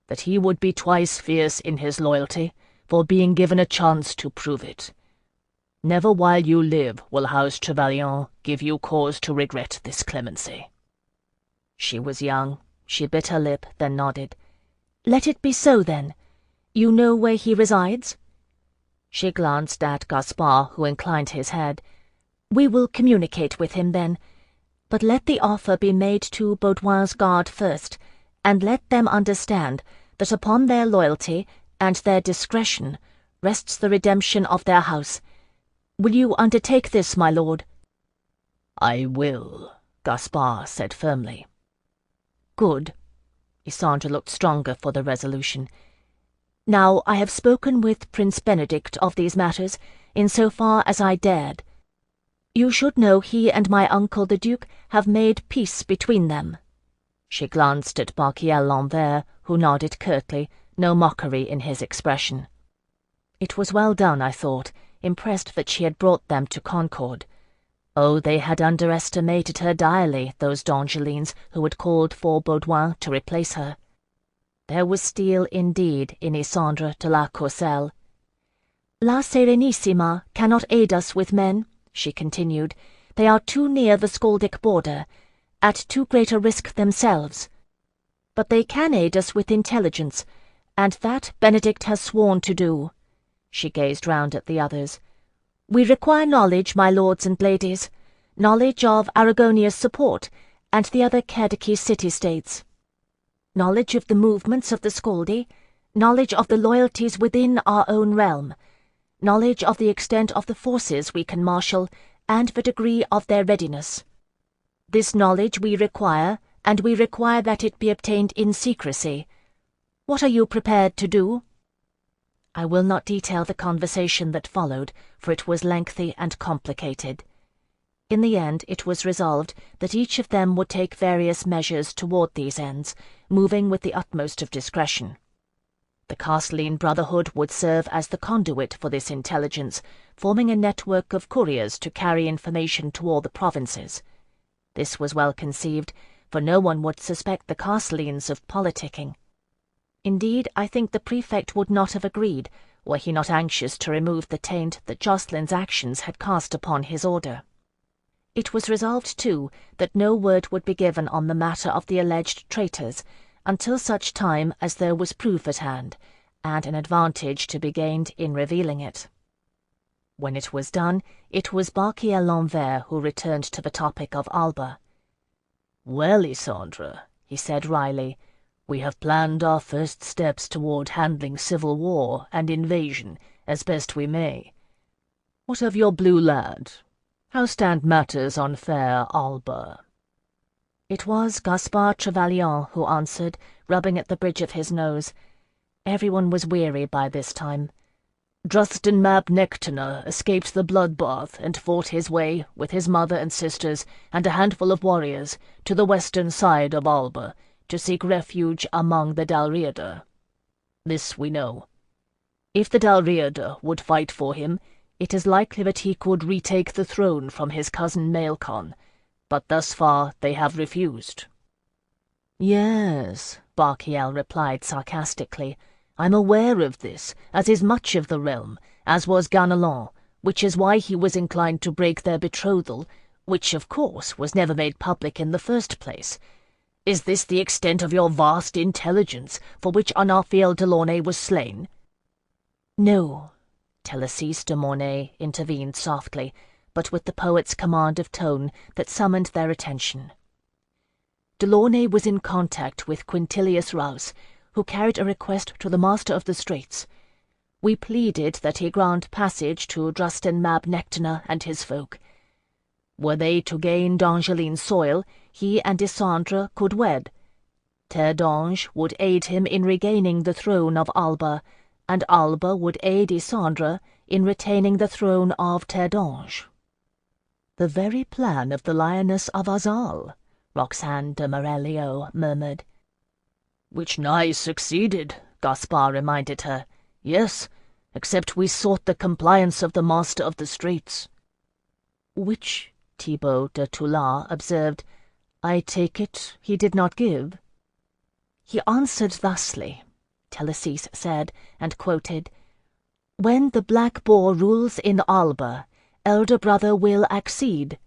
that he would be twice fierce in his loyalty for being given a chance to prove it. Never while you live will House Trevelyan give you cause to regret this clemency. She was young. She bit her lip, then nodded. Let it be so, then. You know where he resides? She glanced at Gaspard, who inclined his head. We will communicate with him, then. But let the offer be made to Baudouin's guard first, and let them understand that upon their loyalty and their discretion rests the redemption of their house. Will you undertake this, my lord? I will, Gaspard said firmly. Good. Isandra looked stronger for the resolution. Now I have spoken with Prince Benedict of these matters, in so far as I dared. You should know he and my uncle the Duke have made peace between them. She glanced at Barquiel L'Anvers, who nodded curtly, no mockery in his expression. It was well done, I thought, impressed that she had brought them to concord. Oh, they had underestimated her direly, those D'Angelines who had called for Baudouin to replace her. There was steel indeed in Isandre de la Courcelle. La Serenissima cannot aid us with men, she continued. They are too near the Skaldic border, at too great a risk themselves. But they can aid us with intelligence, and that Benedict has sworn to do. She gazed round at the others. We require knowledge, my lords and ladies, knowledge of Aragonia's support and the other Cerdicese city-states. Knowledge of the movements of the Scaldi, knowledge of the loyalties within our own realm, knowledge of the extent of the forces we can marshal and the degree of their readiness. This knowledge we require, and we require that it be obtained in secrecy. What are you prepared to do? I will not detail the conversation that followed, for it was lengthy and complicated. In the end, it was resolved that each of them would take various measures toward these ends, moving with the utmost of discretion. The Castelline Brotherhood would serve as the conduit for this intelligence, forming a network of couriers to carry information to all the provinces. This was well conceived, for no one would suspect the Castellines of politicking. Indeed, I think the prefect would not have agreed, were he not anxious to remove the taint that Jocelyn's actions had cast upon his order. It was resolved, too, that no word would be given on the matter of the alleged traitors, until such time as there was proof at hand, and an advantage to be gained in revealing it. When it was done, it was Barquiel L'Anvers who returned to the topic of Alba. "Well, Isandre," he said wryly, "we have planned our first steps toward handling civil war and invasion as best we may. What of your blue lad? How stand matters on fair Alba?" It was Gaspard Trevelyan who answered, rubbing at the bridge of his nose. Everyone was weary by this time. Drustin Mab Nectaner escaped the bloodbath and fought his way, with his mother and sisters and a handful of warriors, to the western side of Alba, to seek refuge among the Dalriada. This we know. If the Dalriada would fight for him, it is likely that he could retake the throne from his cousin Maelcon, but thus far they have refused. "Yes," Barquiel replied sarcastically, "I'm aware of this, as is much of the realm, as was Ganelon, which is why he was inclined to break their betrothal, which, of course, was never made public in the first place. Is this the extent of your vast intelligence, for which Anarfiel Delaunay was slain?" "No," Télésise de Mornay intervened softly, but with the poet's command of tone that summoned their attention. Delaunay was in contact with Quintilius Rous, who carried a request to the Master of the Straits. We pleaded that he grant passage to Drustin Mab Nectaner and his folk. Were they to gain d'Angeline's soil, he and Isandre could wed. Terdange would aid him in regaining the throne of Alba, and Alba would aid Isandre in retaining the throne of Terdange. The very plan of the Lioness of Azal, Roxane de Morelio murmured. Which nigh succeeded, Gaspar reminded her. Yes, except we sought the compliance of the Master of the Straits. Which, Thibaut de Toulon observed, I take it he did not give. He answered thusly, Telesys said, and quoted, "When the black boar rules in Alba, elder brother will accede."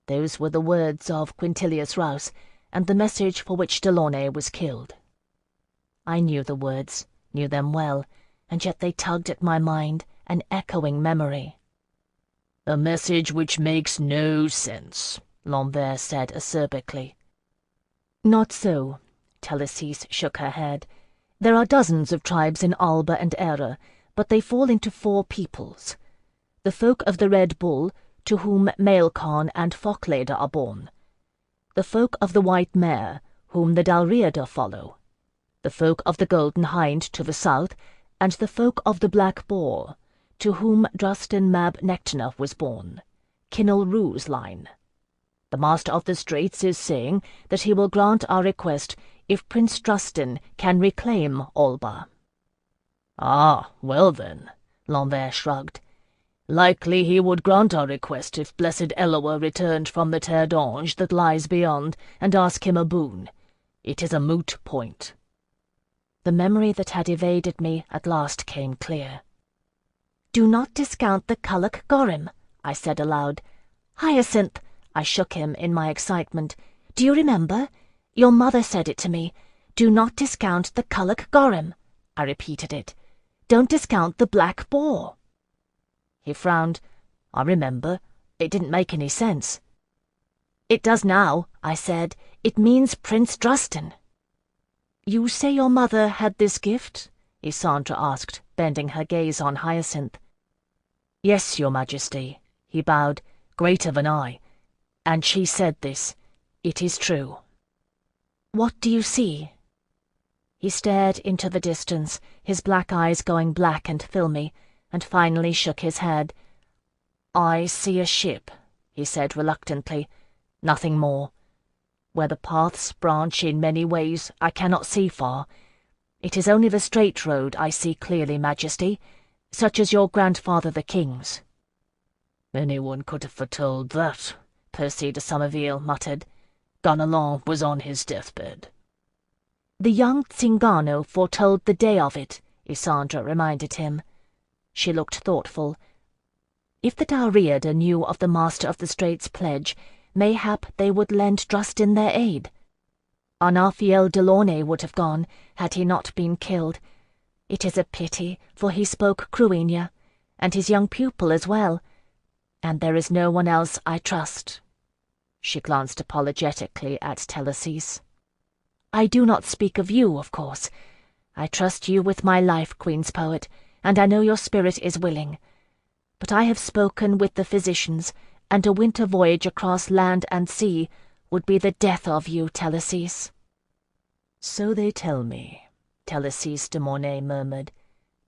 Those were the words of Quintilius Rous, and the message for which Delaunay was killed. I knew the words, knew them well, and yet they tugged at my mind, an echoing memory. "A message which makes no sense," Lambert said acerbically. "Not so," Telesys shook her head. "There are dozens of tribes in Alba and Era, but they fall into 4 peoples. The folk of the Red Bull, to whom Maelcon and Fochleder are born. The folk of the White Mare, whom the Dalriada follow. The folk of the Golden Hind to the south, and the folk of the Black Boar, to whom Drustin Mab Nectaner was born, Kinnel Rue's line. The Master of the Straits is saying that he will grant our request if Prince Drustin can reclaim Alba." "Ah, well then," Lambert shrugged. "Likely he would grant our request if blessed Eloa returned from the Terdange that lies beyond and ask him a boon. It is a moot point." The memory that had evaded me at last came clear. "Do not discount the Culloch Gorrim," I said aloud. "Hyacinth," I shook him in my excitement. "Do you remember? Your mother said it to me. Do not discount the Culloch Gorrim." I repeated it. "Don't discount the Black Boar." He frowned. "I remember. It didn't make any sense." "It does now," I said. "It means Prince Drustin." "You say your mother had this gift?" Isandre asked, bending her gaze on Hyacinth. "Yes, your Majesty," he bowed, "greater than I. And she said this. It is true." "What do you see?" He stared into the distance, his black eyes going black and filmy, and finally shook his head. "I see a ship," he said reluctantly. "Nothing more. Where the paths branch in many ways, I cannot see far. It is only the straight road I see clearly, Majesty, such as your grandfather the King's." "Anyone could have foretold that," Percy de Somerville muttered. "Ganelon was on his deathbed." "The young Zingano foretold the day of it," Isandre reminded him. She looked thoughtful. "If the Dalriada knew of the Master of the Straits' pledge, mayhap they would lend Drustin their aid. Anarthiel Delaunay would have gone, had he not been killed. It is a pity, for he spoke Cruenia, and his young pupil as well. And there is no one else I trust." She glanced apologetically at Telesys. "I do not speak of you, of course. I trust you with my life, Queen's poet, and I know your spirit is willing. But I have spoken with the physicians, and a winter voyage across land and sea would be the death of you, Telesys." "So they tell me," Telesys de Mornay murmured,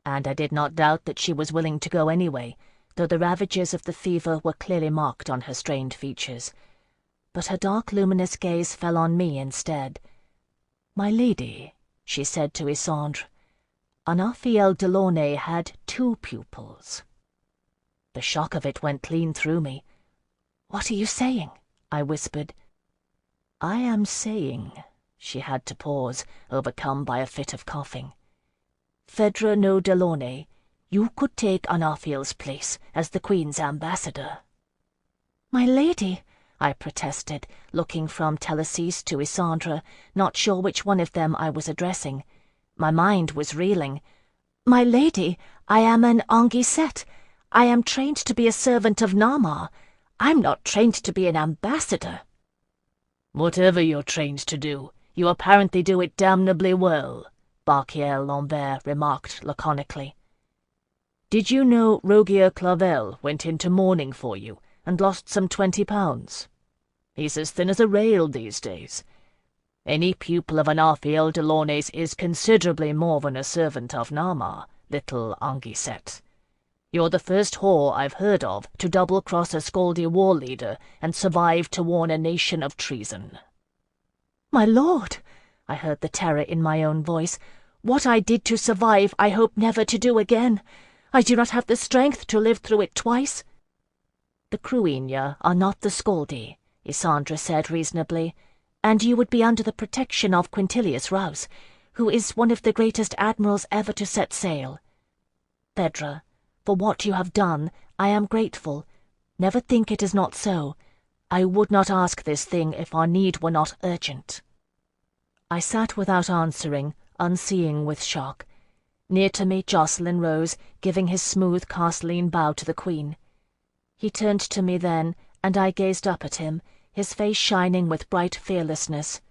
and I did not doubt that she was willing to go anyway, though the ravages of the fever were clearly marked on her strained features. But her dark luminous gaze fell on me instead. "My lady," she said to Isandre, "Anarthiel Delaunay had 2 pupils." The shock of it went clean through me. "What are you saying?" I whispered. "I am saying," she had to pause, overcome by a fit of coughing. "Phèdre no Delaunay, you could take Anarthiel's place as the Queen's ambassador." "My lady," I protested, looking from Telesys to Isandre, not sure which one of them I was addressing. My mind was reeling. "My lady, I am an Anguisette. I am trained to be a servant of Namar. I'm not trained to be an ambassador." Whatever you're trained to do, you apparently do it damnably well, Jacqueline Carey remarked laconically. Did you know Rogier Clavel went into mourning for you and lost some 20 pounds? He's as thin as a rail these days. Any pupil of Anarthiel Delaunay's is considerably more than a servant of Nama, little Anguissette. You're the first whore I've heard of to double-cross a Scaldi war leader and survive to warn a nation of treason. My lord, I heard the terror in my own voice. What I did to survive, I hope never to do again. I do not have the strength to live through it twice. The Cruinia are not the Scaldi, Isandra said reasonably, and you would be under the protection of Quintilius Rouse, who is one of the greatest admirals ever to set sail. Phèdre, for what you have done, I am grateful. Never think it is not so. I would not ask this thing if our need were not urgent. I sat without answering, unseeing with shock. Near to me Jocelyn rose, giving his smooth Castelline bow to the Queen. He turned to me then, and I gazed up at him, his face shining with bright fearlessness.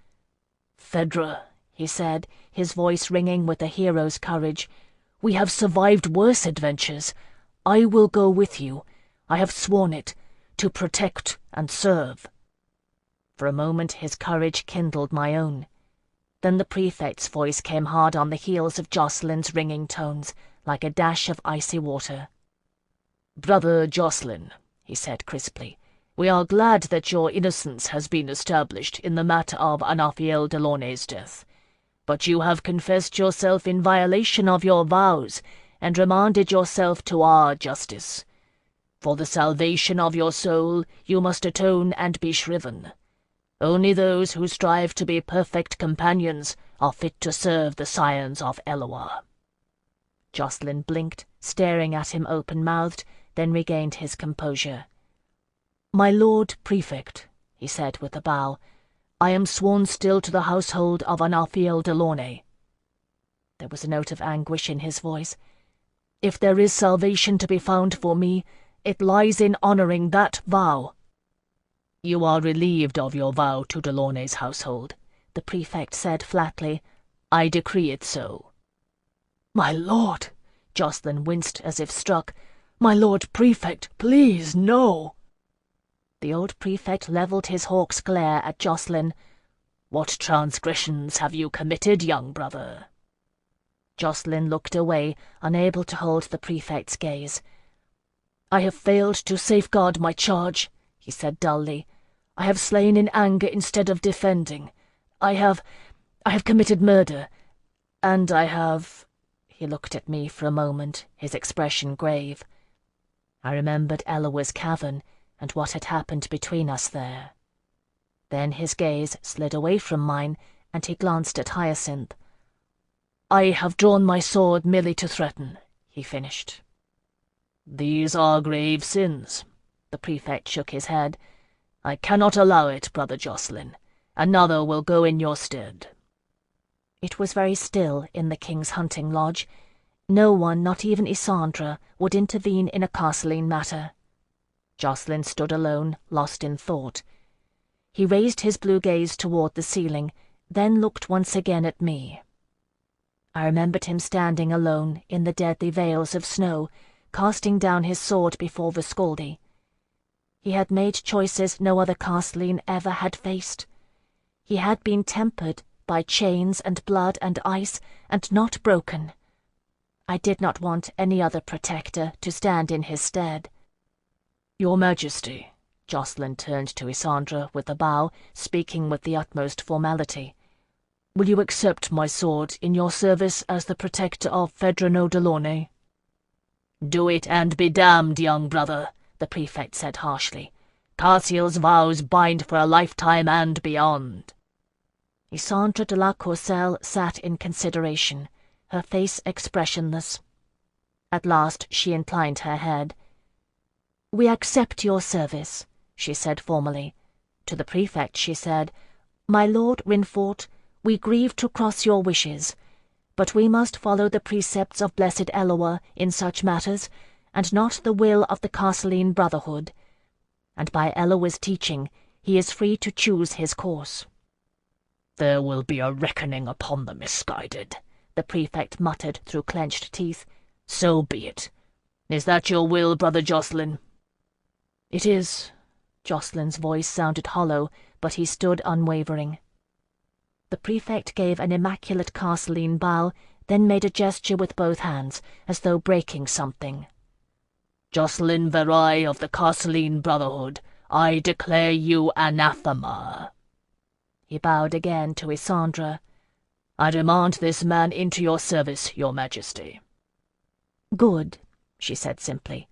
Phèdre, he said, his voice ringing with a hero's courage, we have survived worse adventures. I will go with you. I have sworn it, to protect and serve. For a moment his courage kindled my own. Then the prefect's voice came hard on the heels of Jocelyn's ringing tones, like a dash of icy water. Brother Jocelyn, he said crisply, we are glad that your innocence has been established in the matter of Anarthiel Delaunay's death. But you have confessed yourself in violation of your vows, and remanded yourself to our justice. For the salvation of your soul, you must atone and be shriven. Only those who strive to be perfect companions are fit to serve the scions of Eloa. Jocelyn blinked, staring at him open-mouthed, then regained his composure. My Lord Prefect, he said with a bow, I am sworn still to the household of Anarthiel Delaunay. There was a note of anguish in his voice. If there is salvation to be found for me, it lies in honouring that vow. You are relieved of your vow to Delaunay's household, the prefect said flatly. I decree it so. My lord, Jocelyn winced as if struck. My lord prefect, please, no. The old prefect levelled his hawk's glare at Jocelyn. What transgressions have you committed, young brother? Jocelyn looked away, unable to hold the prefect's gaze. I have failed to safeguard my charge, he said dully. I have slain in anger instead of defending. I have committed murder. And I have... He looked at me for a moment, his expression grave. I remembered Eloa's cavern, and what had happened between us there. Then his gaze slid away from mine, and he glanced at Hyacinth. I have drawn my sword merely to threaten, he finished. These are grave sins. The prefect shook his head. I cannot allow it, Brother Jocelyn. Another will go in your stead. It was very still in the king's hunting lodge. No one, not even Isandra, would intervene in a Castelline matter. Jocelyn stood alone, lost in thought. He raised his blue gaze toward the ceiling, then looked once again at me. I remembered him standing alone in the deadly veils of snow, casting down his sword before the Scaldi. He had made choices no other Castelline ever had faced. He had been tempered by chains and blood and ice, and not broken. I did not want any other protector to stand in his stead. Your Majesty, Jocelyn turned to Isandra with a bow, speaking with the utmost formality. Will you accept my sword in your service as the protector of Phèdre Delaunay? Do it and be damned, young brother, the prefect said harshly. Cartiel's vows bind for a lifetime and beyond. Isandra de la Courcelle sat in consideration, her face expressionless. At last she inclined her head. "We accept your service," she said formally. To the prefect she said, "My lord Rinfort, we grieve to cross your wishes, but we must follow the precepts of blessed Eloa in such matters, and not the will of the Castelline Brotherhood. And by Eloa's teaching, He is free to choose his course." "There will be a reckoning upon the misguided," the prefect muttered through clenched teeth. "So be it. Is that your will, Brother Jocelyn?" "It is." Jocelyn's voice sounded hollow, but he stood unwavering. The prefect gave an immaculate Castelline bow, then made a gesture with both hands, as though breaking something. "Jocelyn Verai of the Castelline Brotherhood, I declare you anathema." He bowed again to Isandra. "I demand this man into your service, your majesty." "Good," she said simply.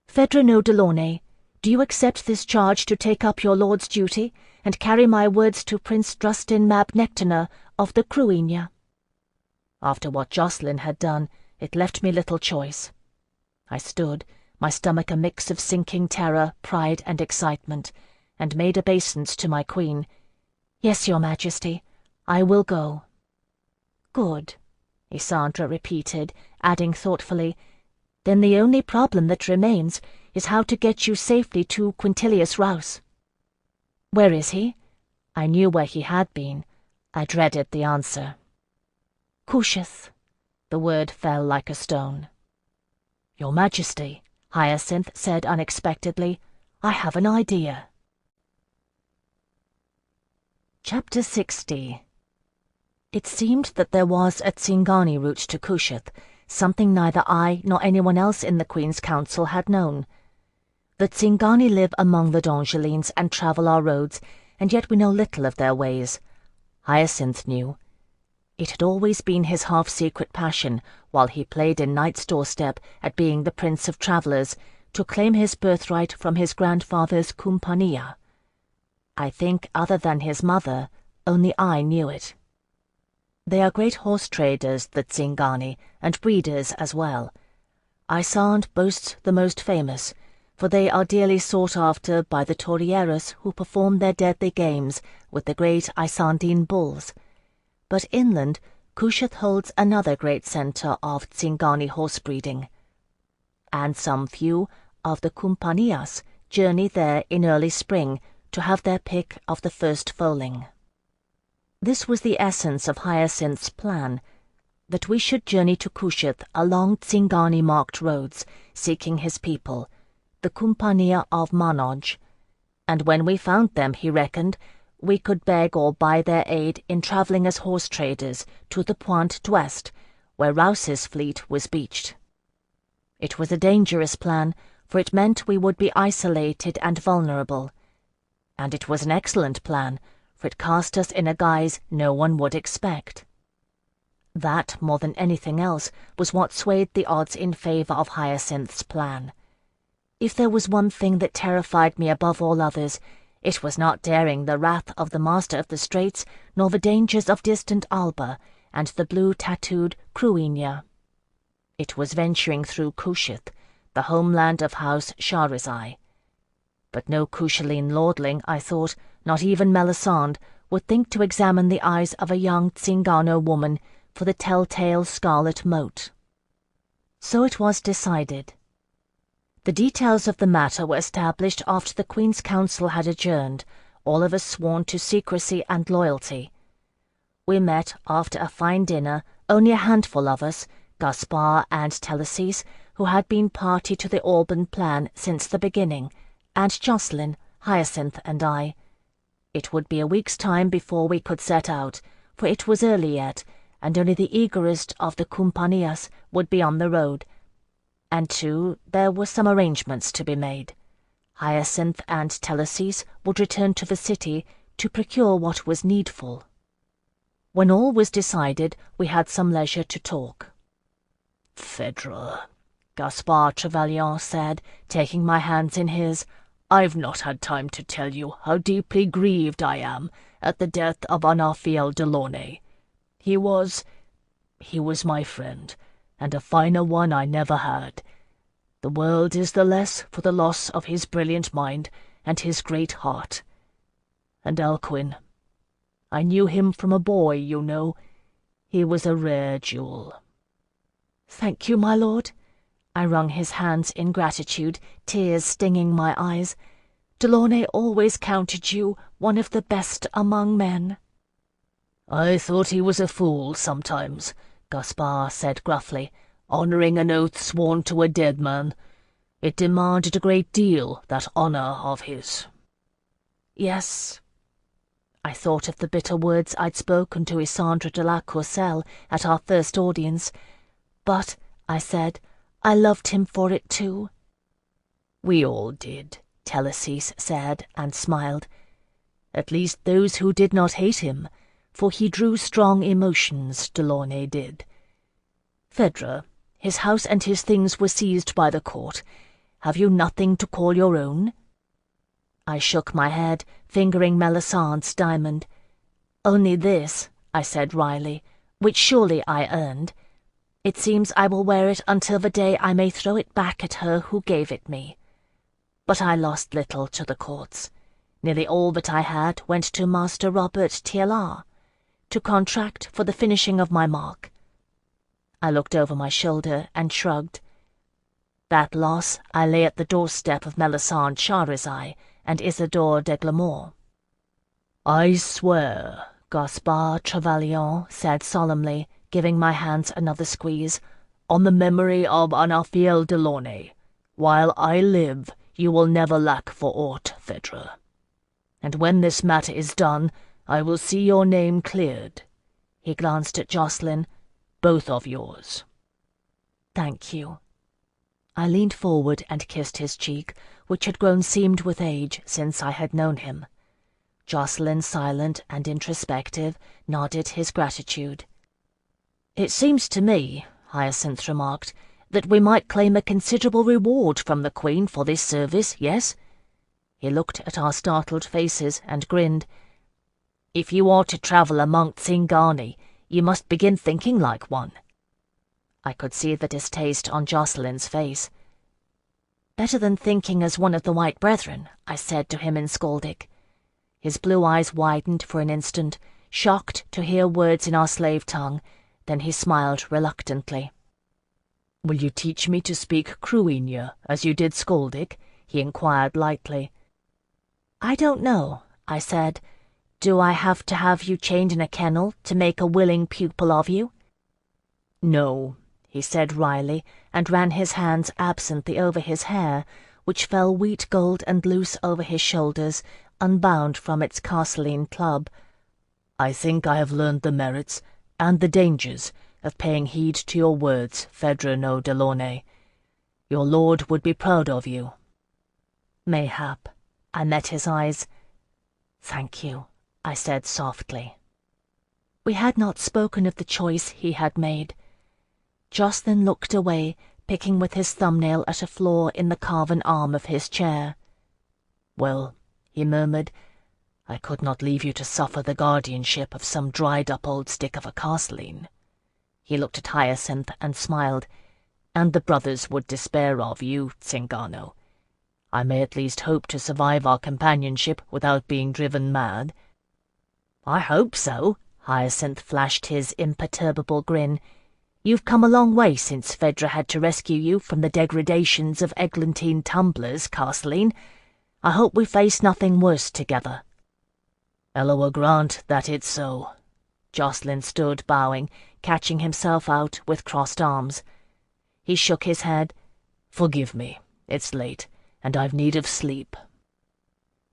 "Phèdre Delaunay, do you accept this charge to take up your lord's duty and carry my words to Prince Drustin Mab Nectaner of the Cruinia?" After what Jocelyn had done, it left me little choice. I stood, my stomach a mix of sinking terror, pride, and excitement, and made obeisance to my queen. "Yes, your majesty, I will go." "Good," Isandra repeated, adding thoughtfully, "Then the only problem that remains is how to get you safely to Quintilius Rouse." "Where is he?" I knew where he had been. I dreaded the answer. "Cusheth." The word fell like a stone. "Your Majesty," Hyacinth said unexpectedly, "I have an idea." Chapter 60. It seemed that there was a Tsingani route to Cusheth, something neither I nor anyone else in the Queen's Council had known. The Tsingani live among the Dongelines and travel our roads, and yet we know little of their ways. Hyacinth knew. It had always been his half-secret passion, while he played in Knight's doorstep at being the prince of travellers, to claim his birthright from his grandfather's Kumpania. I think, other than his mother, only I knew it. They are great horse traders, the Tsingani, and breeders as well. Isand boasts the most famous, for they are dearly sought after by the torrieros who perform their deadly games with the great Isandine bulls. But inland, Cusheth holds another great centre of Tsingani horse breeding, and some few of the Kumpanias journey there in early spring to have their pick of the first foaling. This was the essence of Hyacinth's plan, that we should journey to Cusheth along Tsingani-marked roads, seeking his people, the Kumpania of Manoj, and when we found them, he reckoned, we could beg or buy their aid in travelling as horse traders to the Pointe d'Ouest, where Rouse's fleet was beached. It was a dangerous plan, for it meant we would be isolated and vulnerable. And it was an excellent plan, for it cast us in a guise no one would expect. That, more than anything else, was what swayed the odds in favour of Hyacinth's plan. If there was one thing that terrified me above all others, it was not daring the wrath of the Master of the Straits, nor the dangers of distant Alba and the blue-tattooed Cruinia. It was venturing through Cusheth, the homeland of House Shahrazai. But no Kushielin lordling, I thought, not even Melisande, would think to examine the eyes of a young Tsingano woman for the telltale scarlet mote. So it was decided. The details of the matter were established after the Queen's Council had adjourned, all of us sworn to secrecy and loyalty. We met after a fine dinner, only a handful of us, Gaspar and Telesis, who had been party to the Alban plan since the beginning, and Jocelyn, Hyacinth, and I. It would be a week's time before we could set out, for it was early yet, and only the eagerest of the Kumpanias would be on the road. And too, there were some arrangements to be made. Hyacinth and Telesis would return to the city to procure what was needful. When all was decided, we had some leisure to talk. "Phèdre," Gaspar Trevelyan said, taking my hands in his, "I've not had time to tell you how deeply grieved I am at the death of Anafiel Delaunay. He was my friend, and a finer one I never had. The world is the less for the loss of his brilliant mind and his great heart. And Alcuin, I knew him from a boy, you know. He was a rare jewel." "Thank you, my lord." I wrung his hands in gratitude, tears stinging my eyes. Delaunay always counted you one of the best among men." "I thought he was a fool sometimes," Gaspar said gruffly, "honouring an oath sworn to a dead man. It demanded a great deal, that honour of his." "Yes." I thought of the bitter words I'd spoken to Isandre de la Courcelle at our first audience. "But," I said, "I loved him for it too." "We all did," Telesis said, and smiled. "At least those who did not hate him, for he drew strong emotions, Delaunay did. Phèdre, his house and his things were seized by the court. Have you nothing to call your own?" I shook my head, fingering Melisandre's diamond. "Only this," I said wryly, "which surely I earned. It seems I will wear it until the day I may throw it back at her who gave it me. But I lost little to the courts. Nearly all that I had went to Master Robert Tielar, to contract for the finishing of my mark." I looked over my shoulder and shrugged. That loss I lay at the doorstep of Melisande Charizai and Isidore de Glamour. "I swear," Gaspar Trevelyan said solemnly, giving my hands another squeeze, "on the memory of Anafiel Delaunay. While I live, you will never lack for aught, Phèdre. And when this matter is done, I will see your name cleared." He glanced at Jacqueline. "Both of yours." "Thank you." I leaned forward and kissed his cheek, which had grown seamed with age since I had known him. Jacqueline, silent and introspective, nodded his gratitude. "It seems to me," Hyacinth remarked, "that we might claim a considerable reward from the Queen for this service, yes?" He looked at our startled faces and grinned. "If you are to travel among Tsingani, you must begin thinking like one." I could see the distaste on Jacqueline's face. "Better than thinking as one of the White Brethren," I said to him in Skaldic. His blue eyes widened for an instant, shocked to hear words in our slave tongue. Then he smiled reluctantly. "Will you teach me to speak Cruinia, as you did Skaldic?" he inquired lightly. "I don't know," I said. "Do I have to have you chained in a kennel to make a willing pupil of you?" "No," he said wryly, and ran his hands absently over his hair, which fell wheat gold and loose over his shoulders, unbound from its carceline club. "I think I have learned the merits, and the dangers, of paying heed to your words, Phèdre no Delaunay. Your lord would be proud of you." "Mayhap." I met his eyes. "Thank you," I said softly. We had not spoken of the choice he had made. Jacqueline looked away, picking with his thumbnail at a flaw in the carven arm of his chair. "Well," he murmured, "I could not leave you to suffer the guardianship of some dried-up old stick of a castelline." He looked at Hyacinth and smiled. "And the brothers would despair of you, Tsingano. I may at least hope to survive our companionship without being driven mad." "I hope so." Hyacinth flashed his imperturbable grin. "You've come a long way since Phèdre had to rescue you from the degradations of Eglantine tumblers, Castelline. I hope we face nothing worse together." "Eloa grant that it's so." Jacqueline stood bowing, catching himself out with crossed arms. He shook his head. "Forgive me. It's late, and I've need of sleep."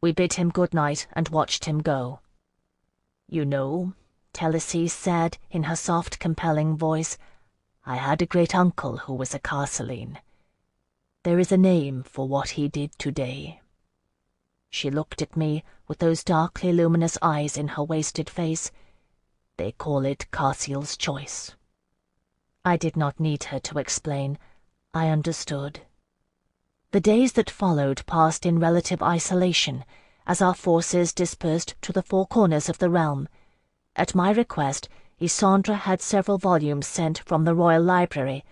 We bid him good night and watched him go. "You know," Telesis said in her soft, compelling voice, "I had a great-uncle who was a Castelline. There is a name for what he did today." She looked at me with those darkly luminous eyes in her wasted face. "They call it Cassiel's choice." I did not need her to explain. I understood. The days that followed passed in relative isolation, as our forces dispersed to the four corners of the realm. At my request, Isandre had several volumes sent from the Royal Library,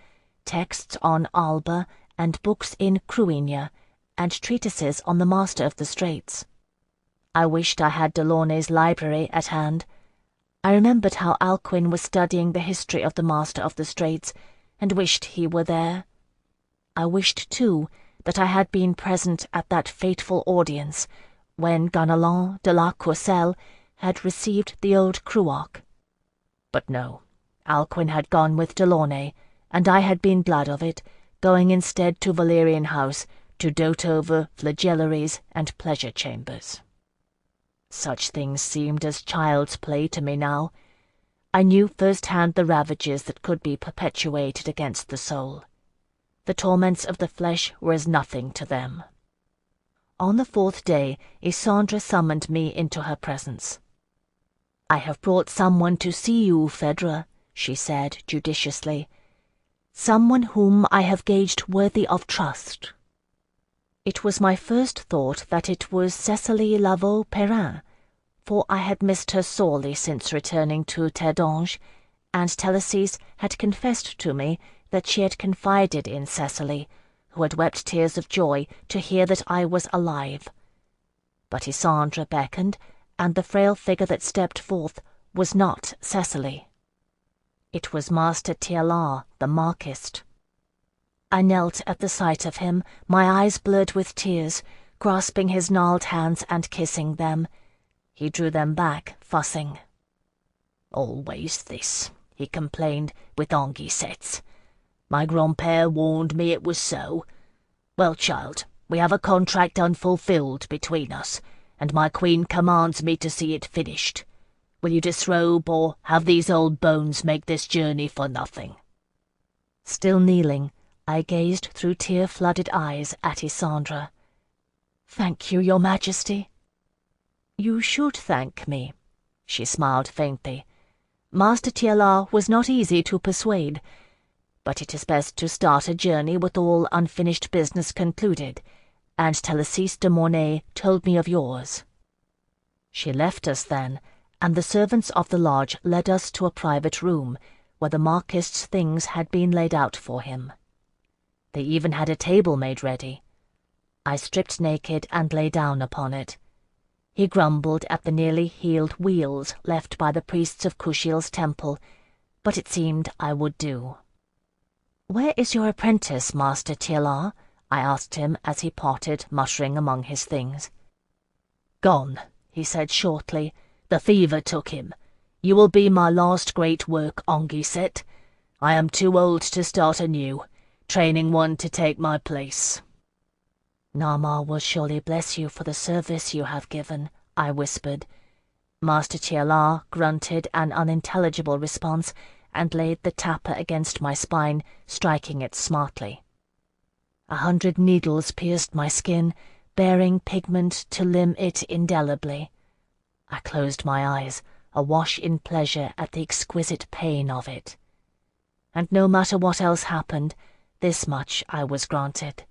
texts on Alba and books in Cruinia, and treatises on the Master of the Straits. I wished I had Delaunay's library at hand. I remembered how Alcuin was studying the history of the Master of the Straits, and wished he were there. I wished, too, that I had been present at that fateful audience when Ganelon de la Courcelle had received the old Cruach. But no, Alcuin had gone with Delaunay, and I had been glad of it, going instead to Valerian House to dote over flagellaries and pleasure chambers. Such things seemed as child's play to me now. I knew first-hand the ravages that could be perpetuated against the soul. The torments of the flesh were as nothing to them. On the 4th day, Isandre summoned me into her presence. "I have brought someone to see you, Phèdre," she said judiciously. "Someone whom I have gauged worthy of trust." It was my first thought that it was Cecily Lavaux-Perrin, for I had missed her sorely since returning to Terdange, and Télésise had confessed to me that she had confided in Cecily, who had wept tears of joy to hear that I was alive. But Isandre beckoned, and the frail figure that stepped forth was not Cecily. It was Master Tierlar, the Marquist. I knelt at the sight of him, my eyes blurred with tears, grasping his gnarled hands and kissing them. He drew them back, fussing. "Always this," he complained, with Anguissettes. "My grand-père warned me it was so. Well, child, we have a contract unfulfilled between us, and my queen commands me to see it finished. Will you disrobe, or have these old bones make this journey for nothing?" Still kneeling, I gazed through tear-flooded eyes at Isandre. "Thank you, your Majesty." "You should thank me," she smiled faintly. "Master Tierlar was not easy to persuade, but it is best to start a journey with all unfinished business concluded, and Télésise de Mornay told me of yours." She left us then, and the servants of the lodge led us to a private room, where the Marquist's things had been laid out for him. They even had a table made ready. I stripped naked and lay down upon it. He grumbled at the nearly healed weals left by the priests of Kushiel's temple, but it seemed I would do. "Where is your apprentice, Master Tierlar?" I asked him as he pottered, muttering among his things. "Gone," he said shortly. "The fever took him. You will be my last great work, Anguissette. I am too old to start anew, training one to take my place." "Nama will surely bless you for the service you have given," I whispered. Master Tierlar grunted an unintelligible response and laid the tapper against my spine, striking it smartly. 100 needles pierced my skin, bearing pigment to limn it indelibly. I closed my eyes, awash in pleasure at the exquisite pain of it. And no matter what else happened, this much I was granted.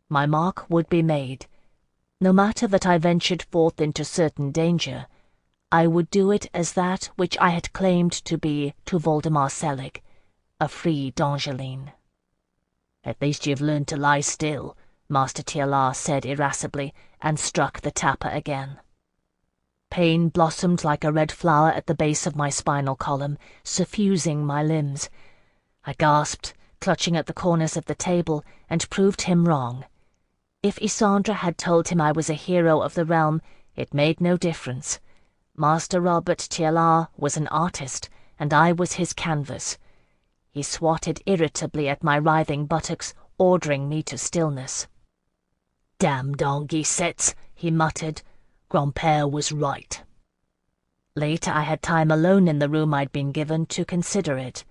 My mark would be made. No matter that I ventured forth into certain danger, I would do it as that which I had claimed to be to Voldemar Selig, a free D'Angeline. "At least you've learned to lie still," Master Tierlar said irascibly, and struck the tapper again. Pain blossomed like a red flower at the base of my spinal column, suffusing my limbs. I gasped, clutching at the corners of the table, and proved him wrong. If Isandre had told him I was a hero of the realm, it made no difference. Master Robert Tierlar was an artist, and I was his canvas. He swatted irritably at my writhing buttocks, ordering me to stillness. "Damned Anguissettes," he muttered. "Grand-père was right." Later I had time alone in the room I'd been given to consider it.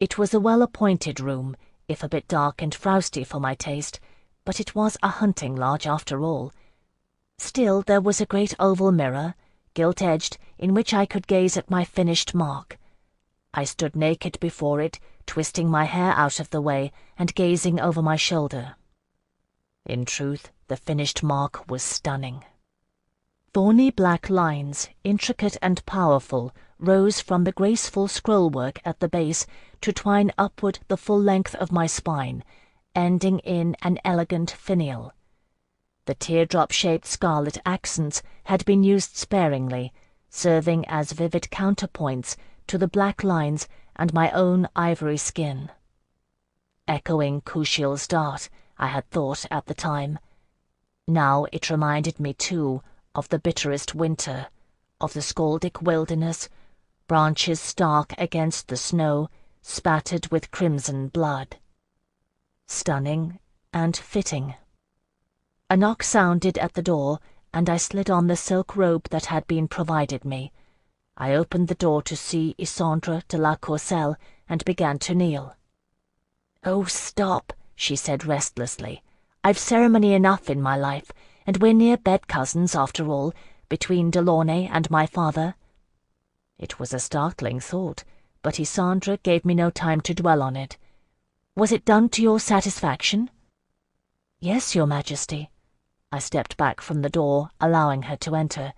It was a well-appointed room, if a bit dark and frowsty for my taste, but it was a hunting lodge after all. Still, there was a great oval mirror, gilt-edged, in which I could gaze at my finished mark. I stood naked before it, twisting my hair out of the way and gazing over my shoulder. In truth, the finished mark was stunning. Thorny black lines, intricate and powerful, rose from the graceful scrollwork at the base to twine upward the full length of my spine, ending in an elegant finial. The teardrop-shaped scarlet accents had been used sparingly, serving as vivid counterpoints to the black lines and my own ivory skin. Echoing Kushiel's dart, I had thought at the time. Now it reminded me, too, of the bitterest winter, of the scaldic wilderness, branches stark against the snow, spattered with crimson blood. Stunning and fitting. A knock sounded at the door, and I slid on the silk robe that had been provided me. I opened the door to see Isandre de la Courcelle and began to kneel. "Oh, stop," she said restlessly. "I've ceremony enough in my life, and we're near bed-cousins, after all, between Delaunay and my father." It was a startling thought, but Isandre gave me no time to dwell on it. "Was it done to your satisfaction?" "Yes, Your Majesty." I stepped back from the door, allowing her to enter.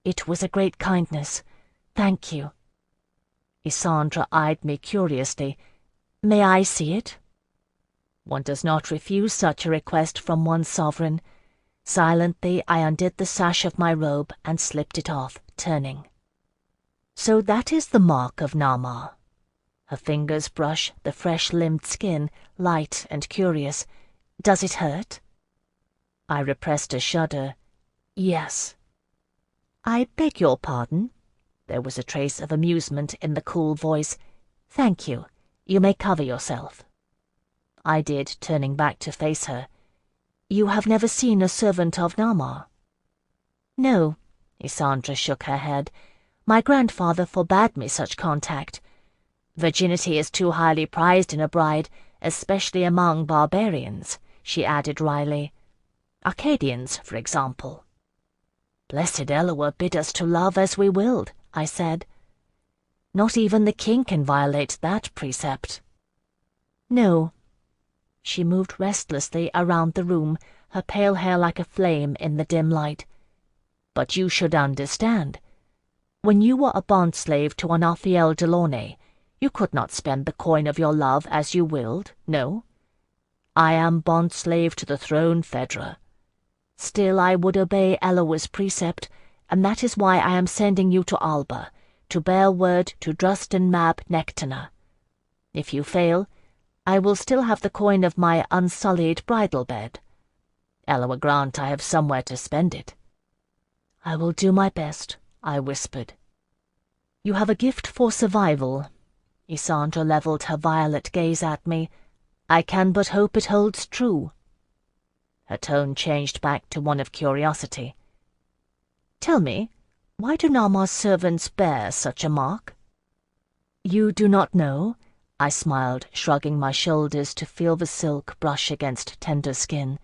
"It was a great kindness. Thank you." Isandre eyed me curiously. "May I see it?" One does not refuse such a request from one's sovereign. Silently I undid the sash of my robe and slipped it off, turning. "So that is the mark of Nama." Her fingers brush the fresh-limbed skin, light and curious. "Does it hurt?" I repressed a shudder. "Yes." "I beg your pardon?" There was a trace of amusement in the cool voice. "Thank you. You may cover yourself." I did, turning back to face her. "You have never seen a servant of Nama?" "No," Isandre shook her head. "My grandfather forbade me such contact. Virginity is too highly prized in a bride, especially among barbarians," she added wryly. "Arcadians, for example." "Blessed Eloa bid us to love as we willed," I said. "Not even the king can violate that precept." "No." She moved restlessly around the room, her pale hair like a flame in the dim light. "But you should understand. When you were a bond-slave to an Raphael Delaunay, you could not spend the coin of your love as you willed, no? I am bond-slave to the throne, Phèdre. Still I would obey Eloa's precept, and that is why I am sending you to Alba, to bear word to Drustan Mab Nectana. If you fail, I will still have the coin of my unsullied bridal bed. Eloa grant I have somewhere to spend it." "I will do my best," I whispered. "You have a gift for survival." Isandre levelled her violet gaze at me. "I can but hope it holds true." Her tone changed back to one of curiosity. "Tell me, why do Nama's servants bear such a mark?" "You do not know?" I smiled, shrugging my shoulders to feel the silk brush against tender skin.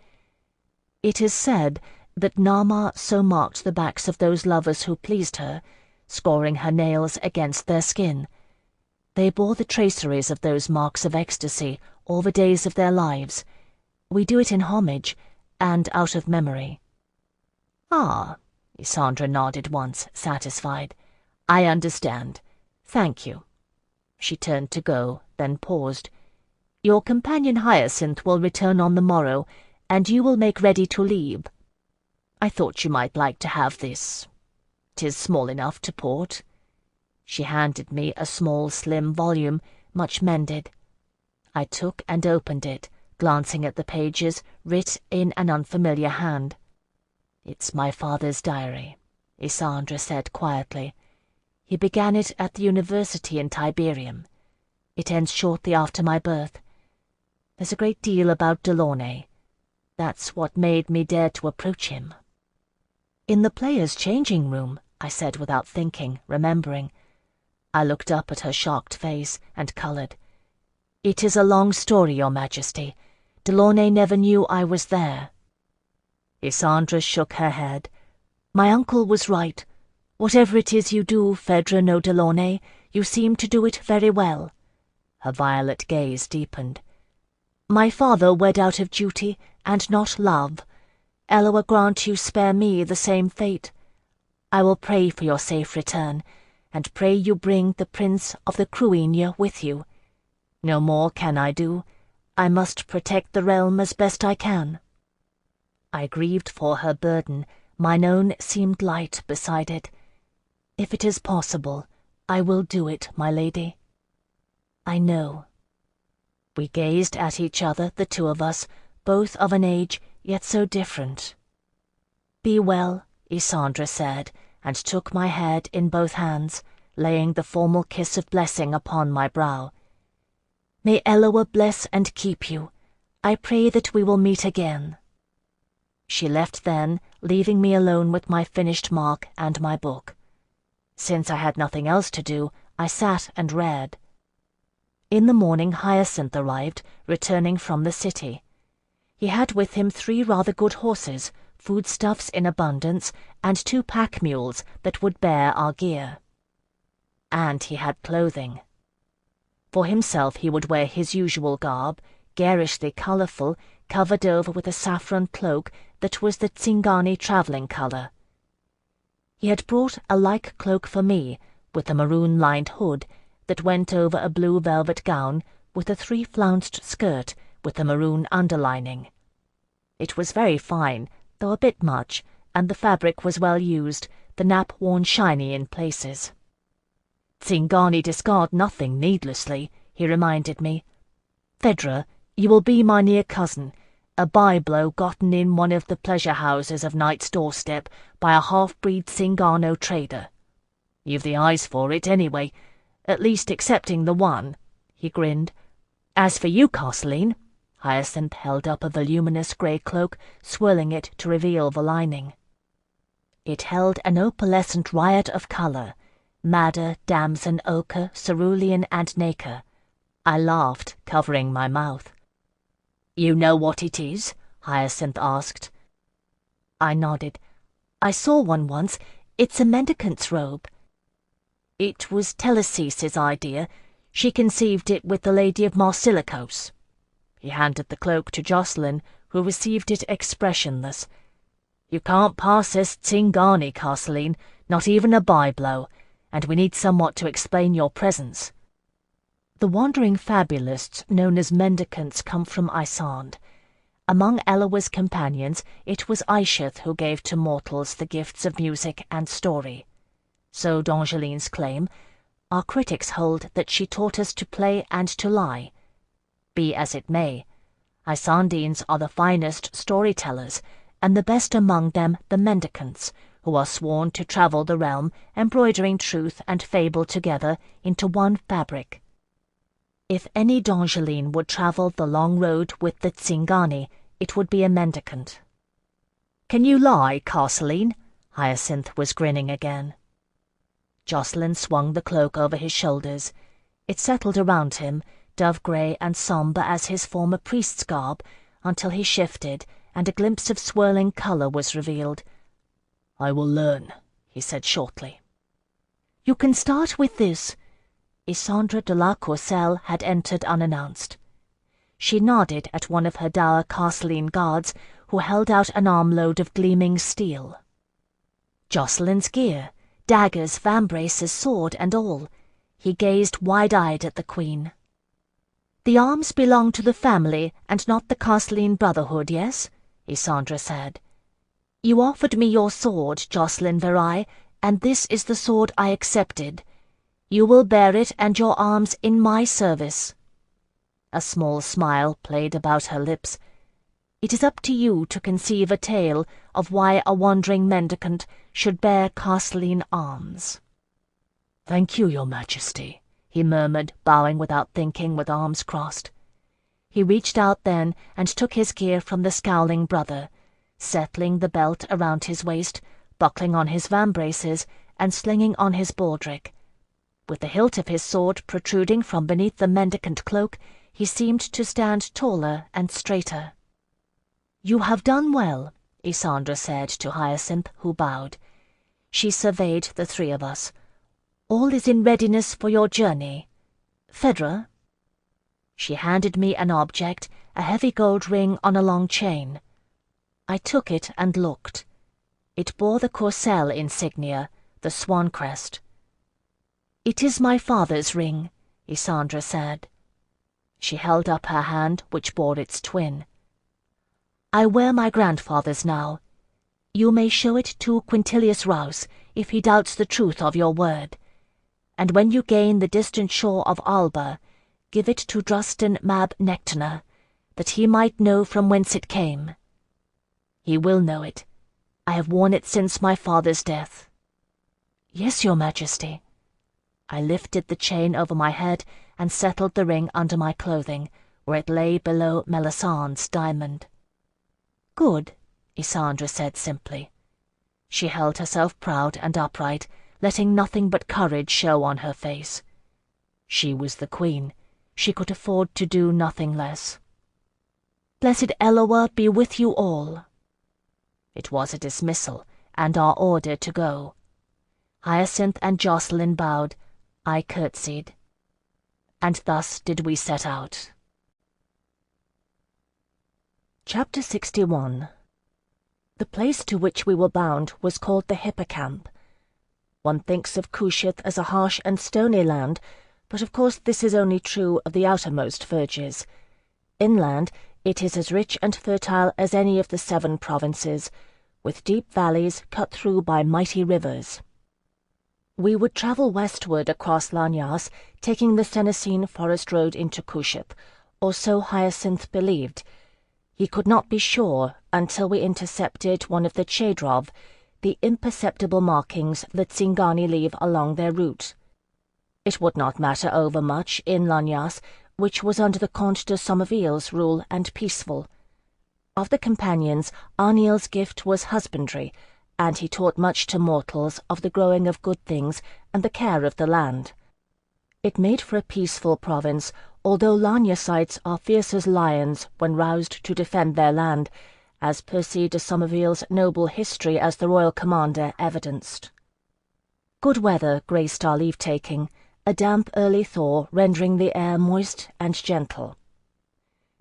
"It is said that Nama so marked the backs of those lovers who pleased her, scoring her nails against their skin. They bore the traceries of those marks of ecstasy all the days of their lives. We do it in homage, and out of memory." "Ah," Isandre nodded once, satisfied. "I understand. Thank you." She turned to go, then paused. "Your companion Hyacinth will return on the morrow, and you will make ready to leave. I thought you might like to have this. 'Tis small enough to port." She handed me a small, slim volume, much mended. I took and opened it, glancing at the pages, writ in an unfamiliar hand. "It's my father's diary," Isandre said quietly. "He began it at the university in Tiberium. It ends shortly after my birth. There's a great deal about Delaunay. That's what made me dare to approach him." "In the players' changing room," I said without thinking, remembering. I looked up at her shocked face and coloured. "It is a long story, Your Majesty. Delaunay never knew I was there." Isandre shook her head. "My uncle was right. Whatever it is you do, Phèdre no Delaunay, you seem to do it very well." Her violet gaze deepened. "My father wed out of duty, and not love. Eloa grant you spare me the same fate. I will pray for your safe return, and pray you bring the Prince of the Cruinia with you. No more can I do. I must protect the realm as best I can." I grieved for her burden. Mine own seemed light beside it. "If it is possible, I will do it, my lady." "I know." We gazed at each other, the two of us, both of an age, yet so different. "Be well," Isandra said, and took my head in both hands, laying the formal kiss of blessing upon my brow. "May Eloa bless and keep you. I pray that we will meet again." She left then, leaving me alone with my finished mark and my book. Since I had nothing else to do, I sat and read. In the morning Hyacinth arrived, returning from the city. He had with him 3 rather good horses, foodstuffs in abundance, and 2 pack mules that would bear our gear. And he had clothing. For himself he would wear his usual garb, garishly colourful, covered over with a saffron cloak that was the Tsingani travelling colour. He had brought a like cloak for me, with a maroon-lined hood, that went over a blue velvet gown, with a 3-flounced skirt, with a maroon underlining. It was very fine, though a bit much, and the fabric was well used, the nap worn shiny in places. "Tsingani discard nothing needlessly," he reminded me. "Phèdre, you will be my near cousin, a by-blow gotten in one of the pleasure-houses of Knight's doorstep by a half-breed Tsingano trader. You've the eyes for it, anyway, at least excepting the one," he grinned. "As for you, Castleen," Hyacinth held up a voluminous grey cloak, swirling it to reveal the lining. It held an opalescent riot of colour, madder, damson, ochre, cerulean, and nacre. I laughed, covering my mouth. "You know what it is?" Hyacinth asked. I nodded. "I saw one once. It's a mendicant's robe." "It was Telesice's idea. She conceived it with the Lady of Marsilicos." He handed the cloak to Jacqueline, who received it expressionless. "You can't pass as Tsingani, Castleen, not even a by-blow, and we need somewhat to explain your presence." The wandering fabulists known as mendicants come from Isand. Among Eloa's companions, it was Aishith who gave to mortals the gifts of music and story. So d'Angeline's claim. Our critics hold that she taught us to play and to lie. Be as it may, Isandines are the finest storytellers, and the best among them the mendicants, who are sworn to travel the realm, embroidering truth and fable together into one fabric. If any d'Angeline would travel the long road with the Tsingani, it would be a mendicant. "Can you lie, Castleen?" Hyacinth was grinning again. Jacqueline swung the cloak over his shoulders. It settled around him, dove-grey and sombre as his former priest's garb, until he shifted, and a glimpse of swirling colour was revealed. "I will learn," he said shortly. "You can start with this." Isandra de la Courcelle had entered unannounced. She nodded at one of her dour Castleen guards, who held out an armload of gleaming steel. Jacqueline's gear, daggers, vambraces, sword, and all. He gazed wide-eyed at the Queen. "The arms belong to the family, and not the Castleen Brotherhood, yes?" Isandra said. "You offered me your sword, Jacqueline Verai, and this is the sword I accepted. You will bear it and your arms in my service." A small smile played about her lips. "It is up to you to conceive a tale of why a wandering mendicant should bear Castleen arms." "Thank you, Your Majesty," he murmured, bowing without thinking, with arms crossed. He reached out then and took his gear from the scowling brother, settling the belt around his waist, buckling on his vambraces, and slinging on his baldric. With the hilt of his sword protruding from beneath the mendicant cloak, he seemed to stand taller and straighter. "You have done well," Isandra said to Hyacinth, who bowed. She surveyed the 3 of us. "All is in readiness for your journey. Phèdre?" She handed me an object, a heavy gold ring on a long chain. I took it and looked. It bore the Courcelle insignia, the swan crest. "It is my father's ring," Isandra said. She held up her hand, which bore its twin. "I wear my grandfather's now. You may show it to Quintilius Rouse, if he doubts the truth of your word. And when you gain the distant shore of Alba, give it to Drustin Mab Nectana, that he might know from whence it came. He will know it. I have worn it since my father's death. Yes, your majesty. I lifted the chain over my head and settled the ring under my clothing, where it lay below Melisandre's diamond. Good, Isandra said simply. She held herself proud and upright, letting nothing but courage show on her face. She was the queen. She could afford to do nothing less. Blessed Eloa be with you all. It was a dismissal, and our order to go. Hyacinth and Jacqueline bowed. I curtsied. And thus did we set out. Chapter 61. The place to which we were bound was called the Hippocamp. One thinks of Kushiel as a harsh and stony land, but of course this is only true of the outermost verges. Inland, it is as rich and fertile as any of the 7 provinces, with deep valleys cut through by mighty rivers. We would travel westward across Lanyas, taking the Senescene forest road into Kushiel, or so Hyacinth believed. He could not be sure until we intercepted one of the Chedrov, the imperceptible markings that Tsingani leave along their route. It would not matter overmuch in Lanyas, which was under the Comte de Somerville's rule and peaceful. Of the companions, Arniel's gift was husbandry, and he taught much to mortals of the growing of good things and the care of the land. It made for a peaceful province, although Lanyasites are fierce as lions when roused to defend their land, as Percy de Somerville's noble history as the royal commander evidenced. Good weather graced our leave-taking, a damp early thaw rendering the air moist and gentle.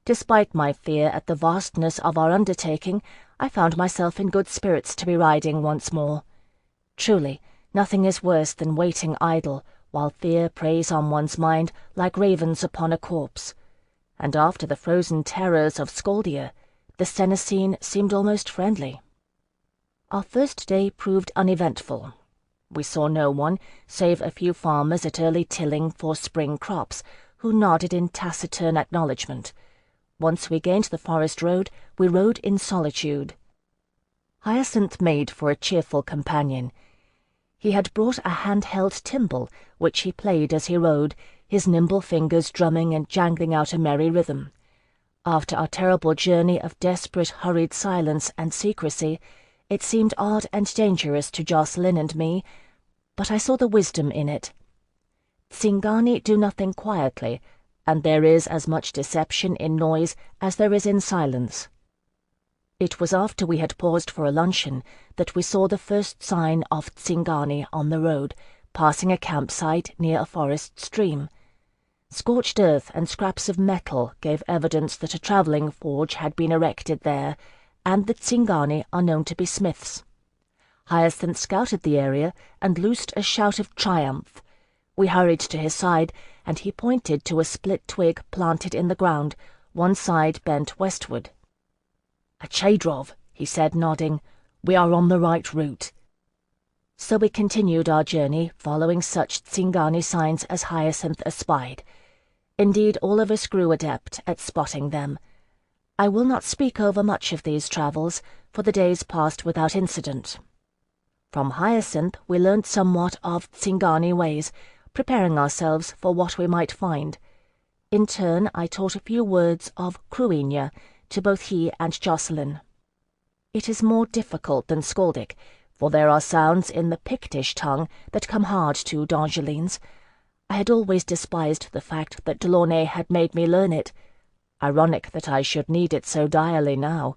Despite my fear at the vastness of our undertaking, I found myself in good spirits to be riding once more. Truly, nothing is worse than waiting idle, while fear preys on one's mind like ravens upon a corpse. And after the frozen terrors of Scoldia, the Senescene seemed almost friendly. Our first day proved uneventful. We saw no one, save a few farmers at early tilling for spring crops, who nodded in taciturn acknowledgment. Once we gained the forest road, we rode in solitude. Hyacinth made for a cheerful companion. He had brought a hand-held timbrel, which he played as he rode, his nimble fingers drumming and jangling out a merry rhythm. After our terrible journey of desperate, hurried silence and secrecy, it seemed odd and dangerous to Jacqueline and me, but I saw the wisdom in it. Tsingani do nothing quietly, and there is as much deception in noise as there is in silence. It was after we had paused for a luncheon that we saw the first sign of Tsingani on the road, passing a campsite near a forest stream. Scorched earth and scraps of metal gave evidence that a travelling forge had been erected there, and that Tsingani are known to be smiths. Hyacinth scouted the area and loosed a shout of triumph. We hurried to his side, and he pointed to a split twig planted in the ground, one side bent westward. "A Chedrov," he said, nodding. "We are on the right route." So we continued our journey, following such Tsingani signs as Hyacinth espied. Indeed, all of us grew adept at spotting them. I will not speak over much of these travels, for the days passed without incident. From Hyacinth we learnt somewhat of Tsingani ways, preparing ourselves for what we might find. In turn, I taught a few words of Cruinia to both he and Jacqueline. It is more difficult than Skaldic, for there are sounds in the Pictish tongue that come hard to D'Angelines. I had always despised the fact that Delaunay had made me learn it. Ironic that I should need it so direly now.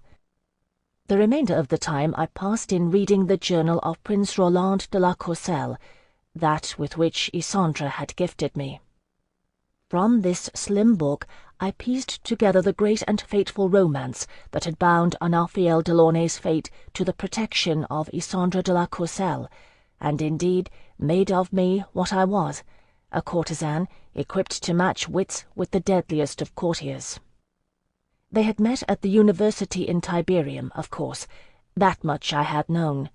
The remainder of the time I passed in reading the journal of Prince Roland de la Courcelle, that with which Isandra had gifted me. From this slim book I pieced together the great and fateful romance that had bound Anarphiel Delaunay's fate to the protection of Isandra de la Courcelle, and indeed made of me what I was, a courtesan equipped to match wits with the deadliest of courtiers. They had met at the university in Tiberium, of course. That much I had known.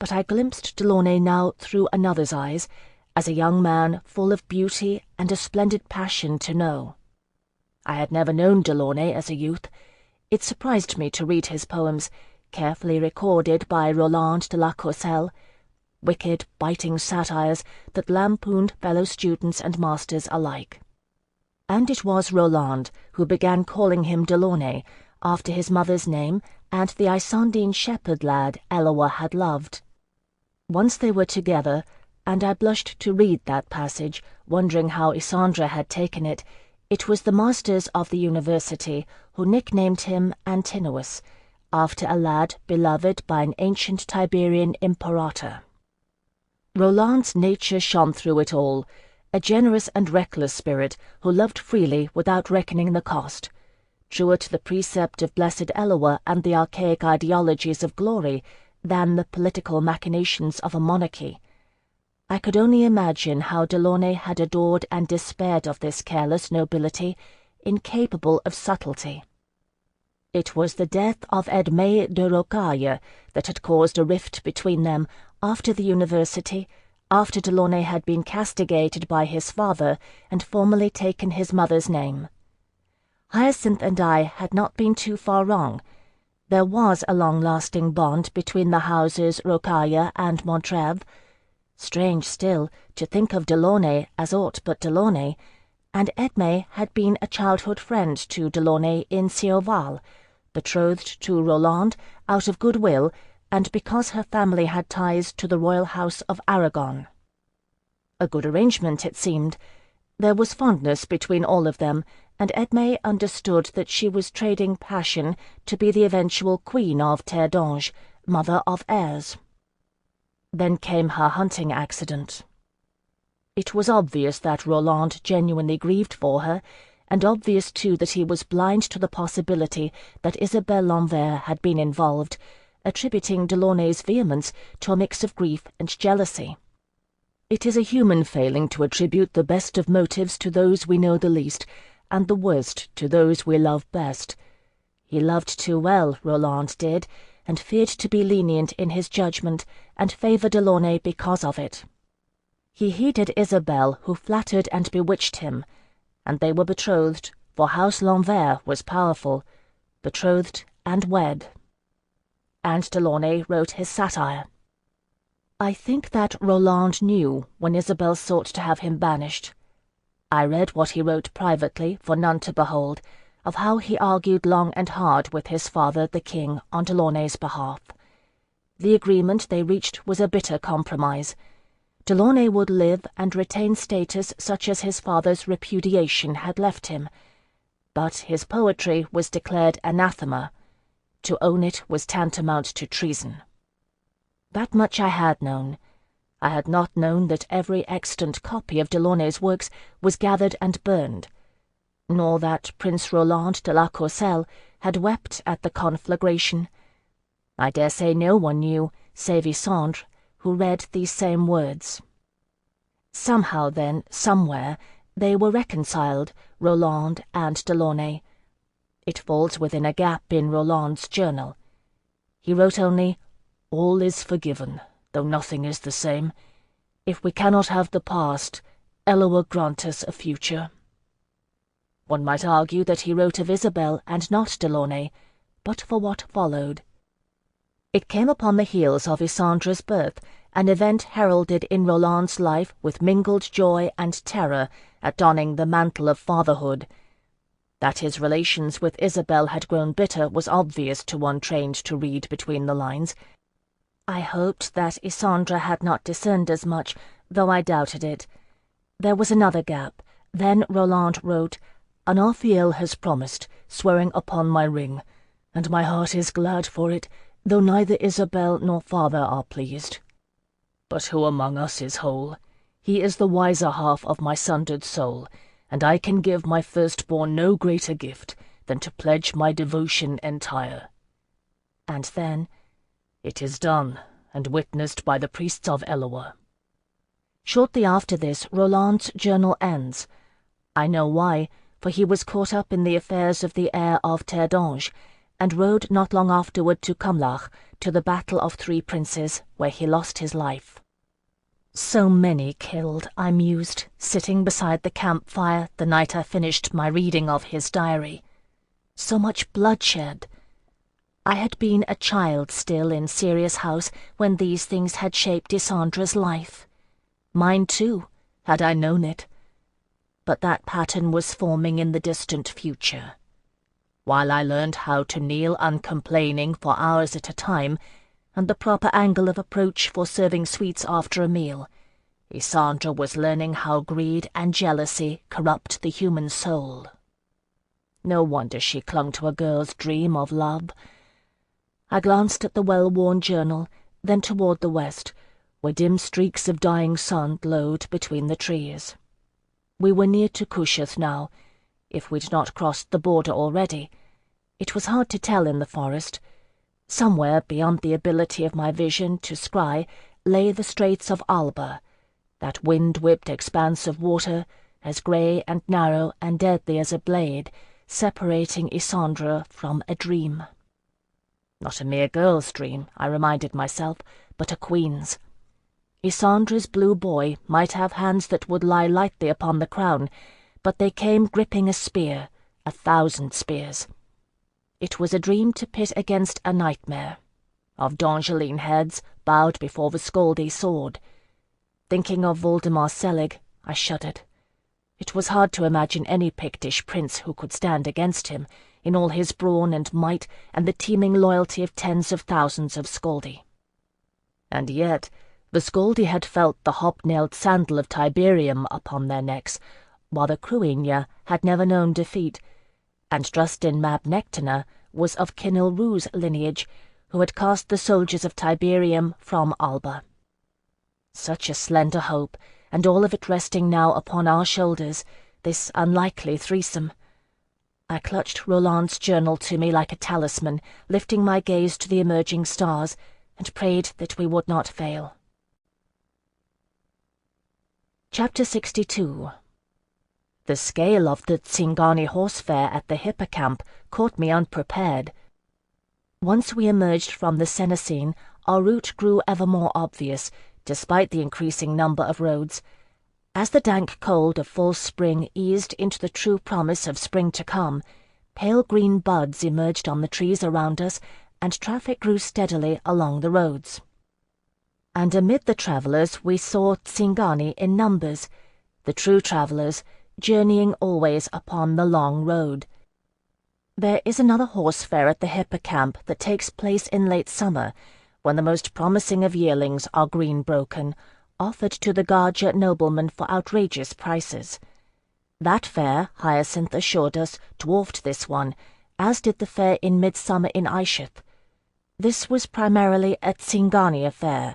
But I glimpsed Delaunay now through another's eyes, as a young man full of beauty and a splendid passion to know. I had never known Delaunay as a youth. It surprised me to read his poems, carefully recorded by Roland de la Courcelle, wicked, biting satires that lampooned fellow students and masters alike. And it was Roland who began calling him Delaunay, after his mother's name and the Isandine shepherd lad Eloa had loved. Once they were together, and I blushed to read that passage, wondering how Isandra had taken it. It was the masters of the university who nicknamed him Antinous, after a lad beloved by an ancient Tiberian imperator. Roland's nature shone through it all, a generous and reckless spirit who loved freely without reckoning the cost, truer to the precept of blessed Eloa and the archaic ideologies of glory than the political machinations of a monarchy. I could only imagine how Delaunay had adored and despaired of this careless nobility, incapable of subtlety. It was the death of Edmé de Rocaille that had caused a rift between them after the university, after Delaunay had been castigated by his father and formally taken his mother's name. Hyacinth and I had not been too far wrong. There was a long-lasting bond between the houses Rocaille and Montrève. Strange still to think of Delaunay as aught but Delaunay, and Edmé had been a childhood friend to Delaunay in Cioval, betrothed to Roland out of goodwill and because her family had ties to the royal house of Aragon. A good arrangement, it seemed. There was fondness between all of them, and Edmé understood that she was trading passion to be the eventual queen of Terre d'Ange, mother of heirs. Then came her hunting accident. It was obvious that Roland genuinely grieved for her, and obvious too that he was blind to the possibility that Isabelle Lanvert had been involved, attributing Delaunay's vehemence to a mix of grief and jealousy. It is a human failing to attribute the best of motives to those we know the least, and the worst to those we love best. He loved too well, Roland did, and feared to be lenient in his judgment, and favoured Delaunay because of it. He heeded Isabelle, who flattered and bewitched him, and they were betrothed, for House Lanvert was powerful, betrothed and wed. And Delaunay wrote his satire. I think that Roland knew when Isabelle sought to have him banished. I read what he wrote privately for none to behold, of how he argued long and hard with his father the king on Delaunay's behalf. The agreement they reached was a bitter compromise. Delaunay would live and retain status such as his father's repudiation had left him, but his poetry was declared anathema. To own it was tantamount to treason. That much I had known. I had not known that every extant copy of Delaunay's works was gathered and burned, nor that Prince Roland de la Courcelle had wept at the conflagration. I dare say no one knew, save Isandre, who read these same words. Somehow then, somewhere, they were reconciled, Roland and Delaunay. It falls within a gap in Roland's journal. He wrote only, "All is forgiven, though nothing is the same. If we cannot have the past, Eloa grant us a future." One might argue that he wrote of Isabelle and not Delaunay, but for what followed. It came upon the heels of Isandre's birth, an event heralded in Roland's life with mingled joy and terror at donning the mantle of fatherhood. That his relations with Isabelle had grown bitter was obvious to one trained to read between the lines. I hoped that Isandre had not discerned as much, though I doubted it. There was another gap. Then Roland wrote, "An Ophiel has promised, swearing upon my ring, and my heart is glad for it, though neither Isabelle nor father are pleased. But who among us is whole? He is the wiser half of my sundered soul, and I can give my firstborn no greater gift than to pledge my devotion entire." And then, "It is done, and witnessed by the priests of Eloa." Shortly after this, Roland's journal ends. I know why, for he was caught up in the affairs of the heir of Terre d'Ange, and rode not long afterward to Cumlach, to the Battle of Three Princes, where he lost his life. So many killed, I mused, sitting beside the campfire the night I finished my reading of his diary. So much bloodshed. I had been a child still in Sirius House when these things had shaped Isandra's life. Mine too, had I known it. But that pattern was forming in the distant future. While I learned how to kneel uncomplaining for hours at a time, and the proper angle of approach for serving sweets after a meal, Isandra was learning how greed and jealousy corrupt the human soul. No wonder she clung to a girl's dream of love. I glanced at the well-worn journal, then toward the west, where dim streaks of dying sun glowed between the trees. We were near to Kushiel now, if we'd not crossed the border already. It was hard to tell in the forest. Somewhere beyond the ability of my vision to scry lay the Straits of Alba, that wind-whipped expanse of water, as grey and narrow and deadly as a blade, separating Isandra from a dream. Not a mere girl's dream, I reminded myself, but a queen's. Isandra's blue boy might have hands that would lie lightly upon the crown, but they came gripping a spear, 1,000 spears. It was a dream to pit against a nightmare, of Dongeline heads bowed before the Scaldi sword. Thinking of Voldemar Selig, I shuddered. It was hard to imagine any Pictish prince who could stand against him, in all his brawn and might and the teeming loyalty of tens of thousands of Scaldi. And yet the Scaldi had felt the hobnailed sandal of Tiberium upon their necks, while the Cruinia had never known defeat, and Drustin Mab Nectana was of Kinil Rhu's lineage, who had cast the soldiers of Tiberium from Alba. Such a slender hope, and all of it resting now upon our shoulders, this unlikely threesome. I clutched Roland's journal to me like a talisman, lifting my gaze to the emerging stars, and prayed that we would not fail. Chapter 62. The scale of the Tsingani horse fair at the hippocamp caught me unprepared. Once we emerged from the Senecine, our route grew ever more obvious, despite the increasing number of roads. As the dank cold of full spring eased into the true promise of spring to come, pale green buds emerged on the trees around us, and traffic grew steadily along the roads. And amid the travellers we saw Tsingani in numbers, the true travellers, journeying always upon the long road. There is another horse fair at the hippocamp that takes place in late summer, when the most promising of yearlings are green-broken, offered to the Garja noblemen for outrageous prices. That fair, Hyacinth assured us, dwarfed this one, as did the fair in midsummer in Aishith. This was primarily a Tsingani affair,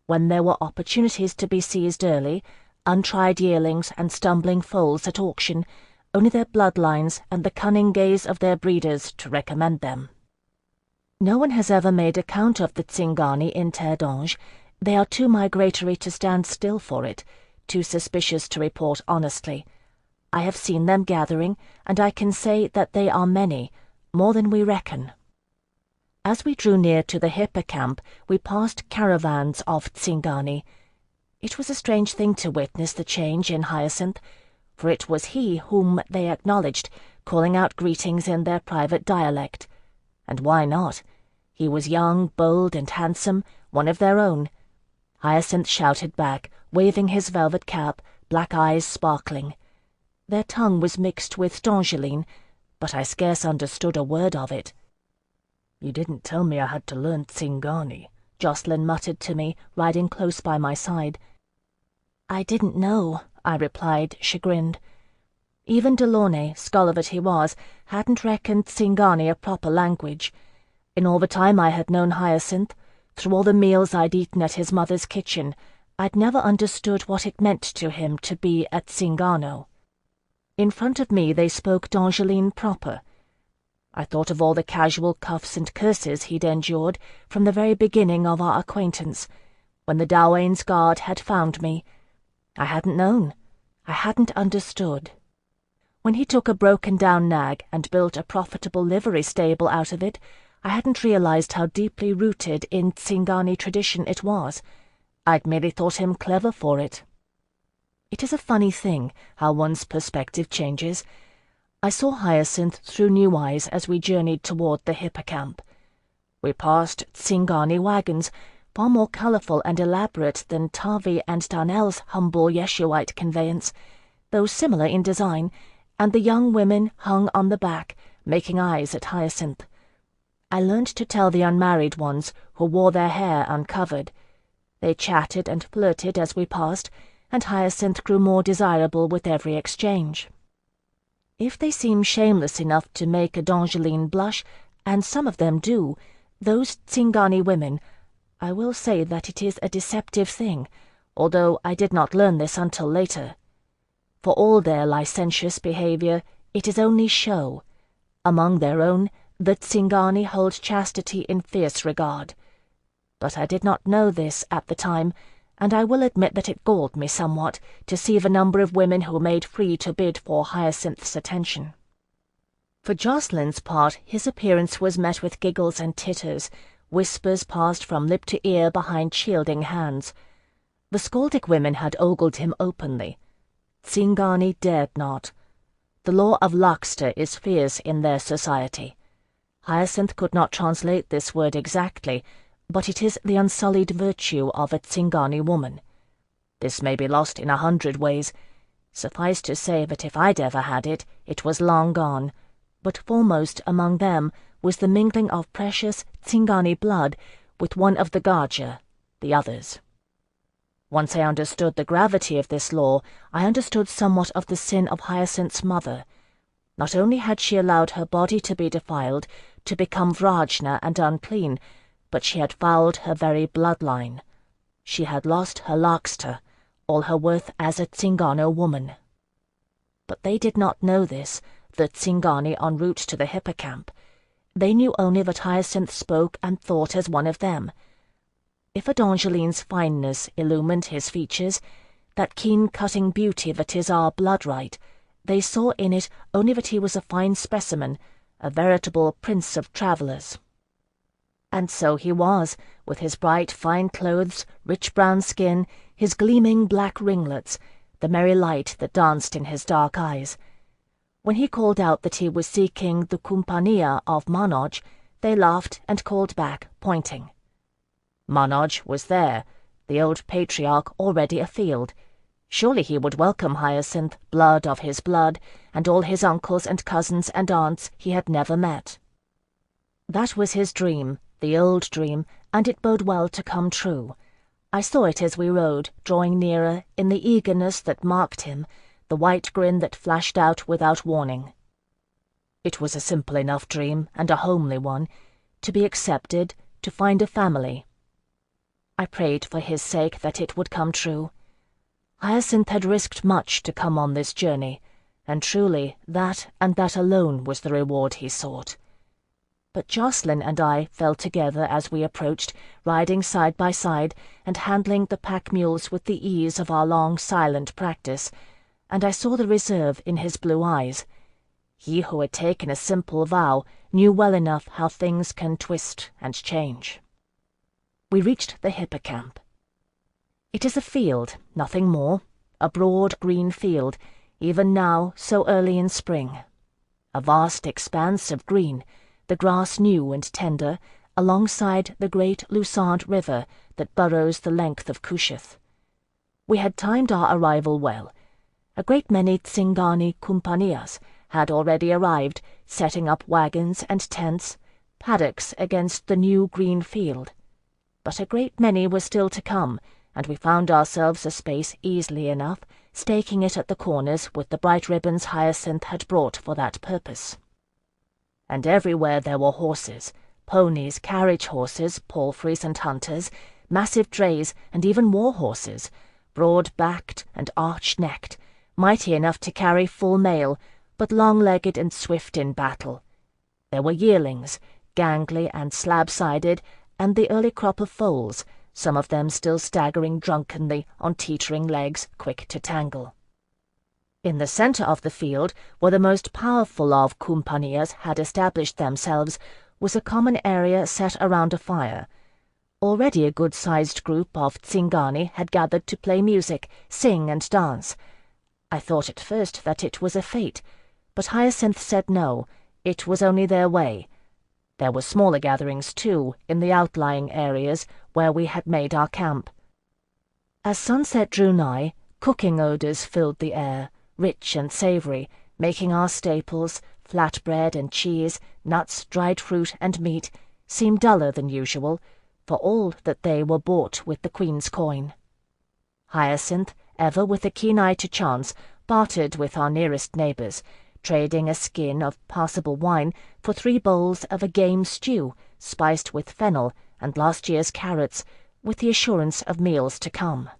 when there were opportunities to be seized early, untried yearlings and stumbling foals at auction, only their bloodlines and the cunning gaze of their breeders to recommend them. No one has ever made account of the Tsingani in Terre d'Ange. They are too migratory to stand still for it, too suspicious to report honestly. I have seen them gathering, and I can say that they are many, more than we reckon. As we drew near to the hippocamp, we passed caravans of Tsingani. It was a strange thing to witness the change in Hyacinth, for it was he whom they acknowledged, calling out greetings in their private dialect. And why not? He was young, bold, and handsome, one of their own. Hyacinth shouted back, waving his velvet cap, black eyes sparkling. Their tongue was mixed with Dongeline, but I scarce understood a word of it. "You didn't tell me I had to learn Tsingani," Jocelyn muttered to me, riding close by my side. "I didn't know," I replied, chagrined. Even Delaunay, scholar that he was, hadn't reckoned Tsingani a proper language. In all the time I had known Hyacinth, through all the meals I'd eaten at his mother's kitchen, I'd never understood what it meant to him to be a Tsingano. In front of me they spoke Dongeline proper. I thought of all the casual cuffs and curses he'd endured from the very beginning of our acquaintance, when the Dawain's guard had found me. I hadn't known. I hadn't understood. When he took a broken-down nag and built a profitable livery stable out of it, I hadn't realized how deeply rooted in Tsingani tradition it was. I'd merely thought him clever for it. It is a funny thing how one's perspective changes. I saw Hyacinth through new eyes as we journeyed toward the hippocamp. We passed Tsingani wagons, far more colourful and elaborate than Tavi and Darnell's humble Yeshuite conveyance, though similar in design, and the young women hung on the back, making eyes at Hyacinth. I learned to tell the unmarried ones who wore their hair uncovered. They chatted and flirted as we passed, and Hyacinth grew more desirable with every exchange. If they seem shameless enough to make a D'Angeline blush, and some of them do, those Tsingani women, I will say that it is a deceptive thing, although I did not learn this until later. For all their licentious behaviour, it is only show. Among their own, the Tsingani hold chastity in fierce regard. But I did not know this at the time, and I will admit that it galled me somewhat to see the number of women who made free to bid for Hyacinth's attention. For Jocelyn's part, his appearance was met with giggles and titters. Whispers passed from lip to ear behind shielding hands. The Skaldic women had ogled him openly. Tsingani dared not. The law of Lakster is fierce in their society. Hyacinth could not translate this word exactly, but it is the unsullied virtue of a Tsingani woman. This may be lost in 100 ways. Suffice to say that if I'd ever had it, it was long gone. But foremost among them was the mingling of precious Tsingani blood with one of the Gaja, the others. Once I understood the gravity of this law, I understood somewhat of the sin of Hyacinth's mother. Not only had she allowed her body to be defiled, to become Vrajna and unclean, but she had fouled her very bloodline. She had lost her Lakster, all her worth as a Tsingano woman. But they did not know this, the Tsingani en route to the hippocamp. They knew only that Hyacinth spoke and thought as one of them. If a D'Angeline's fineness illumined his features, that keen-cutting beauty that is our blood right, they saw in it only that he was a fine specimen, a veritable prince of travellers. And so he was, with his bright fine clothes, rich brown skin, his gleaming black ringlets, the merry light that danced in his dark eyes. When he called out that he was seeking the Kumpania of Manoj, they laughed and called back, pointing. Manoj was there, the old patriarch already afield. Surely he would welcome Hyacinth, blood of his blood, and all his uncles and cousins and aunts he had never met. That was his dream, the old dream, and it bode well to come true. I saw it as we rode, drawing nearer, in the eagerness that marked him, the white grin that flashed out without warning. It was a simple enough dream, and a homely one, to be accepted, to find a family. I prayed for his sake that it would come true. Hyacinth had risked much to come on this journey, and truly that and that alone was the reward he sought. But Jocelyn and I fell together as we approached, riding side by side, and handling the pack mules with the ease of our long silent practice, and I saw the reserve in his blue eyes. He who had taken a simple vow knew well enough how things can twist and change. We reached the hippocamp. It is a field, nothing more, a broad green field, even now so early in spring. A vast expanse of green, the grass new and tender, alongside the great Lusant river that burrows the length of Kushiel. We had timed our arrival well. A great many Tsingani Kumpanias had already arrived, setting up wagons and tents, paddocks against the new green field. But a great many were still to come, and we found ourselves a space easily enough, staking it at the corners with the bright ribbons Hyacinth had brought for that purpose. And everywhere there were horses, ponies, carriage horses, palfreys and hunters, massive drays, and even war horses, broad-backed and arch-necked, mighty enough to carry full mail, but long-legged and swift in battle. There were yearlings, gangly and slab-sided, and the early crop of foals, some of them still staggering drunkenly on teetering legs, quick to tangle. In the centre of the field, where the most powerful of Kumpanias had established themselves, was a common area set around a fire. Already a good-sized group of Tsingani had gathered to play music, sing and dance. I thought at first that it was a fete, but Hyacinth said no, it was only their way. There were smaller gatherings, too, in the outlying areas where we had made our camp. As sunset drew nigh, cooking odours filled the air, rich and savoury, making our staples, flatbread and cheese, nuts, dried fruit and meat, seem duller than usual, for all that they were bought with the Queen's coin. Hyacinth, ever with a keen eye to chance, bartered with our nearest neighbours, trading a skin of passable wine for 3 bowls of a game stew, spiced with fennel and last year's carrots, with the assurance of meals to come.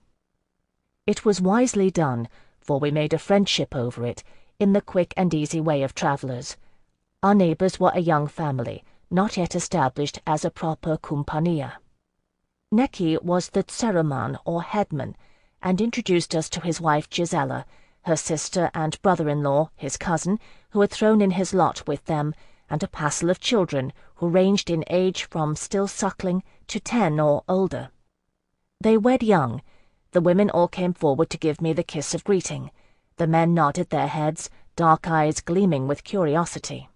It was wisely done, for we made a friendship over it, in the quick and easy way of travellers. Our neighbours were a young family, not yet established as a proper kumpania. Neki was the Tseraman or headman, and introduced us to his wife Gisela, her sister and brother-in-law, his cousin, who had thrown in his lot with them, and a passel of children who ranged in age from still suckling to 10 or older. They wed young. The women all came forward to give me the kiss of greeting. The men nodded their heads, dark eyes gleaming with curiosity.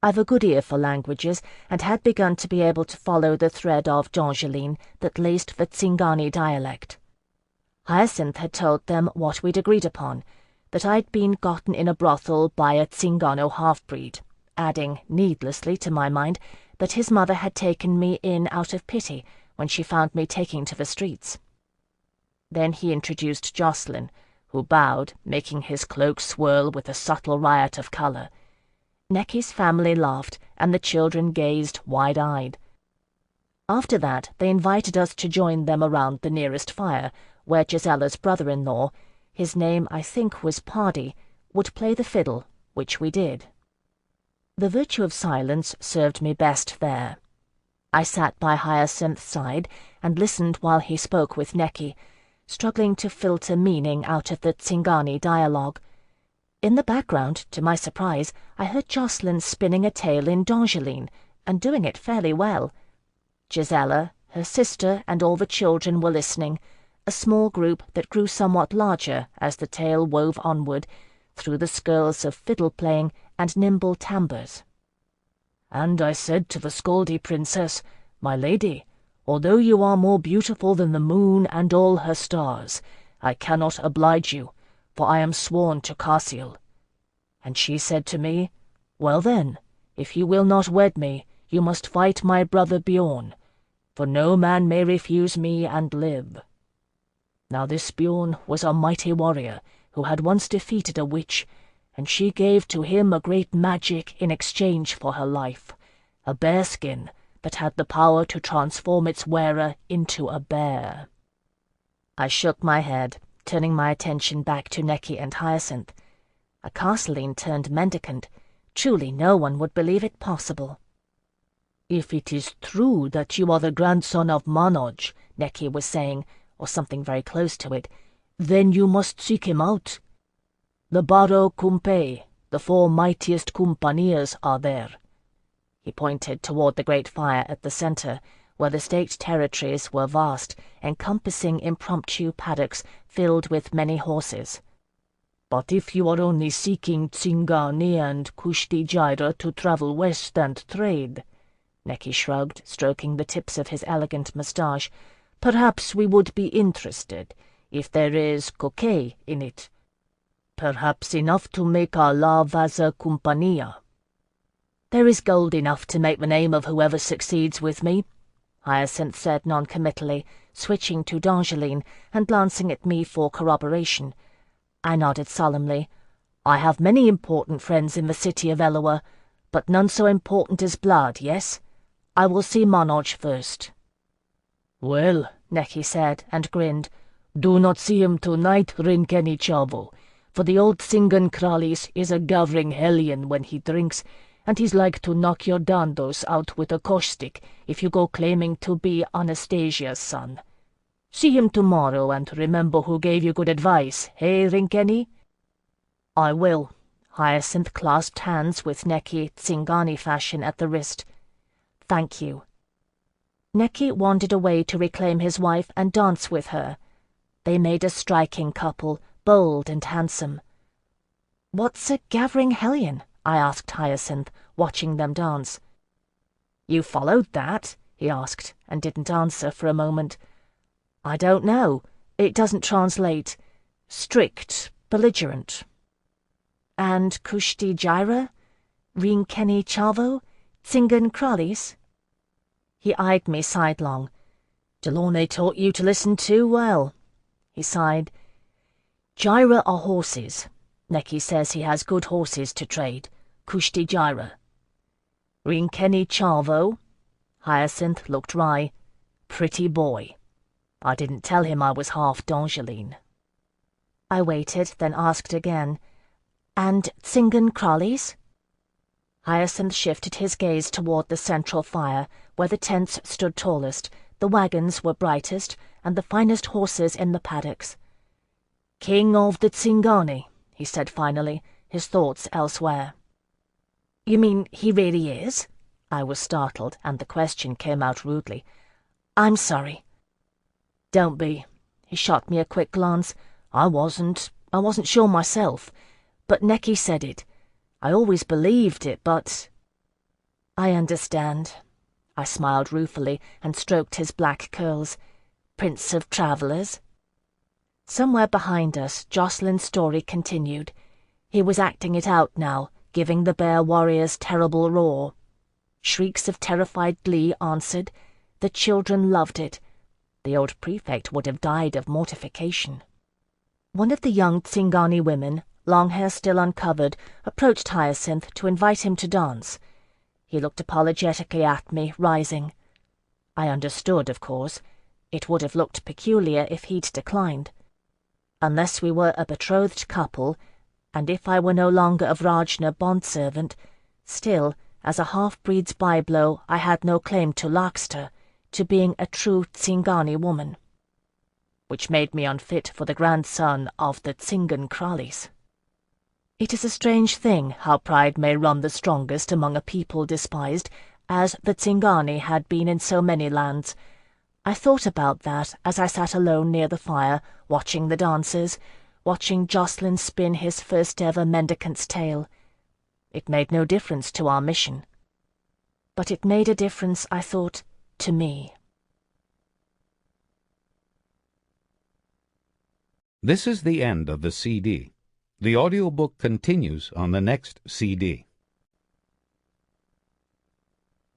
I've a good ear for languages, and had begun to be able to follow the thread of Dongeline that laced the Tsingani dialect. Hyacinth had told them what we'd agreed upon, that I'd been gotten in a brothel by a Tsingano half-breed, adding, needlessly to my mind, that his mother had taken me in out of pity when she found me taking to the streets. Then he introduced Jacqueline, who bowed, making his cloak swirl with a subtle riot of colour. Neki's family laughed, and the children gazed wide-eyed. After that, they invited us to join them around the nearest fire, where Gisela's brother-in-law, his name I think was Pardy, would play the fiddle, which we did. The virtue of silence served me best there. I sat by Hyacinth's side and listened while he spoke with Neki, struggling to filter meaning out of the Tsingani dialogue. In the background, to my surprise, I heard Jacqueline spinning a tale in Dongeline, and doing it fairly well. Gisela, her sister, and all the children were listening, a small group that grew somewhat larger as the tale wove onward, through the skirls of fiddle-playing and nimble tambours. "And I said to the Scaldy princess, 'My lady, although you are more beautiful than the moon and all her stars, I cannot oblige you, for I am sworn to Kushiel.' And she said to me, 'Well then, if you will not wed me, you must fight my brother Bjorn, for no man may refuse me and live.' Now this Bjorn was a mighty warrior who had once defeated a witch, and she gave to him a great magic in exchange for her life, a bearskin that had the power to transform its wearer into a bear." I shook my head, turning my attention back to Neki and Hyacinth. A Castelline turned mendicant. Truly no one would believe it possible. "If it is true that you are the grandson of Manoj," Neki was saying, or something very close to it, "then you must seek him out. The Baro Kumpei, the 4 mightiest Kumpanias, are there." He pointed toward the great fire at the centre, where the staked territories were vast, encompassing impromptu paddocks filled with many horses. "But if you are only seeking Tsingani and Kushti Jaira to travel west and trade," Neki shrugged, stroking the tips of his elegant moustache, "perhaps we would be interested, if there is coquet in it. Perhaps enough to make our love as a compania." "There is gold enough to make the name of whoever succeeds with me," Hyacinth said noncommittally, switching to Dongeline and glancing at me for corroboration. I nodded solemnly. "I have many important friends in the city of Eloa, but none so important as blood, yes? I will see Manoj first." "Well," Neki said, and grinned, "do not see him tonight, Rinkeni Chavo, for the old Singan Kralis is a gavring hellion when he drinks, and he's like to knock your dandos out with a kosh stick if you go claiming to be Anastasia's son. See him tomorrow, and remember who gave you good advice, hey, Rinkeni?" "I will." Hyacinth clasped hands with Neki Tsingani fashion at the wrist. "Thank you." Neki wandered away to reclaim his wife and dance with her. They made a striking couple, bold and handsome. "What's a gathering hellion?" I asked Hyacinth, watching them dance. "You followed that?" he asked, and didn't answer for a moment. "I don't know. It doesn't translate. Strict, belligerent." "And Kushti Jaira? Rinkenny Chavo? Tsingan Kralis?" He eyed me sidelong. "Delaunay taught you to listen too well." He sighed. "Jaira are horses. Neki says he has good horses to trade. Kushti Jaira." "Rinkenny Chavo?" Hyacinth looked wry. "Pretty boy. I didn't tell him I was half D'Angeline." I waited, then asked again. "And Tsingan Kralis?" Hyacinth shifted his gaze toward the central fire, where the tents stood tallest, the wagons were brightest, and the finest horses in the paddocks. "King of the Tsingani," he said finally, his thoughts elsewhere. "You mean he really is?" I was startled, and the question came out rudely. "I'm sorry." "Don't be." He shot me a quick glance. I wasn't sure myself. But Neki said it. I always believed it, but—" "I understand." I smiled ruefully and stroked his black curls. "Prince of Travellers?" Somewhere behind us, Jocelyn's story continued. He was acting it out now, giving the bear warrior's terrible roar. Shrieks of terrified glee answered. The children loved it. The old prefect would have died of mortification. One of the young Tsingani women, long hair still uncovered, approached Hyacinth to invite him to dance. He looked apologetically at me, rising. I understood, of course. It would have looked peculiar if he'd declined. Unless we were a betrothed couple, and if I were no longer a Vrajna bondservant, still, as a half-breed's byblow, I had no claim to Larkster, to being a true Tsingani woman. Which made me unfit for the grandson of the Tsingan Kralis. It is a strange thing how pride may run the strongest among a people despised, as the Tsingani had been in so many lands. I thought about that as I sat alone near the fire, watching the dancers, watching Jocelyn spin his first-ever mendicant's tale. It made no difference to our mission. But it made a difference, I thought, to me. This is the end of the CD. The audiobook continues on the next CD.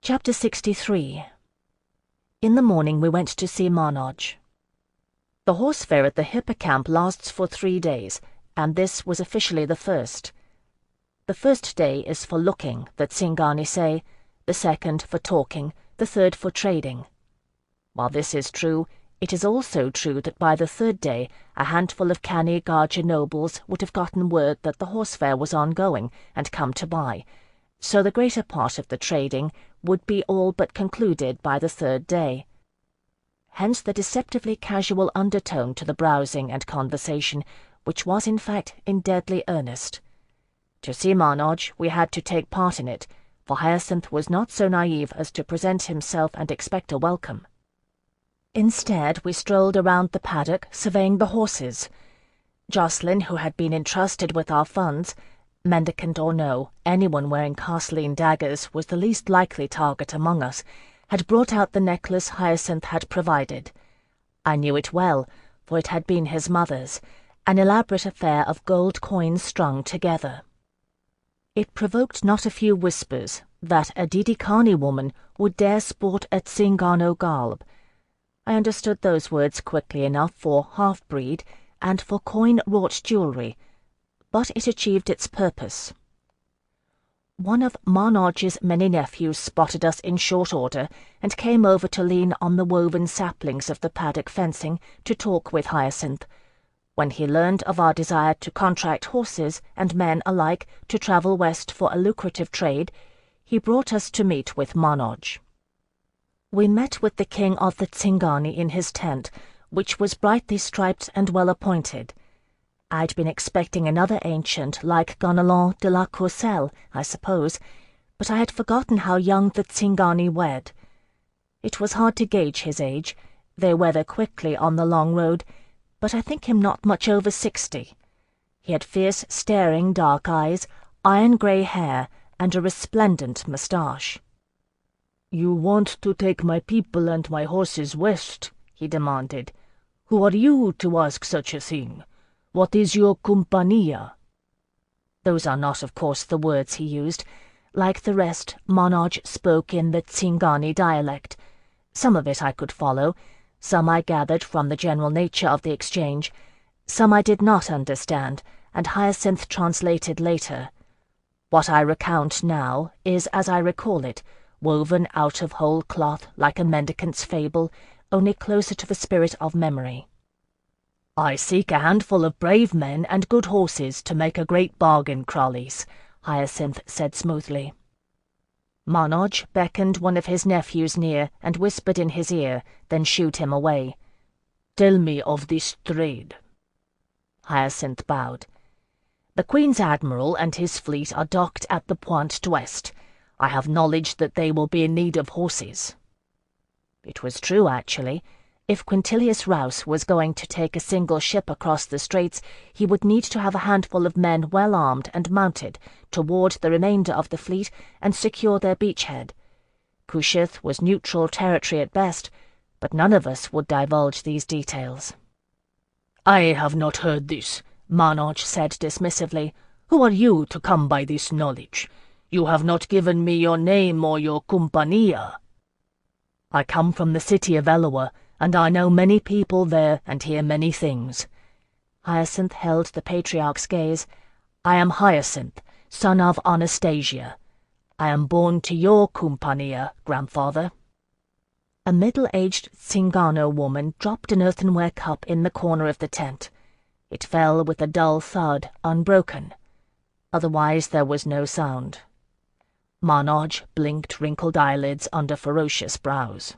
Chapter 63. In the morning we went to see Marnoj. The horse fair at the hippocamp lasts for 3 days, and this was officially the first. The first day is for looking, the Tsingani say, the second for talking, the third for trading. While this is true, it is also true that by the third day a handful of canny Garja nobles would have gotten word that the horse fair was ongoing and come to buy, so the greater part of the trading would be all but concluded by the third day. Hence the deceptively casual undertone to the browsing and conversation, which was in fact in deadly earnest. To see Marnoj, we had to take part in it, for Hyacinth was not so naive as to present himself and expect a welcome. Instead, we strolled around the paddock, surveying the horses. Jocelyn, who had been entrusted with our funds, mendicant or no, anyone wearing Castelline daggers was the least likely target among us, had brought out the necklace Hyacinth had provided. I knew it well, for it had been his mother's, an elaborate affair of gold coins strung together. It provoked not a few whispers that a Didikani woman would dare sport a Tsingano garb. I understood those words quickly enough for half-breed and for coin-wrought jewellery, but it achieved its purpose. One of Marnoj's many nephews spotted us in short order and came over to lean on the woven saplings of the paddock fencing to talk with Hyacinth. When he learned of our desire to contract horses and men alike to travel west for a lucrative trade, he brought us to meet with Marnoj. We met with the king of the Tsingani in his tent, which was brightly striped and well-appointed. I'd been expecting another ancient like Gonalon de la Courcelle, I suppose, but I had forgotten how young the Tsingani wed. It was hard to gauge his age. They weather quickly on the long road, but I think him not much over 60. He had fierce, staring dark eyes, iron-grey hair, and a resplendent moustache. "You want to take my people and my horses west?" he demanded. "Who are you to ask such a thing? What is your compania?" Those are not, of course, the words he used. Like the rest, Monarch spoke in the Tsingani dialect. Some of it I could follow, some I gathered from the general nature of the exchange, some I did not understand, and Hyacinth translated later. What I recount now is as I recall it, woven out of whole cloth like a mendicant's fable, only closer to the spirit of memory. "I seek a handful of brave men and good horses to make a great bargain, Crowleys," Hyacinth said smoothly. Monarch beckoned one of his nephews near and whispered in his ear, then shooed him away. "Tell me of this trade." Hyacinth bowed. "The Queen's Admiral and his fleet are docked at the Pointe d'Ouest. I have knowledge that they will be in need of horses." It was true, actually. If Quintilius Rouse was going to take a single ship across the straits, he would need to have a handful of men well armed and mounted to ward the remainder of the fleet and secure their beachhead. Kushiel was neutral territory at best, but none of us would divulge these details. "I have not heard this," Monarch said dismissively. "Who are you to come by this knowledge? You have not given me your name or your compania." "I come from the city of Eloa, and I know many people there and hear many things." Hyacinth held the patriarch's gaze. "I am Hyacinth, son of Anastasia. I am born to your compania, grandfather." A middle-aged Tsingano woman dropped an earthenware cup in the corner of the tent. It fell with a dull thud, unbroken. Otherwise there was no sound. Monarch blinked wrinkled eyelids under ferocious brows.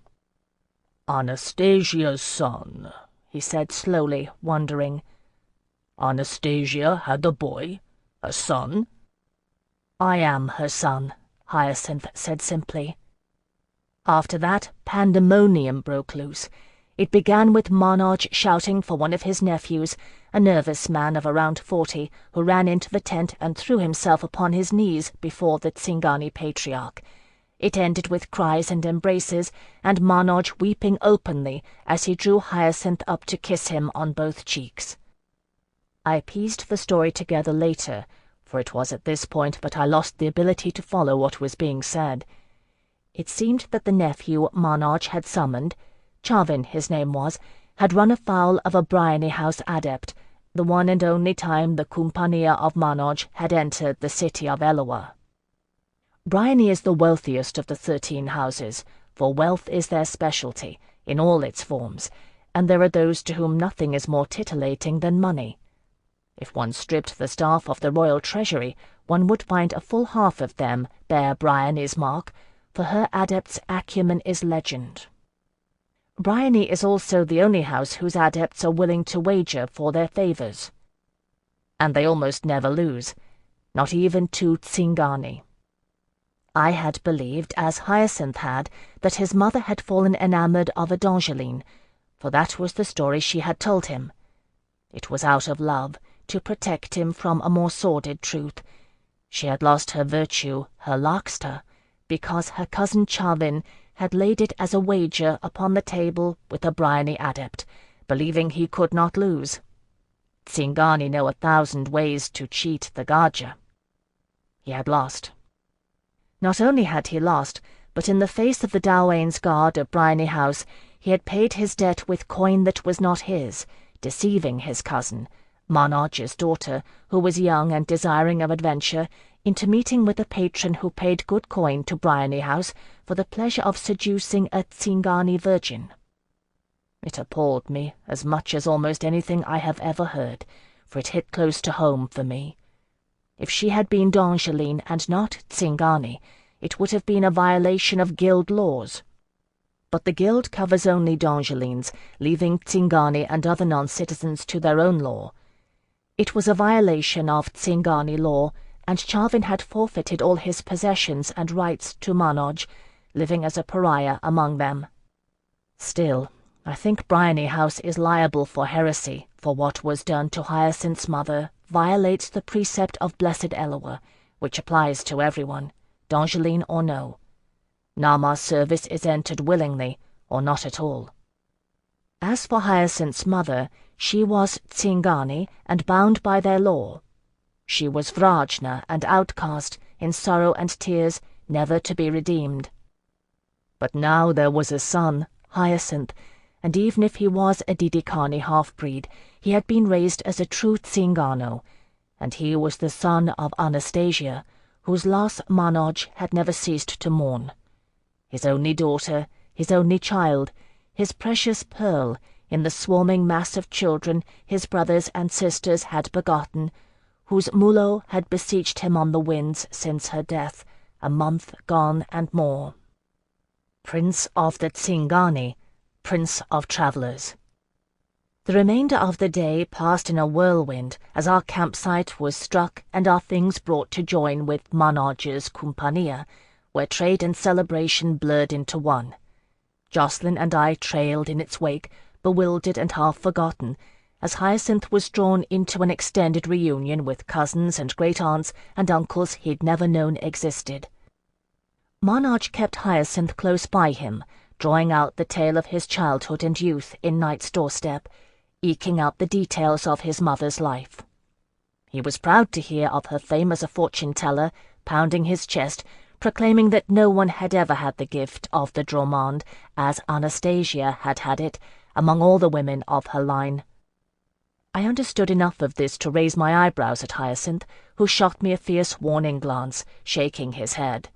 "Anastasia's son," he said slowly, wondering. "Anastasia had a boy, a son?" "I am her son," Hyacinth said simply. After that, pandemonium broke loose. It began with Monarch shouting for one of his nephews, a nervous man of around 40, who ran into the tent and threw himself upon his knees before the Tsingani patriarch. It ended with cries and embraces, and Monarch weeping openly as he drew Hyacinth up to kiss him on both cheeks. I pieced the story together later, for it was at this point that I lost the ability to follow what was being said. It seemed that the nephew Monarch had summoned, Charvin his name was, had run afoul of a Bryony House adept, the one and only time the Compania of Monarch had entered the city of Eloa. Bryony is the wealthiest of the 13 houses, for wealth is their specialty, in all its forms, and there are those to whom nothing is more titillating than money. If one stripped the staff of the royal treasury, one would find a full half of them bear Bryony's mark, for her adept's acumen is legend. Bryony is also the only house whose adepts are willing to wager for their favours. And they almost never lose, not even to Tsingani. I had believed, as Hyacinth had, that his mother had fallen enamoured of a D'Angeline, for that was the story she had told him. It was out of love, to protect him from a more sordid truth. She had lost her virtue, her larkster, because her cousin Charvin had laid it as a wager upon the table with a Bryony adept, believing he could not lose. Tsingani know 1,000 ways to cheat the Gaja. He had lost. Not only had he lost, but in the face of the Dawain's guard of Bryony House, he had paid his debt with coin that was not his, deceiving his cousin, Monarch's daughter, who was young and desiring of adventure, into meeting with a patron who paid good coin to Bryony House for the pleasure of seducing a Tsingani virgin. It appalled me as much as almost anything I have ever heard, for it hit close to home for me. If she had been D'Angeline and not Tsingani, it would have been a violation of guild laws. But the guild covers only D'Angelines, leaving Tsingani and other non-citizens to their own law. It was a violation of Tsingani law, and Charvin had forfeited all his possessions and rights to Monarch, living as a pariah among them Still, I think Bryony House is liable for heresy, for what was done to Hyacinth's mother violates the precept of Blessed Eloa, which applies to everyone, d'Angeline or no. Nama's service is entered willingly, or not at all. As for Hyacinth's mother, she was Tsingani and bound by their law. She was Vrajna and outcast, in sorrow and tears, never to be redeemed. But now there was a son, Hyacinth, and even if he was a Didikani half-breed, he had been raised as a true Tsingano, and he was the son of Anastasia, whose loss Manoj had never ceased to mourn. His only daughter, his only child, his precious pearl, in the swarming mass of children his brothers and sisters had begotten, whose Mulo had beseeched him on the winds since her death, a month gone and more. Prince of the Tsingani, Prince of Travellers. The remainder of the day passed in a whirlwind as our campsite was struck and our things brought to join with Manoj's Kumpania, where trade and celebration blurred into one. Jacqueline and I trailed in its wake, bewildered and half forgotten, as Hyacinth was drawn into an extended reunion with cousins and great-aunts and uncles he'd never known existed. Manoj kept Hyacinth close by him, drawing out the tale of his childhood and youth in Night's doorstep, eking out the details of his mother's life. He was proud to hear of her fame as a fortune-teller, pounding his chest, proclaiming that no one had ever had the gift of the Dromande, as Anastasia had had it, among all the women of her line. I understood enough of this to raise my eyebrows at Hyacinth, who shot me a fierce warning glance, shaking his head.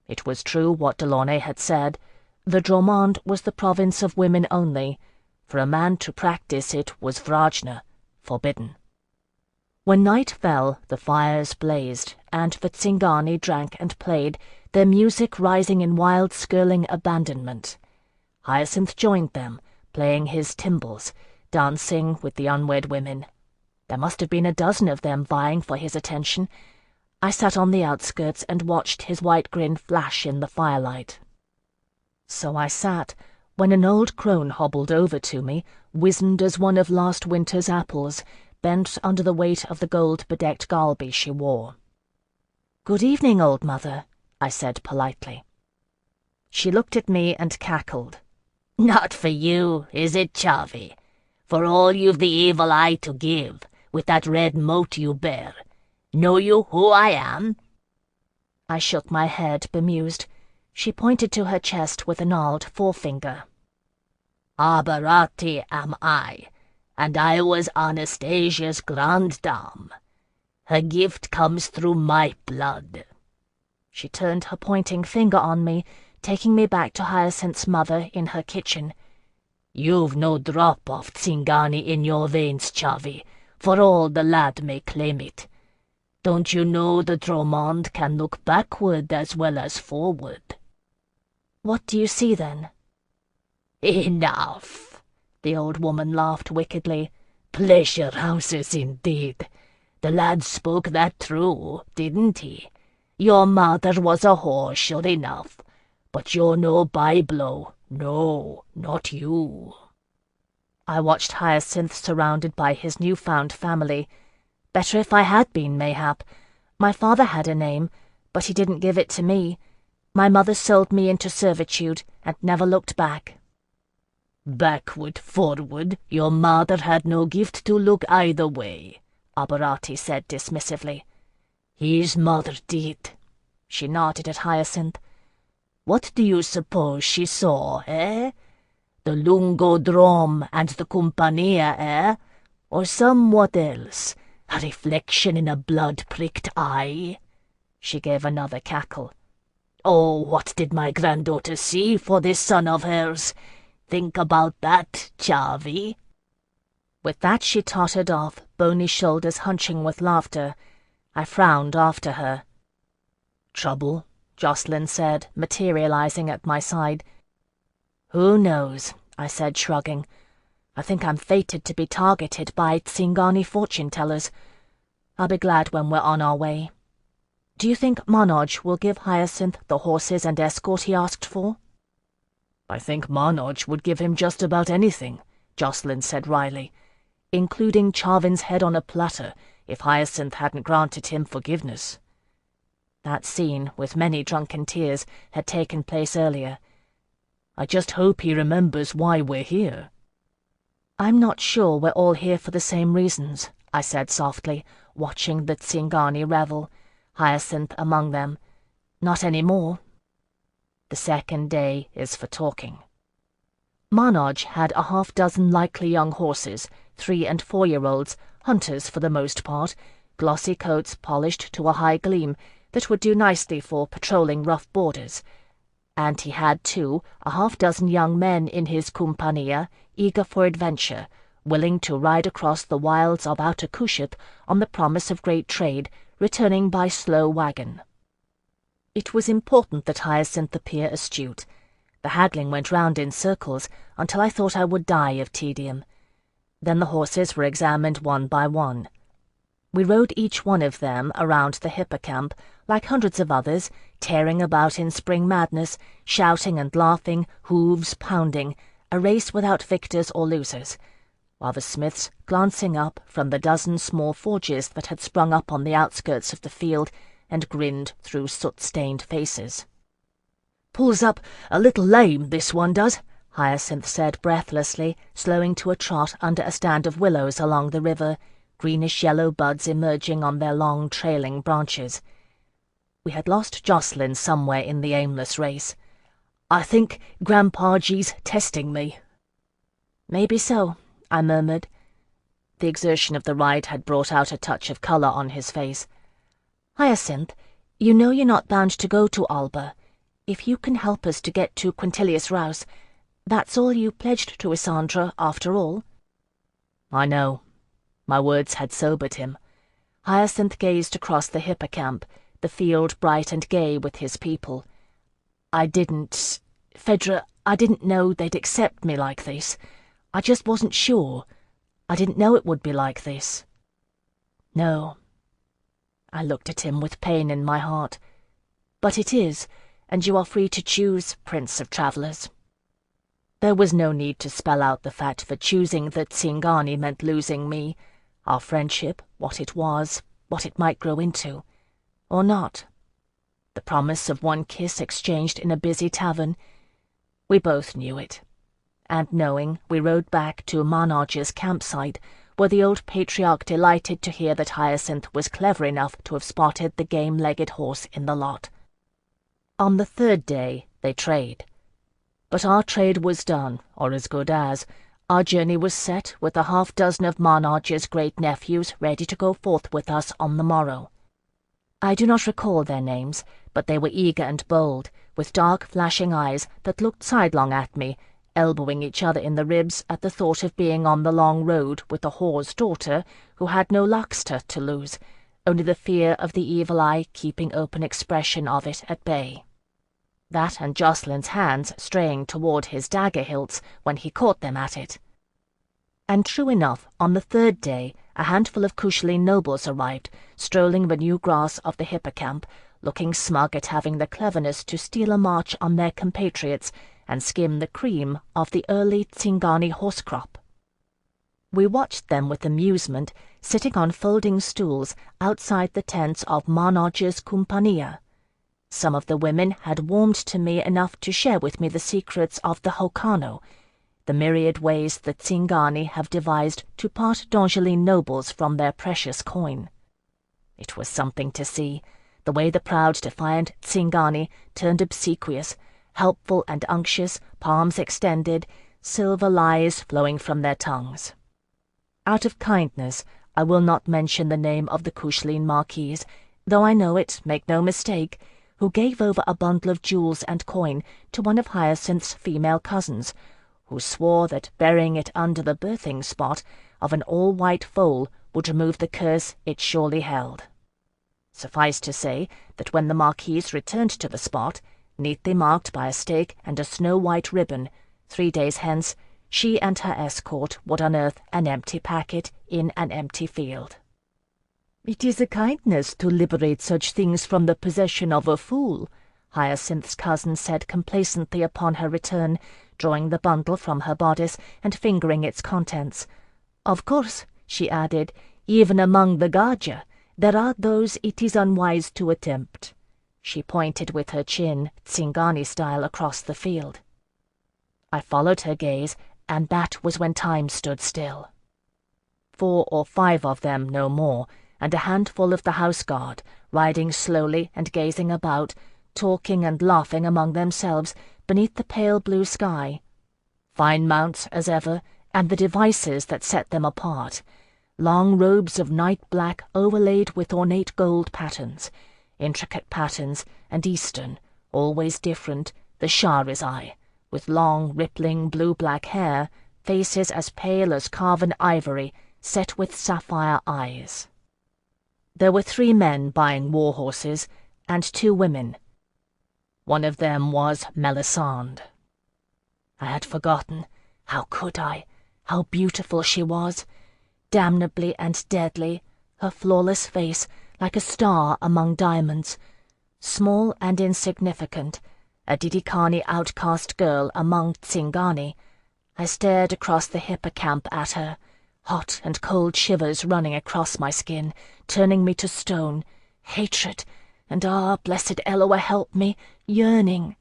It was true what Delaunay had said. The Dromande was the province of women only. For a man to practice it was Vrajna, forbidden. When night fell, the fires blazed, and the Tsingani drank and played, their music rising in wild skirling abandonment. Hyacinth joined them, playing his timbrels, dancing with the unwed women. There must have been a dozen of them vying for his attention. I sat on the outskirts and watched his white grin flash in the firelight. So I sat, when an old crone hobbled over to me, wizened as one of last winter's apples, bent under the weight of the gold-bedecked galbi she wore. "Good evening, old mother," I said politely. She looked at me and cackled. "Not for you, is it, Chavi? For all you've the evil eye to give, with that red mote you bear. Know you who I am?" I shook my head, bemused. She pointed to her chest with a gnarled forefinger. "Aberati am I, and I was Anastasia's grande dame. Her gift comes through my blood." She turned her pointing finger on me, taking me back to Hyacinth's mother in her kitchen. "You've no drop of Tsingani in your veins, Chavi, for all the lad may claim it. Don't you know the Dromande can look backward as well as forward?" "What do you see, then?" "Enough," the old woman laughed wickedly. "Pleasure houses indeed. The lad spoke that true, didn't he? Your mother was a whore, sure enough, but you're no byblow. No, not you." I watched Hyacinth surrounded by his newfound family. Better if I had been, mayhap. My father had a name, but he didn't give it to me. My mother sold me into servitude and never looked back. "Backward, forward, your mother had no gift to look either way," Aberati said dismissively. "His mother did." She nodded at Hyacinth. "What do you suppose she saw, eh? The Lungo Drom and the Compania, eh? Or somewhat else? A reflection in a blood-pricked eye?" She gave another cackle. "Oh, what did my granddaughter see for this son of hers? Think about that, Chavi." With that she tottered off, bony shoulders hunching with laughter. I frowned after her. "Trouble?" Jacqueline said, materializing at my side. "Who knows?" I said, shrugging. "I think I'm fated to be targeted by Tsingani fortune-tellers. I'll be glad when we're on our way. Do you think Manoj will give Hyacinth the horses and escort he asked for?" I think Marnodge would give him just about anything, Jocelyn said wryly, including Charvin's head on a platter if Hyacinth hadn't granted him forgiveness. That scene, with many drunken tears, had taken place earlier. I just hope he remembers why we're here. I'm not sure we're all here for the same reasons, I said softly, watching the Tsingani revel, Hyacinth among them. Not any more. The second day is for talking. Marnodge had a half-dozen likely young horses, 3- and 4-year-olds, hunters for the most part, glossy coats polished to a high gleam that would do nicely for patrolling rough borders. And he had, too, a half-dozen young men in his compania, eager for adventure, willing to ride across the wilds of Outer Kushiel on the promise of great trade, returning by slow wagon. It was important that Hyacinth appear astute. The haggling went round in circles until I thought I would die of tedium. Then the horses were examined one by one. We rode each one of them around the hippocamp, like hundreds of others, tearing about in spring madness, shouting and laughing, hooves pounding, a race without victors or losers, while the smiths, glancing up from the dozen small forges that had sprung up on the outskirts of the field, and grinned through soot-stained faces. "Pulls up a little lame, this one does," Hyacinth said breathlessly, slowing to a trot under a stand of willows along the river, greenish-yellow buds emerging on their long, trailing branches. We had lost Jocelyn somewhere in the aimless race. "I think Grandpa G's testing me." "Maybe so," I murmured. The exertion of the ride had brought out a touch of colour on his face. "Hyacinth, you know you're not bound to go to Alba. If you can help us to get to Quintilius Rouse, that's all you pledged to Isandra, after all." "I know." My words had sobered him. Hyacinth gazed across the hippocamp, the field bright and gay with his people. Phèdre, I didn't know they'd accept me like this. I just wasn't sure. I didn't know it would be like this." "No." I looked at him with pain in my heart. "But it is, and you are free to choose, Prince of Travellers." There was no need to spell out the fact that choosing the Tsingani meant losing me, our friendship, what it was, what it might grow into. Or not. The promise of one kiss exchanged in a busy tavern. We both knew it. And knowing, we rode back to Marnodge's campsite, where the old patriarch delighted to hear that Hyacinth was clever enough to have spotted the game-legged horse in the lot. On the third day, they trade. But our trade was done, or as good as. Our journey was set, with a half-dozen of Marnodge's great-nephews ready to go forth with us on the morrow. I do not recall their names, but they were eager and bold, with dark flashing eyes that looked sidelong at me, elbowing each other in the ribs at the thought of being on the long road with a whore's daughter who had no Luxter to lose, only the fear of the evil eye keeping open expression of it at bay. That and Jocelyn's hands straying toward his dagger hilts when he caught them at it. And true enough, on the third day, a handful of Kushiel nobles arrived, strolling the new grass of the hippocamp, looking smug at having the cleverness to steal a march on their compatriots and skim the cream of the early Tsingani horse crop. We watched them with amusement, sitting on folding stools outside the tents of Marnodge's compania. Some of the women had warmed to me enough to share with me the secrets of the Hokano, the myriad ways the Tsingani have devised to part Dongeline nobles from their precious coin. It was something to see, the way the proud, defiant Tsingani turned obsequious, helpful and unctuous, palms extended, silver lies flowing from their tongues. Out of kindness, I will not mention the name of the Kushiel Marquise, though I know it, make no mistake, who gave over a bundle of jewels and coin to one of Hyacinth's female cousins, who swore that burying it under the birthing spot of an all-white foal would remove the curse it surely held. Suffice to say that when the Marquise returned to the spot, neatly marked by a stake and a snow-white ribbon, 3 days hence, she and her escort would unearth an empty packet in an empty field. "It is a kindness to liberate such things from the possession of a fool," Hyacinth's cousin said complacently upon her return, drawing the bundle from her bodice and fingering its contents. "Of course," she added, "even among the Gaggia, there are those it is unwise to attempt." She pointed with her chin, Tsingani style, across the field. I followed her gaze, and that was when time stood still. 4 or 5 of them, no more, and a handful of the house guard, riding slowly and gazing about, talking and laughing among themselves beneath the pale blue sky. Fine mounts as ever, and the devices that set them apart. Long robes of night black overlaid with ornate gold patterns, intricate patterns, and Eastern, always different, the Shahrazai, with long, rippling blue-black hair, faces as pale as carven ivory, set with sapphire eyes. There were 3 men buying war horses, and 2 women. One of them was Melisande. I had forgotten. How could I? How beautiful she was. Damnably and deadly, her flawless face like a star among diamonds. Small and insignificant, a Didikani outcast girl among Tsingani. I stared across the hippocamp at her, hot and cold shivers running across my skin, turning me to stone, hatred, and blessed Eloah help me, yearning.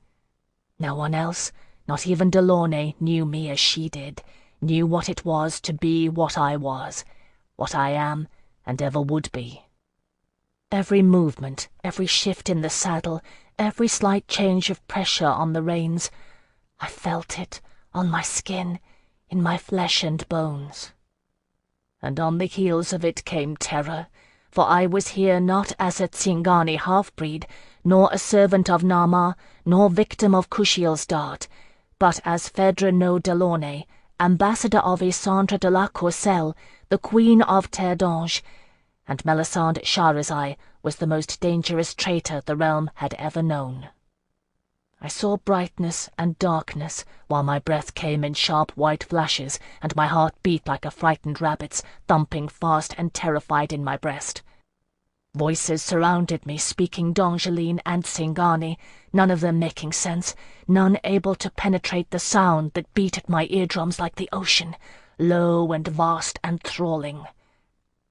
No one else, not even Delaunay, knew me as she did, knew what it was to be what I was, what I am, and ever would be. Every movement, every shift in the saddle, every slight change of pressure on the reins, I felt it on my skin, in my flesh and bones. And on the heels of it came terror, for I was here not as a Tsingani half-breed, nor a servant of Nama, nor victim of Kushiel's dart, but as Phèdre no Delaunay, ambassador of Isandre de la Courcelle, the Queen of Terre d'Ange, and Melisande Shahrazai was the most dangerous traitor the realm had ever known. I saw brightness and darkness, while my breath came in sharp white flashes, and my heart beat like a frightened rabbit's, thumping fast and terrified in my breast. Voices surrounded me, speaking Dongeline and Tsingani, none of them making sense, none able to penetrate the sound that beat at my eardrums like the ocean, low and vast and thralling.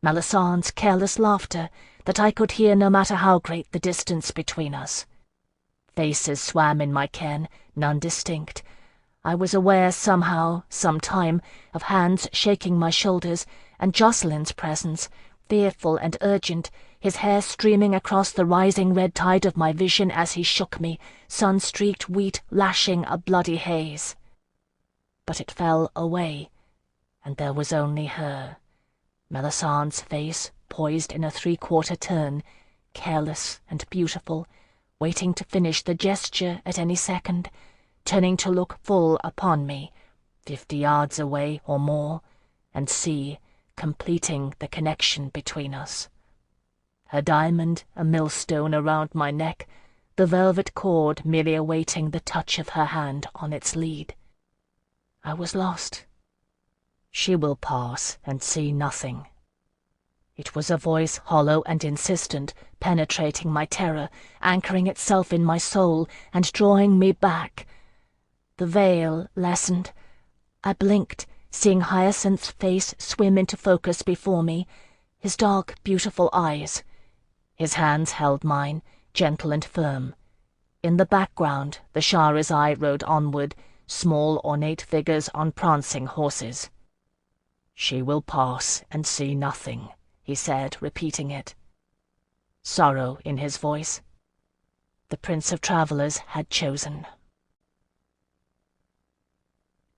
Melisandre's careless laughter, that I could hear no matter how great the distance between us. Faces swam in my ken, none distinct. I was aware somehow, sometime, of hands shaking my shoulders, and Jocelyn's presence, fearful and urgent, his hair streaming across the rising red tide of my vision as he shook me, sun-streaked wheat lashing a bloody haze. But it fell away, and there was only her. Melisandre's face, poised in a 3/4 turn, careless and beautiful, waiting to finish the gesture at any second, turning to look full upon me, 50 yards away or more, and see, completing the connection between us. Her diamond a millstone around my neck, the velvet cord merely awaiting the touch of her hand on its lead. I was lost. She will pass and see nothing. It was a voice hollow and insistent, penetrating my terror, anchoring itself in my soul, and drawing me back. The veil lessened. I blinked, seeing Hyacinth's face swim into focus before me, his dark, beautiful eyes. His hands held mine, gentle and firm. In the background, the Shahrazai rode onward, small ornate figures on prancing horses. "She will pass and see nothing," he said, repeating it. Sorrow in his voice. The Prince of Travellers had chosen.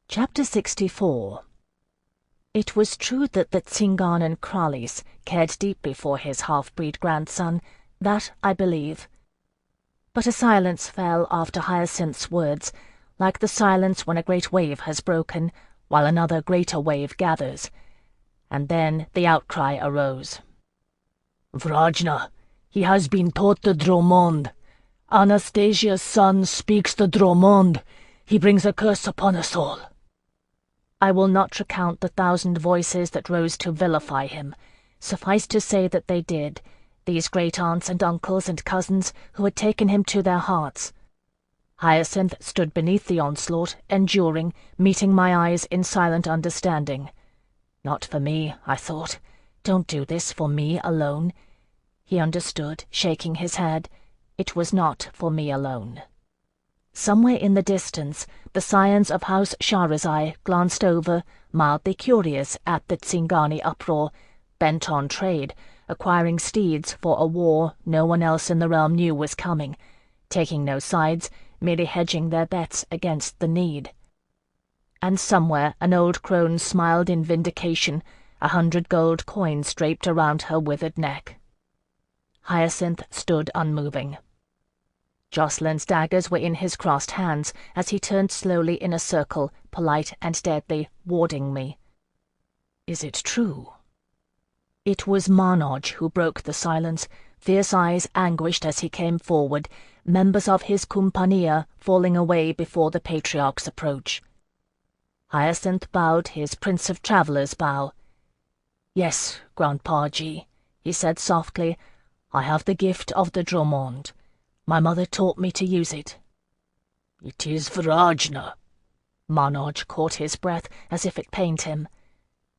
Chapter 64. It was true that the Tsinganan Kralis cared deeply for his half-breed grandson, that I believe. But a silence fell after Hyacinth's words, like the silence when a great wave has broken, while another greater wave gathers. And then the outcry arose. "Vrajna, he has been taught the Dromond. Anastasia's son speaks the Dromond. He brings a curse upon us all." I will not recount the 1,000 voices that rose to vilify him. Suffice to say that they did, these great-aunts and uncles and cousins who had taken him to their hearts. Hyacinth stood beneath the onslaught, enduring, meeting my eyes in silent understanding. Not for me, I thought. Don't do this for me alone. He understood, shaking his head. It was not for me alone. Somewhere in the distance, the scions of House Shahrazai glanced over, mildly curious at the Tsingani uproar, bent on trade, acquiring steeds for a war no one else in the realm knew was coming, taking no sides, merely hedging their bets against the need. And somewhere an old crone smiled in vindication, 100 gold coins draped around her withered neck. Hyacinth stood unmoving. Jocelyn's daggers were in his crossed hands as he turned slowly in a circle, polite and deadly, warding me. "Is it true?" It was Marnodge who broke the silence, fierce eyes anguished as he came forward, members of his Compania falling away before the patriarch's approach. Hyacinth bowed his Prince of Travellers bow. "Yes, Grandpa-G," he said softly, "I have the gift of the Dromond. My mother taught me to use it." "It is Vrajna." Marnodge caught his breath as if it pained him.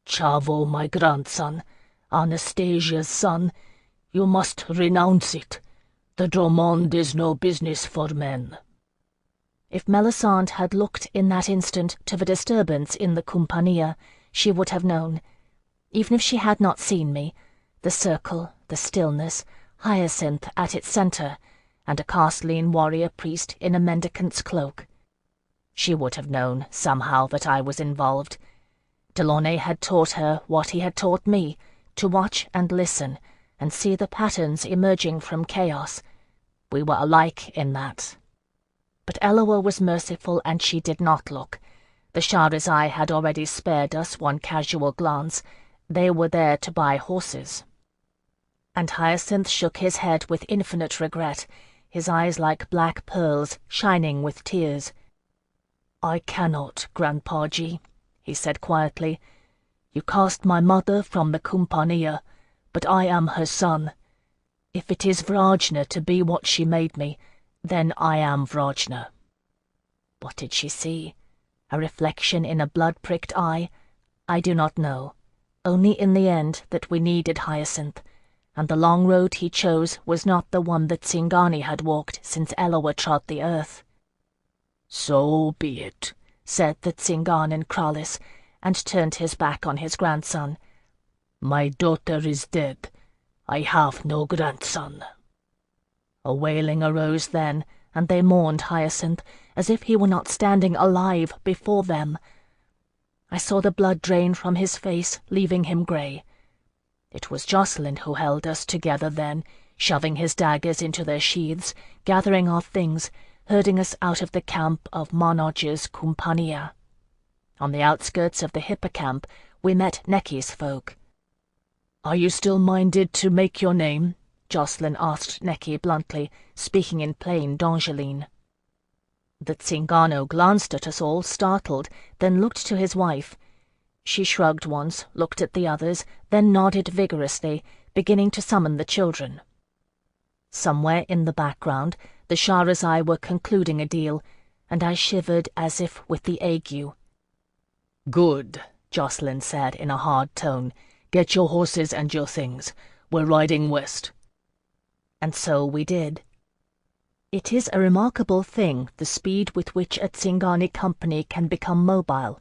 "Chavo, my grandson, Anastasia's son, you must renounce it. The Dromond is no business for men." If Melisande had looked in that instant to the disturbance in the Compania, she would have known. Even if she had not seen me, the circle, the stillness, Hyacinth at its centre, and a Castellan warrior priest in a mendicant's cloak. She would have known, somehow, that I was involved. Delaunay had taught her what he had taught me, to watch and listen, and see the patterns emerging from chaos. We were alike in that. But Eloa was merciful, and she did not look. The Shahrazai had already spared us one casual glance. They were there to buy horses. And Hyacinth shook his head with infinite regret, his eyes like black pearls, shining with tears. "I cannot, Grandpa-G," he said quietly. "You cast my mother from the Compania, but I am her son. If it is Vrajna to be what she made me, then I am Vrajna." What did she see? A reflection in a blood-pricked eye? I do not know. Only in the end that we needed Hyacinth, and the long road he chose was not the one that Tsingani had walked since Eloa trod the earth. "So be it," said the Tsinganan Kralis, and turned his back on his grandson. "My daughter is dead. I have no grandson." A wailing arose then, and they mourned Hyacinth, as if he were not standing alive before them. I saw the blood drain from his face, leaving him grey. It was Jocelyn who held us together then, shoving his daggers into their sheaths, gathering our things, herding us out of the camp of Marnodge's Compania. On the outskirts of the hippocamp, we met Necky's folk. "Are you still minded to make your name?" Jocelyn asked Necky bluntly, speaking in plain Dongeline. The Tsingano glanced at us all, startled, then looked to his wife. She shrugged once, looked at the others, then nodded vigorously, beginning to summon the children. Somewhere in the background, the Shahrazai were concluding a deal, and I shivered as if with the ague. "Good," Jocelyn said in a hard tone. "Get your horses and your things. We're riding west." And so we did. It is a remarkable thing, the speed with which a Tsingani company can become mobile.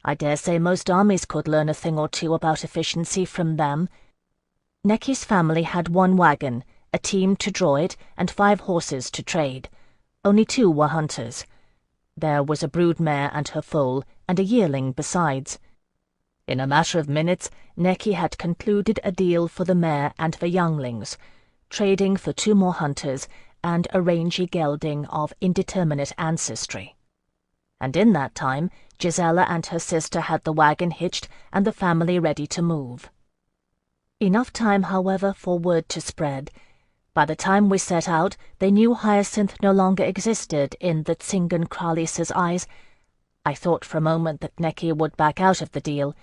I dare say most armies could learn a thing or two about efficiency from them. Necky's family had 1 wagon, a team to draw it, and 5 horses to trade. Only 2 were hunters. There was a broodmare and her foal, and a yearling besides. In a matter of minutes, Necky had concluded a deal for the mare and the younglings, trading for 2 more hunters and a rangy gelding of indeterminate ancestry. And in that time, Gisela and her sister had the wagon hitched and the family ready to move. Enough time, however, for word to spread. By the time we set out, they knew Hyacinth no longer existed in the Tsingan Kralis's eyes. I thought for a moment that Necky would back out of the deal,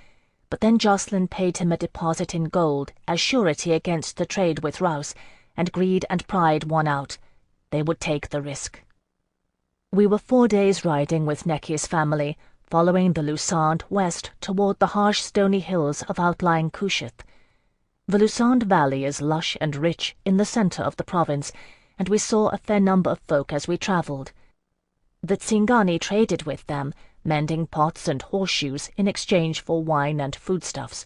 but then Jocelyn paid him a deposit in gold as surety against the trade with Rouse, and greed and pride won out. They would take the risk. We were 4 days riding with Necky's family, following the Lusand west toward the harsh stony hills of outlying Kushiel. The Lusand Valley is lush and rich in the centre of the province, and we saw a fair number of folk as we travelled. The Tsingani traded with them, mending pots and horseshoes in exchange for wine and foodstuffs.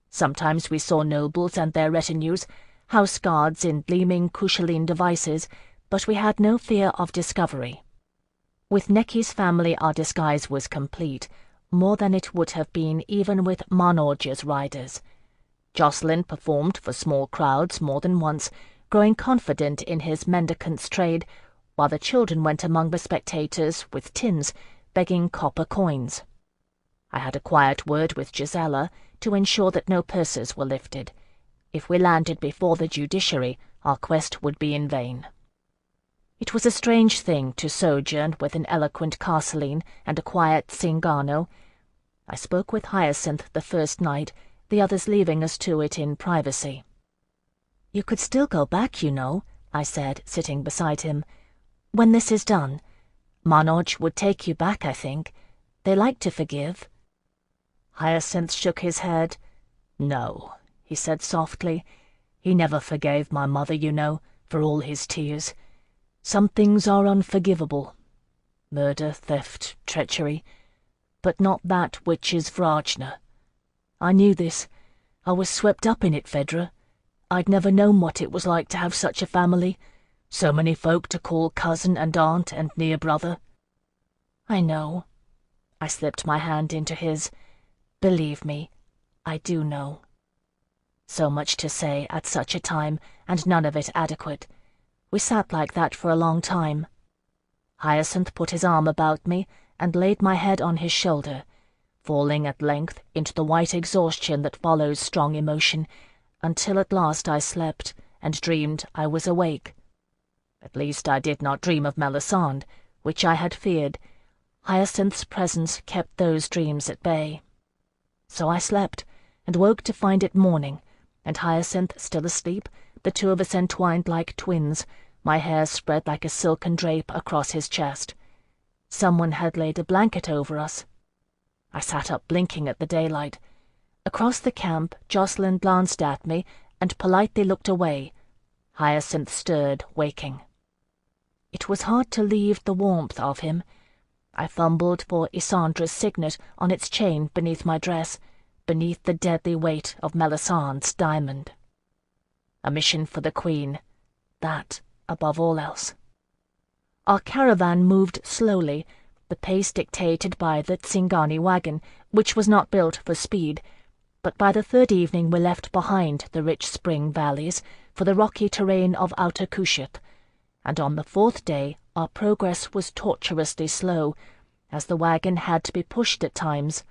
Sometimes we saw nobles and their retinues, house guards in gleaming Kushielin devices, but we had no fear of discovery. With Necky's family our disguise was complete, more than it would have been even with Manorja's riders. Jacqueline performed for small crowds more than once, growing confident in his mendicant's trade, while the children went among the spectators with tins, begging copper coins. I had a quiet word with Gisela to ensure that no purses were lifted. If we landed before the judiciary, our quest would be in vain. It was a strange thing to sojourn with an eloquent Castlean and a quiet Tsingano. I spoke with Hyacinth the first night, the others leaving us to it in privacy. "You could still go back, you know," I said, sitting beside him. "When this is done, Manorj would take you back, I think. They like to forgive." Hyacinth shook his head. "No," he said softly. "He never forgave my mother, you know, for all his tears. Some things are unforgivable. Murder, theft, treachery, but not that which is Vrajna. I knew this. I was swept up in it, Phèdre. I'd never known what it was like to have such a family. So many folk to call cousin and aunt and near brother." "I know." I slipped my hand into his. "Believe me, I do know." So much to say at such a time, and none of it adequate. We sat like that for a long time. Hyacinth put his arm about me and laid my head on his shoulder, falling at length into the white exhaustion that follows strong emotion, until at last I slept and dreamed I was awake. At least I did not dream of Melisande, which I had feared. Hyacinth's presence kept those dreams at bay. So I slept, and woke to find it morning, and Hyacinth still asleep, the two of us entwined like twins, my hair spread like a silken drape across his chest. Someone had laid a blanket over us. I sat up blinking at the daylight. Across the camp, Jacqueline glanced at me and politely looked away. Hyacinth stirred, waking. It was hard to leave the warmth of him. I fumbled for Isandra's signet on its chain beneath my dress, beneath the deadly weight of Melisandre's diamond. A mission for the Queen, that above all else. Our caravan moved slowly, the pace dictated by the Tsingani wagon, which was not built for speed, but by the third evening we left behind the rich spring valleys for the rocky terrain of Outer Kushiel, and on the fourth day our progress was tortuously slow, as the wagon had to be pushed at times.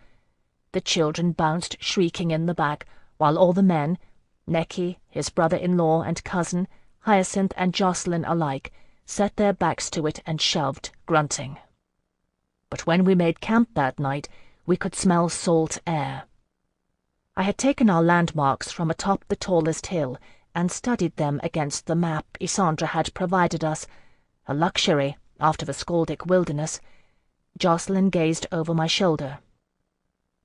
The children bounced shrieking in the back, while all the men, Necky, his brother-in-law and cousin, Hyacinth and Jacqueline alike, set their backs to it and shoved, grunting. But when we made camp that night, we could smell salt air. I had taken our landmarks from atop the tallest hill and studied them against the map Isandra had provided us, a luxury after the Skaldic wilderness. Jacqueline gazed over my shoulder.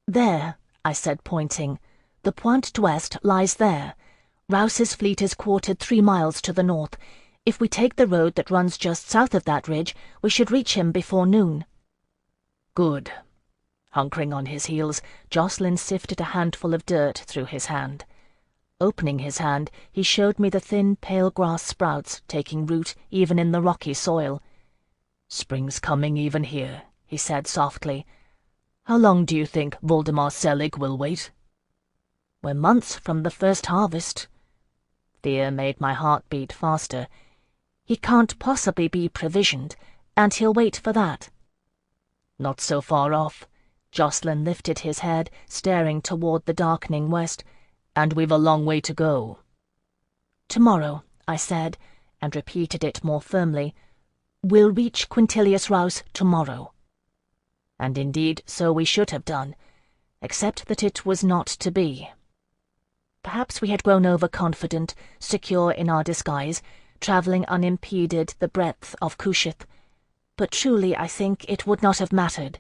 "There," I said, pointing. "The Pointe d'Ouest lies there. Rouse's fleet is quartered 3 miles to the north. If we take the road that runs just south of that ridge, we should reach him before noon." "Good." Hunkering on his heels, Jacqueline sifted a handful of dirt through his hand. Opening his hand, he showed me the thin, pale grass sprouts taking root even in the rocky soil. "Spring's coming even here," he said softly. "How long do you think Voldemar Selig will wait?" "We're months from the first harvest." Fear made my heart beat faster. "He can't possibly be provisioned, and he'll wait for that." "Not so far off." Jacqueline lifted his head, staring toward the darkening west. "And we've a long way to go." "Tomorrow," I said, and repeated it more firmly. "We'll reach Quintilius Rouse tomorrow." And indeed so we should have done, except that it was not to be. Perhaps we had grown overconfident, secure in our disguise, travelling unimpeded the breadth of Kushiel. but truly I think it would not have mattered.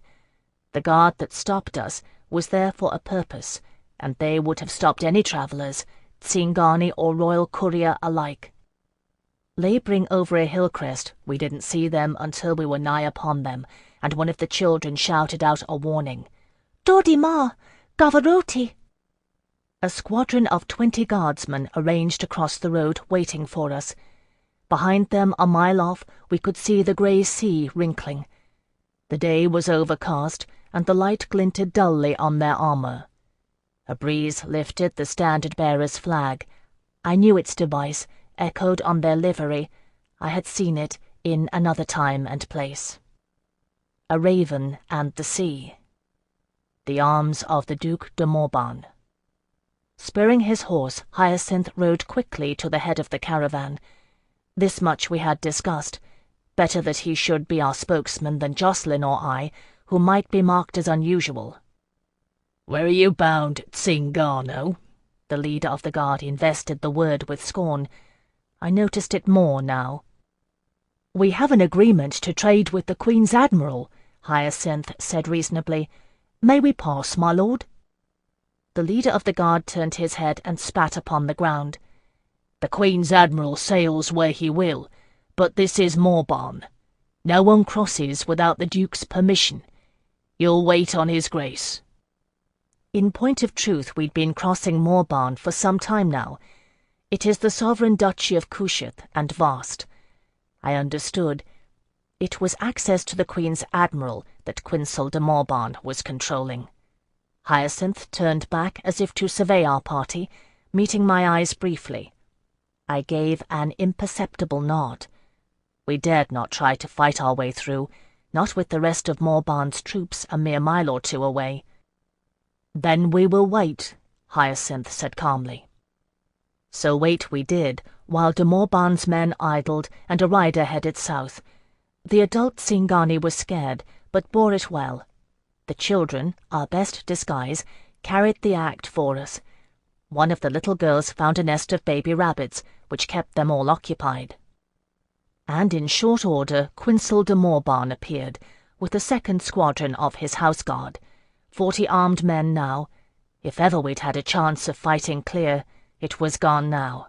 The guard that stopped us was there for a purpose, and they would have stopped any travellers, Tsingani or royal courier alike. Labouring over a hill crest, we didn't see them until we were nigh upon them, and one of the children shouted out a warning. "Dodi ma! Gavaroti!" A squadron of 20 guardsmen arranged across the road waiting for us. Behind them, a mile off, we could see the grey sea wrinkling. The day was overcast, and the light glinted dully on their armour. A breeze lifted the standard-bearer's flag. I knew its device, echoed on their livery. I had seen it in another time and place. A raven and the sea. The arms of the Duc de Morban. Spurring his horse, Hyacinth rode quickly to the head of the caravan. This much we had discussed. Better that he should be our spokesman than Jacqueline or I, who might be marked as unusual. "Where are you bound, Tsingano?" The leader of the guard invested the word with scorn. I noticed it more now. "We have an agreement to trade with the Queen's Admiral," Hyacinth said reasonably. "May we pass, my lord?" The leader of the guard turned his head and spat upon the ground. "The Queen's Admiral sails where he will, but this is Morban. No one crosses without the Duke's permission. You'll wait on his grace." In point of truth, we'd been crossing Morban for some time now. It is the sovereign duchy of Kushiel, and vast. I understood. It was access to the Queen's Admiral that Quinsel de Morban was controlling. Hyacinth turned back as if to survey our party, meeting my eyes briefly. I gave an imperceptible nod. We dared not try to fight our way through, not with the rest of Morban's troops a mere mile or two away. "Then we will wait," Hyacinth said calmly. So wait we did, while de Morban's men idled and a rider headed south. The adult Tsingani was scared, but bore it well. The children, our best disguise, carried the act for us. One of the little girls found a nest of baby rabbits, which kept them all occupied. And in short order Quinsel de Morban appeared, with a second squadron of his house guard. 40 armed men now. If ever we'd had a chance of fighting clear, it was gone now.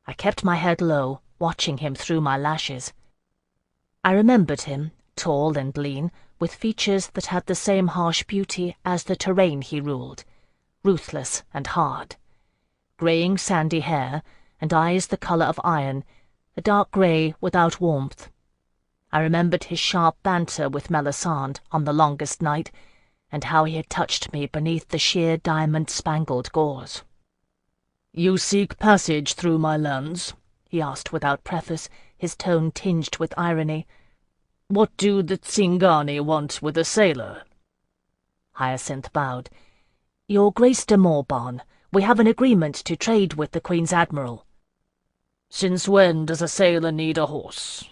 I kept my head low, watching him through my lashes. I remembered him, tall and lean, with features that had the same harsh beauty as the terrain he ruled, ruthless and hard. Greying sandy hair, and eyes the colour of iron, a dark grey without warmth. I remembered his sharp banter with Melisande on the longest night, and how he had touched me beneath the sheer diamond-spangled gauze. "You seek passage through my lands?" he asked without preface, his tone tinged with irony. "What do the Tsingani want with a sailor?" Hyacinth bowed. "Your Grace de Morban, we have an agreement to trade with the Queen's Admiral." "Since when does a sailor need a horse?"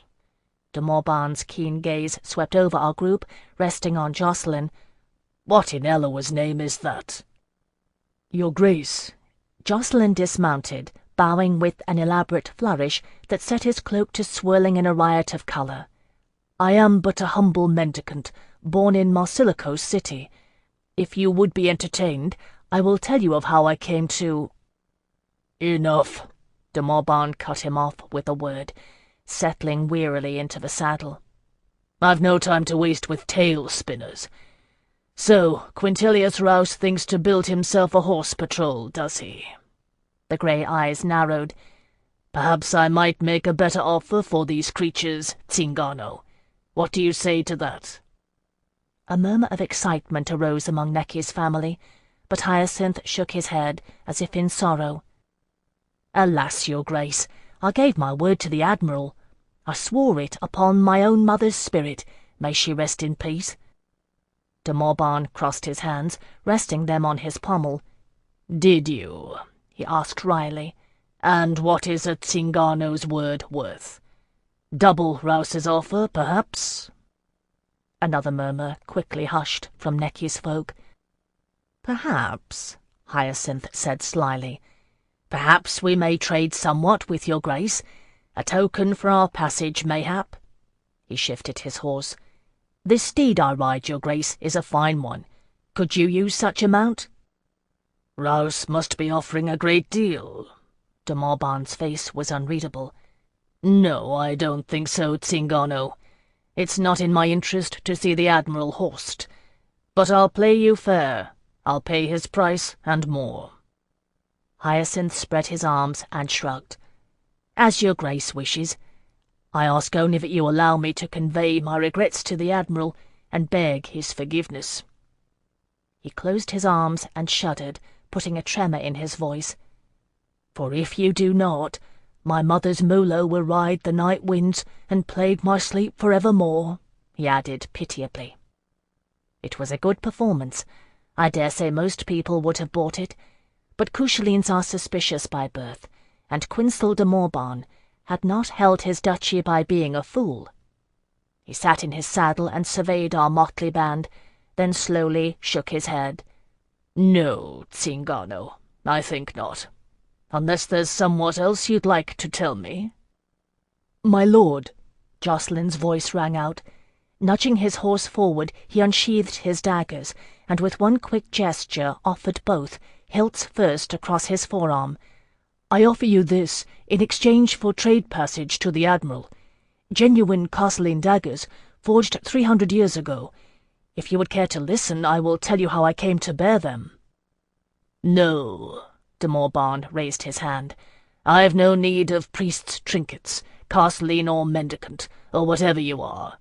De Morban's keen gaze swept over our group, resting on Jacqueline. "What in Eloah's name is that?" "Your Grace." Jacqueline dismounted, bowing with an elaborate flourish that set his cloak to swirling in a riot of colour. "I am but a humble mendicant, born in Marsilicos city. If you would be entertained, I will tell you of how I came to—" "Enough," de Morban cut him off with a word, settling wearily into the saddle. "I've no time to waste with tale spinners. So, Quintilius Rouse thinks to build himself a horse patrol, does he?" The grey eyes narrowed. "Perhaps I might make a better offer for these creatures, Tsingano. What do you say to that?" A murmur of excitement arose among Necky's family, but Hyacinth shook his head, as if in sorrow. "Alas, your Grace, I gave my word to the Admiral. I swore it upon my own mother's spirit. May she rest in peace." De Morban crossed his hands, resting them on his pommel. "Did you?" he asked wryly. "And what is a Tsingano's word worth? Double Rouse's offer, perhaps?" Another murmur, quickly hushed, from Necky's folk. "Perhaps," Hyacinth said slyly. "Perhaps we may trade somewhat with your Grace. A token for our passage, mayhap." He shifted his horse. "This steed I ride, your grace, is a fine one. Could you use such a mount?" "Rouse must be offering a great deal." De Morban's face was unreadable. "No, I don't think so, Tzingano. It's not in my interest to see the Admiral horsed. But I'll play you fair. I'll pay his price and more." Hyacinth spread his arms and shrugged. "As your grace wishes. I ask only that you allow me to convey my regrets to the Admiral and beg his forgiveness." He closed his arms and shuddered, putting a tremor in his voice. "For if you do not, my mother's Molo will ride the night winds and plague my sleep for evermore," he added pitiably. It was a good performance. I dare say most people would have bought it, but Kushielines are suspicious by birth, and Quinsel de Morban had not held his duchy by being a fool. He sat in his saddle and surveyed our motley band, then slowly shook his head. "No, Tzingano, I think not. Unless there's somewhat else you'd like to tell me." "My lord," Jocelyn's voice rang out. Nudging his horse forward, he unsheathed his daggers, and with one quick gesture offered both, hilts first across his forearm. "I offer you this in exchange for trade passage to the Admiral. Genuine Castlean daggers, forged 300 years ago. If you would care to listen, I will tell you how I came to bear them." "No," de Morban raised his hand. "I've no need of priest's trinkets, Castlean or mendicant, or whatever you are.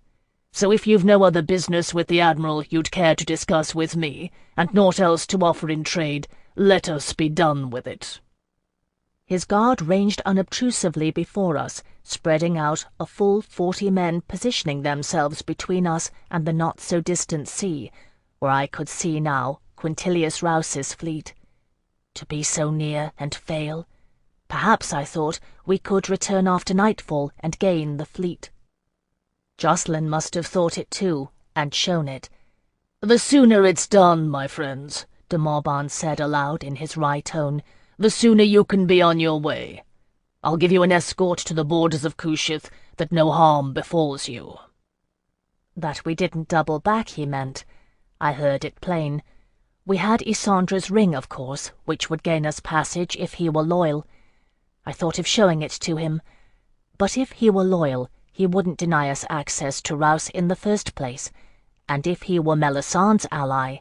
So if you've no other business with the Admiral you'd care to discuss with me, and naught else to offer in trade, let us be done with it." His guard ranged unobtrusively before us, spreading out a full 40 men, positioning themselves between us and the not-so-distant sea, where I could see now Quintilius Rouse's fleet. To be so near and fail. Perhaps, I thought, we could return after nightfall and gain the fleet. Jocelyn must have thought it too, and shown it. "The sooner it's done, my friends," de Morban said aloud in his wry tone, "the sooner you can be on your way. I'll give you an escort to the borders of Kushiel, that no harm befalls you." That we didn't double back, he meant. I heard it plain. We had Isandra's ring, of course, which would gain us passage if he were loyal. I thought of showing it to him. But if he were loyal, he wouldn't deny us access to Rouse in the first place, and if he were Melisandre's ally,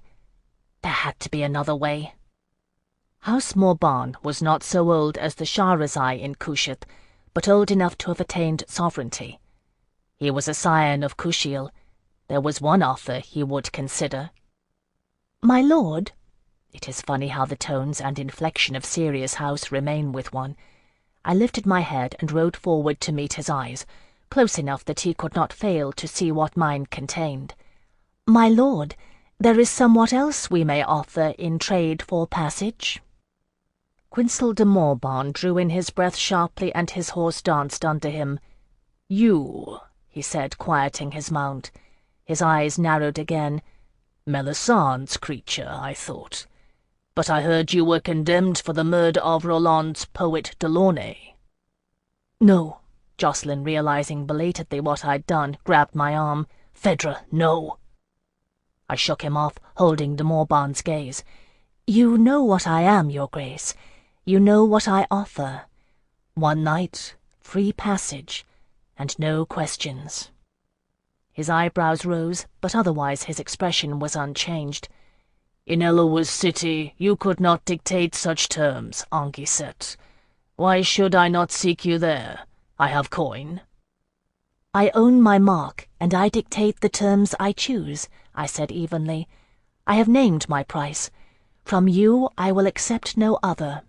there had to be another way. House Morban was not so old as the Shahrazai in Kushiel, but old enough to have attained sovereignty. He was a scion of Kushiel. There was one offer he would consider. "My lord," it is funny how the tones and inflection of serious House remain with one. I lifted my head and rode forward to meet his eyes, close enough that he could not fail to see what mine contained. "My lord, there is somewhat else we may offer in trade for passage." Quinsel de Morban drew in his breath sharply, and his horse danced under him. "You," he said, quieting his mount. His eyes narrowed again. "Melisandre's creature, I thought. But I heard you were condemned for the murder of Roland's poet Delaunay." "No." Jocelyn, realizing belatedly what I'd done, grabbed my arm. "Phèdre, no." I shook him off, holding de Morban's gaze. "You know what I am, your grace. You know what I offer. One night, free passage, and no questions." His eyebrows rose, but otherwise his expression was unchanged. "In Elowa's city you could not dictate such terms, Anguisette. Why should I not seek you there? I have coin." "I own my mark, and I dictate the terms I choose," I said evenly. "I have named my price. From you I will accept no other."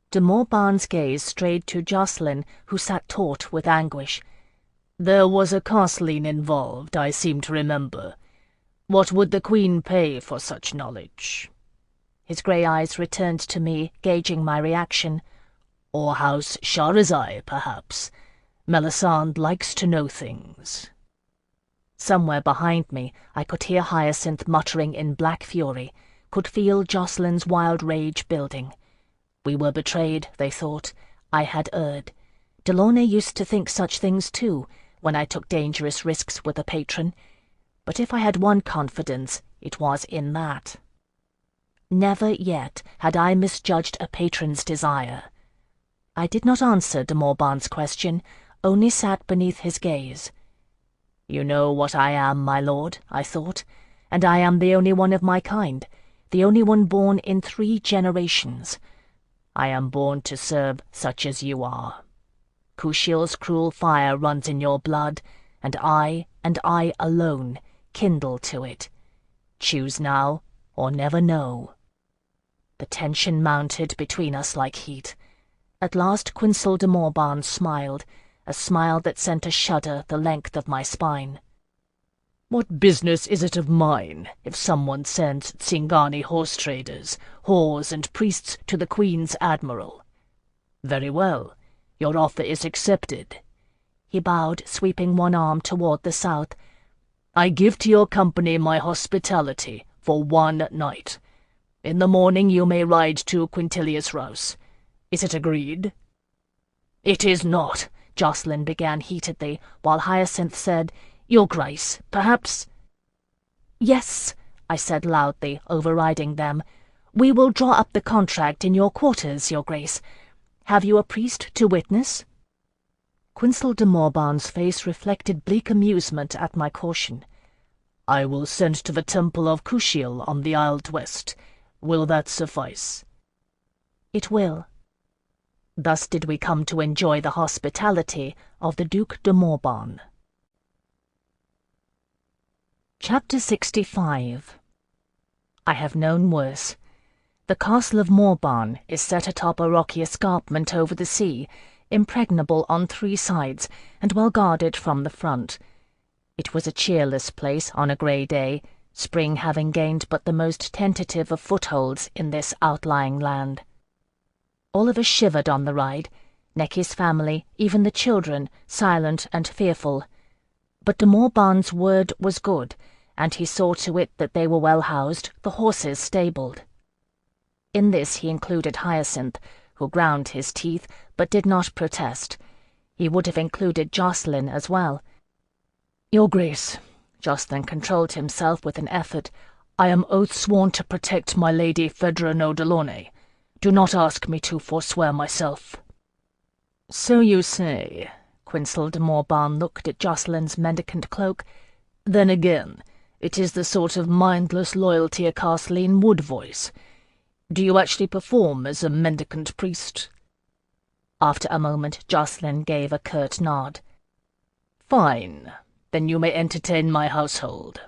De Morban's gaze strayed to Jocelyn, who sat taut with anguish. "There was a Castlean involved, I seem to remember. What would the Queen pay for such knowledge?" His grey eyes returned to me, gauging my reaction. "Or House Shahrazai, perhaps. Melisandre likes to know things." Somewhere behind me I could hear Hyacinth muttering in black fury, could feel Jocelyn's wild rage building. We were betrayed, they thought. I had erred. Delaunay used to think such things too, when I took dangerous risks with a patron, but if I had one confidence, it was in that. Never yet had I misjudged a patron's desire. I did not answer de Morban's question, only sat beneath his gaze. You know what I am, my lord, I thought, and I am the only one of my kind, the only one born in 3 generations. I am born to serve such as you are. Kushiel's cruel fire runs in your blood, and I alone, kindle to it. Choose now, or never know. The tension mounted between us like heat. At last Quinsel de Morban smiled, a smile that sent a shudder the length of my spine. What business is it of mine if someone sends Tsingani horse-traders, whores and priests to the Queen's admiral? Very well, your offer is accepted. He bowed, sweeping one arm toward the south. I give to your company my hospitality for 1 night. In the morning you may ride to Quintilius Rouse. Is it agreed? It is not, Jocelyn began heatedly, while Hyacinth said, Your Grace, perhaps— Yes, I said loudly, overriding them. We will draw up the contract in your quarters, Your Grace. Have you a priest to witness? Quinsel de Morban's face reflected bleak amusement at my caution. I will send to the temple of Kushiel on the Isle West. Will that suffice? It will. Thus did we come to enjoy the hospitality of the Duc de Morban. Chapter 65. I have known worse. The castle of Morban is set atop a rocky escarpment over the sea, impregnable on 3 sides, and well guarded from the front. It was a cheerless place on a grey day, spring having gained but the most tentative of footholds in this outlying land. Oliver shivered on the ride, Necky's family, even the children, silent and fearful. But de Morban's word was good, and he saw to it that they were well housed, the horses stabled. In this he included Hyacinth, who ground his teeth, but did not protest. He would have included Jocelyn as well. Your Grace, Jocelyn controlled himself with an effort, I am oath sworn to protect my lady Phèdre no Delaunay. Do not ask me to forswear myself. So you say. Quinsel de Morban looked at Jocelyn's mendicant cloak. Then again, it is the sort of mindless loyalty a Castelline would voice. Do you actually perform as a mendicant priest? After a moment, Jocelyn gave a curt nod. Fine. Then you may entertain my household.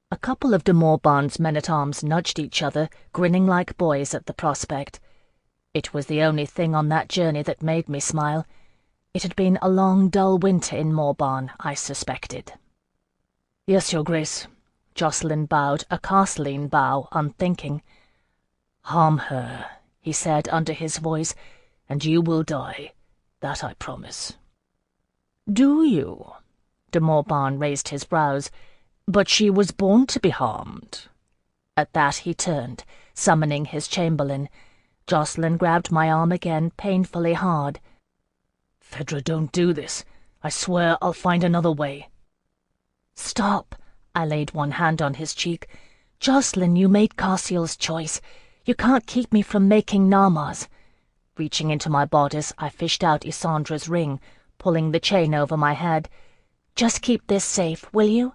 A couple of de Morban's men-at-arms nudged each other, grinning like boys at the prospect. It was the only thing on that journey that made me smile. It had been a long, dull winter in Morban, I suspected. Yes, Your Grace. Jocelyn bowed, a Castelline bow, unthinking. Harm her, he said under his voice, and you will die. That I promise. Do you? De Morban raised his brows. But she was born to be harmed. At that he turned, summoning his chamberlain. Jocelyn grabbed my arm again, painfully hard. Phèdre, don't do this. I swear I'll find another way. Stop. I laid one hand on his cheek. Jocelyn, you made Kushiel's choice. You can't keep me from making Nama's. Reaching into my bodice, I fished out Isandra's ring, pulling the chain over my head. Just keep this safe, will you?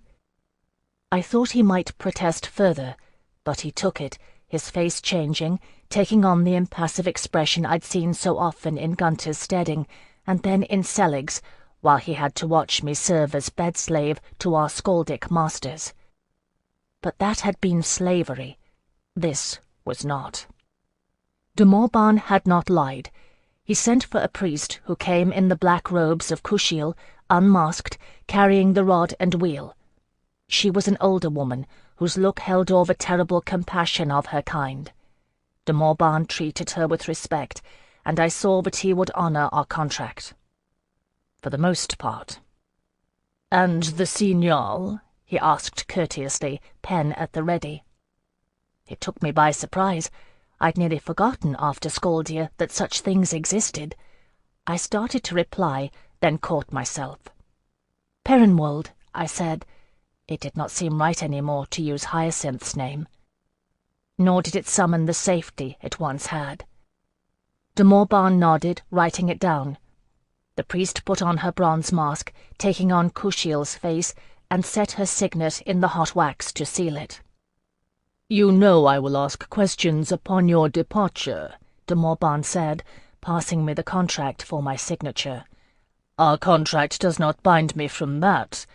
I thought he might protest further, but he took it, his face changing, taking on the impassive expression I'd seen so often in Gunter's steading, and then in Selig's, while he had to watch me serve as bed-slave to our Skaldic masters. But that had been slavery. This was not. De Morban had not lied. He sent for a priest who came in the black robes of Kushiel, unmasked, carrying the rod and wheel. She was an older woman, whose look held all the terrible compassion of her kind. De Morban treated her with respect, and I saw that he would honour our contract. For the most part. "And the signal?" he asked courteously, pen at the ready. It took me by surprise. I'd nearly forgotten after Skaldia that such things existed. I started to reply, then caught myself. Perenwold, I said. It did not seem right any more to use Hyacinth's name. Nor did it summon the safety it once had. De Morbarn nodded, writing it down. The priest put on her bronze mask, taking on Kushiel's face, and set her signet in the hot wax to seal it. "You know I will ask questions upon your departure," de Morbarn said, passing me the contract for my signature. "Our contract does not bind me from that,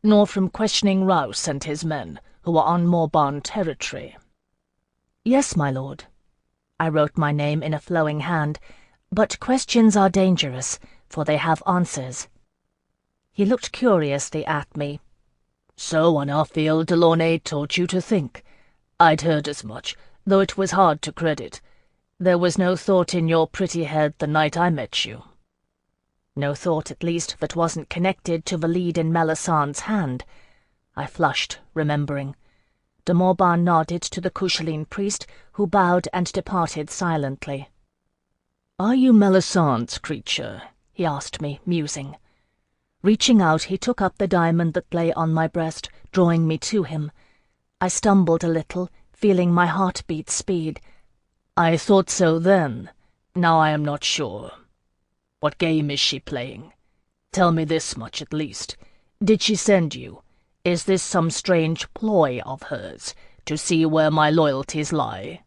nor from questioning Rouse and his men, who are on Morbarn territory." "Yes, my lord." I wrote my name in a flowing hand, but questions are dangerous, for they have answers. He looked curiously at me. "So on our field Delaunay taught you to think. I'd heard as much, though it was hard to credit. There was no thought in your pretty head the night I met you." No thought, at least, that wasn't connected to the lead in Melisandre's hand. I flushed, remembering. De Morbarn nodded to the Kushiel priest, who bowed and departed silently. "Are you Melisandre's creature?" he asked me, musing. Reaching out, he took up the diamond that lay on my breast, drawing me to him. I stumbled a little, feeling my heartbeat speed. "I thought so then. Now I am not sure. What game is she playing? Tell me this much at least. Did she send you? Is this some strange ploy of hers, to see where my loyalties lie?"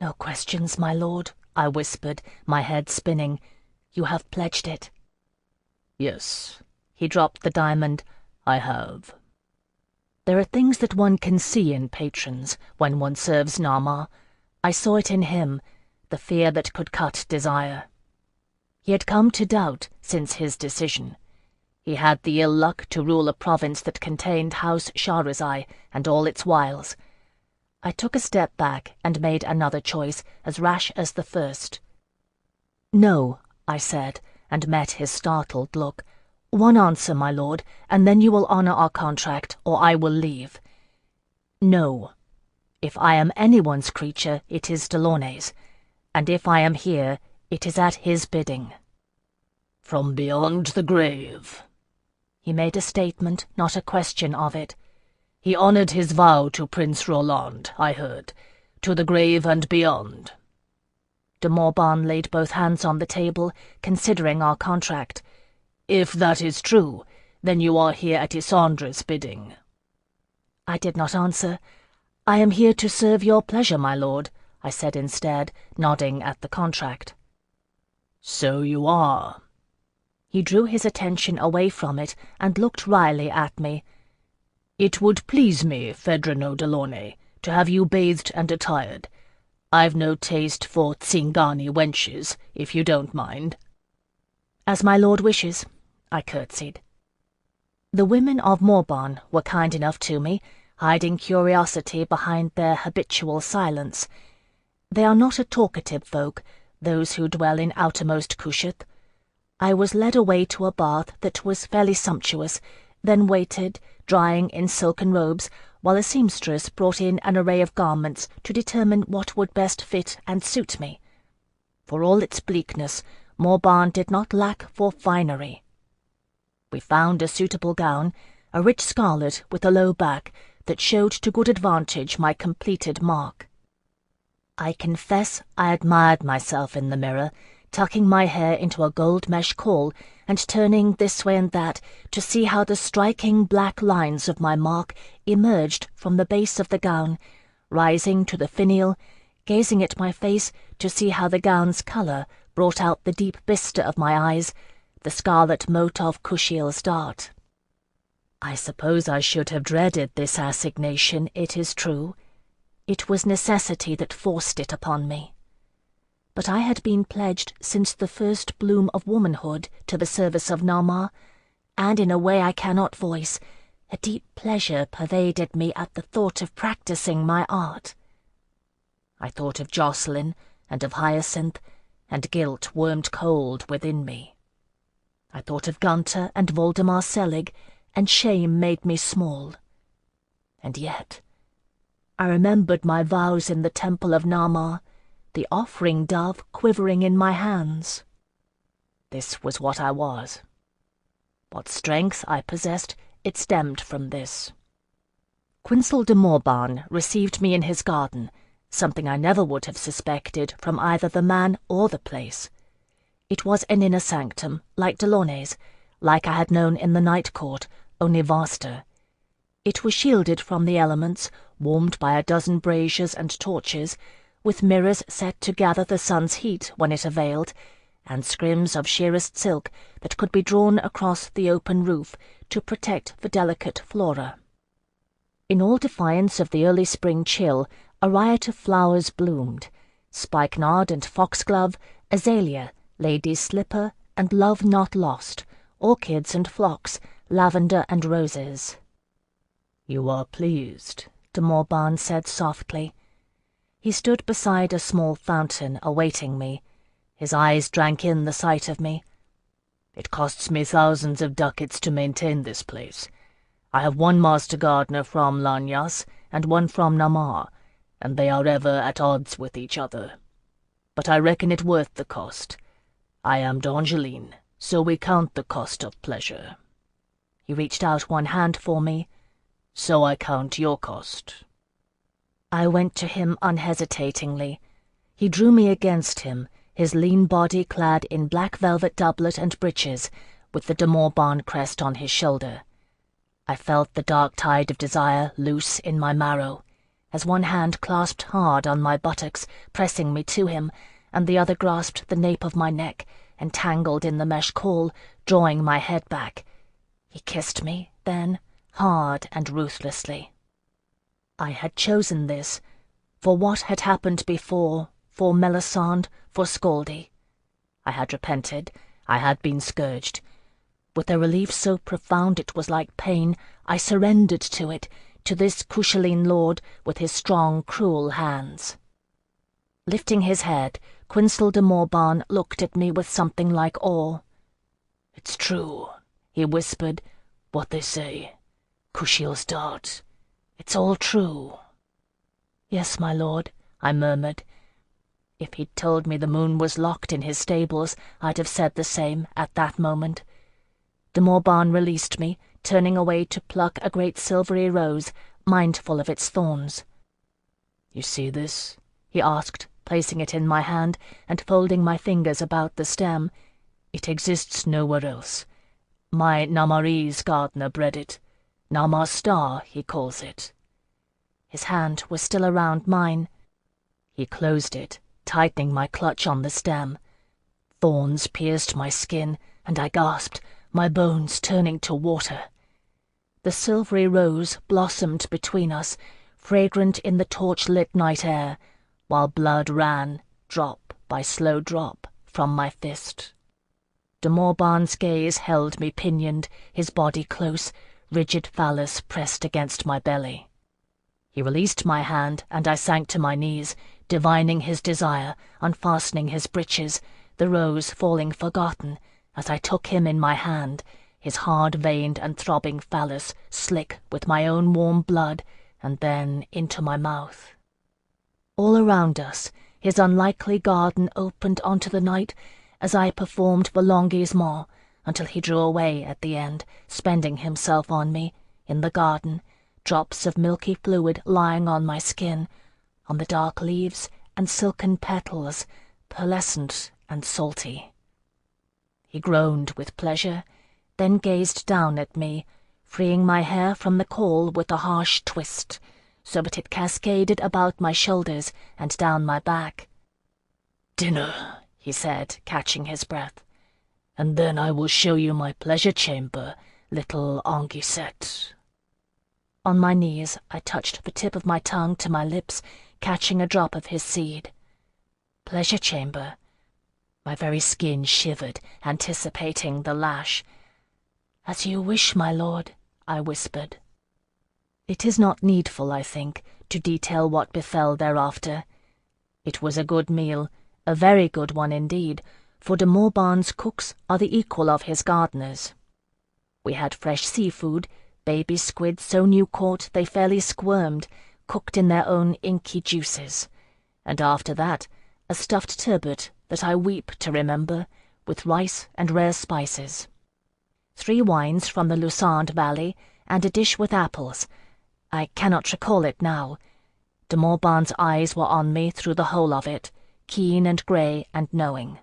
"No questions, my lord," I whispered, my head spinning. "You have pledged it." "Yes." He dropped the diamond. "I have." There are things that one can see in patrons when one serves Narmar. I saw it in him, the fear that could cut desire. He had come to doubt since his decision. He had the ill luck to rule a province that contained House Shahrazai and all its wiles. I took a step back and made another choice, as rash as the first. "No," I said, and met his startled look. "One answer, my lord, and then you will honor our contract, or I will leave. No. If I am anyone's creature, it is Delaunay's, and if I am here, it is at his bidding." "From beyond the grave." He made a statement, not a question of it. "He honored his vow to Prince Roland, I heard, to the grave and beyond." De Morbarn laid both hands on the table, considering our contract. "If that is true, then you are here at Isandre's bidding." I did not answer. "I am here to serve your pleasure, my lord," I said instead, nodding at the contract. "So you are." He drew his attention away from it and looked wryly at me. "It would please me, Phèdre Delaunay, to have you bathed and attired. I've no taste for Tsingani wenches, if you don't mind." "As my lord wishes," I curtsied. The women of Morbarn were kind enough to me, hiding curiosity behind their habitual silence. They are not a talkative folk, those who dwell in outermost Kusheth. I was led away to a bath that was fairly sumptuous, then waited, drying in silken robes, while a seamstress brought in an array of garments to determine what would best fit and suit me. For all its bleakness, Morbarn did not lack for finery. We found a suitable gown, a rich scarlet with a low back, that showed to good advantage my completed mark. I confess I admired myself in the mirror, tucking my hair into a gold mesh caul and turning this way and that to see how the striking black lines of my mark emerged from the base of the gown, rising to the finial, gazing at my face to see how the gown's colour brought out the deep vista of my eyes, the scarlet mote of Kushiel's dart. I suppose I should have dreaded this assignation, it is true. It was necessity that forced it upon me. But I had been pledged since the first bloom of womanhood to the service of Narmar, and in a way I cannot voice, a deep pleasure pervaded me at the thought of practicing my art. I thought of Jocelyn and of Hyacinth, and guilt wormed cold within me. I thought of Gunter and Voldemar Selig, and shame made me small. And yet I remembered my vows in the temple of Narmar, the offering dove quivering in my hands. This was what I was. What strength I possessed, it stemmed from this. Quinsel de Morbarn received me in his garden, something I never would have suspected from either the man or the place. It was an inner sanctum, like Delaunay's, like I had known in the night court, only vaster. It was shielded from the elements, warmed by a dozen braziers and torches, with mirrors set to gather the sun's heat when it availed, and scrims of sheerest silk that could be drawn across the open roof to protect the delicate flora. In all defiance of the early spring chill, a riot of flowers bloomed: spikenard and foxglove, azalea, lady's slipper, and love not lost, orchids and phlox, lavender and roses. "You are pleased," de Morbarn said softly. He stood beside a small fountain, awaiting me. His eyes drank in the sight of me. "It costs me thousands of ducats to maintain this place. I have one master gardener from Lanyas and one from Namar, and they are ever at odds with each other. But I reckon it worth the cost. I am d'Angeline, so we count the cost of pleasure." He reached out one hand for me. "So I count your cost." I went to him unhesitatingly. He drew me against him, his lean body clad in black velvet doublet and breeches, with the de Morbarn crest on his shoulder. I felt the dark tide of desire loose in my marrow, as one hand clasped hard on my buttocks, pressing me to him, and the other grasped the nape of my neck, entangled in the mesh caul, drawing my head back. He kissed me, then, hard and ruthlessly. I had chosen this, for what had happened before, for Melisande, for Scaldy. I had repented, I had been scourged. With a relief so profound it was like pain, I surrendered to it, to this Kushiel lord with his strong, cruel hands. Lifting his head, Quinsel de Morbarn looked at me with something like awe. "It's true," he whispered, "what they say. Kushiel's dart. It's all true." "Yes, my lord," I murmured. If he'd told me the moon was locked in his stables, I'd have said the same at that moment. De Morbarn released me, turning away to pluck a great silvery rose, mindful of its thorns. "You see this?" he asked, placing it in my hand and folding my fingers about the stem. "It exists nowhere else. My Namarese gardener bred it. Namar Star, he calls it." His hand was still around mine. He closed it, tightening my clutch on the stem. Thorns pierced my skin, and I gasped, my bones turning to water. The silvery rose blossomed between us, fragrant in the torch-lit night air, while blood ran, drop by slow drop, from my fist. De Morbarn's gaze held me pinioned, his body close, rigid phallus pressed against my belly. He released my hand, and I sank to my knees, divining his desire, unfastening his breeches, the rose falling forgotten, as I took him in my hand, his hard-veined and throbbing phallus slick with my own warm blood, and then into my mouth. All around us, his unlikely garden opened onto the night as I performed the longissement, until he drew away at the end, spending himself on me, in the garden, drops of milky fluid lying on my skin, on the dark leaves and silken petals, pearlescent and salty. He groaned with pleasure, then gazed down at me, freeing my hair from the caul with a harsh twist, so that it cascaded about my shoulders and down my back. "Dinner," he said, catching his breath, "and then I will show you my pleasure chamber, little Anguissette." On my knees, I touched the tip of my tongue to my lips, catching a drop of his seed. Pleasure chamber. My very skin shivered, anticipating the lash. "As you wish, my lord," I whispered. It is not needful, I think, to detail what befell thereafter. It was a good meal, a very good one indeed, for de Morbarn's cooks are the equal of his gardeners. We had fresh seafood, baby squid so new-caught they fairly squirmed, cooked in their own inky juices, and after that a stuffed turbot that I weep to remember, with rice and rare spices. 3 wines from the Lucerne Valley, and a dish with apples. I cannot recall it now. De Morbihan's eyes were on me through the whole of it, keen and grey and knowing.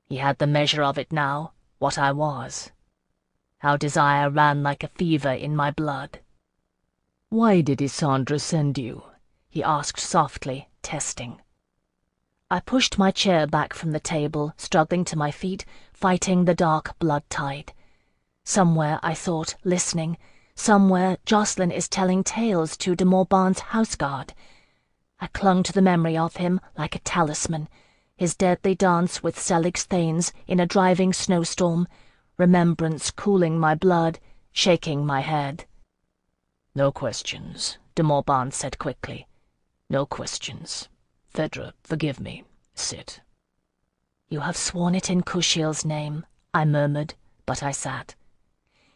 He had the measure of it now, what I was. How desire ran like a fever in my blood. "Why did Isandra send you?" he asked softly, testing. I pushed my chair back from the table, struggling to my feet, fighting the dark blood tide. Somewhere, I thought, listening, somewhere Jacqueline is telling tales to de Morbihan's houseguard. I clung to the memory of him like a talisman, his deadly dance with Selig's thanes in a driving snowstorm, remembrance cooling my blood, shaking my head. "No questions," de Morbihan said quickly. "No questions. Phèdre, forgive me. Sit." "You have sworn it in Kushiel's name," I murmured, but I sat.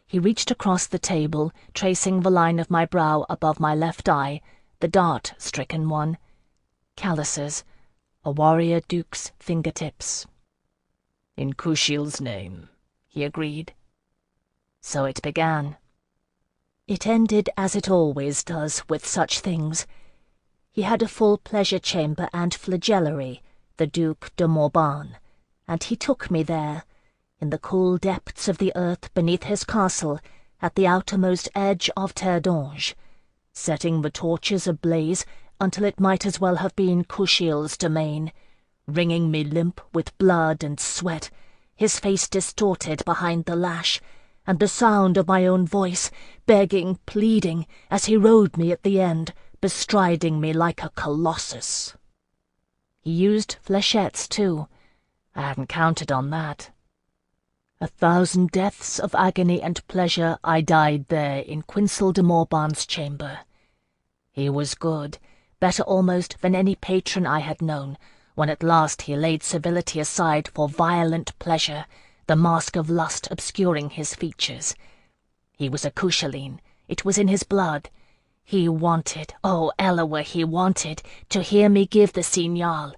He reached across the table, tracing the line of my brow above my left eye, the dart-stricken one. Calluses, a warrior duke's fingertips. "In Kushiel's name," he agreed. So it began. It ended as it always does with such things. He had a full pleasure chamber and flagellary, the Duc de Morbihan, and he took me there, in the cool depths of the earth beneath his castle, at the outermost edge of Terre d'Ange, setting the torches ablaze until it might as well have been Kushiel's domain, wringing me limp with blood and sweat, his face distorted behind the lash, and the sound of my own voice, begging, pleading, as he rode me at the end, bestriding me like a colossus. He used flechettes, too. I hadn't counted on that. 1,000 deaths of agony and pleasure I died there in Quincel de Morbihan's chamber. He was good, better almost than any patron I had known, when at last he laid civility aside for violent pleasure, the mask of lust obscuring his features. He was a Kushaleen. It was in his blood. He wanted, oh, Ellewa, he wanted, to hear me give the signal.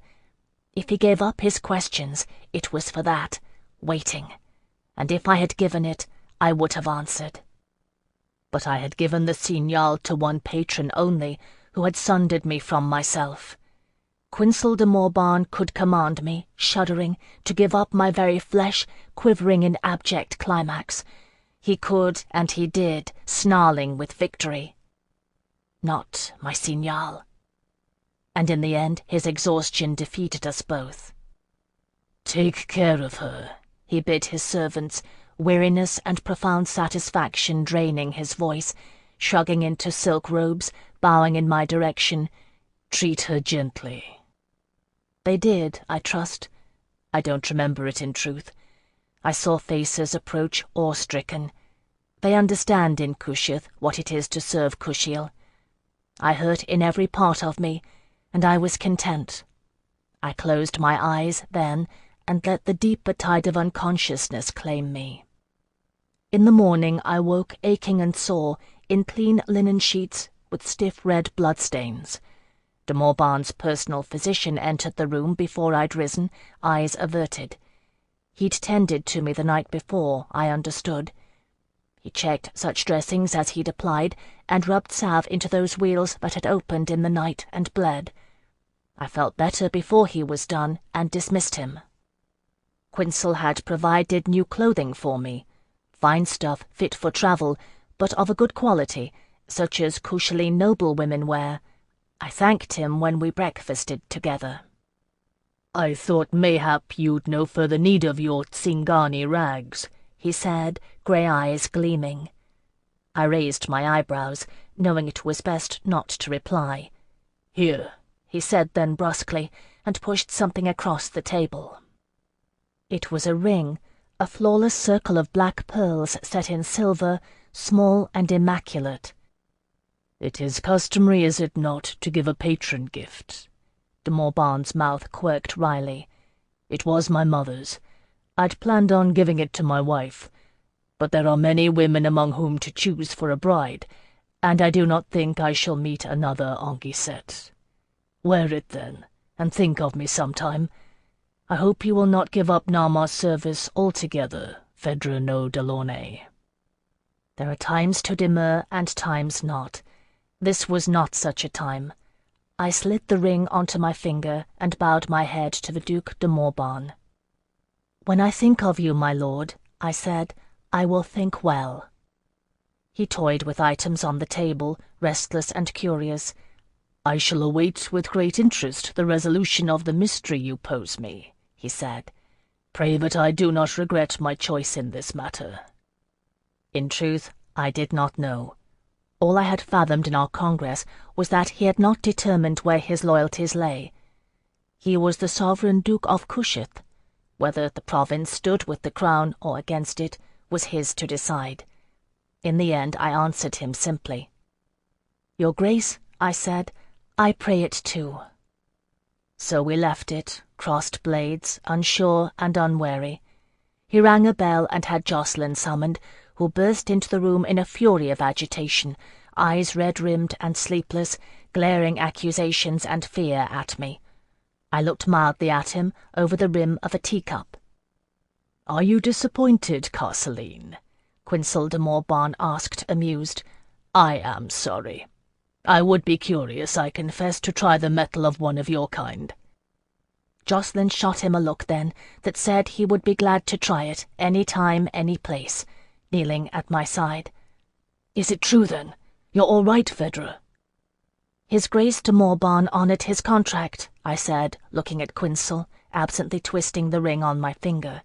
If he gave up his questions, it was for that, waiting. And if I had given it, I would have answered. But I had given the signal to one patron only, who had sundered me from myself. Quincel de Morbihan could command me, shuddering, to give up my very flesh, quivering in abject climax. He could, and he did, snarling with victory. Not my signal. And in the end his exhaustion defeated us both. "Take care of her," he bid his servants, weariness and profound satisfaction draining his voice, shrugging into silk robes, bowing in my direction. "Treat her gently." They did, I trust. I don't remember it in truth. I saw faces approach awe-stricken. They understand in Kushieth what it is to serve Kushiel. I hurt in every part of me, and I was content. I closed my eyes then, and let the deeper tide of unconsciousness claim me. In the morning I woke aching and sore, in clean linen sheets with stiff red bloodstains. De Morbihan's personal physician entered the room before I'd risen, eyes averted. He'd tended to me the night before, I understood. He checked such dressings as he'd applied, and rubbed salve into those weals that had opened in the night and bled. I felt better before he was done, and dismissed him. Quincel had provided new clothing for me, fine stuff fit for travel, but of a good quality, such as Kushaleen noblewomen wear. I thanked him when we breakfasted together. "I thought mayhap you'd no further need of your Tsingani rags," he said, grey eyes gleaming. I raised my eyebrows, knowing it was best not to reply. "Here," he said then brusquely, and pushed something across the table. It was a ring, a flawless circle of black pearls set in silver, small and immaculate. "It is customary, is it not, to give a patron gift?" De Morbihan's mouth quirked wryly. "It was my mother's. I'd planned on giving it to my wife, but there are many women among whom to choose for a bride, and I do not think I shall meet another Anguissette. Wear it, then, and think of me sometime. I hope you will not give up Nama's service altogether, Phèdre no Delaunay. There are times to demur and times not. This was not such a time. I slid the ring onto my finger and bowed my head to the Duc de Morban. "When I think of you, my lord," I said, "I will think well." He toyed with items on the table, restless and curious. "I shall await with great interest the resolution of the mystery you pose me," he said. "Pray that I do not regret my choice in this matter." In truth, I did not know. All I had fathomed in our congress was that he had not determined where his loyalties lay. He was the sovereign Duke of Kushiel. Whether the province stood with the crown or against it was his to decide. In the end, I answered him simply. "Your Grace," I said, "I pray it too." So we left it, crossed blades, unsure and unwary. He rang a bell and had Jacqueline summoned, who burst into the room in a fury of agitation, eyes red-rimmed and sleepless, glaring accusations and fear at me. I looked mildly at him over the rim of a teacup. "Are you disappointed, Courtesan?" Kushiel de Morban asked, amused. "I am sorry. I would be curious, I confess, to try the mettle of one of your kind." Jacqueline shot him a look then that said he would be glad to try it any time, any place, kneeling at my side. "Is it true, then? You're all right, Phèdre?" "His Grace de Morban honoured his contract," I said, looking at Kushiel, absently twisting the ring on my finger.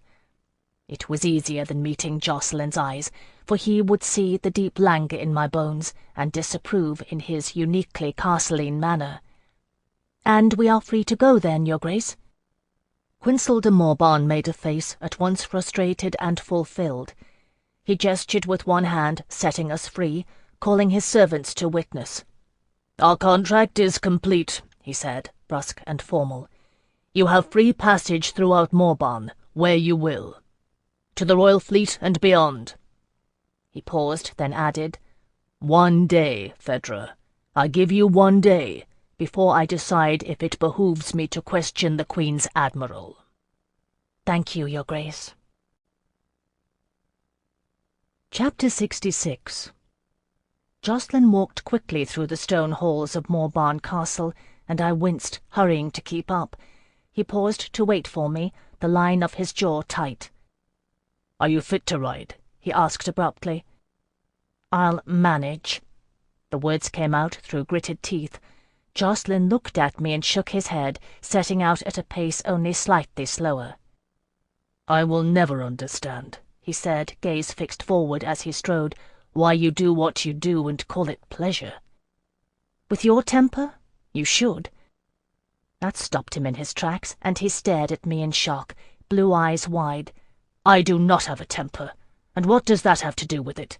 It was easier than meeting Jacqueline's eyes, for he would see the deep languor in my bones and disapprove in his uniquely Courtesan manner. "And we are free to go, then, your Grace?" Kushiel de Morban made a face at once frustrated and fulfilled. He gestured with one hand, setting us free, calling his servants to witness. "Our contract is complete," he said, brusque and formal. "You have free passage throughout Morban, where you will. To the royal fleet and beyond." He paused, then added, "1 day, Phèdre. I give you 1 day, before I decide if it behooves me to question the Queen's Admiral." "Thank you, your Grace." Chapter 66. Jacqueline walked quickly through the stone halls of Morban Castle, and I winced, hurrying to keep up. He paused to wait for me, the line of his jaw tight. "Are you fit to ride?" he asked abruptly. "I'll manage." The words came out through gritted teeth. Jacqueline looked at me and shook his head, setting out at a pace only slightly slower. "I will never understand," he said, gaze fixed forward as he strode, "why you do what you do and call it pleasure." "With your temper? You should." That stopped him in his tracks, and he stared at me in shock, blue eyes wide. "I do not have a temper, and what does that have to do with it?"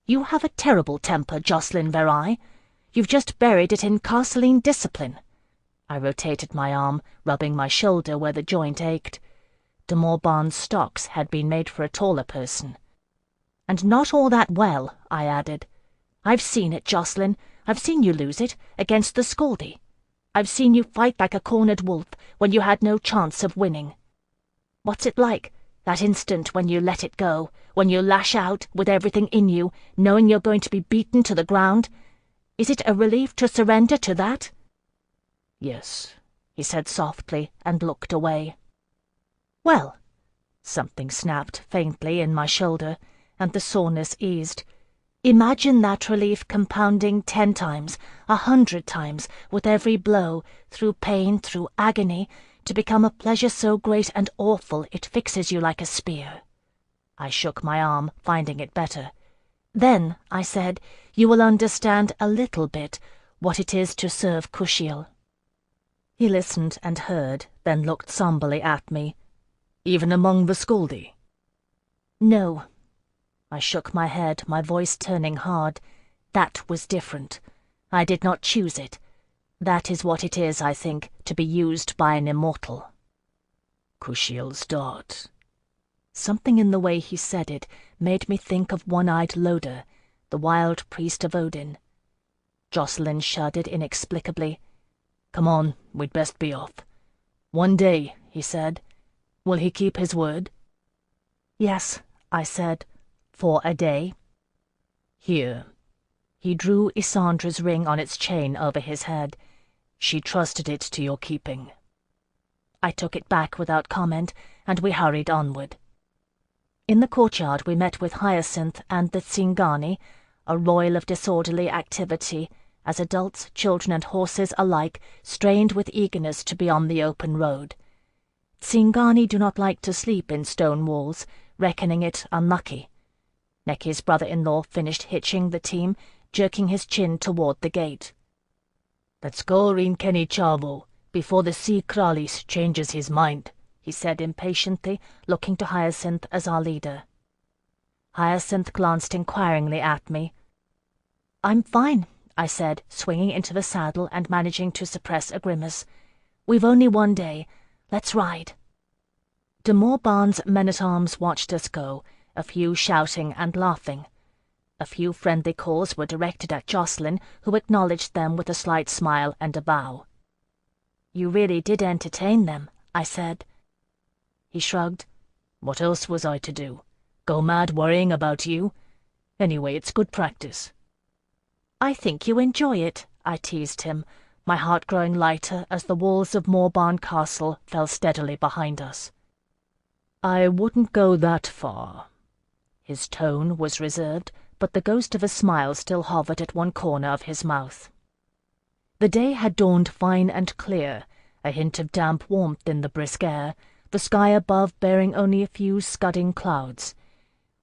"You have a terrible temper, Jacqueline Carey. You've just buried it in Courtesan discipline." I rotated my arm, rubbing my shoulder where the joint ached. De Morban's stocks had been made for a taller person. "And not all that well," I added. "I've seen it, Jacqueline. I've seen you lose it, against the Scaldy. I've seen you fight like a cornered wolf when you had no chance of winning. What's it like, that instant when you let it go, when you lash out with everything in you, knowing you're going to be beaten to the ground? Is it a relief to surrender to that?" "Yes," he said softly, and looked away. "Well," something snapped faintly in my shoulder, and the soreness eased. "Imagine that relief compounding 10 times, 100 times, with every blow, through pain, through agony, to become a pleasure so great and awful it fixes you like a spear." I shook my arm, finding it better. "Then," I said, "you will understand a little bit what it is to serve Kushiel." He listened and heard, then looked somberly at me. "Even among the Scaldy?" "No." I shook my head, my voice turning hard. "That was different. I did not choose it. That is what it is, I think, to be used by an immortal." "Kushiel's dart." Something in the way he said it made me think of One-Eyed Loder, the wild priest of Odin. Jacqueline shuddered inexplicably. "Come on, we'd best be off. 1 day, he said. Will he keep his word?" Yes, I said, for a day. Here. He drew Isandra's ring on its chain over his head. She trusted it to your keeping. I took it back without comment, and we hurried onward. In the courtyard we met with Hyacinth and the Tsingani, a roil of disorderly activity, as adults, children, and horses alike strained with eagerness to be on the open road. Tsingani do not like to sleep in stone walls, reckoning it unlucky. Necky's brother-in-law finished hitching the team, jerking his chin toward the gate. "Let's go, Rinkeni Chavo, before the sea Kralis changes his mind," he said impatiently, looking to Hyacinth as our leader. Hyacinth glanced inquiringly at me. "I'm fine," I said, swinging into the saddle and managing to suppress a grimace. "We've only one day. Let's ride." De Morbarn's men-at-arms watched us go, a few shouting and laughing. A few friendly calls were directed at Jacqueline, who acknowledged them with a slight smile and a bow. "You really did entertain them," I said. He shrugged. "What else was I to do? Go mad worrying about you? Anyway, it's good practice." "I think you enjoy it," I teased him, my heart growing lighter as the walls of Morbarn Castle fell steadily behind us. "I wouldn't go that far." His tone was reserved, but the ghost of a smile still hovered at one corner of his mouth. The day had dawned fine and clear, a hint of damp warmth in the brisk air, the sky above bearing only a few scudding clouds.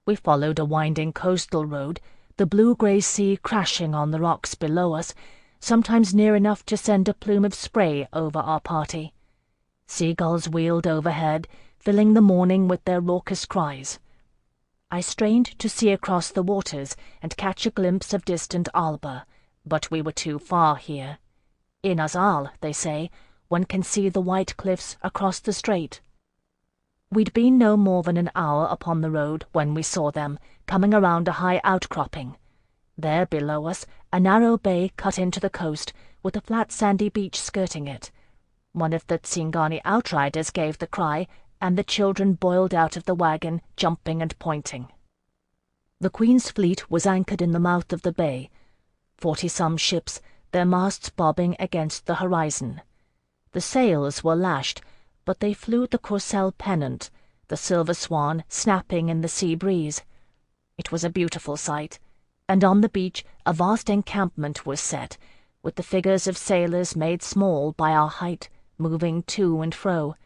We followed a winding coastal road, the blue-grey sea crashing on the rocks below us, sometimes near enough to send a plume of spray over our party. Seagulls wheeled overhead, filling the morning with their raucous cries. I strained to see across the waters and catch a glimpse of distant Alba, but we were too far here. In Azal, they say, one can see the white cliffs across the strait. We'd been no more than an hour upon the road when we saw them, coming around a high outcropping. There below us, a narrow bay cut into the coast, with a flat sandy beach skirting it. One of the Tsingani outriders gave the cry, and the children boiled out of the wagon, jumping and pointing. The Queen's fleet was anchored in the mouth of the bay, 40-some ships, their masts bobbing against the horizon. The sails were lashed, but they flew the Kushiel pennant, the silver swan snapping in the sea breeze. It was a beautiful sight, and on the beach a vast encampment was set, with the figures of sailors made small by our height, moving to and fro.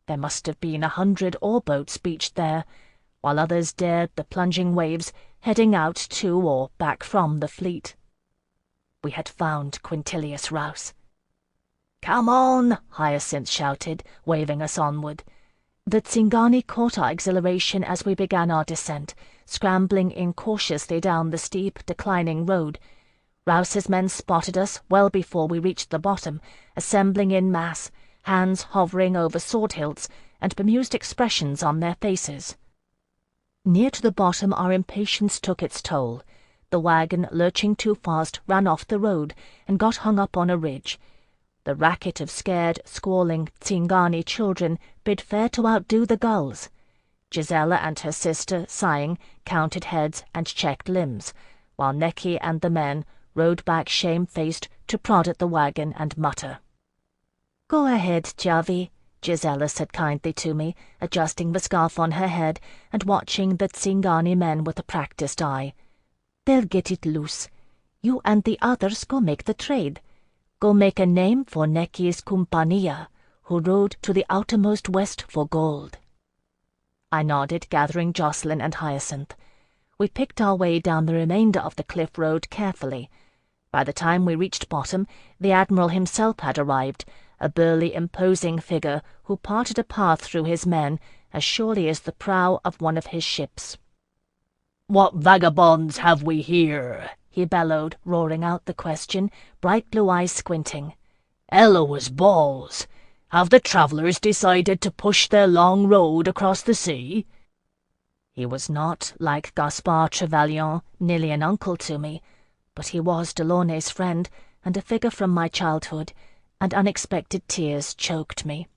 There must have been 100 oar-boats beached there, while others dared the plunging waves, heading out to or back from the fleet. We had found Quintilius Rouse. "Come on!" Hyacinth shouted, waving us onward. The Tsingani caught our exhilaration as we began our descent, scrambling incautiously down the steep, declining road. Rouse's men spotted us well before we reached the bottom, assembling in mass, hands hovering over sword hilts, and bemused expressions on their faces. Near to the bottom our impatience took its toll. The wagon, lurching too fast, ran off the road, and got hung up on a ridge. The racket of scared, squalling Tsingani children bid fair to outdo the gulls. Gisela and her sister, sighing, counted heads and checked limbs, while Necky and the men rode back shame-faced to prod at the wagon and mutter. "Go ahead, Javi," Gisela said kindly to me, adjusting the scarf on her head and watching the Tsingani men with a practised eye. "They'll get it loose. You and the others go make the trade. Go make a name for Necky's Kumpania, who rode to the outermost west for gold." I nodded, gathering Jacqueline and Hyacinth. We picked our way down the remainder of the cliff road carefully. By the time we reached bottom, the Admiral himself had arrived, a burly, imposing figure who parted a path through his men as surely as the prow of one of his ships. "What vagabonds have we here?" he bellowed, roaring out the question, bright blue eyes squinting. "Eloah's balls! Have the travellers decided to push their long road across the sea?" He was not, like Gaspard Trevelyan, nearly an uncle to me, but he was Delaunay's friend and a figure from my childhood, and unexpected tears choked me.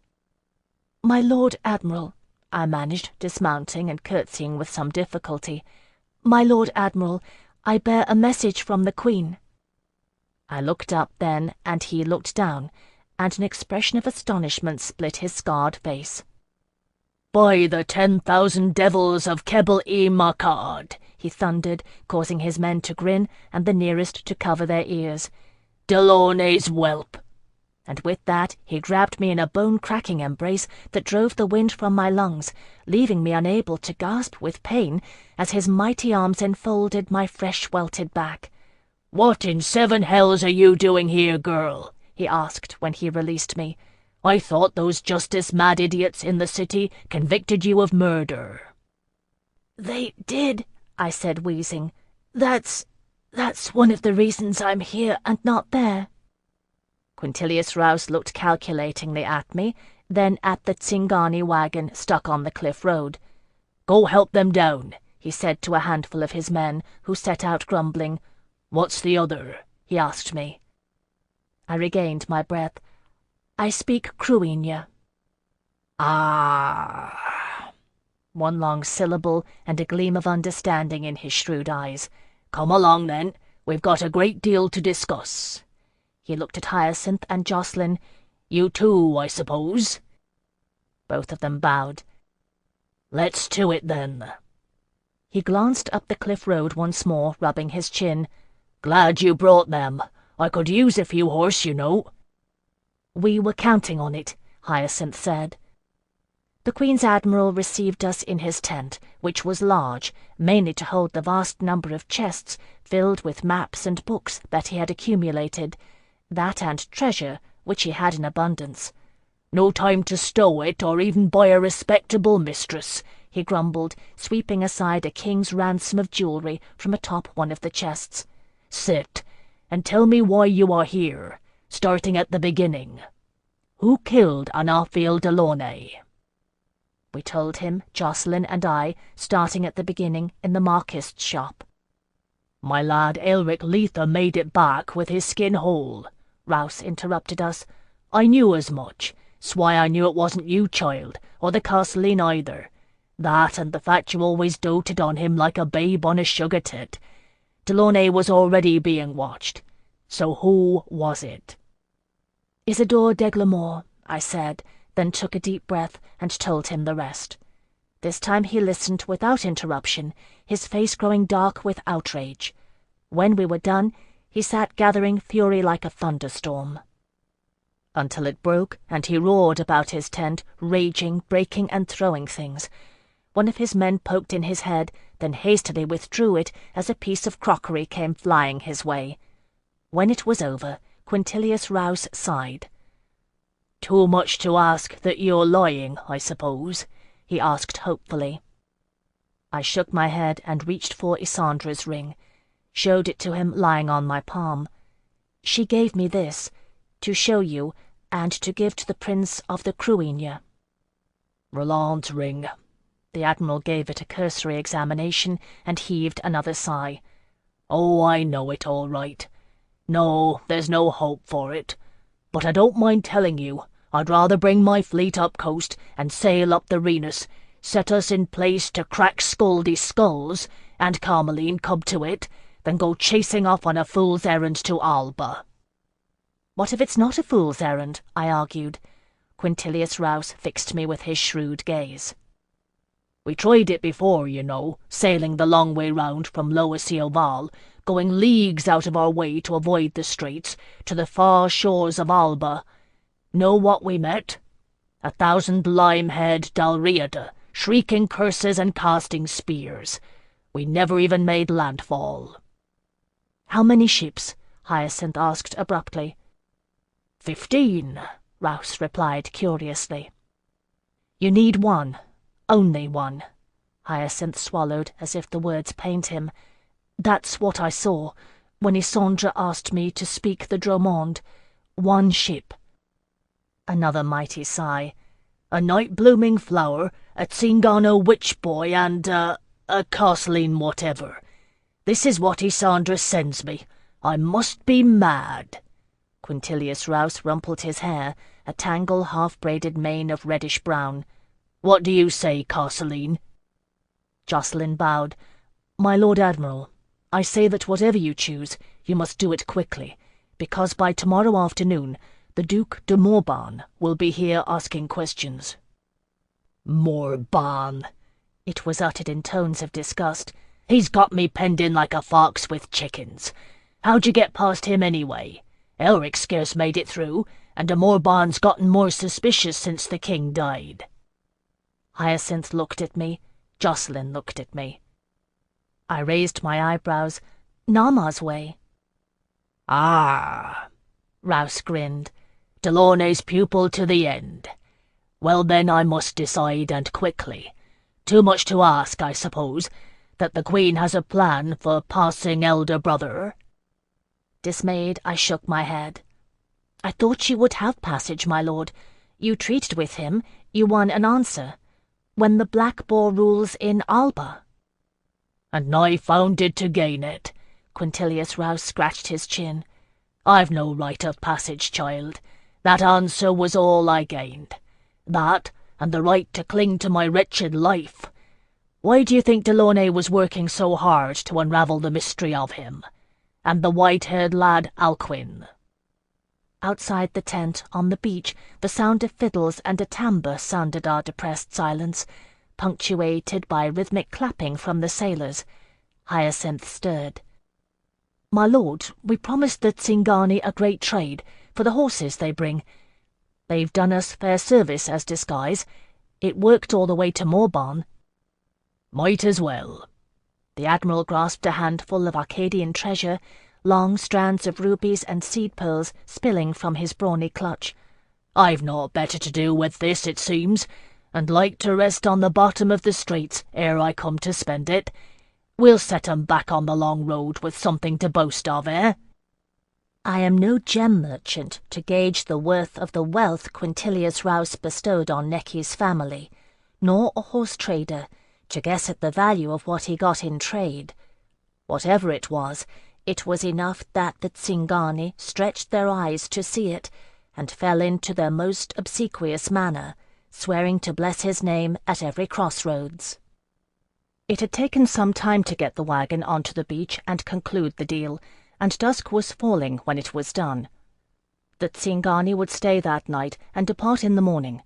"My Lord Admiral," I managed, dismounting and curtsying with some difficulty. "My Lord Admiral, I bear a message from the Queen." I looked up then, and he looked down, and an expression of astonishment split his scarred face. "By the 10,000 devils of Kebel-e-Makad," he thundered, causing his men to grin and the nearest to cover their ears. "Delaunay's whelp!" And with that he grabbed me in a bone-cracking embrace that drove the wind from my lungs, leaving me unable to gasp with pain as his mighty arms enfolded my fresh-welted back. "What in 7 hells are you doing here, girl?" he asked when he released me. "I thought those justice-mad idiots in the city convicted you of murder." "They did," I said, wheezing. That's one of the reasons I'm here and not there." Quintilius Rouse looked calculatingly at me, then at the Tsingani wagon stuck on the cliff road. "Go help them down," he said to a handful of his men, who set out grumbling. "What's the other?" he asked me. I regained my breath. "I speak Kruinya." "Ah!" One long syllable and a gleam of understanding in his shrewd eyes. "Come along, then. We've got a great deal to discuss." He looked at Hyacinth and Jocelyn. "You too, I suppose?" Both of them bowed. "Let's to it, then." He glanced up the cliff road once more, rubbing his chin. "Glad you brought them. I could use a few horse, you know." "We were counting on it," Hyacinth said. The Queen's Admiral received us in his tent, which was large, mainly to hold the vast number of chests filled with maps and books that he had accumulated, that and treasure, which he had in abundance. "No time to stow it, or even buy a respectable mistress," he grumbled, sweeping aside a king's ransom of jewellery from atop one of the chests. "Sit, and tell me why you are here, starting at the beginning. Who killed Anarfiel Delaunay?" We told him, Jocelyn and I, starting at the beginning in the marquist's shop. "My lad Elric Letha made it back with his skin whole," Rouse interrupted us. "I knew as much. 'S why I knew it wasn't you, child, or the Castelline either. That and the fact you always doted on him like a babe on a sugar tit. Delaunay was already being watched. So who was it?" "Isidore d'Eglamour," I said, then took a deep breath and told him the rest. This time he listened without interruption, his face growing dark with outrage. When we were done, he sat gathering fury like a thunderstorm. Until it broke, and he roared about his tent, raging, breaking and throwing things. One of his men poked in his head, then hastily withdrew it as a piece of crockery came flying his way. When it was over, Quintilius Rouse sighed. "Too much to ask that you're lying, I suppose?" he asked hopefully. I shook my head and reached for Isandra's ring, showed it to him lying on my palm. "She gave me this, to show you, and to give to the Prince of the Kruinya." "Roland's ring." The Admiral gave it a cursory examination and heaved another sigh. "Oh, I know it all right. No, there's no hope for it. But I don't mind telling you, I'd rather bring my fleet up coast and sail up the Renus, set us in place to crack Scaldy's skulls, and Carmeline come to it, than go chasing off on a fool's errand to Alba." "What if it's not a fool's errand?" I argued. Quintilius Rouse fixed me with his shrewd gaze. "We tried it before, you know, sailing the long way round from Lois-Val, going leagues out of our way to avoid the straits, to the far shores of Alba. Know what we met? 1,000 lime-haired Dalriada, shrieking curses and casting spears. We never even made landfall." "How many ships?" Hyacinth asked abruptly. 15, Rouse replied curiously. "You need one. Only one." Hyacinth swallowed as if the words pained him. "That's what I saw, when Isandra asked me to speak the Dromond. One ship." Another mighty sigh. "A night-blooming flower, a Tsingano witch-boy, and a Castelline whatever. This is what Isandra sends me. I must be mad." Quintilius Rouse rumpled his hair, a tangle half-braided mane of reddish-brown. What do you say, Castelline?" Jocelyn bowed. "My Lord Admiral, I say that whatever you choose, you must do it quickly, because by tomorrow afternoon the Duke de Morban will be here asking questions." "Morban!" It was uttered in tones of disgust. "He's got me penned in like a fox with chickens. How'd you get past him anyway? Elric scarce made it through, and de Morban's gotten more suspicious since the king died." Hyacinth looked at me. Jocelyn looked at me. I raised my eyebrows. "Nama's way." "Ah!" Rouse grinned. "Delaunay's pupil to the end. Well then, I must decide, and quickly. Too much to ask, I suppose, that the Queen has a plan for passing elder brother?" Dismayed, I shook my head. "I thought you would have passage, my lord. You treated with him. You won an answer. When the Black Boar rules in Alba." "And nigh founded to gain it." Quintilius Rouse scratched his chin. "I've no right of passage, child. That answer was all I gained. That, and the right to cling to my wretched life. Why do you think Delaunay was working so hard to unravel the mystery of him? And the white-haired lad Alcuin?" Outside the tent, on the beach, the sound of fiddles and a tambour sounded our depressed silence, punctuated by rhythmic clapping from the sailors. Hyacinth stirred. "My lord, we promised the Tsingani a great trade, for the horses they bring. They've done us fair service as disguise. It worked all the way to Morban." "Might as well." The Admiral grasped a handful of Arcadian treasure, long strands of rubies and seed pearls spilling from his brawny clutch. "I've naught better to do with this, it seems, and like to rest on the bottom of the straits ere I come to spend it. We'll set 'em back on the long road with something to boast of, eh?" I am no gem merchant to gauge the worth of the wealth Quintilius Rouse bestowed on Necky's family, nor a horse trader to guess at the value of what he got in trade. Whatever it was enough that the Tsingani stretched their eyes to see it, and fell into their most obsequious manner, swearing to bless his name at every crossroads. It had taken some time to get the wagon onto the beach and conclude the deal, and dusk was falling when it was done. The Tsingani would stay that night and depart in the morning.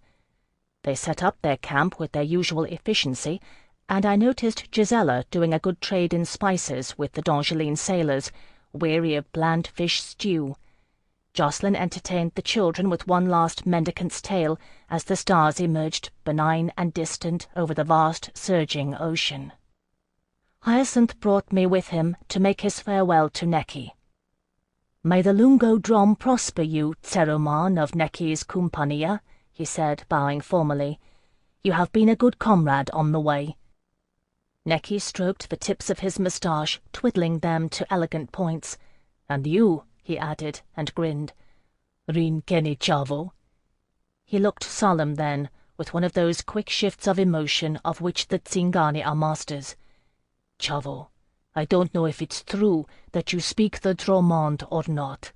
They set up their camp with their usual efficiency, and I noticed Gisela doing a good trade in spices with the D'Angeline sailors, weary of bland fish stew. Jocelyn entertained the children with one last mendicant's tale as the stars emerged benign and distant over the vast surging ocean. Hyacinth brought me with him to make his farewell to Necky. "May the Lungo Drom prosper you, Tseroman of Necky's Kumpania," he said, bowing formally. "You have been a good comrade on the way." Necky stroked the tips of his moustache, twiddling them to elegant points. "And you," he added, and grinned. "Rin Kenny Chavo." He looked solemn then, with one of those quick shifts of emotion of which the Tsingani are masters. "Chavo, I don't know if it's true that you speak the Dromond or not.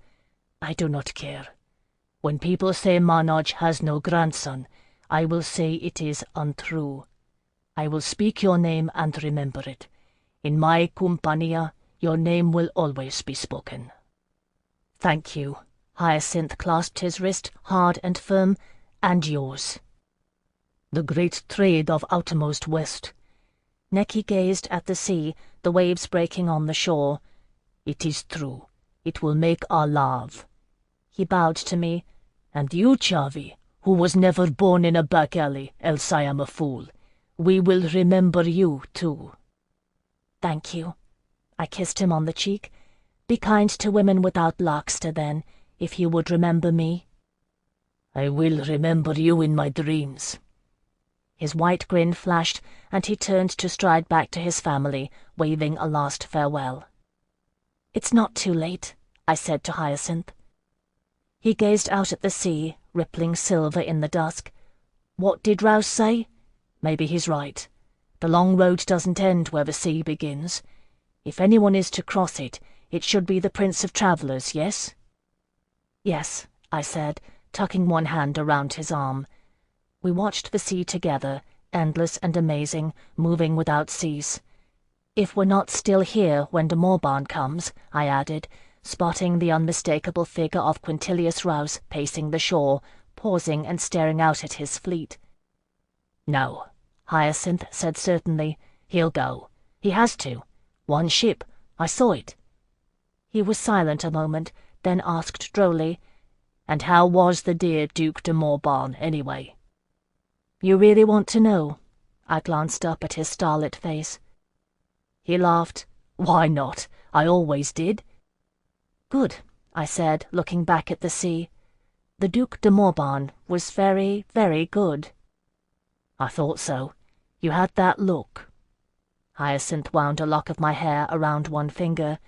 I do not care. When people say Manoj has no grandson, I will say it is untrue. I will speak your name and remember it. In my Kumpania, your name will always be spoken." "Thank you." Hyacinth clasped his wrist hard and firm. "And yours." "The great trade of outermost west." Necky gazed at the sea, the waves breaking on the shore. "It is true. It will make our love." He bowed to me. "And you, Chavi, who was never born in a back alley, else I am a fool. We will remember you, too." "Thank you." I kissed him on the cheek. "Be kind to women without Larkster, then, if you would remember me." "I will remember you in my dreams." His white grin flashed, and he turned to stride back to his family, waving a last farewell. "It's not too late," I said to Hyacinth. He gazed out at the sea, rippling silver in the dusk. "What did Rouse say? Maybe he's right. The long road doesn't end where the sea begins. If anyone is to cross it, it should be the Prince of Travellers, yes?" "Yes," I said, tucking one hand around his arm. We watched the sea together, endless and amazing, moving without cease. If we're not still here when de Morban comes, I added, spotting the unmistakable figure of Quintilius Rouse pacing the shore, pausing and staring out at his fleet. No, Hyacinth said certainly. He'll go. He has to. One ship. I saw it. He was silent a moment, then asked drolly, "And how was the dear Duke de Morban, anyway?" "You really want to know?" I glanced up at his starlit face. He laughed. "Why not? I always did." "Good," I said, looking back at the sea. "The Duke de Morban was very, very good." "I thought so. You had that look." Hyacinth wound a lock of my hair around one finger.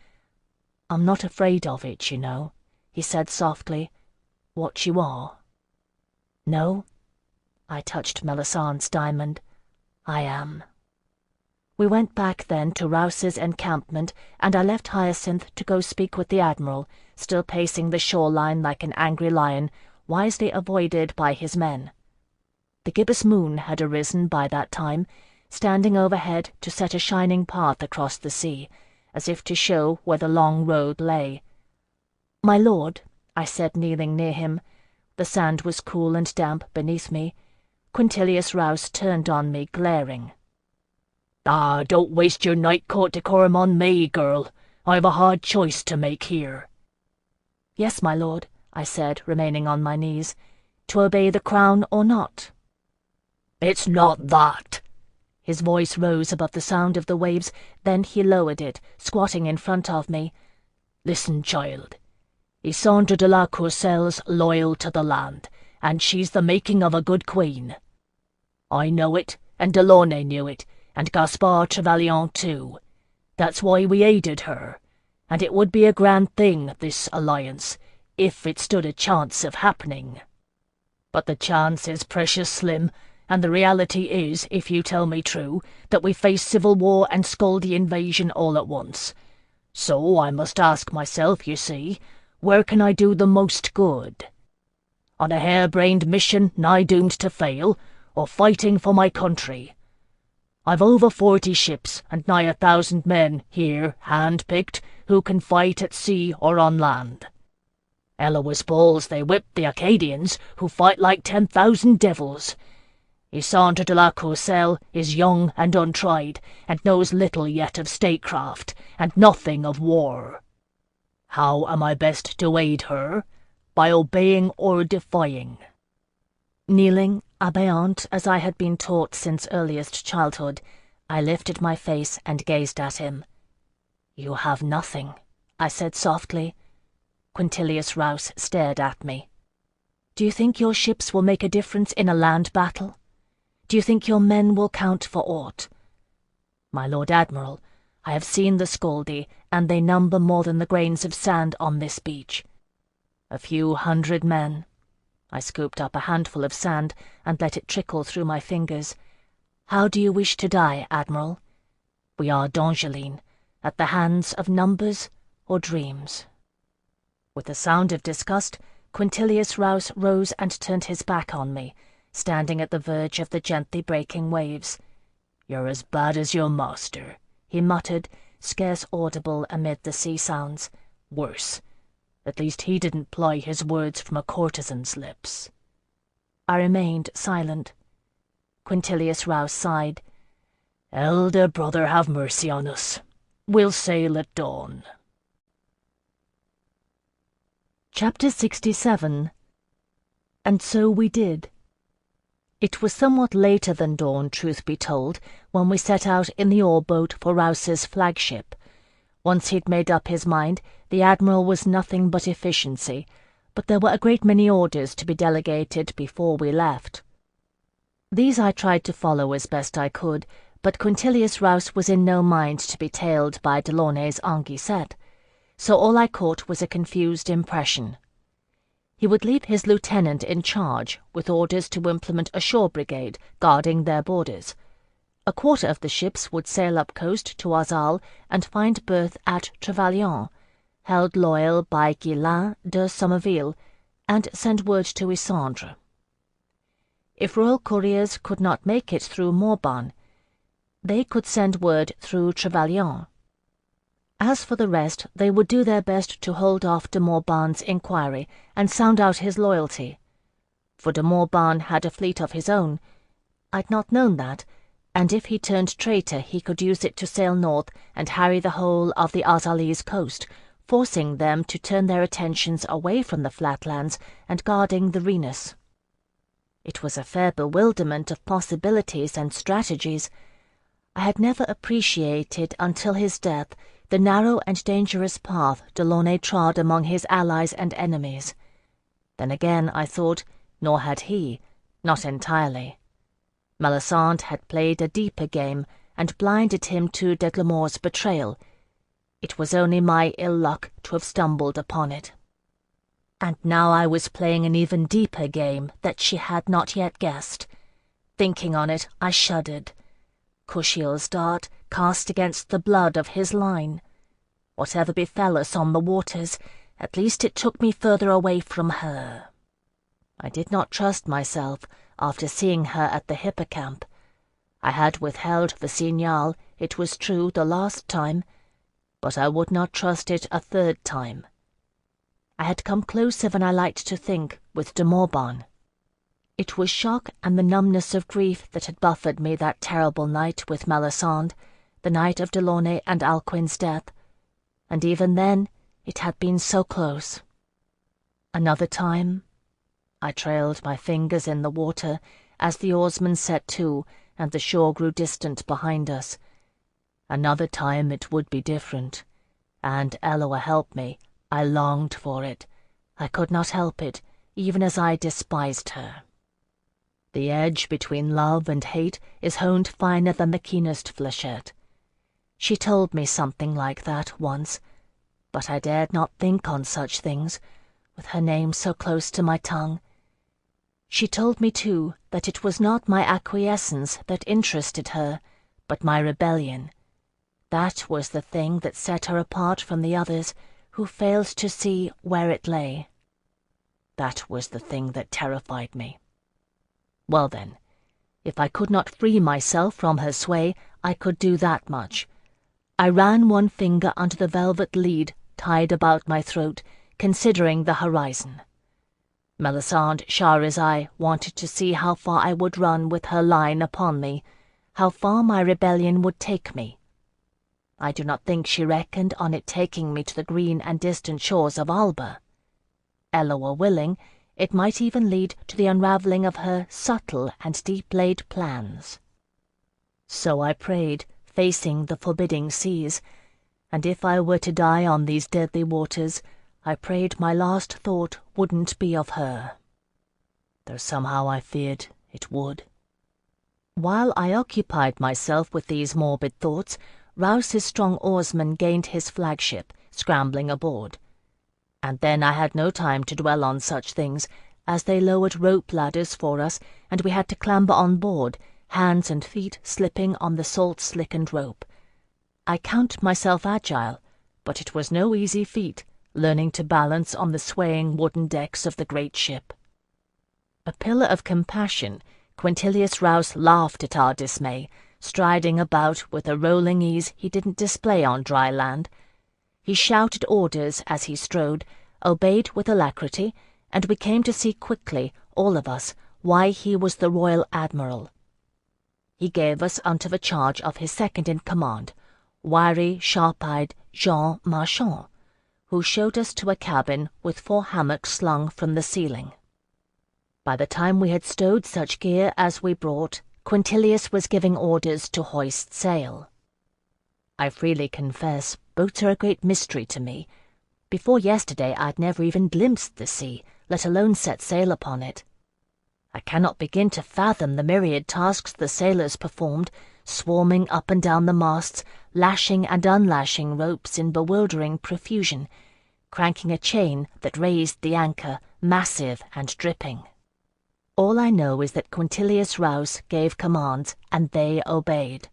"I'm not afraid of it, you know," he said softly. "What you are." "No?" I touched Melisandre's diamond. "I am." We went back then to Rouse's encampment, and I left Hyacinth to go speak with the Admiral, still pacing the shoreline like an angry lion, wisely avoided by his men. The gibbous moon had arisen by that time, standing overhead to set a shining path across the sea, as if to show where the long road lay. "My lord," I said, kneeling near him. The sand was cool and damp beneath me. Quintilius Rouse turned on me, glaring. "Ah, don't waste your night court decorum on me, girl. I've a hard choice to make here." "Yes, my lord," I said, remaining on my knees. "To obey the crown or not?" "It's not that." His voice rose above the sound of the waves, then he lowered it, squatting in front of me. "Listen, child. Isandre de la Courcelle's loyal to the land, and she's the making of a good queen. I know it, and Delaunay knew it, and Gaspard Trevelyan too. That's why we aided her, and it would be a grand thing, this alliance, if it stood a chance of happening. But the chance is precious slim, and the reality is, if you tell me true, that we face civil war and Scaldi invasion all at once. So I must ask myself, you see, where can I do the most good? On a harebrained mission nigh doomed to fail, or fighting for my country? I've over 40 ships and nigh 1,000 men here, hand-picked, who can fight at sea or on land. Elois balls they whip the Acadians, who fight like 10,000 devils. Isandre de la Courcelle is young and untried, and knows little yet of statecraft, and nothing of war. How am I best to aid her? By obeying or defying?" Kneeling, abeyant as I had been taught since earliest childhood, I lifted my face and gazed at him. "You have nothing," I said softly. Quintilius Rouse stared at me. "Do you think your ships will make a difference in a land battle? Do you think your men will count for aught?" "My Lord Admiral, I have seen the Scaldi, and they number more than the grains of sand on this beach. A few hundred men." I scooped up a handful of sand and let it trickle through my fingers. "How do you wish to die, Admiral? We are d'Angeline, at the hands of numbers or dreams?" With a sound of disgust, Quintilius Rouse rose and turned his back on me, standing at the verge of the gently breaking waves. "You're as bad as your master," he muttered, scarce audible amid the sea sounds. "Worse. At least he didn't ply his words from a courtesan's lips." I remained silent. Quintilius Rouse sighed. "Elder brother, have mercy on us. We'll sail at dawn." Chapter 67. And so we did. It was somewhat later than dawn, truth be told, when we set out in the oar-boat for Rouse's flagship. Once he'd made up his mind, the Admiral was nothing but efficiency, but there were a great many orders to be delegated before we left. These I tried to follow as best I could, but Quintilius Rouse was in no mind to be tailed by Delaunay's anguissette, so all I caught was a confused impression. He would leave his lieutenant in charge, with orders to implement a shore brigade guarding their borders. A quarter of the ships would sail up coast to Oisal and find berth at Trevelyan, held loyal by Guillain de Somerville, and send word to Isandre. If royal couriers could not make it through Morban, they could send word through Trevelyan. As for the rest, they would do their best to hold off de Morban's inquiry and sound out his loyalty. For de Morban had a fleet of his own. I'd not known that, and if he turned traitor he could use it to sail north and harry the whole of the Azalese coast, forcing them to turn their attentions away from the flatlands and guarding the Rhenus. It was a fair bewilderment of possibilities and strategies. I had never appreciated until his death the narrow and dangerous path Delaunay trod among his allies and enemies. Then again, I thought, nor had he, not entirely. Melisande had played a deeper game and blinded him to de Glamour's betrayal. It was only my ill luck to have stumbled upon it. And now I was playing an even deeper game that she had not yet guessed. Thinking on it, I shuddered. Kushiel's dart cast against the blood of his line. Whatever befell us on the waters, at least it took me further away from her. I did not trust myself after seeing her at the hippocamp. I had withheld the signal, it was true, the last time, but I would not trust it a third time. I had come closer than I liked to think with de Morban. It was shock and the numbness of grief that had buffered me that terrible night with Melisande, the night of Delaunay and Alcuin's death, and even then it had been so close. Another time, I trailed my fingers in the water as the oarsmen set to and the shore grew distant behind us. Another time it would be different, and Eloa help me, I longed for it. I could not help it, even as I despised her. The edge between love and hate is honed finer than the keenest flechette. She told me something like that once, but I dared not think on such things, with her name so close to my tongue. She told me, too, that it was not my acquiescence that interested her, but my rebellion. That was the thing that set her apart from the others, who failed to see where it lay. That was the thing that terrified me. Well then, if I could not free myself from her sway, I could do that much. I ran one finger under the velvet lead tied about my throat, considering the horizon. Melisande Shahrazai wanted to see how far I would run with her line upon me, how far my rebellion would take me. I do not think she reckoned on it taking me to the green and distant shores of Alba. Eloa willing, it might even lead to the unravelling of her subtle and deep-laid plans. So I prayed, facing the forbidding seas, and if I were to die on these deadly waters, I prayed my last thought wouldn't be of her. Though somehow I feared it would. While I occupied myself with these morbid thoughts, Rouse's strong oarsman gained his flagship, scrambling aboard. And then I had no time to dwell on such things, as they lowered rope ladders for us, and we had to clamber on board, hands and feet slipping on the salt-slickened rope. I count myself agile, but it was no easy feat, learning to balance on the swaying wooden decks of the great ship. A pillar of compassion, Quintilius Rouse laughed at our dismay, striding about with a rolling ease he didn't display on dry land. He shouted orders as he strode, obeyed with alacrity, and we came to see quickly, all of us, why he was the royal admiral. He gave us unto the charge of his second-in-command, wiry, sharp-eyed Jean Marchand, who showed us to a cabin with 4 hammocks slung from the ceiling. By the time we had stowed such gear as we brought, Quintilius was giving orders to hoist sail. I freely confess, boats are a great mystery to me. Before yesterday I'd never even glimpsed the sea, let alone set sail upon it. I cannot begin to fathom the myriad tasks the sailors performed, swarming up and down the masts, lashing and unlashing ropes in bewildering profusion, cranking a chain that raised the anchor, massive and dripping. All I know is that Quintilius Rouse gave commands, and they obeyed.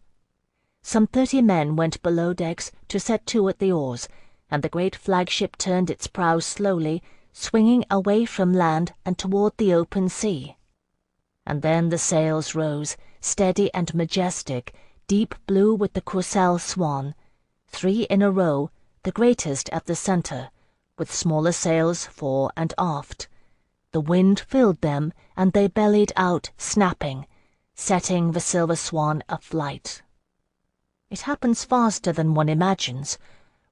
Some 30 men went below decks to set to at the oars, and the great flagship turned its prow slowly, swinging away from land and toward the open sea. And then the sails rose, steady and majestic, deep blue with the Kushiel swan, 3 in a row, the greatest at the centre, with smaller sails fore and aft. The wind filled them, and they bellied out, snapping, setting the silver swan aflight. It happens faster than one imagines.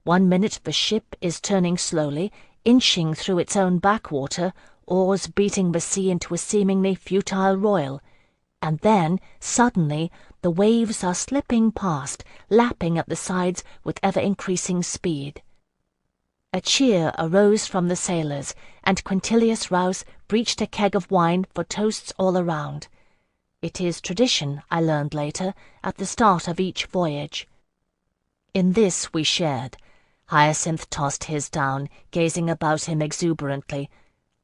1 minute the ship is turning slowly, inching through its own backwater, oars beating the sea into a seemingly futile roil, and then, suddenly, the waves are slipping past, lapping at the sides with ever-increasing speed. A cheer arose from the sailors, and Quintilius Rouse breached a keg of wine for toasts all around. It is tradition, I learned later, at the start of each voyage. In this we shared. Hyacinth tossed his down, gazing about him exuberantly.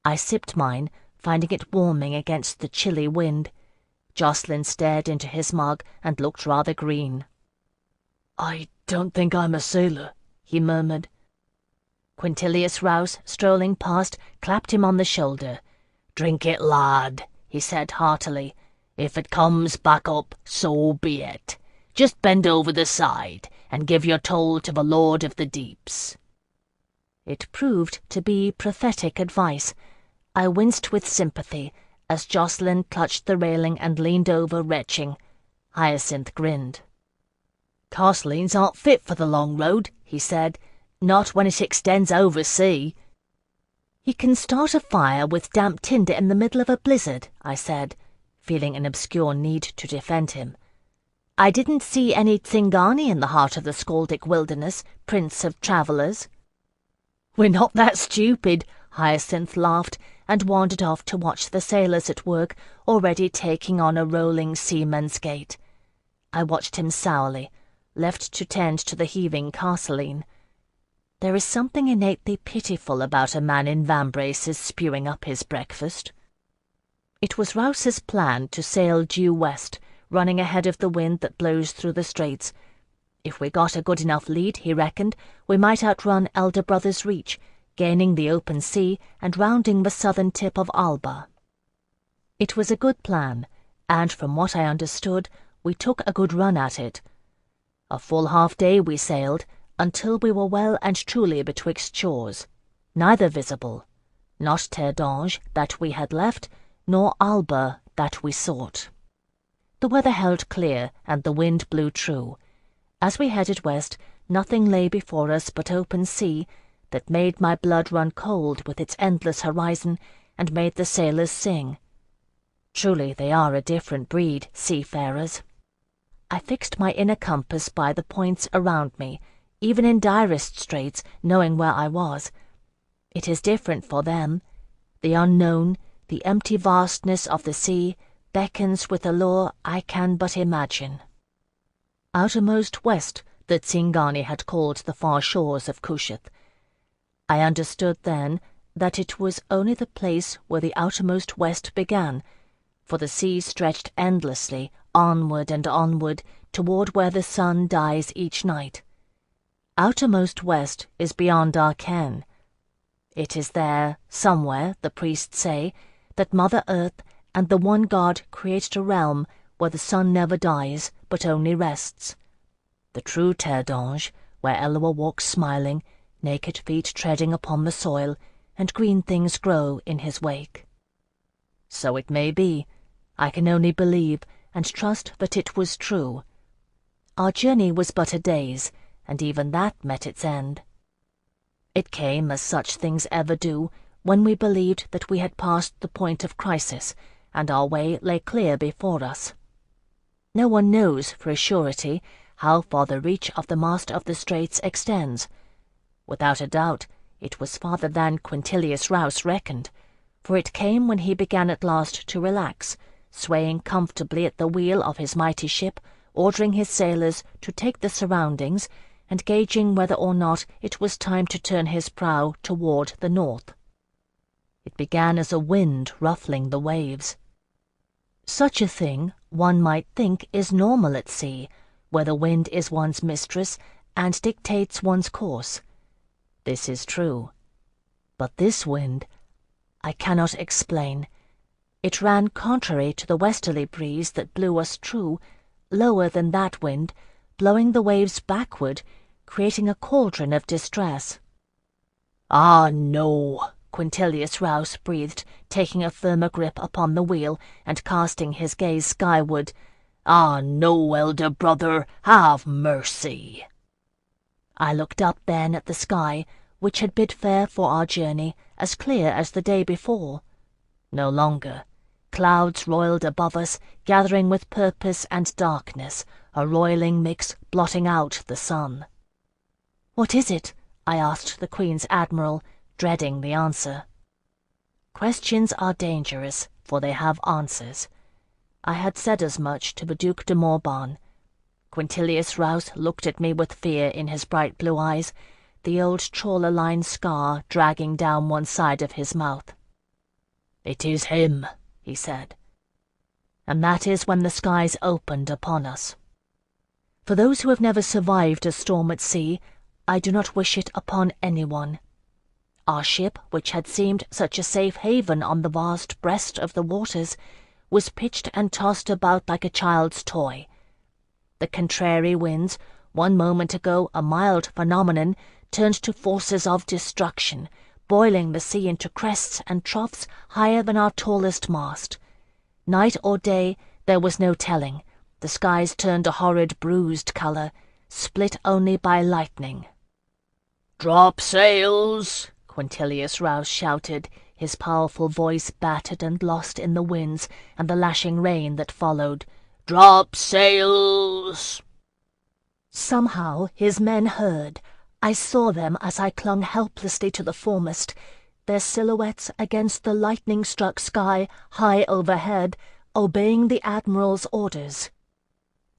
I sipped mine, finding it warming against the chilly wind. Jocelyn stared into his mug and looked rather green. "I don't think I'm a sailor," he murmured. Quintilius Rouse, strolling past, clapped him on the shoulder. "Drink it, lad," he said heartily. "If it comes back up, so be it. Just bend over the side and give your toll to the Lord of the Deeps." It proved to be prophetic advice. I winced with sympathy as Jocelyn clutched the railing and leaned over, retching. Hyacinth grinned. "Castlines aren't fit for the long road," he said. "Not when it extends over sea." "He can start a fire with damp tinder in the middle of a blizzard," I said, feeling an obscure need to defend him. "I didn't see any Tsingani in the heart of the Skaldic wilderness, prince of travellers." "We're not that stupid," Hyacinth laughed, and wandered off to watch the sailors at work, already taking on a rolling seaman's gait. I watched him sourly, left to tend to the heaving Castleline. There is something innately pitiful about a man in vambraces spewing up his breakfast. It was Rouse's plan to sail due west, running ahead of the wind that blows through the straits. If we got a good enough lead, he reckoned, we might outrun Elder Brother's Reach, gaining the open sea and rounding the southern tip of Alba. It was a good plan, and from what I understood, we took a good run at it. A full half-day we sailed, until we were well and truly betwixt shores, neither visible, not Terre d'Ange that we had left, nor Alba that we sought. The weather held clear, and the wind blew true. As we headed west, nothing lay before us but open sea, that made my blood run cold with its endless horizon, and made the sailors sing. Truly they are a different breed, seafarers. I fixed my inner compass by the points around me, even in direst straits, knowing where I was. It is different for them. The unknown, the empty vastness of the sea, beckons with a lure I can but imagine. Outermost west, the Tsingani had called the far shores of Kushiel. I understood then that it was only the place where the outermost west began, for the sea stretched endlessly, onward and onward, toward where the sun dies each night. Outermost west is beyond our ken. It is there, somewhere, the priests say, that Mother Earth and the one God created a realm where the sun never dies, but only rests. The true Terre d'Ange, where Elua walks smiling, naked feet treading upon the soil, and green things grow in his wake. So it may be. I can only believe, and trust that it was true. Our journey was but a day's, and even that met its end. It came, as such things ever do, when we believed that we had passed the point of crisis, and our way lay clear before us. No one knows for a surety how far the reach of the Master of the Straits extends. Without a doubt, it was farther than Quintilius Rouse reckoned, for it came when he began at last to relax, swaying comfortably at the wheel of his mighty ship, ordering his sailors to take the surroundings, and gauging whether or not it was time to turn his prow toward the north. It began as a wind ruffling the waves. Such a thing, one might think, is normal at sea, where the wind is one's mistress and dictates one's course. This is true. But this wind, I cannot explain. It ran contrary to the westerly breeze that blew us true, lower than that wind, blowing the waves backward, creating a cauldron of distress. "Ah, no," Quintilius Rouse breathed, taking a firmer grip upon the wheel and casting his gaze skyward. "Ah, no, elder brother, have mercy." I looked up then at the sky, which had bid fair for our journey, as clear as the day before. No longer. Clouds roiled above us, gathering with purpose and darkness, a roiling mix blotting out the sun. "What is it?" I asked the Queen's Admiral, dreading the answer. Questions are dangerous, for they have answers. I had said as much to the Duc de Morban. Quintilius Rouse looked at me with fear in his bright blue eyes, the old trawler-line scar dragging down one side of his mouth. "It is him," he said. And that is when the skies opened upon us. For those who have never survived a storm at sea, I do not wish it upon anyone. Our ship, which had seemed such a safe haven on the vast breast of the waters, was pitched and tossed about like a child's toy. The contrary winds, one moment ago a mild phenomenon, turned to forces of destruction, boiling the sea into crests and troughs higher than our tallest mast. Night or day, there was no telling. The skies turned a horrid bruised colour, split only by lightning. "Drop sails!" Quintilius Rouse shouted, his powerful voice battered and lost in the winds and the lashing rain that followed. "Drop sails!" Somehow his men heard. I saw them as I clung helplessly to the foremast, their silhouettes against the lightning-struck sky high overhead, obeying the Admiral's orders.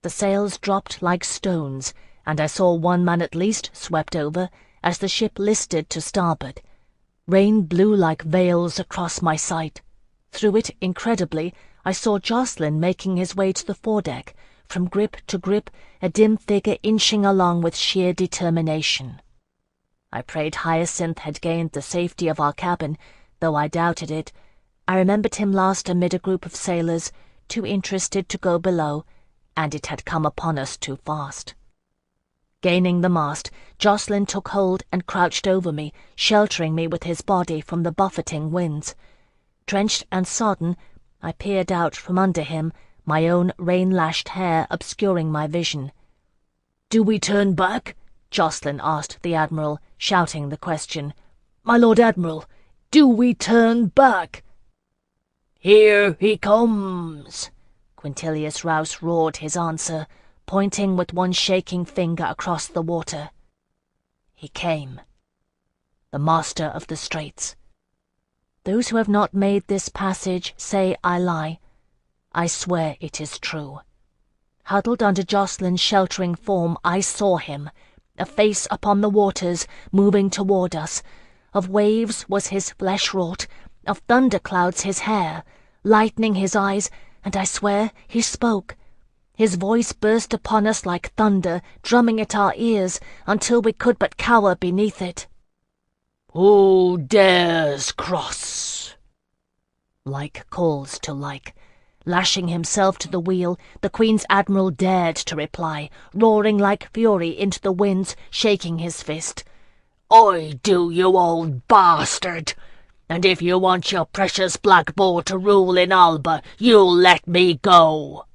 The sails dropped like stones, and I saw one man at least swept over as the ship listed to starboard. Rain blew like veils across my sight. Through it, incredibly, I saw Jocelyn making his way to the foredeck, from grip to grip, a dim figure inching along with sheer determination. I prayed Hyacinth had gained the safety of our cabin, though I doubted it. I remembered him last amid a group of sailors, too interested to go below, and it had come upon us too fast. Gaining the mast, Jocelyn took hold and crouched over me, sheltering me with his body from the buffeting winds. Drenched and sodden, I peered out from under him, my own rain-lashed hair obscuring my vision. "Do we turn back?" Jocelyn asked the Admiral, shouting the question. "My Lord Admiral, do we turn back?" "Here he comes!" Quintilius Rouse roared his answer, pointing with one shaking finger across the water. He came. The Master of the Straits. Those who have not made this passage say I lie. I swear it is true. Huddled under Jocelyn's sheltering form, I saw him, a face upon the waters, moving toward us. Of waves was his flesh wrought, of thunderclouds his hair, lightning his eyes, and I swear he spoke. His voice burst upon us like thunder, drumming at our ears, until we could but cower beneath it. "Who dares cross?" Like calls to like. Lashing himself to the wheel, the Queen's Admiral dared to reply, roaring like fury into the winds, shaking his fist. "I do, you old bastard! And if you want your precious black boar to rule in Alba, you'll let me go!"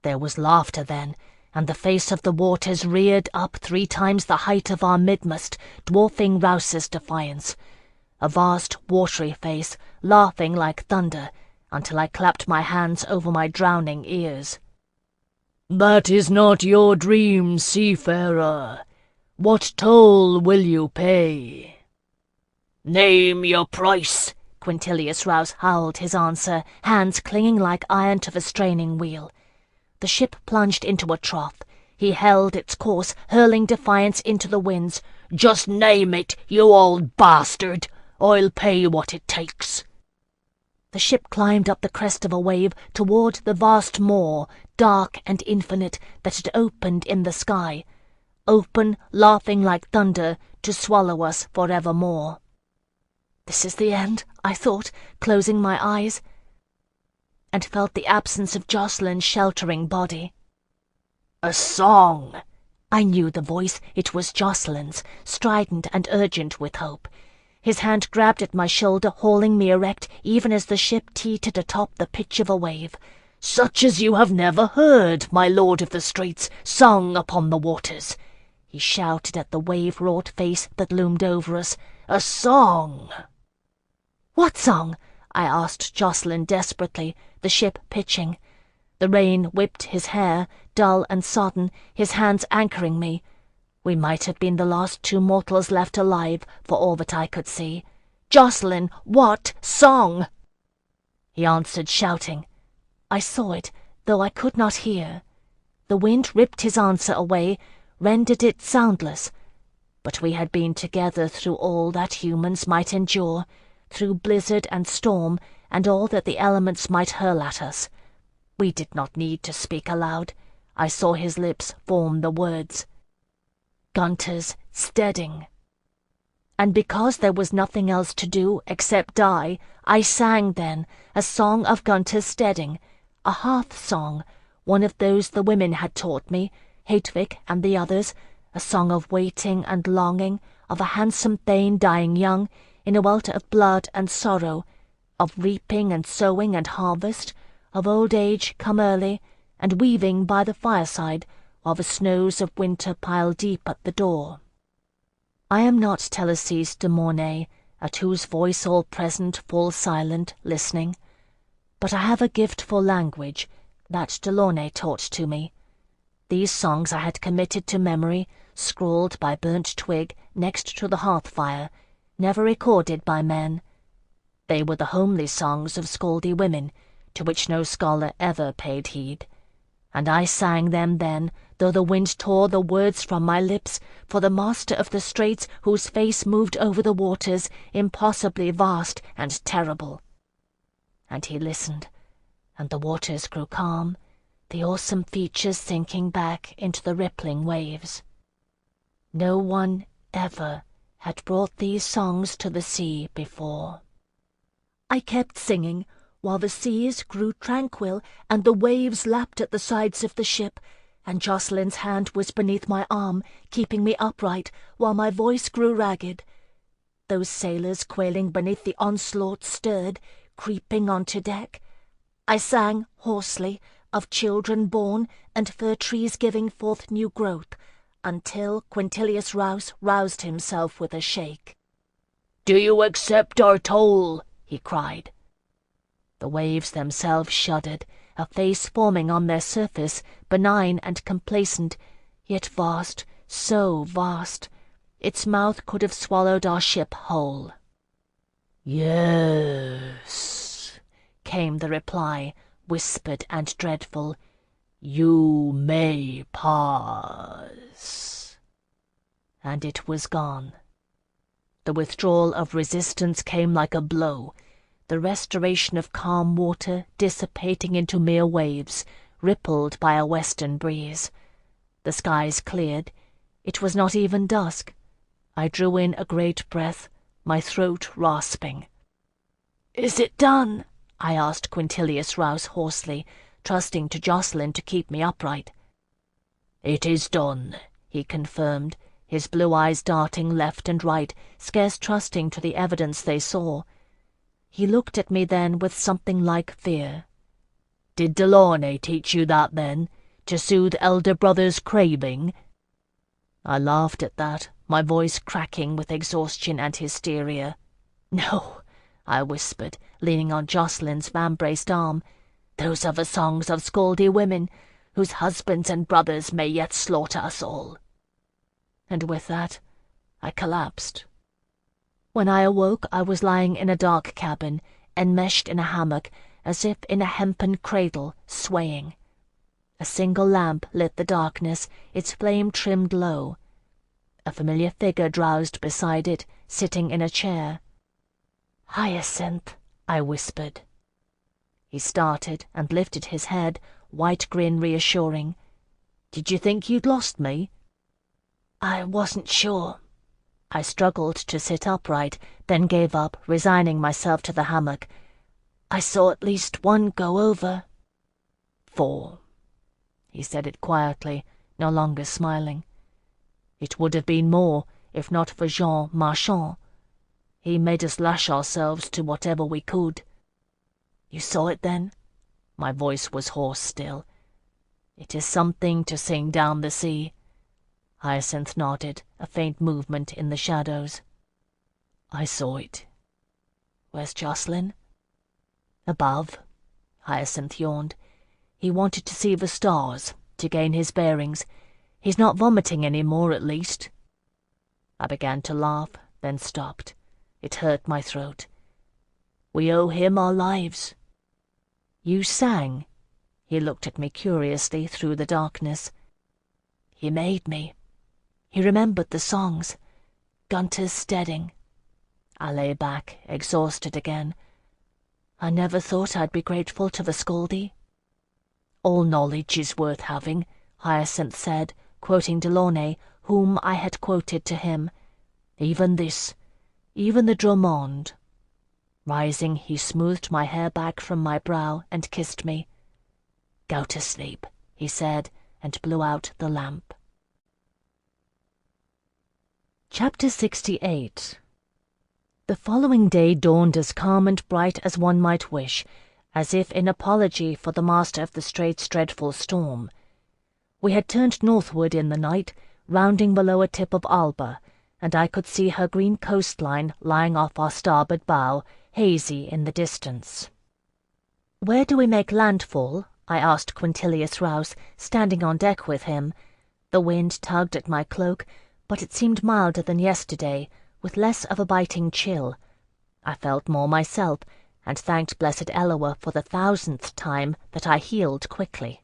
There was laughter then, and the face of the waters reared up 3 times the height of our midmast, dwarfing Rouse's defiance. A vast, watery face, laughing like thunder, until I clapped my hands over my drowning ears. "That is not your dream, seafarer. What toll will you pay?" "Name your price!" Quintilius Rouse howled his answer, hands clinging like iron to the straining wheel. The ship plunged into a trough. He held its course, hurling defiance into the winds. "Just name it, you old bastard! I'll pay what it takes." The ship climbed up the crest of a wave toward the vast moor, dark and infinite, that had opened in the sky. Open, laughing like thunder, to swallow us forevermore. This is the end, I thought, closing my eyes. and felt the absence of Jacqueline's sheltering body. "A song!" I knew the voice. It was Jacqueline's, strident and urgent with hope. His hand grabbed at my shoulder, hauling me erect, even as the ship teetered atop the pitch of a wave. "Such as you have never heard, my lord of the straits, sung upon the waters," he shouted at the wave-wrought face that loomed over us. "A song!" "What song?" I asked Jacqueline desperately, the ship pitching. The rain whipped his hair, dull and sodden, his hands anchoring me. We might have been the last two mortals left alive, for all that I could see. "Jacqueline, what song?" He answered, shouting. I saw it, though I could not hear. The wind ripped his answer away, rendered it soundless. But we had been together through all that humans might endure, through blizzard and storm, and all that the elements might hurl at us. We did not need to speak aloud. I saw his lips form the words. Gunther's steading. And because there was nothing else to do except die, I sang then a song of Gunther's steading, a hearth song, one of those the women had taught me, Hedvig and the others, a song of waiting and longing, of a handsome thane dying young, in a welter of blood and sorrow, of reaping and sowing and harvest, of old age come early, and weaving by the fireside, while the snows of winter pile deep at the door. I am not Telestes de Mornay, at whose voice all present fall silent, listening, but I have a gift for language that Delaunay taught to me. These songs I had committed to memory, scrawled by burnt twig next to the hearth-fire, never recorded by men. They were the homely songs of scaldy women, to which no scholar ever paid heed. And I sang them then, though the wind tore the words from my lips, for the master of the straits whose face moved over the waters, impossibly vast and terrible. And he listened, and the waters grew calm, the awesome features sinking back into the rippling waves. No one ever had brought these songs to the sea before. I kept singing, while the seas grew tranquil and the waves lapped at the sides of the ship, and Jacqueline's hand was beneath my arm, keeping me upright, while my voice grew ragged. Those sailors quailing beneath the onslaught stirred, creeping onto deck. I sang hoarsely of children born and fir trees giving forth new growth, until Quintilius Rouse roused himself with a shake. "Do you accept our toll?" he cried. The waves themselves shuddered, a face forming on their surface, benign and complacent, yet vast, so vast, its mouth could have swallowed our ship whole. "Yes," came the reply, whispered and dreadful. "You may pass." And it was gone. The withdrawal of resistance came like a blow, the restoration of calm water dissipating into mere waves, rippled by a western breeze. The skies cleared. It was not even dusk. I drew in a great breath, my throat rasping. "Is it done?" I asked Quintilius Rouse hoarsely, trusting to Jacqueline to keep me upright. "It is done," he confirmed, his blue eyes darting left and right, scarce trusting to the evidence they saw. He looked at me then with something like fear. "Did Delaunay teach you that then, to soothe elder brother's craving?" I laughed at that, my voice cracking with exhaustion and hysteria. "No," I whispered, leaning on Jacqueline's vambraced arm. "Those are the songs of scaldy women, whose husbands and brothers may yet slaughter us all." And with that, I collapsed. When I awoke, I was lying in a dark cabin, enmeshed in a hammock, as if in a hempen cradle, swaying. A single lamp lit the darkness, its flame trimmed low. A familiar figure drowsed beside it, sitting in a chair. "Hyacinth," I whispered. He started and lifted his head, white grin reassuring. "Did you think you'd lost me?" "I wasn't sure." I struggled to sit upright, then gave up, resigning myself to the hammock. I saw at least one go over. 4. He said it quietly, no longer smiling. It would have been more, if not for Jean Marchand. He made us lash ourselves to whatever we could. You saw it then? My voice was hoarse still. It is something to sing down the sea. Hyacinth nodded, a faint movement in the shadows. I saw it. Where's Jocelyn? Above. Hyacinth yawned. He wanted to see the stars, to gain his bearings. He's not vomiting any more, at least. I began to laugh, then stopped. It hurt my throat. We owe him our lives. You sang? He looked at me curiously through the darkness. He made me. He remembered the songs. Gunter's Steading. I lay back, exhausted again. I never thought I'd be grateful to the Scaldy. All knowledge is worth having, Hyacinth said, quoting Delaunay, whom I had quoted to him. Even this, even the Drummond. Rising, he smoothed my hair back from my brow and kissed me. Go to sleep, he said, and blew out the lamp. Chapter 68. The following day dawned as calm and bright as one might wish, as if in apology for the master of the Strait's dreadful storm. We had turned northward in the night, rounding the lower tip of Alba, and I could see her green coastline lying off our starboard bow, hazy in the distance. "Where do we make landfall?" I asked Quintilius Rouse, standing on deck with him. The wind tugged at my cloak, but it seemed milder than yesterday, with less of a biting chill. I felt more myself, and thanked blessed Eloa for the 1000th time that I healed quickly.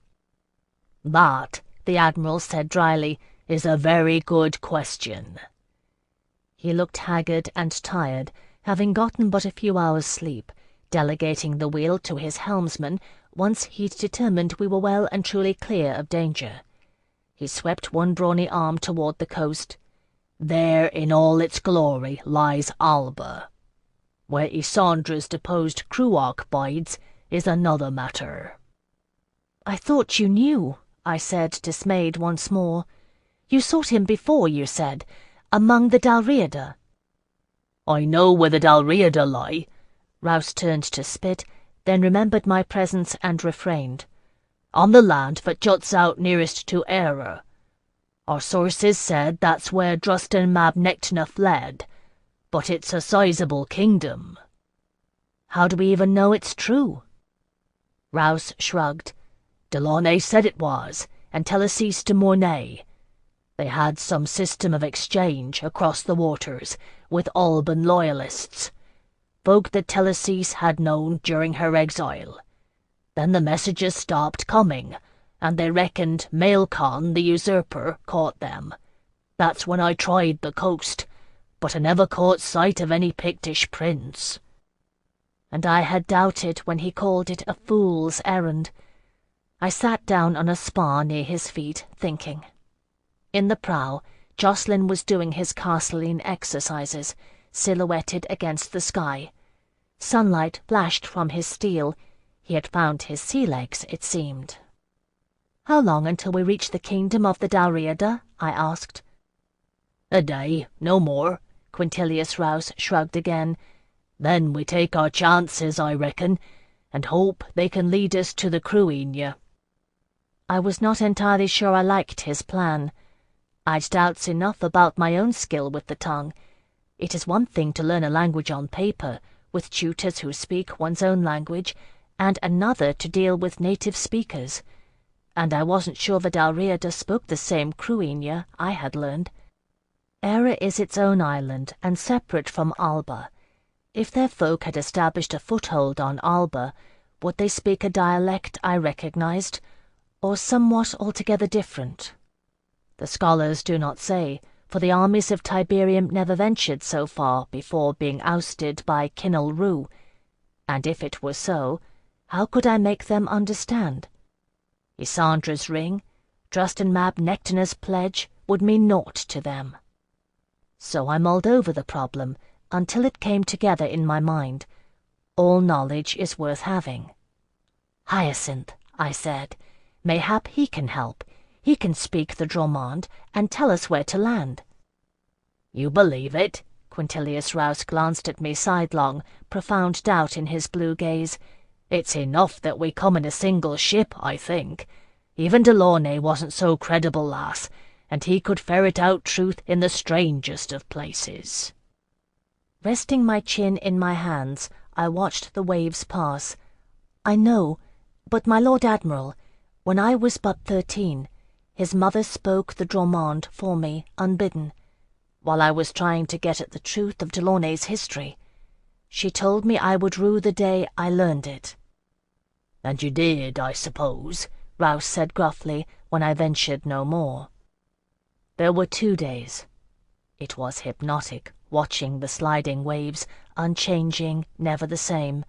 "That," the Admiral said dryly, "is a very good question." He looked haggard and tired, having gotten but a few hours' sleep, delegating the wheel to his helmsman once he'd determined we were well and truly clear of danger. He swept one brawny arm toward the coast. "There in all its glory lies Alba. Where Isandra's deposed Cruach bides is another matter." "I thought you knew," I said, dismayed once more. "You sought him before, you said, among the Dalriada." "I know where the Dalriada lie." Rouse turned to spit, then remembered my presence and refrained. "On the land that juts out nearest to Era. Our sources said that's where Drustan Mab Nectna fled, but it's a sizable kingdom." "How do we even know it's true?" Rouse shrugged. "Delaunay said it was, and Telesis de Mornay. They had some system of exchange across the waters with Alban loyalists, folk that Telesis had known during her exile. Then the messages stopped coming, and they reckoned Maelcon the usurper caught them. That's when I tried the coast, but I never caught sight of any Pictish prince." And I had doubted when he called it a fool's errand. I sat down on a spar near his feet, thinking. In the prow, Jocelyn was doing his Castelline exercises, silhouetted against the sky. Sunlight flashed from his steel. He had found his sea legs, it seemed. "How long until we reach the kingdom of the Dalriada?" I asked. "A day, no more," Quintilius Rouse shrugged again. "Then we take our chances, I reckon, and hope they can lead us to the Cruinia." I was not entirely sure I liked his plan. I'd doubts enough about my own skill with the tongue. It is one thing to learn a language on paper, with tutors who speak one's own language, and another to deal with native speakers. And I wasn't sure the Dalriada spoke the same Cruinia I had learned. Era is its own island, and separate from Alba. If their folk had established a foothold on Alba, would they speak a dialect I recognized, or somewhat altogether different? The scholars do not say, for the armies of Tiberium never ventured so far before being ousted by Kinnel Rue, and if it were so, how could I make them understand? Isandra's ring, Drustan Mab Nectina's pledge, would mean naught to them. So I mulled over the problem until it came together in my mind. All knowledge is worth having. Hyacinth, I said, mayhap he can help. He can speak the Dromond and tell us where to land. You believe it? Quintilius Rouse glanced at me sidelong, profound doubt in his blue gaze. It's enough that we come in a single ship, I think. Even Delaunay wasn't so credible, lass, and he could ferret out truth in the strangest of places. Resting my chin in my hands, I watched the waves pass. I know, but my Lord Admiral, when I was but 13, his mother spoke the Dromond for me, unbidden, while I was trying to get at the truth of Delaunay's history. She told me I would rue the day I learned it. And you did, I suppose, Rouse said gruffly, when I ventured no more. There were 2 days. It was hypnotic, watching the sliding waves, unchanging, never the same.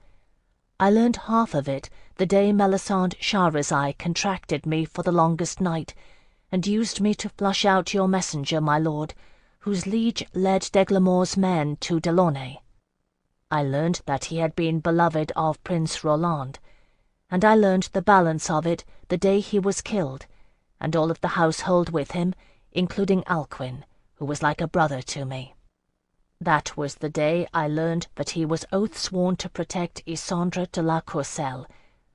I learned half of it the day Melisande Shahrazai contracted me for the longest night, and used me to flush out your messenger, my lord, whose liege led d'Eglamour's men to Delaunay. I learned that he had been beloved of Prince Roland, and I learned the balance of it the day he was killed, and all of the household with him, including Alcuin, who was like a brother to me. That was the day I learned that he was oath-sworn to protect Isandre de la Courcelle,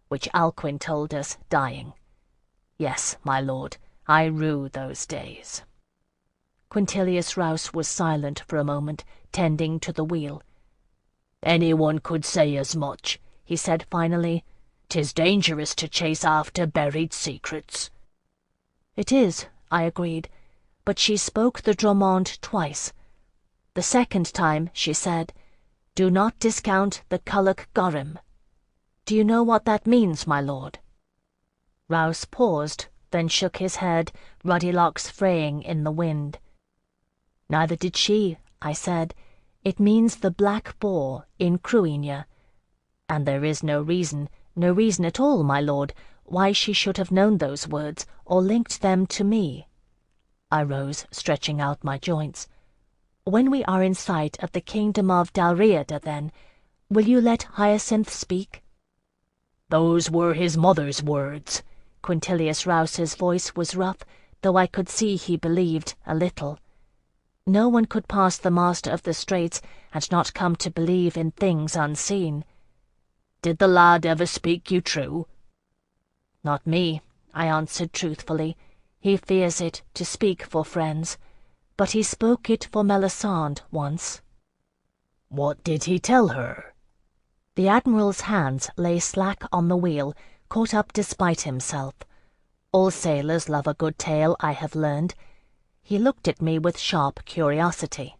which Alcuin told us, dying. Yes, my lord, I rue those days. Quintilius Rouse was silent for a moment, tending to the wheel. Anyone could say as much, he said finally. 'Tis dangerous to chase after buried secrets. It is, I agreed, but she spoke the Dromond twice. The second time she said, "Do not discount the Culloch Gorham." Do you know what that means, my lord? Rouse paused, then shook his head, ruddy locks fraying in the wind. Neither did she, I said. It means the Black Boar in Cruinia, and there is no reason at all, my lord, why she should have known those words or linked them to me. I rose, stretching out my joints. When we are in sight of the kingdom of Dalriada, then, will you let Hyacinth speak? Those were his mother's words. Quintilius Rouse's voice was rough, though I could see he believed a little. No one could pass the Master of the Straits and not come to believe in things unseen. Did the lad ever speak you true? Not me, I answered truthfully. He fears it to speak for friends, but he spoke it for Melisande once. What did he tell her? The Admiral's hands lay slack on the wheel, caught up despite himself. All sailors love a good tale, I have learned. He looked at me with sharp curiosity.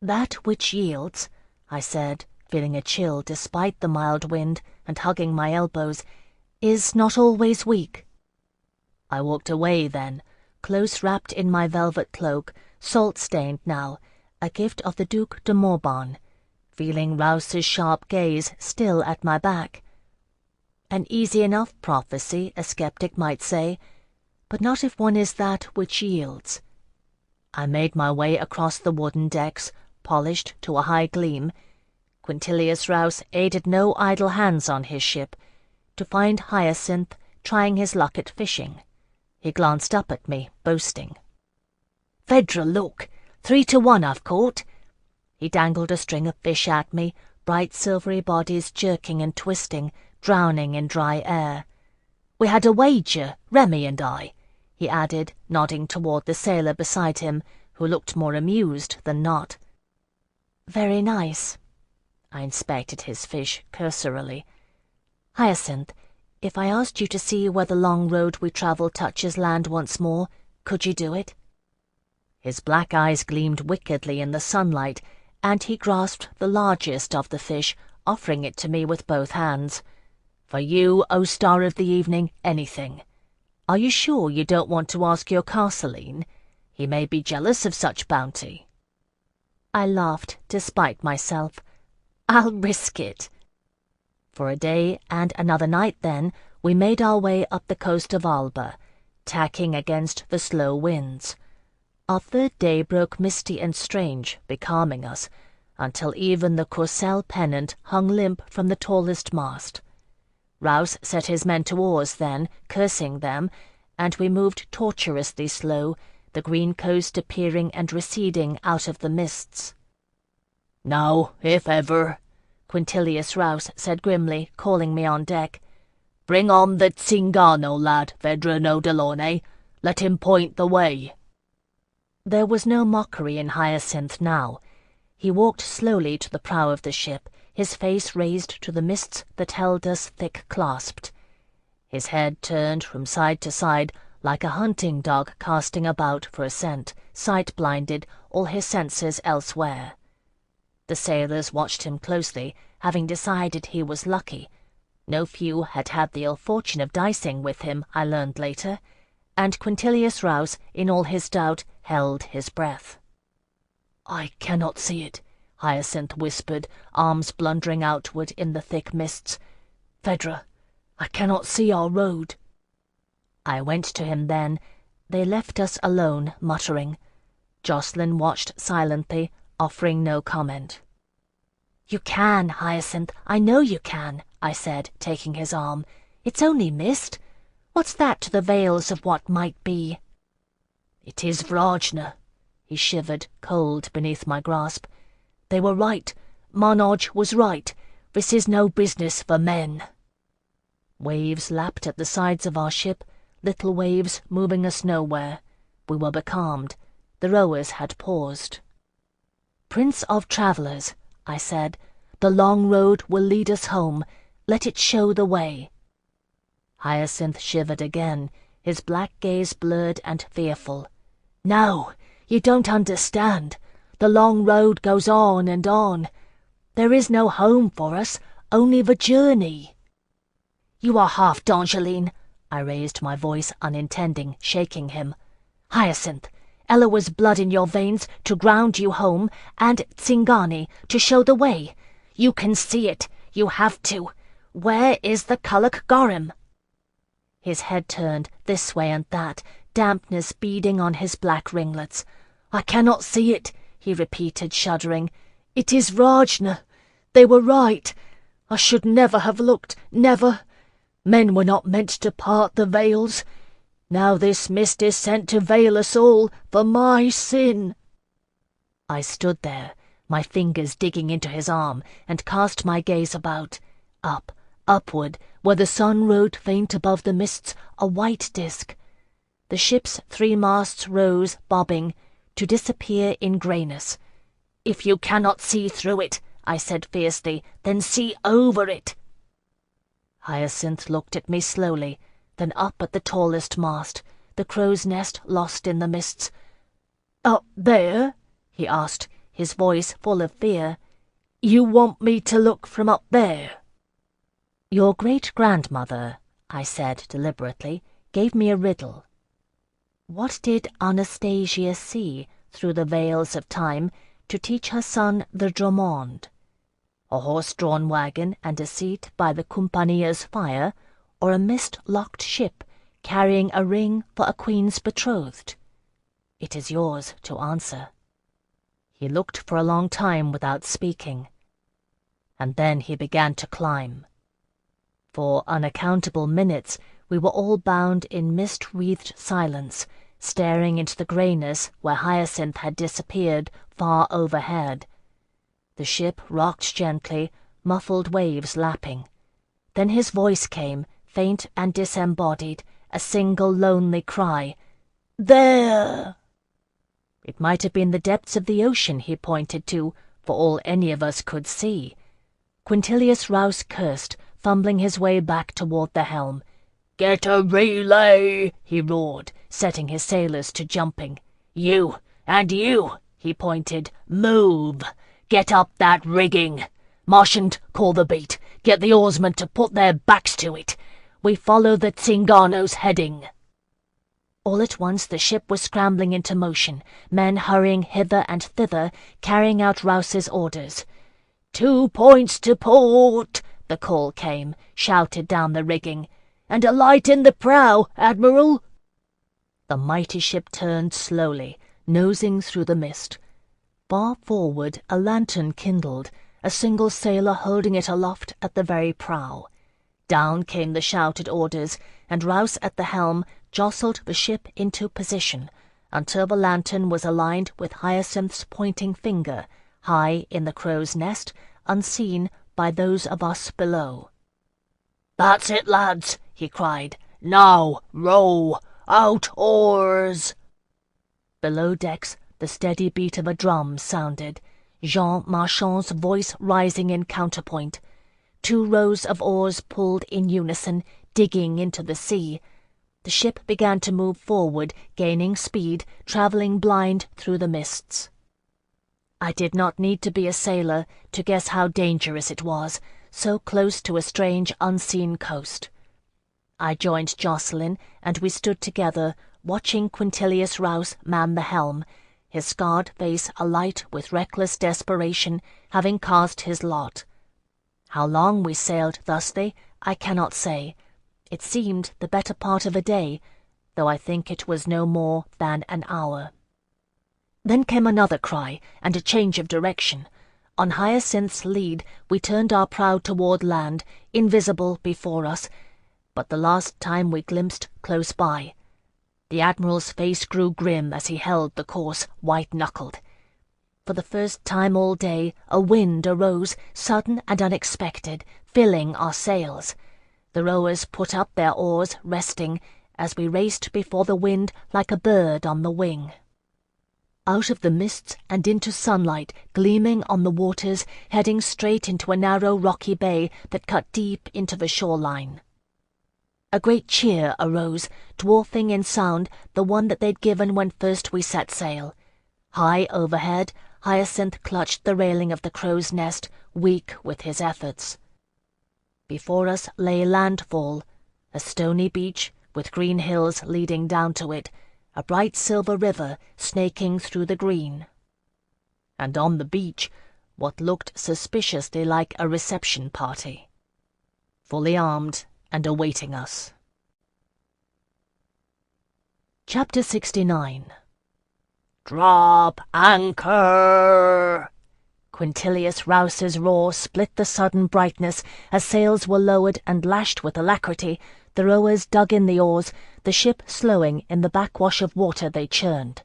That which yields, I said, feeling a chill despite the mild wind and hugging my elbows, is not always weak. I walked away then, close wrapped in my velvet cloak, salt-stained now, a gift of the Duc de Morban, feeling Rouse's sharp gaze still at my back. An easy enough prophecy, a skeptic might say, but not if one is that which yields. I made my way across the wooden decks, polished to a high gleam. Quintilius Rouse aided no idle hands on his ship, to find Hyacinth trying his luck at fishing. He glanced up at me, boasting. "Phèdre, look! 3-to-1 I've caught." He dangled a string of fish at me, bright silvery bodies jerking and twisting, drowning in dry air. "We had a wager, Remy and I," he added, nodding toward the sailor beside him, who looked more amused than not. "Very nice." I inspected his fish cursorily. "Hyacinth, if I asked you to see where the long road we travel touches land once more, could you do it?" His black eyes gleamed wickedly in the sunlight, and he grasped the largest of the fish, offering it to me with both hands. "For you, O star of the evening, anything. Are you sure you don't want to ask your Castelline? He may be jealous of such bounty." I laughed, despite myself. "I'll risk it." For a day and another night, then, we made our way up the coast of Alba, tacking against the slow winds. Our third day broke misty and strange, becalming us, until even the Kushiel pennant hung limp from the tallest mast. Rouse set his men to oars then, cursing them, and we moved tortuously slow, the green coast appearing and receding out of the mists. "Now, if ever," Quintilius Rouse said grimly, calling me on deck, "bring on the Zingano lad, Phèdre no Delaunay. Let him point the way." There was no mockery in Hyacinth now. He walked slowly to the prow of the ship, his face raised to the mists that held us thick-clasped. His head turned from side to side like a hunting dog casting about for a scent, sight-blinded, all his senses elsewhere. The sailors watched him closely, having decided he was lucky. No few had had the ill fortune of dicing with him, I learned later, and Quintilius Rouse, in all his doubt, held his breath. "I cannot see it," Hyacinth whispered, arms blundering outward in the thick mists. "Phèdre, I cannot see our road." I went to him then. They left us alone, muttering. Jocelyn watched silently, offering no comment. "You can, Hyacinth, I know you can," I said, taking his arm. "It's only mist. What's that to the veils of what might be?" "It is Vrajna." He shivered, cold beneath my grasp. "They were right. Monarch was right. This is no business for men." Waves lapped at the sides of our ship, little waves moving us nowhere. We were becalmed. The rowers had paused. "Prince of Travellers," I said, "the long road will lead us home. Let it show the way." Hyacinth shivered again, his black gaze blurred and fearful. "No, you don't understand. The long road goes on and on. There is no home for us, only the journey." "You are half d'Angeline," I raised my voice unintending, shaking him. "Hyacinth, Eloa's blood in your veins to ground you home, and Zingani to show the way. You can see it. You have to. Where is the Culloch Gorham?" His head turned this way and that, dampness beading on his black ringlets. "I cannot see it," he repeated, shuddering. "It is Vrajna. They were right. I should never have looked, never. Men were not meant to part the veils. Now this mist is sent to veil us all for my sin." I stood there, my fingers digging into his arm, and cast my gaze about. Up, upward, where the sun rode faint above the mists, a white disk. The ship's 3 masts rose, bobbing, to disappear in greyness. "If you cannot see through it," I said fiercely, "then see over it." Hyacinth looked at me slowly, then up at the tallest mast, the crow's nest lost in the mists. "Up there?" he asked, his voice full of fear. "You want me to look from up there?" "Your great-grandmother," I said deliberately, "gave me a riddle. What did Anastasia see through the veils of time to teach her son the Drummond? A horse-drawn wagon and a seat by the Compania's fire, or a mist-locked ship carrying a ring for a queen's betrothed? It is yours to answer." He looked for a long time without speaking, and then he began to climb. For unaccountable minutes we were all bound in mist-wreathed silence, staring into the greyness where Hyacinth had disappeared far overhead. The ship rocked gently, muffled waves lapping. Then his voice came, faint and disembodied, a single lonely cry. "There!" It might have been the depths of the ocean he pointed to, for all any of us could see. Quintilius Rouse cursed, fumbling his way back toward the helm. "Get a relay!" he roared, setting his sailors to jumping. "You, and you," he pointed, "move! Get up that rigging! Marchant, call the beat. Get the oarsmen to put their backs to it. We follow the Zingano's heading." All at once the ship was scrambling into motion, men hurrying hither and thither, carrying out Rouse's orders. 2 points to port, the call came, shouted down the rigging. "And a light in the prow, Admiral!" The mighty ship turned slowly, nosing through the mist. Far forward a lantern kindled, a single sailor holding it aloft at the very prow. Down came the shouted orders, and Rouse at the helm jostled the ship into position, until the lantern was aligned with Hyacinth's pointing finger, high in the crow's nest, unseen by those of us below. "That's it, lads," he cried. "Now, row! Out oars!" Below decks the steady beat of a drum sounded, Jean Marchand's voice rising in counterpoint. 2 rows of oars pulled in unison, digging into the sea. The ship began to move forward, gaining speed, travelling blind through the mists. I did not need to be a sailor to guess how dangerous it was, so close to a strange, unseen coast. I joined Jocelyn, and we stood together, watching Quintilius Rouse man the helm, his scarred face alight with reckless desperation, having cast his lot. How long we sailed thusly, I cannot say. It seemed the better part of a day, though I think it was no more than an hour. Then came another cry, and a change of direction. On Hyacinth's lead we turned our prow toward land, invisible before us, but the last time we glimpsed close by. The Admiral's face grew grim as he held the course, white-knuckled. For the first time all day a wind arose, sudden and unexpected, filling our sails. The rowers put up their oars, resting, as we raced before the wind like a bird on the wing. Out of the mists and into sunlight, gleaming on the waters, heading straight into a narrow rocky bay that cut deep into the shoreline. A great cheer arose, dwarfing in sound the one that they'd given when first we set sail. High overhead, Hyacinth clutched the railing of the crow's nest, weak with his efforts. Before us lay landfall, a stony beach with green hills leading down to it, a bright silver river snaking through the green. And on the beach, what looked suspiciously like a reception party, fully armed and awaiting us. Chapter 69. "Drop anchor!" Quintilius Rouse's roar split the sudden brightness as sails were lowered and lashed with alacrity. The rowers dug in the oars, the ship slowing in the backwash of water they churned.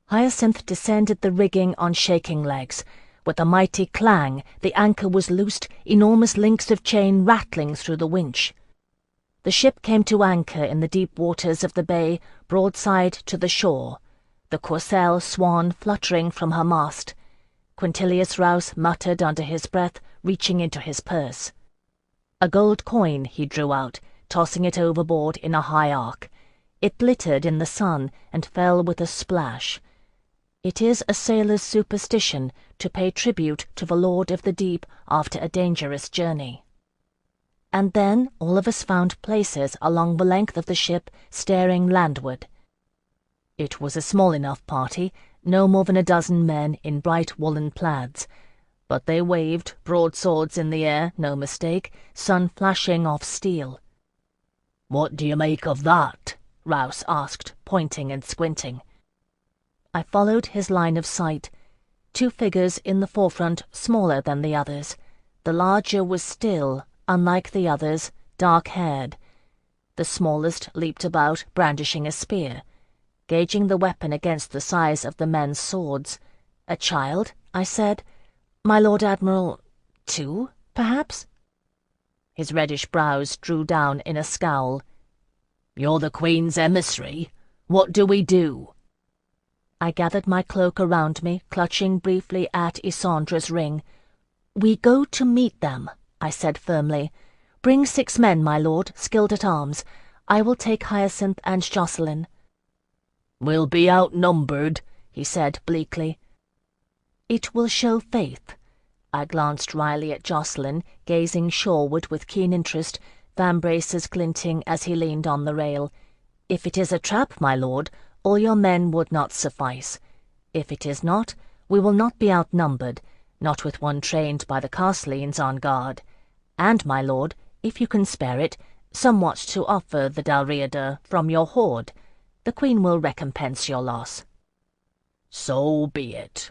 Hyacinth descended the rigging on shaking legs. With a mighty clang, the anchor was loosed, enormous links of chain rattling through the winch. The ship came to anchor in the deep waters of the bay, broadside to the shore, the Kushiel swan fluttering from her mast. Quintilius Rouse muttered under his breath, reaching into his purse. A gold coin he drew out, tossing it overboard in a high arc. It glittered in the sun and fell with a splash. It is a sailor's superstition to pay tribute to the Lord of the Deep after a dangerous journey. And then all of us found places along the length of the ship, staring landward. It was a small enough party, no more than a dozen men in bright woolen plaids, but they waved, broadswords in the air, no mistake, sun flashing off steel. "What do you make of that?" Rouse asked, pointing and squinting. I followed his line of sight. 2 figures in the forefront, smaller than the others. The larger was still, unlike the others, dark-haired. The smallest leaped about, brandishing a spear, gauging the weapon against the size of the men's swords. "A child?" I said. "My Lord Admiral, 2, perhaps?" His reddish brows drew down in a scowl. "You're the Queen's emissary. What do we do?" I gathered my cloak around me, clutching briefly at Isandra's ring. "We go to meet them," I said firmly. "Bring 6 men, my lord, skilled at arms. I will take Hyacinth and Jocelyn." "We'll be outnumbered," he said bleakly. "It will show faith." I glanced wryly at Jocelyn, gazing shoreward with keen interest, vambraces glinting as he leaned on the rail. "If it is a trap, my lord, all your men would not suffice. If it is not, we will not be outnumbered, not with one trained by the Castellines on guard. And, my lord, if you can spare it, somewhat to offer the Dalriada from your hoard. The Queen will recompense your loss." "So be it."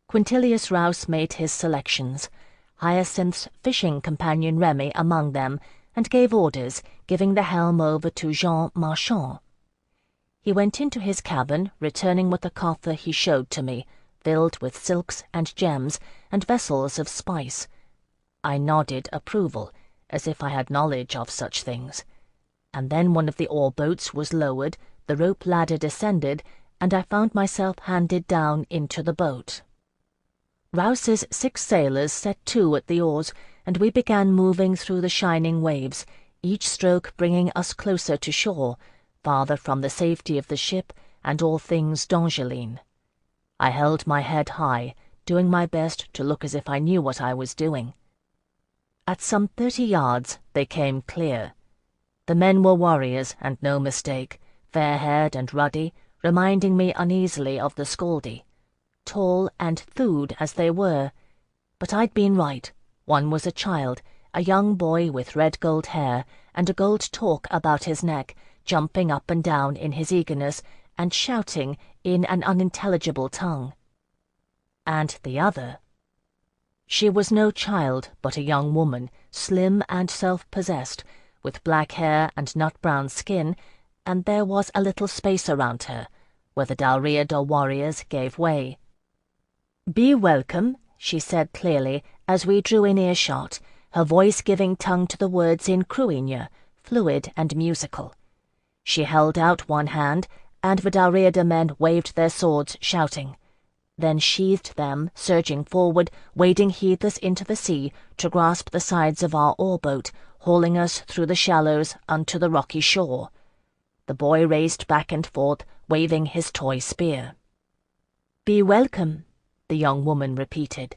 Quintilius Rouse made his selections, Hyacinth's fishing companion Remy among them, and gave orders, giving the helm over to Jean Marchand. He went into his cabin, returning with the coffer he showed to me, filled with silks and gems and vessels of spice. I nodded approval, as if I had knowledge of such things. And then one of the oar-boats was lowered, the rope ladder descended, and I found myself handed down into the boat. Rouse's 6 sailors set to at the oars, and we began moving through the shining waves, each stroke bringing us closer to shore, farther from the safety of the ship and all things D'Angeline. I held my head high, doing my best to look as if I knew what I was doing. At some 30 yards they came clear. The men were warriors, and no mistake, fair-haired and ruddy, reminding me uneasily of the Scaldi. Tall and thewed as they were, but I'd been right. One was a child, a young boy with red gold hair and a gold torque about his neck, jumping up and down in his eagerness and shouting in an unintelligible tongue. And the other. She was no child, but a young woman, slim and self-possessed, with black hair and nut-brown skin, and there was a little space around her, where the Dalriada warriors gave way. "Be welcome," she said clearly, as we drew in earshot, her voice giving tongue to the words in Cruigne, fluid and musical. She held out one hand, and the Dalriada men waved their swords, shouting, then sheathed them, surging forward, wading heedless into the sea to grasp the sides of our oar-boat, hauling us through the shallows unto the rocky shore. The boy raced back and forth, waving his toy spear. "Be welcome," the young woman repeated.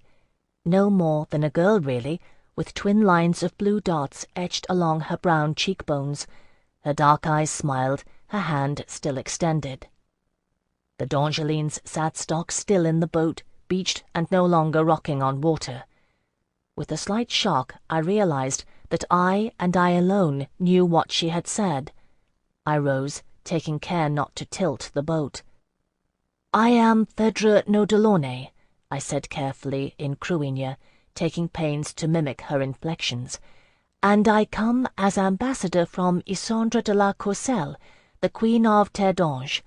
No more than a girl, really, with twin lines of blue dots etched along her brown cheekbones. Her dark eyes smiled, her hand still extended. The D'Angelines sat stock still in the boat, beached and no longer rocking on water. With a slight shock, I realized that I, and I alone, knew what she had said. I rose, taking care not to tilt the boat. "I am Phèdre no Delaunay," I said carefully in Cruigne, taking pains to mimic her inflections, "and I come as ambassador from Isandre de la Courcelle, the Queen of Terdange.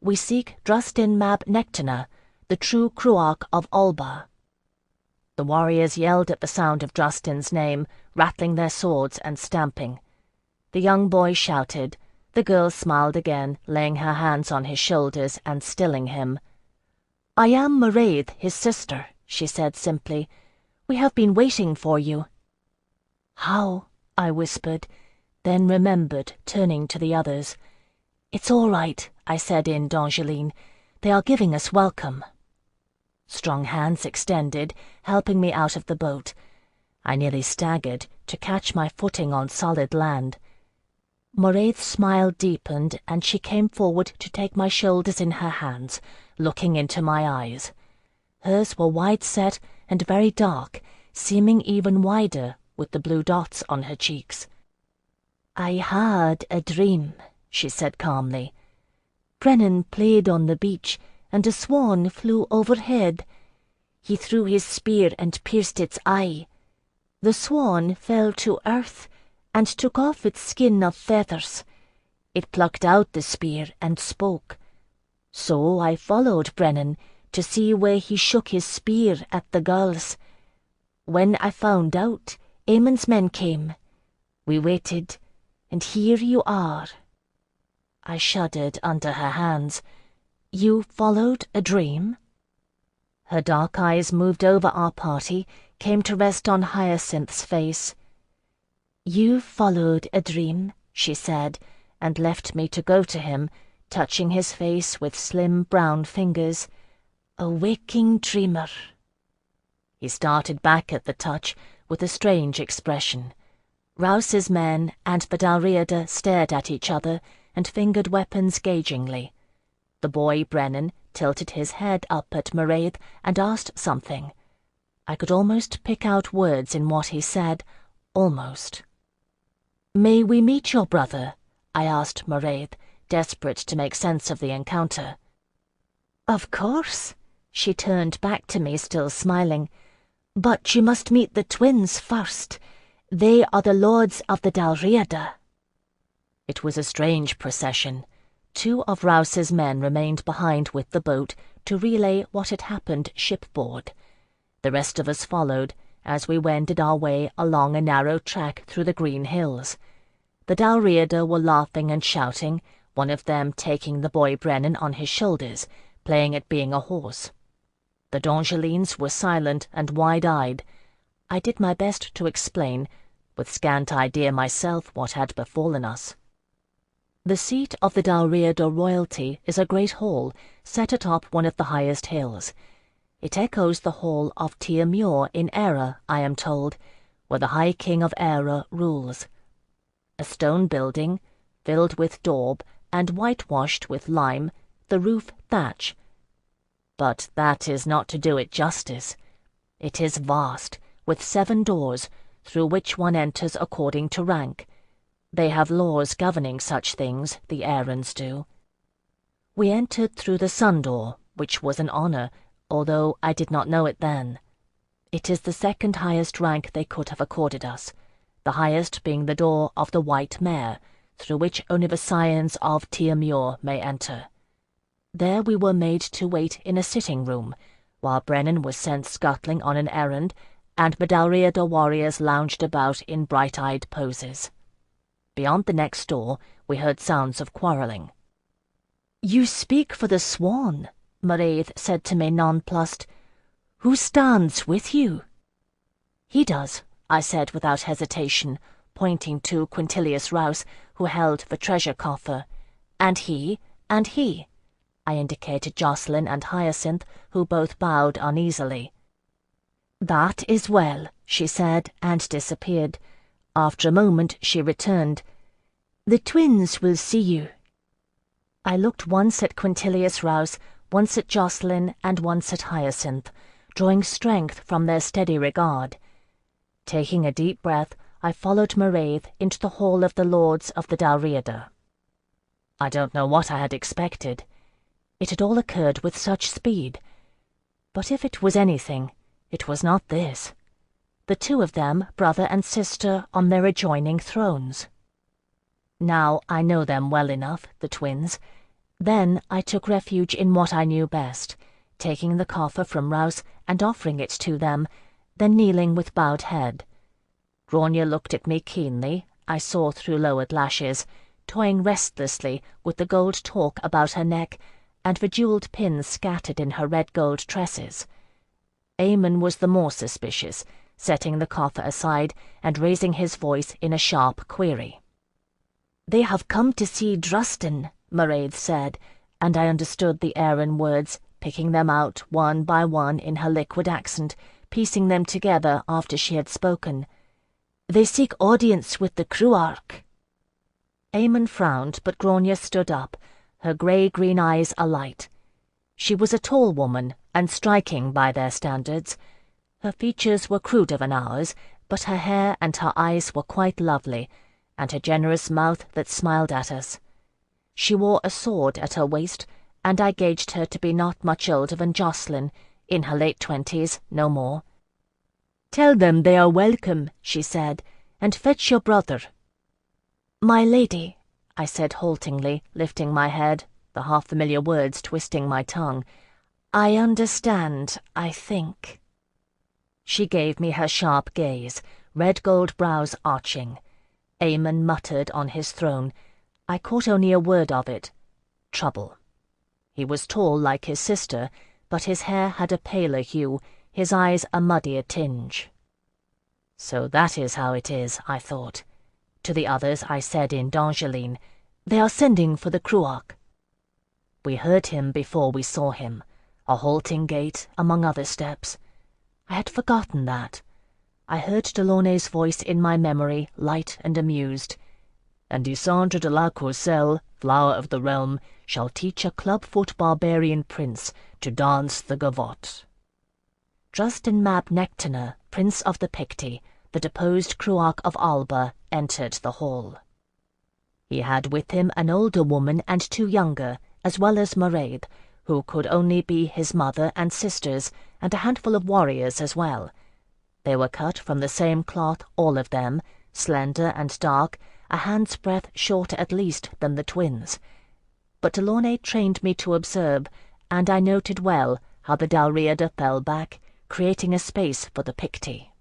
We seek Drustin Mab Nectana, the true Cruach of Alba." The warriors yelled at the sound of Drustin's name, rattling their swords and stamping. The young boy shouted. The girl smiled again, laying her hands on his shoulders and stilling him. "I am Mairead, his sister," she said simply. "We have been waiting for you." "How?" I whispered, then remembered, turning to the others. "It's all right," I said in D'Angeline. "They are giving us welcome." Strong hands extended, helping me out of the boat. I nearly staggered to catch my footing on solid land. Mairead's smile deepened, and she came forward to take my shoulders in her hands, looking into my eyes. Hers were wide-set and very dark, seeming even wider with the blue dots on her cheeks. "I had a dream," she said calmly. "Brennan played on the beach, and a swan flew overhead. He threw his spear and pierced its eye. The swan fell to earth, and took off its skin of feathers. It plucked out the spear and spoke. So I followed Brennan to see where he shook his spear at the gulls. When I found out, Eamon's men came. We waited, and here you are." I shuddered under her hands. "You followed a dream?" Her dark eyes moved over our party, came to rest on Hyacinth's face. "You followed a dream," she said, and left me to go to him, touching his face with slim brown fingers. "A waking dreamer." He started back at the touch with a strange expression. Rouse's men and the Dalriada stared at each other and fingered weapons gaugingly. The boy Brennan tilted his head up at Mairead and asked something. I could almost pick out words in what he said, almost. "May we meet your brother?" I asked Mairead, desperate to make sense of the encounter. "Of course," She turned back to me, still smiling. "But you must meet the twins first. They are the lords of the Dalriada." It was a strange procession. 2 of Rouse's men remained behind with the boat to relay what had happened shipboard. The rest of us followed as we wended our way along a narrow track through the green hills. The Dalriada were laughing and shouting, one of them taking the boy Brennan on his shoulders, playing at being a horse. The D'Angelines were silent and wide-eyed. I did my best to explain, with scant idea myself what had befallen us. The seat of the Dalriada royalty is a great hall set atop one of the highest hills. It echoes the hall of Tir Muir in Eire, I am told, where the High King of Eire rules. A stone building, filled with daub and whitewashed with lime, the roof thatch. But that is not to do it justice. It is vast, with 7 doors, through which one enters according to rank. They have laws governing such things, the Airans do. We entered through the sun door, which was an honour, although I did not know it then. It is the 2nd highest rank they could have accorded us, the highest being the door of the White Mare, through which only the scions of Tir Muir may enter. There we were made to wait in a sitting-room, while Brennan was sent scuttling on an errand, and the Dalriada warriors lounged about in bright-eyed poses. Beyond the next door we heard sounds of quarrelling. "You speak for the Swan," Mairead said to me nonplussed. "Who stands with you?" "He does," I said without hesitation, pointing to Quintilius Rouse, who held the treasure coffer. "And he, and he." I indicated Jocelyn and Hyacinth, who both bowed uneasily. "That is well," she said, and disappeared. After a moment she returned. "The twins will see you." I looked once at Quintilius Rouse, once at Jocelyn, and once at Hyacinth, drawing strength from their steady regard. Taking a deep breath, I followed Mairead into the hall of the lords of the Dalriada. I don't know what I had expected. It had all occurred with such speed. But if it was anything, it was not this. The 2 of them, brother and sister, on their adjoining thrones. Now I know them well enough, the twins. Then I took refuge in what I knew best, taking the coffer from Rouse and offering it to them, then kneeling with bowed head. Grania looked at me keenly, I saw through lowered lashes, toying restlessly with the gold torque about her neck and the jewelled pins scattered in her red-gold tresses. Eamon was the more suspicious, setting the coffer aside and raising his voice in a sharp query. "They have come to see Drustin," Mairead said, and I understood the Aran words, picking them out one by one in her liquid accent, piecing them together after she had spoken. "They seek audience with the Cruarch." Eamon frowned, but Grania stood up, her grey-green eyes alight. She was a tall woman, and striking by their standards. Her features were cruder than ours, but her hair and her eyes were quite lovely, and her generous mouth that smiled at us. She wore a sword at her waist, and I gauged her to be not much older than Jocelyn, in her late 20s, no more. "Tell them they are welcome," she said, "and fetch your brother." "My lady," I said haltingly, lifting my head, the half-familiar words twisting my tongue, "I understand, I think." She gave me her sharp gaze, red gold brows arching. Eamon muttered on his throne. I caught only a word of it. Trouble. He was tall like his sister, but his hair had a paler hue, his eyes a muddier tinge. So that is how it is, I thought. To the others I said in D'Angeline, "They are sending for the Cruarch." We heard him before we saw him, a halting gait among other steps. I had forgotten that. I heard Delaunay's voice in my memory, light and amused. "And Ysandre de la Courcelle, flower of the realm, shall teach a club-foot barbarian prince to dance the gavotte." Drustin Mab Nectaner, prince of the Picti, the deposed Cruarch of Alba, entered the hall. He had with him an older woman and 2 younger, as well as Mairead, who could only be his mother and sisters, and a handful of warriors as well. They were cut from the same cloth, all of them, slender and dark, a hand's breadth shorter at least than the twins. But Delaunay trained me to observe, and I noted well how the Dalriada fell back, creating a space for the Picti.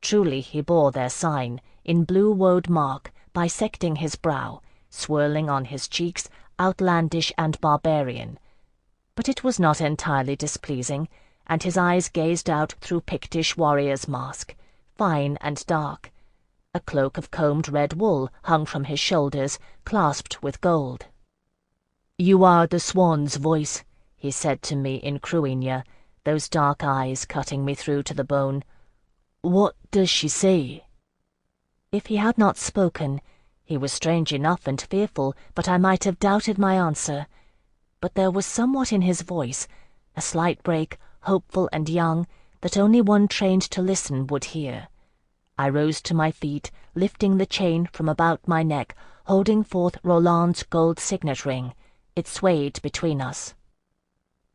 Truly he bore their sign, in blue woad mark, bisecting his brow, swirling on his cheeks, outlandish and barbarian. But it was not entirely displeasing, and his eyes gazed out through Pictish warrior's mask, fine and dark. A cloak of combed red wool hung from his shoulders, clasped with gold. "You are the swan's voice," he said to me in Cruinia, those dark eyes cutting me through to the bone. "What does she say?" If he had not spoken, he was strange enough and fearful, but I might have doubted my answer. But there was somewhat in his voice, a slight break, hopeful and young, that only one trained to listen would hear. I rose to my feet, lifting the chain from about my neck, holding forth Roland's gold signet ring. It swayed between us.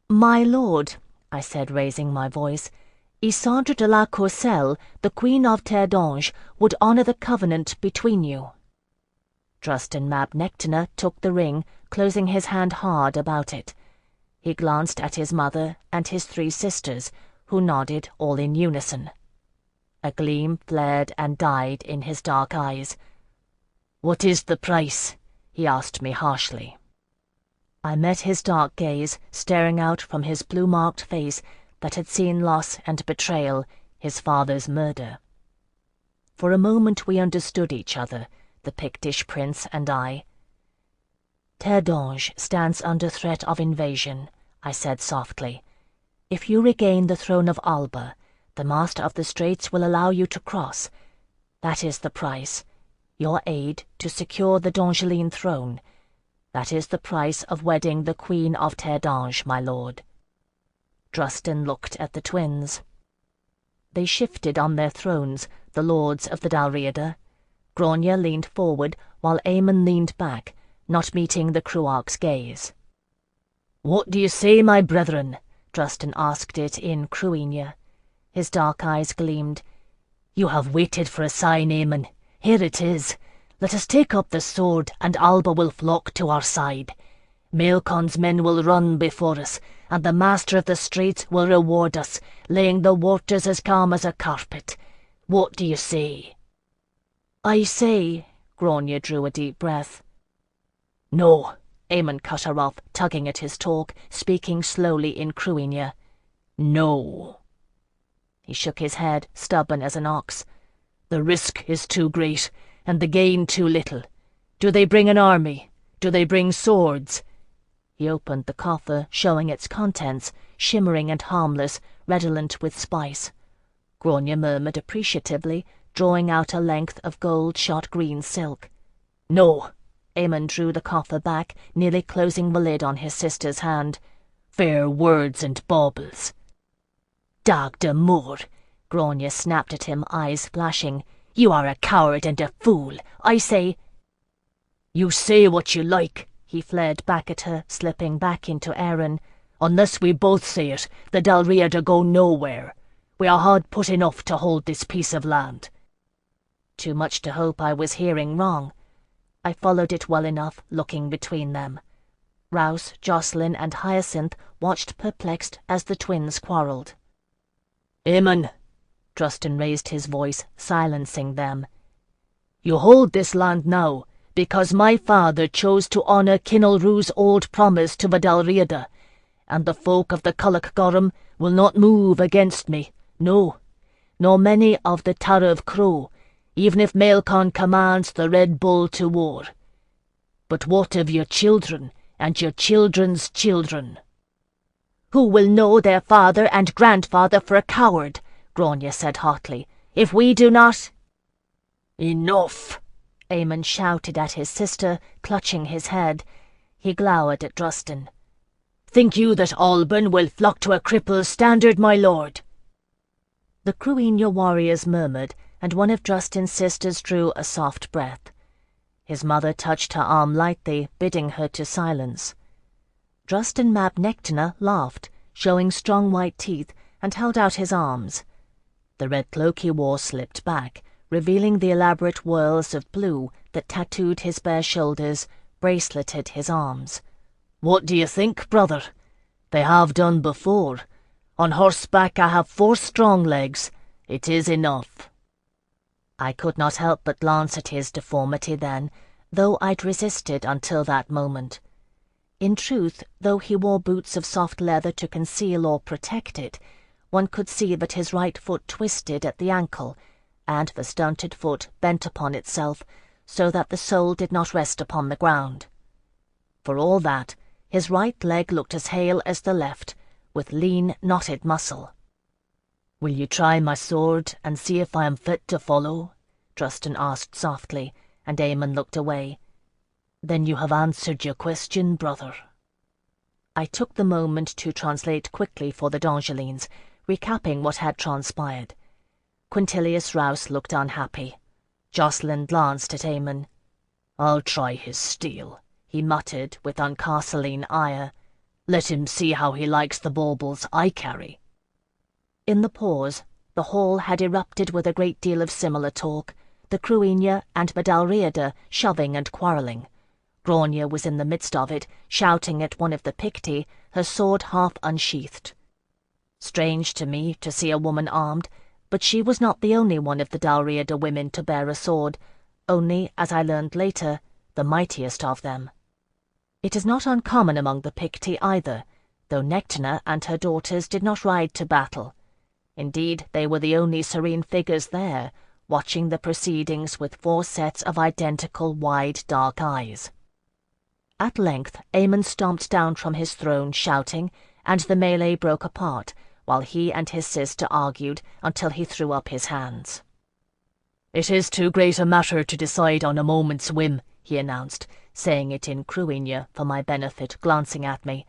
"My lord," I said, raising my voice, "Isandre de la Courcelle, the Queen of Terre d'Ange, would honour the covenant between you." Drustin Mab Nectina took the ring, closing his hand hard about it. He glanced at his mother and his 3 sisters, who nodded all in unison. A gleam flared and died in his dark eyes. "What is the price?" he asked me harshly. I met his dark gaze, staring out from his blue-marked face that had seen loss and betrayal, his father's murder. For a moment we understood each other, the Pictish prince and I. "Terre d'Ange stands under threat of invasion," I said softly. "If you regain the throne of Alba, the Master of the Straits will allow you to cross. That is the price. Your aid to secure the D'Angeline throne. That is the price of wedding the Queen of Terre d'Ange, my lord." Drustin looked at the twins. They shifted on their thrones, the lords of the Dalriada. Grania leaned forward, while Aemon leaned back, not meeting the Cruarch's gaze. "What do you say, my brethren?" Drustin asked it in Cruinia. His dark eyes gleamed. "You have waited for a sign, Aemon. Here it is. Let us take up the sword, and Alba will flock to our side. Maelcon's men will run before us, and the Master of the Straits will reward us, laying the waters as calm as a carpet. What do you say?" "I say," Grania drew a deep breath. "No," Aemon cut her off, tugging at his talk, speaking slowly in Cruinia. "No." He shook his head, stubborn as an ox. "The risk is too great, and the gain too little. Do they bring an army? Do they bring swords?" He opened the coffer, showing its contents, shimmering and harmless, redolent with spice. Grania murmured appreciatively, drawing out a length of gold shot green silk. "No." Aemon drew the coffer back, nearly closing the lid on his sister's hand. "Fair words and baubles." "Dag de Moor!" Grania snapped at him, eyes flashing. "You are a coward and a fool. I say—" "You say what you like," he flared back at her, slipping back into Erin. "Unless we both say it, the Dalriada go nowhere. We are hard put enough to hold this piece of land." Too much to hope I was hearing wrong. I followed it well enough, looking between them. Rouse, Jocelyn, and Hyacinth watched perplexed as the twins quarrelled. "Aemon," Drustin raised his voice, silencing them. "You hold this land now because my father chose to honour Kinalru's old promise to the Dalriada, and the folk of the Culloch Gorum will not move against me, no, nor many of the Tara of Crow, even if Maelcon commands the Red Bull to war. But what of your children and your children's children?" "Who will know their father and grandfather for a coward," Grania said hotly, "if we do not—" "Enough!" Aemon shouted at his sister, clutching his head. He glowered at Drustin. "Think you that Alban will flock to a cripple's standard, my lord?" The Cruinia warriors murmured, and one of Drustin's sisters drew a soft breath. His mother touched her arm lightly, bidding her to silence. Drustin Mab Nectina laughed, showing strong white teeth, and held out his arms. The red cloak he wore slipped back, revealing the elaborate whorls of blue that tattooed his bare shoulders, braceleted his arms. "What do you think, brother? They have done before. On horseback I have 4 strong legs. It is enough." I could not help but glance at his deformity then, though I'd resisted until that moment. In truth, though he wore boots of soft leather to conceal or protect it, one could see that his right foot twisted at the ankle, and the stunted foot bent upon itself, so that the sole did not rest upon the ground. For all that, his right leg looked as hale as the left, with lean, knotted muscle. "Will you try my sword and see if I am fit to follow?" Drustin asked softly, and Eamon looked away. "Then you have answered your question, brother." I took the moment to translate quickly for the D'Angelines, recapping what had transpired. Quintilius Rouse looked unhappy. Jocelyn glanced at Eamon. "I'll try his steel," he muttered with uncastling ire. "Let him see how he likes the baubles I carry." In the pause, the hall had erupted with a great deal of similar talk, the Cruinia and the Dalriada shoving and quarrelling. Grania was in the midst of it, shouting at one of the Picti, her sword half unsheathed. Strange to me to see a woman armed, but she was not the only one of the Dalriada women to bear a sword, only, as I learned later, the mightiest of them. It is not uncommon among the Picti either, though Nectina and her daughters did not ride to battle. Indeed, they were the only serene figures there, watching the proceedings with 4 sets of identical wide dark eyes. At length Eamon stomped down from his throne shouting, and the melee broke apart, while he and his sister argued until he threw up his hands. "It is too great a matter to decide on a moment's whim," he announced, saying it in Cruinia for my benefit, glancing at me.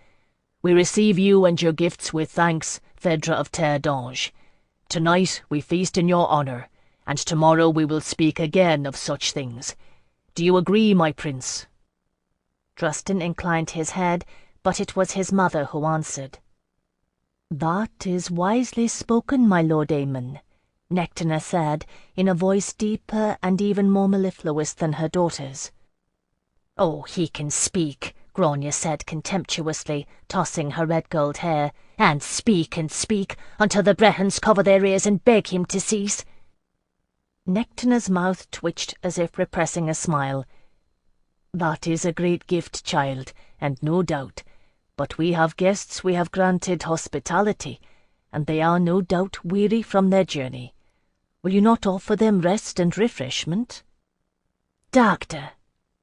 "We receive you and your gifts with thanks, Phèdre of Terre d'Ange. Tonight we feast in your honour, and tomorrow we will speak again of such things. Do you agree, my prince?" Drustin inclined his head, but it was his mother who answered. "That is wisely spoken, my lord Eamon," Nectina said, in a voice deeper and even more mellifluous than her daughter's. "Oh, he can speak," Grania said contemptuously, tossing her red-gold hair, and speak until the Brehons cover their ears and beg him to cease." Nectina's mouth twitched as if repressing a smile. "That is a great gift, child, and no doubt. But we have guests we have granted hospitality, and they are no doubt weary from their journey. Will you not offer them rest and refreshment?" "Doctor,"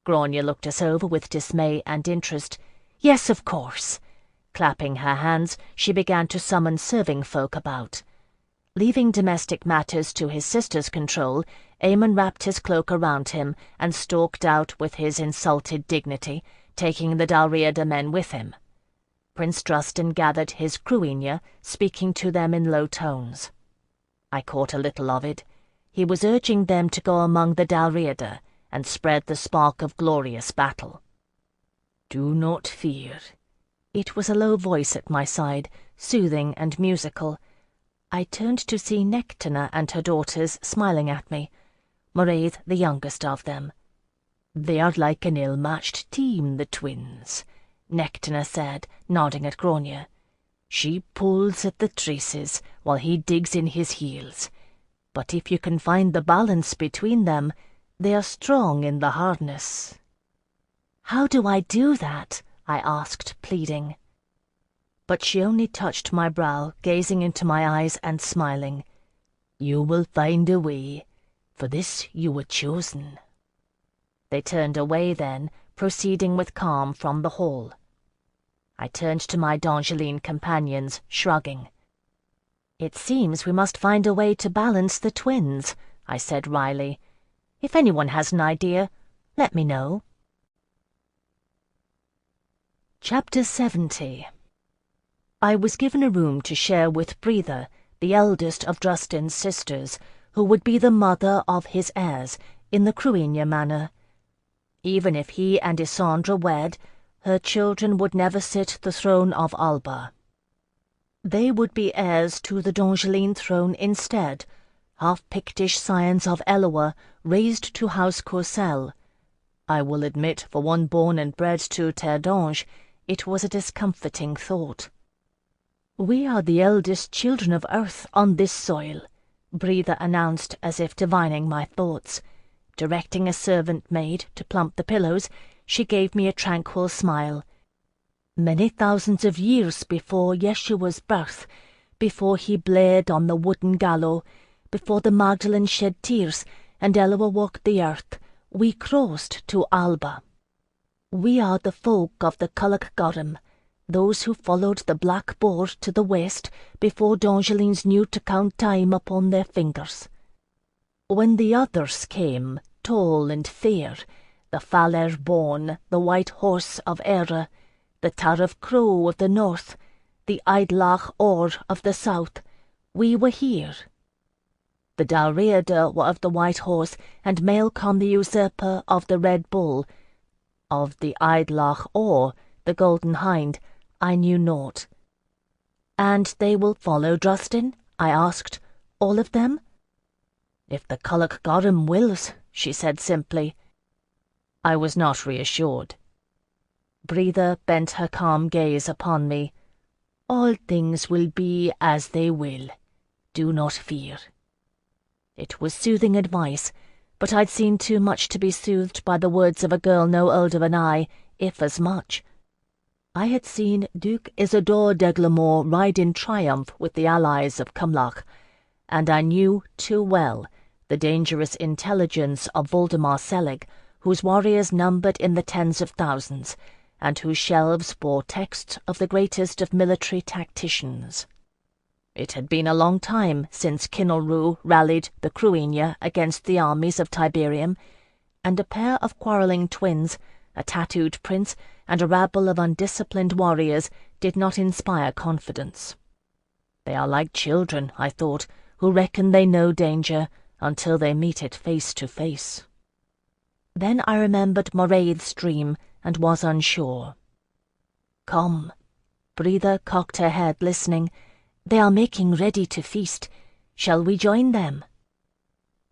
Grania looked us over with dismay and interest. "Yes, of course." Clapping her hands, she began to summon serving folk about. Leaving domestic matters to his sister's control, Eamon wrapped his cloak around him and stalked out with his insulted dignity, taking the Dalriada men with him. Prince Drustin gathered his Cruinia, speaking to them in low tones. I caught a little of it. He was urging them to go among the Dalriada and spread the spark of glorious battle. "Do not fear." It was a low voice at my side, soothing and musical. I turned to see Nectina and her daughters smiling at me, Mairead the youngest of them. "They are like an ill-matched team, the twins," Nectina said, nodding at Grania. "She pulls at the traces while he digs in his heels. But if you can find the balance between them, they are strong in the harness." "How do I do that?" I asked, pleading. But she only touched my brow, gazing into my eyes and smiling. "You will find a way. For this you were chosen." They turned away then, proceeding with calm from the hall. I turned to my D'Angeline companions, shrugging. "It seems we must find a way to balance the twins," I said wryly. "If anyone has an idea, let me know." Chapter 70. I was given a room to share with Breather, the eldest of Drustin's sisters, who would be the mother of his heirs, in the Cruinia manor. Even if he and Isandra wed, Her children would never sit the throne of Alba. They would be heirs to the Dongeline throne instead, half-Pictish scions of Eloa raised to House Kushiel. I will admit, for one born and bred to Terre d'Ange, it was a discomforting thought. "We are the eldest children of Earth on this soil," Breather announced as if divining my thoughts. Directing a servant maid to plump the pillows, she gave me a tranquil smile. "Many thousands of years before Yeshua's birth, before he bled on the wooden gallows, before the Magdalene shed tears and Eloa walked the earth, we crossed to Alba. We are the folk of the Culloch Gorum, those who followed the Black Boar to the west before Dongelines knew to count time upon their fingers. When the others came, tall and fair, the Faller born, the White Horse of Era, the Tariff Crow of the north, the Eidlach Or of the south, we were here. The Dalriada were of the White Horse, and Maelcom the Usurper of the Red Bull. Of the Eidlach Or, the Golden Hind, I knew naught." "And they will follow Drustin?" I asked. "All of them?" "If the Culloch Gorum wills," she said simply. I was not reassured. Breather bent her calm gaze upon me. "All things will be as they will. Do not fear." It was soothing advice, but I'd seen too much to be soothed by the words of a girl no older than I, if as much. I had seen Duke Isidore d'Eglamour ride in triumph with the allies of Cumlach, and I knew too well the dangerous intelligence of Voldemar Selig, whose warriors numbered in the tens of thousands, and whose shelves bore texts of the greatest of military tacticians. It had been a long time since Kinelrue rallied the Cruinia against the armies of Tiberium, and a pair of quarrelling twins, a tattooed prince, and a rabble of undisciplined warriors did not inspire confidence. They are like children, I thought, who reckon they know danger until they meet it face to face. Then I remembered Moraid's dream and was unsure. "Come." Breather cocked her head, listening. "They are making ready to feast. Shall we join them?"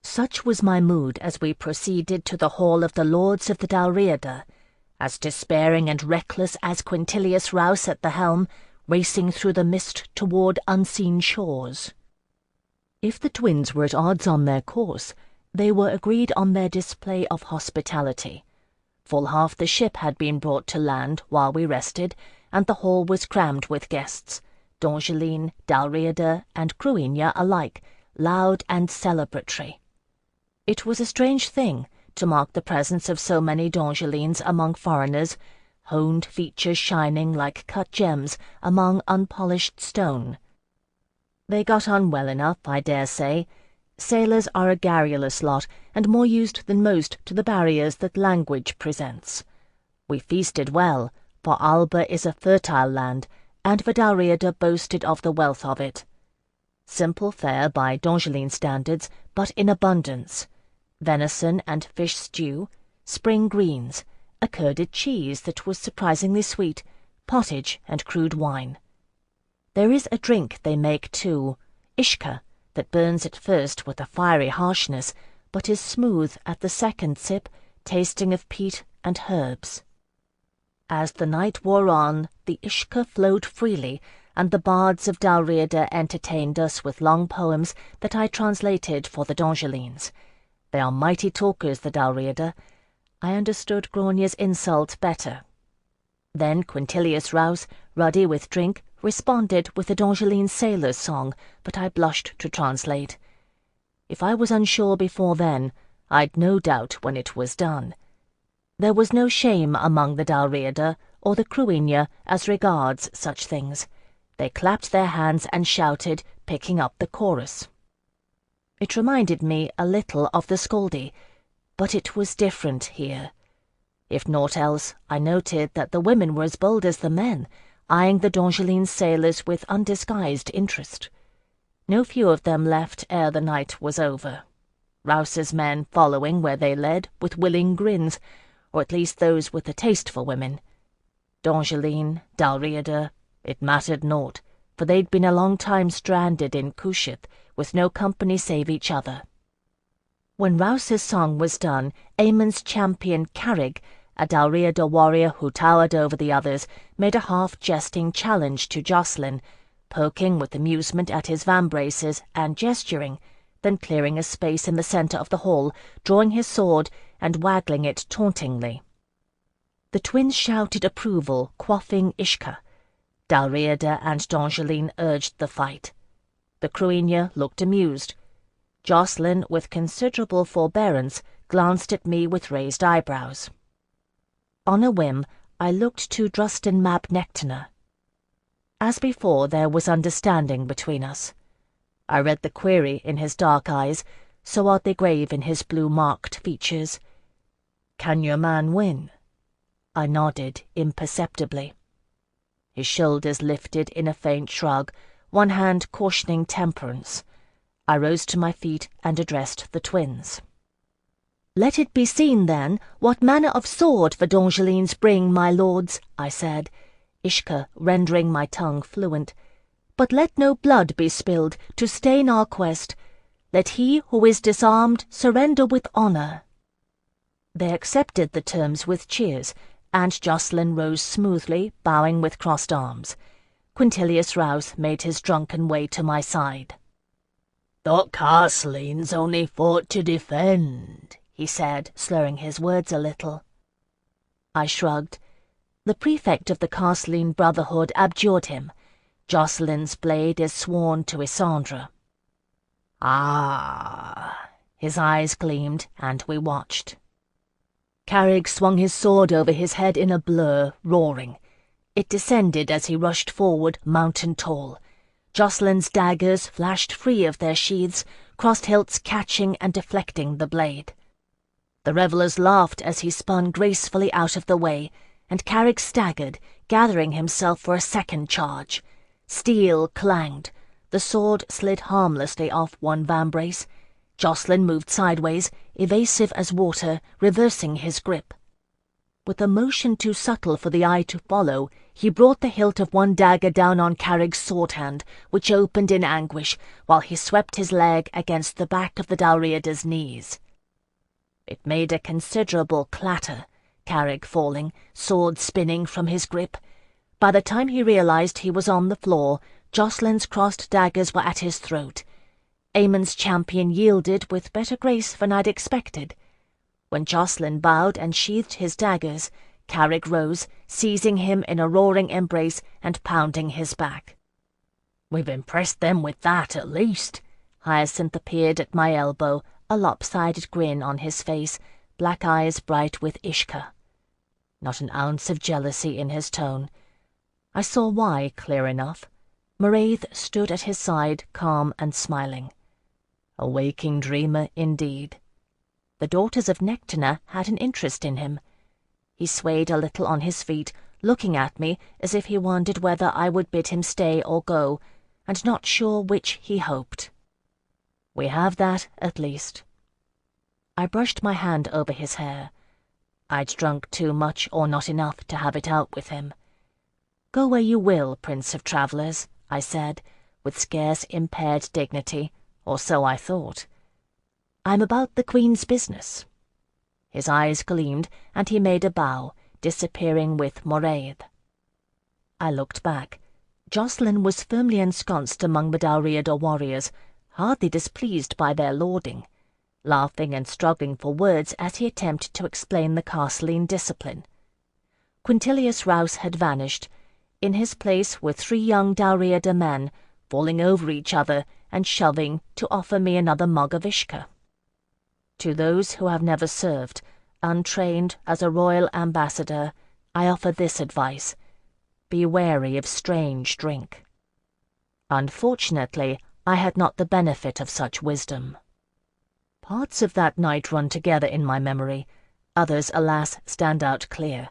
Such was my mood as we proceeded to the hall of the Lords of the Dalriada, as despairing and reckless as Quintilius Rouse at the helm, racing through the mist toward unseen shores. If the twins were at odds on their course, they were agreed on their display of hospitality. Full half the ship had been brought to land while we rested, and the hall was crammed with guests, Dongeline, Dalriada, and Cruinia alike, loud and celebratory. It was a strange thing to mark the presence of so many Dongelines among foreigners, honed features shining like cut gems among unpolished stone. They got on well enough, I dare say. Sailors are a garrulous lot, and more used than most to the barriers that language presents. We feasted well, for Alba is a fertile land, and the Dalriada boasted of the wealth of it. Simple fare by Dongeline standards, but in abundance. Venison and fish stew, spring greens, a curded cheese that was surprisingly sweet, pottage and crude wine. There is a drink they make too, ishka, that burns at first with a fiery harshness, but is smooth at the second sip, tasting of peat and herbs. As the night wore on, the ishka flowed freely, and the bards of Dalriada entertained us with long poems that I translated for the Dongelines. They are mighty talkers, the Dalriada. I understood Gronia's insult better. Then Quintilius Rouse, ruddy with drink, responded with a Dongeline sailor's song, but I blushed to translate. If I was unsure before then, I'd no doubt when it was done. There was no shame among the Dalriada or the Cruinia as regards such things. They clapped their hands and shouted, picking up the chorus. It reminded me a little of the Scaldi, but it was different here. If naught else, I noted that the women were as bold as the men, eyeing the Dongeline sailors with undisguised interest. No few of them left ere the night was over. Rouse's men following where they led with willing grins, or at least those with a taste for women. D'Angeline, Dalriada, it mattered naught, for they'd been a long time stranded in Kushiel, with no company save each other. When Rouse's song was done, Aemon's champion Carrig, a Dalriada warrior who towered over the others, made a half-jesting challenge to Jacqueline, poking with amusement at his vambraces and gesturing, then clearing a space in the centre of the hall, drawing his sword and waggling it tauntingly. The twins shouted approval, quaffing Ishka. Dalriada and D'Angeline urged the fight. The Cruinia looked amused. Jacqueline, with considerable forbearance, glanced at me with raised eyebrows. On a whim, I looked to Drustin Mab Nectina. As before, there was understanding between us. I read the query in his dark eyes, so oddly grave in his blue-marked features. "Can your man win?" I nodded imperceptibly. His shoulders lifted in a faint shrug, one hand cautioning temperance. I rose to my feet and addressed the twins. "Let it be seen, then, what manner of sword for D'Angeline's bring, my lords," I said, Ishka rendering my tongue fluent. "But let no blood be spilled to stain our quest. Let he who is disarmed surrender with honour." They accepted the terms with cheers, and Jacqueline rose smoothly, bowing with crossed arms. Quintilius Rouse made his drunken way to my side. "The Castlines only fought to defend," he said, slurring his words a little. I shrugged. The prefect of the Castline Brotherhood abjured him. Jacqueline's blade is sworn to Isandra. "Ah!" His eyes gleamed, and we watched. Carrig swung his sword over his head in a blur, roaring. It descended as he rushed forward, mountain tall. Jacqueline's daggers flashed free of their sheaths, crossed hilts catching and deflecting the blade. The revellers laughed as he spun gracefully out of the way, and Carrig staggered, gathering himself for a second charge. Steel clanged. The sword slid harmlessly off one vambrace. Jacqueline moved sideways, evasive as water, reversing his grip. With a motion too subtle for the eye to follow, he brought the hilt of one dagger down on Carrig's sword hand, which opened in anguish, while he swept his leg against the back of the Dalriada's knees. It made a considerable clatter, Carrig falling, sword spinning from his grip. By the time he realized he was on the floor, Jacqueline's crossed daggers were at his throat. Aemon's champion yielded with better grace than I'd expected. When Jacqueline bowed and sheathed his daggers, Carrig rose, seizing him in a roaring embrace and pounding his back. "We've impressed them with that, at least." Hyacinth appeared at my elbow, a lopsided grin on his face, black eyes bright with Ishka. Not an ounce of jealousy in his tone. I saw why clear enough. Mairead stood at his side, calm and smiling. A waking dreamer indeed. The daughters of Nectina had an interest in him. He swayed a little on his feet, looking at me as if he wondered whether I would bid him stay or go, and not sure which he hoped. We have that, at least. I brushed my hand over his hair. I'd drunk too much or not enough to have it out with him. "Go where you will, Prince of Travellers," I said, with scarce impaired dignity, or so I thought. "I'm about the Queen's business." His eyes gleamed, and he made a bow, disappearing with Mairead. I looked back. Jacqueline was firmly ensconced among the Dalriada warriors, hardly displeased by their lauding, laughing and struggling for words as he attempted to explain the Castline discipline. Quintilius Rouse had vanished. In his place were 3 young Dalriada men, falling over each other and shoving to offer me another mug of Ishka. To those who have never served, untrained as a royal ambassador, I offer this advice: be wary of strange drink. Unfortunately, I had not the benefit of such wisdom. Parts of that night run together in my memory, others, alas, stand out clear.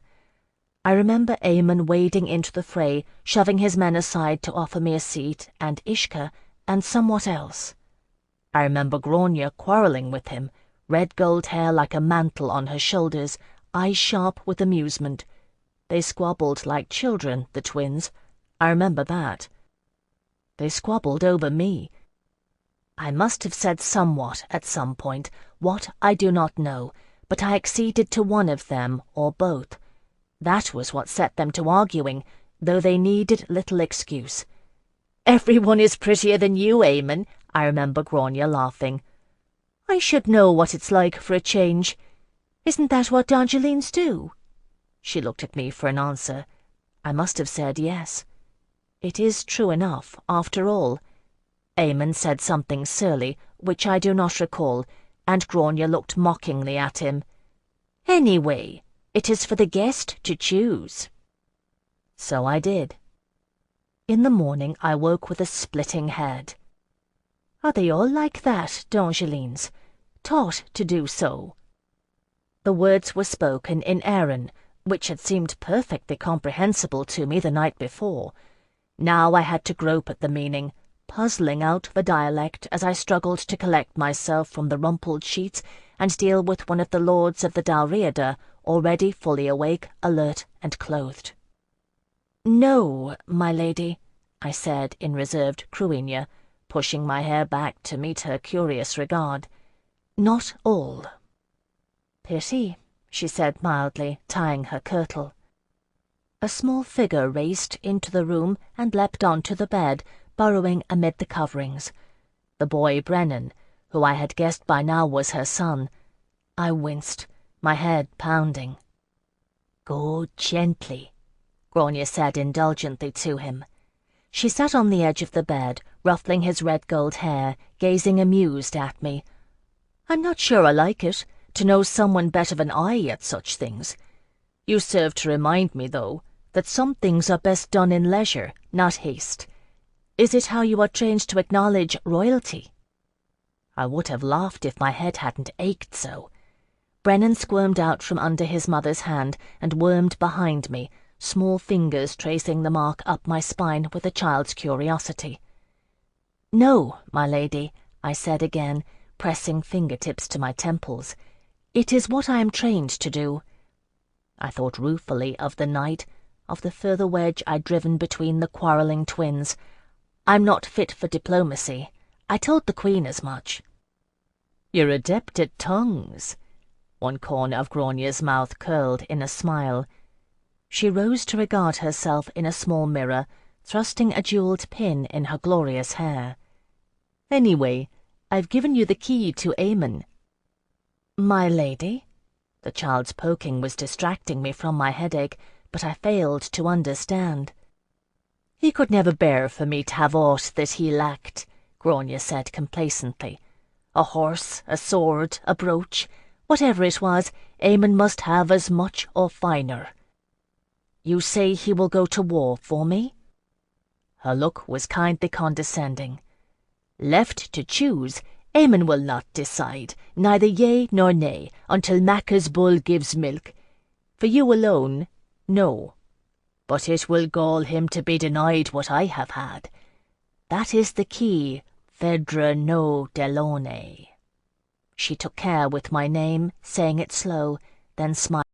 I remember Aemon wading into the fray, shoving his men aside to offer me a seat, and Ishka, and somewhat else. I remember Grania quarrelling with him, red gold hair like a mantle on her shoulders, eyes sharp with amusement. They squabbled like children, the twins. I remember that. They squabbled over me. I must have said somewhat at some point, what I do not know, but I acceded to one of them or both. That was what set them to arguing, though they needed little excuse. "Everyone is prettier than you, Eamon," I remember Grania laughing. "I should know what it's like for a change. Isn't that what Angelines do?" She looked at me for an answer. I must have said yes. It is true enough, after all. Eamon said something surly, which I do not recall, and Grania looked mockingly at him. "Anyway, it is for the guest to choose." So I did. In the morning I woke with a splitting head. "Are they all like that, D'Angelines? Taught to do so?" The words were spoken in Erin, which had seemed perfectly comprehensible to me the night before. Now I had to grope at the meaning, puzzling out the dialect as I struggled to collect myself from the rumpled sheets and deal with one of the lords of the Dalriada, already fully awake, alert, and clothed. "No, my lady," I said in reserved Cruinia, pushing my hair back to meet her curious regard. "Not all." "Pity," she said mildly, tying her kirtle. A small figure raced into the room and leapt onto the bed, burrowing amid the coverings. The boy Brennan, who I had guessed by now was her son. I winced, my head pounding. "Go gently," Grania said indulgently to him. She sat on the edge of the bed, ruffling his red-gold hair, gazing amused at me. "I'm not sure I like it, to know someone better than I at such things. You serve to remind me, though, that some things are best done in leisure, not haste. Is it how you are trained to acknowledge royalty?" I would have laughed if my head hadn't ached so. Brennan squirmed out from under his mother's hand and wormed behind me, small fingers tracing the mark up my spine with a child's curiosity. "No, my lady," I said again, pressing fingertips to my temples. "It is what I am trained to do." I thought ruefully of the night, of the further wedge I'd driven between the quarrelling twins. I'm not fit for diplomacy. I told the Queen as much. "You're adept at tongues." One corner of Grania's mouth curled in a smile. She rose to regard herself in a small mirror, thrusting a jewelled pin in her glorious hair. "Anyway, I've given you the key to Eamon." "My lady?" The child's poking was distracting me from my headache, but I failed to understand. "He could never bear for me to have aught that he lacked," Grania said complacently. "A horse, a sword, a brooch, whatever it was, Eamon must have as much or finer." "You say he will go to war for me?" Her look was kindly condescending. "Left to choose, Eamon will not decide, neither yea nor nay, until Macca's bull gives milk. For you alone, no. But it will gall him to be denied what I have had. That is the key, Phèdre no Delaunay." She took care with my name, saying it slow, then smiled.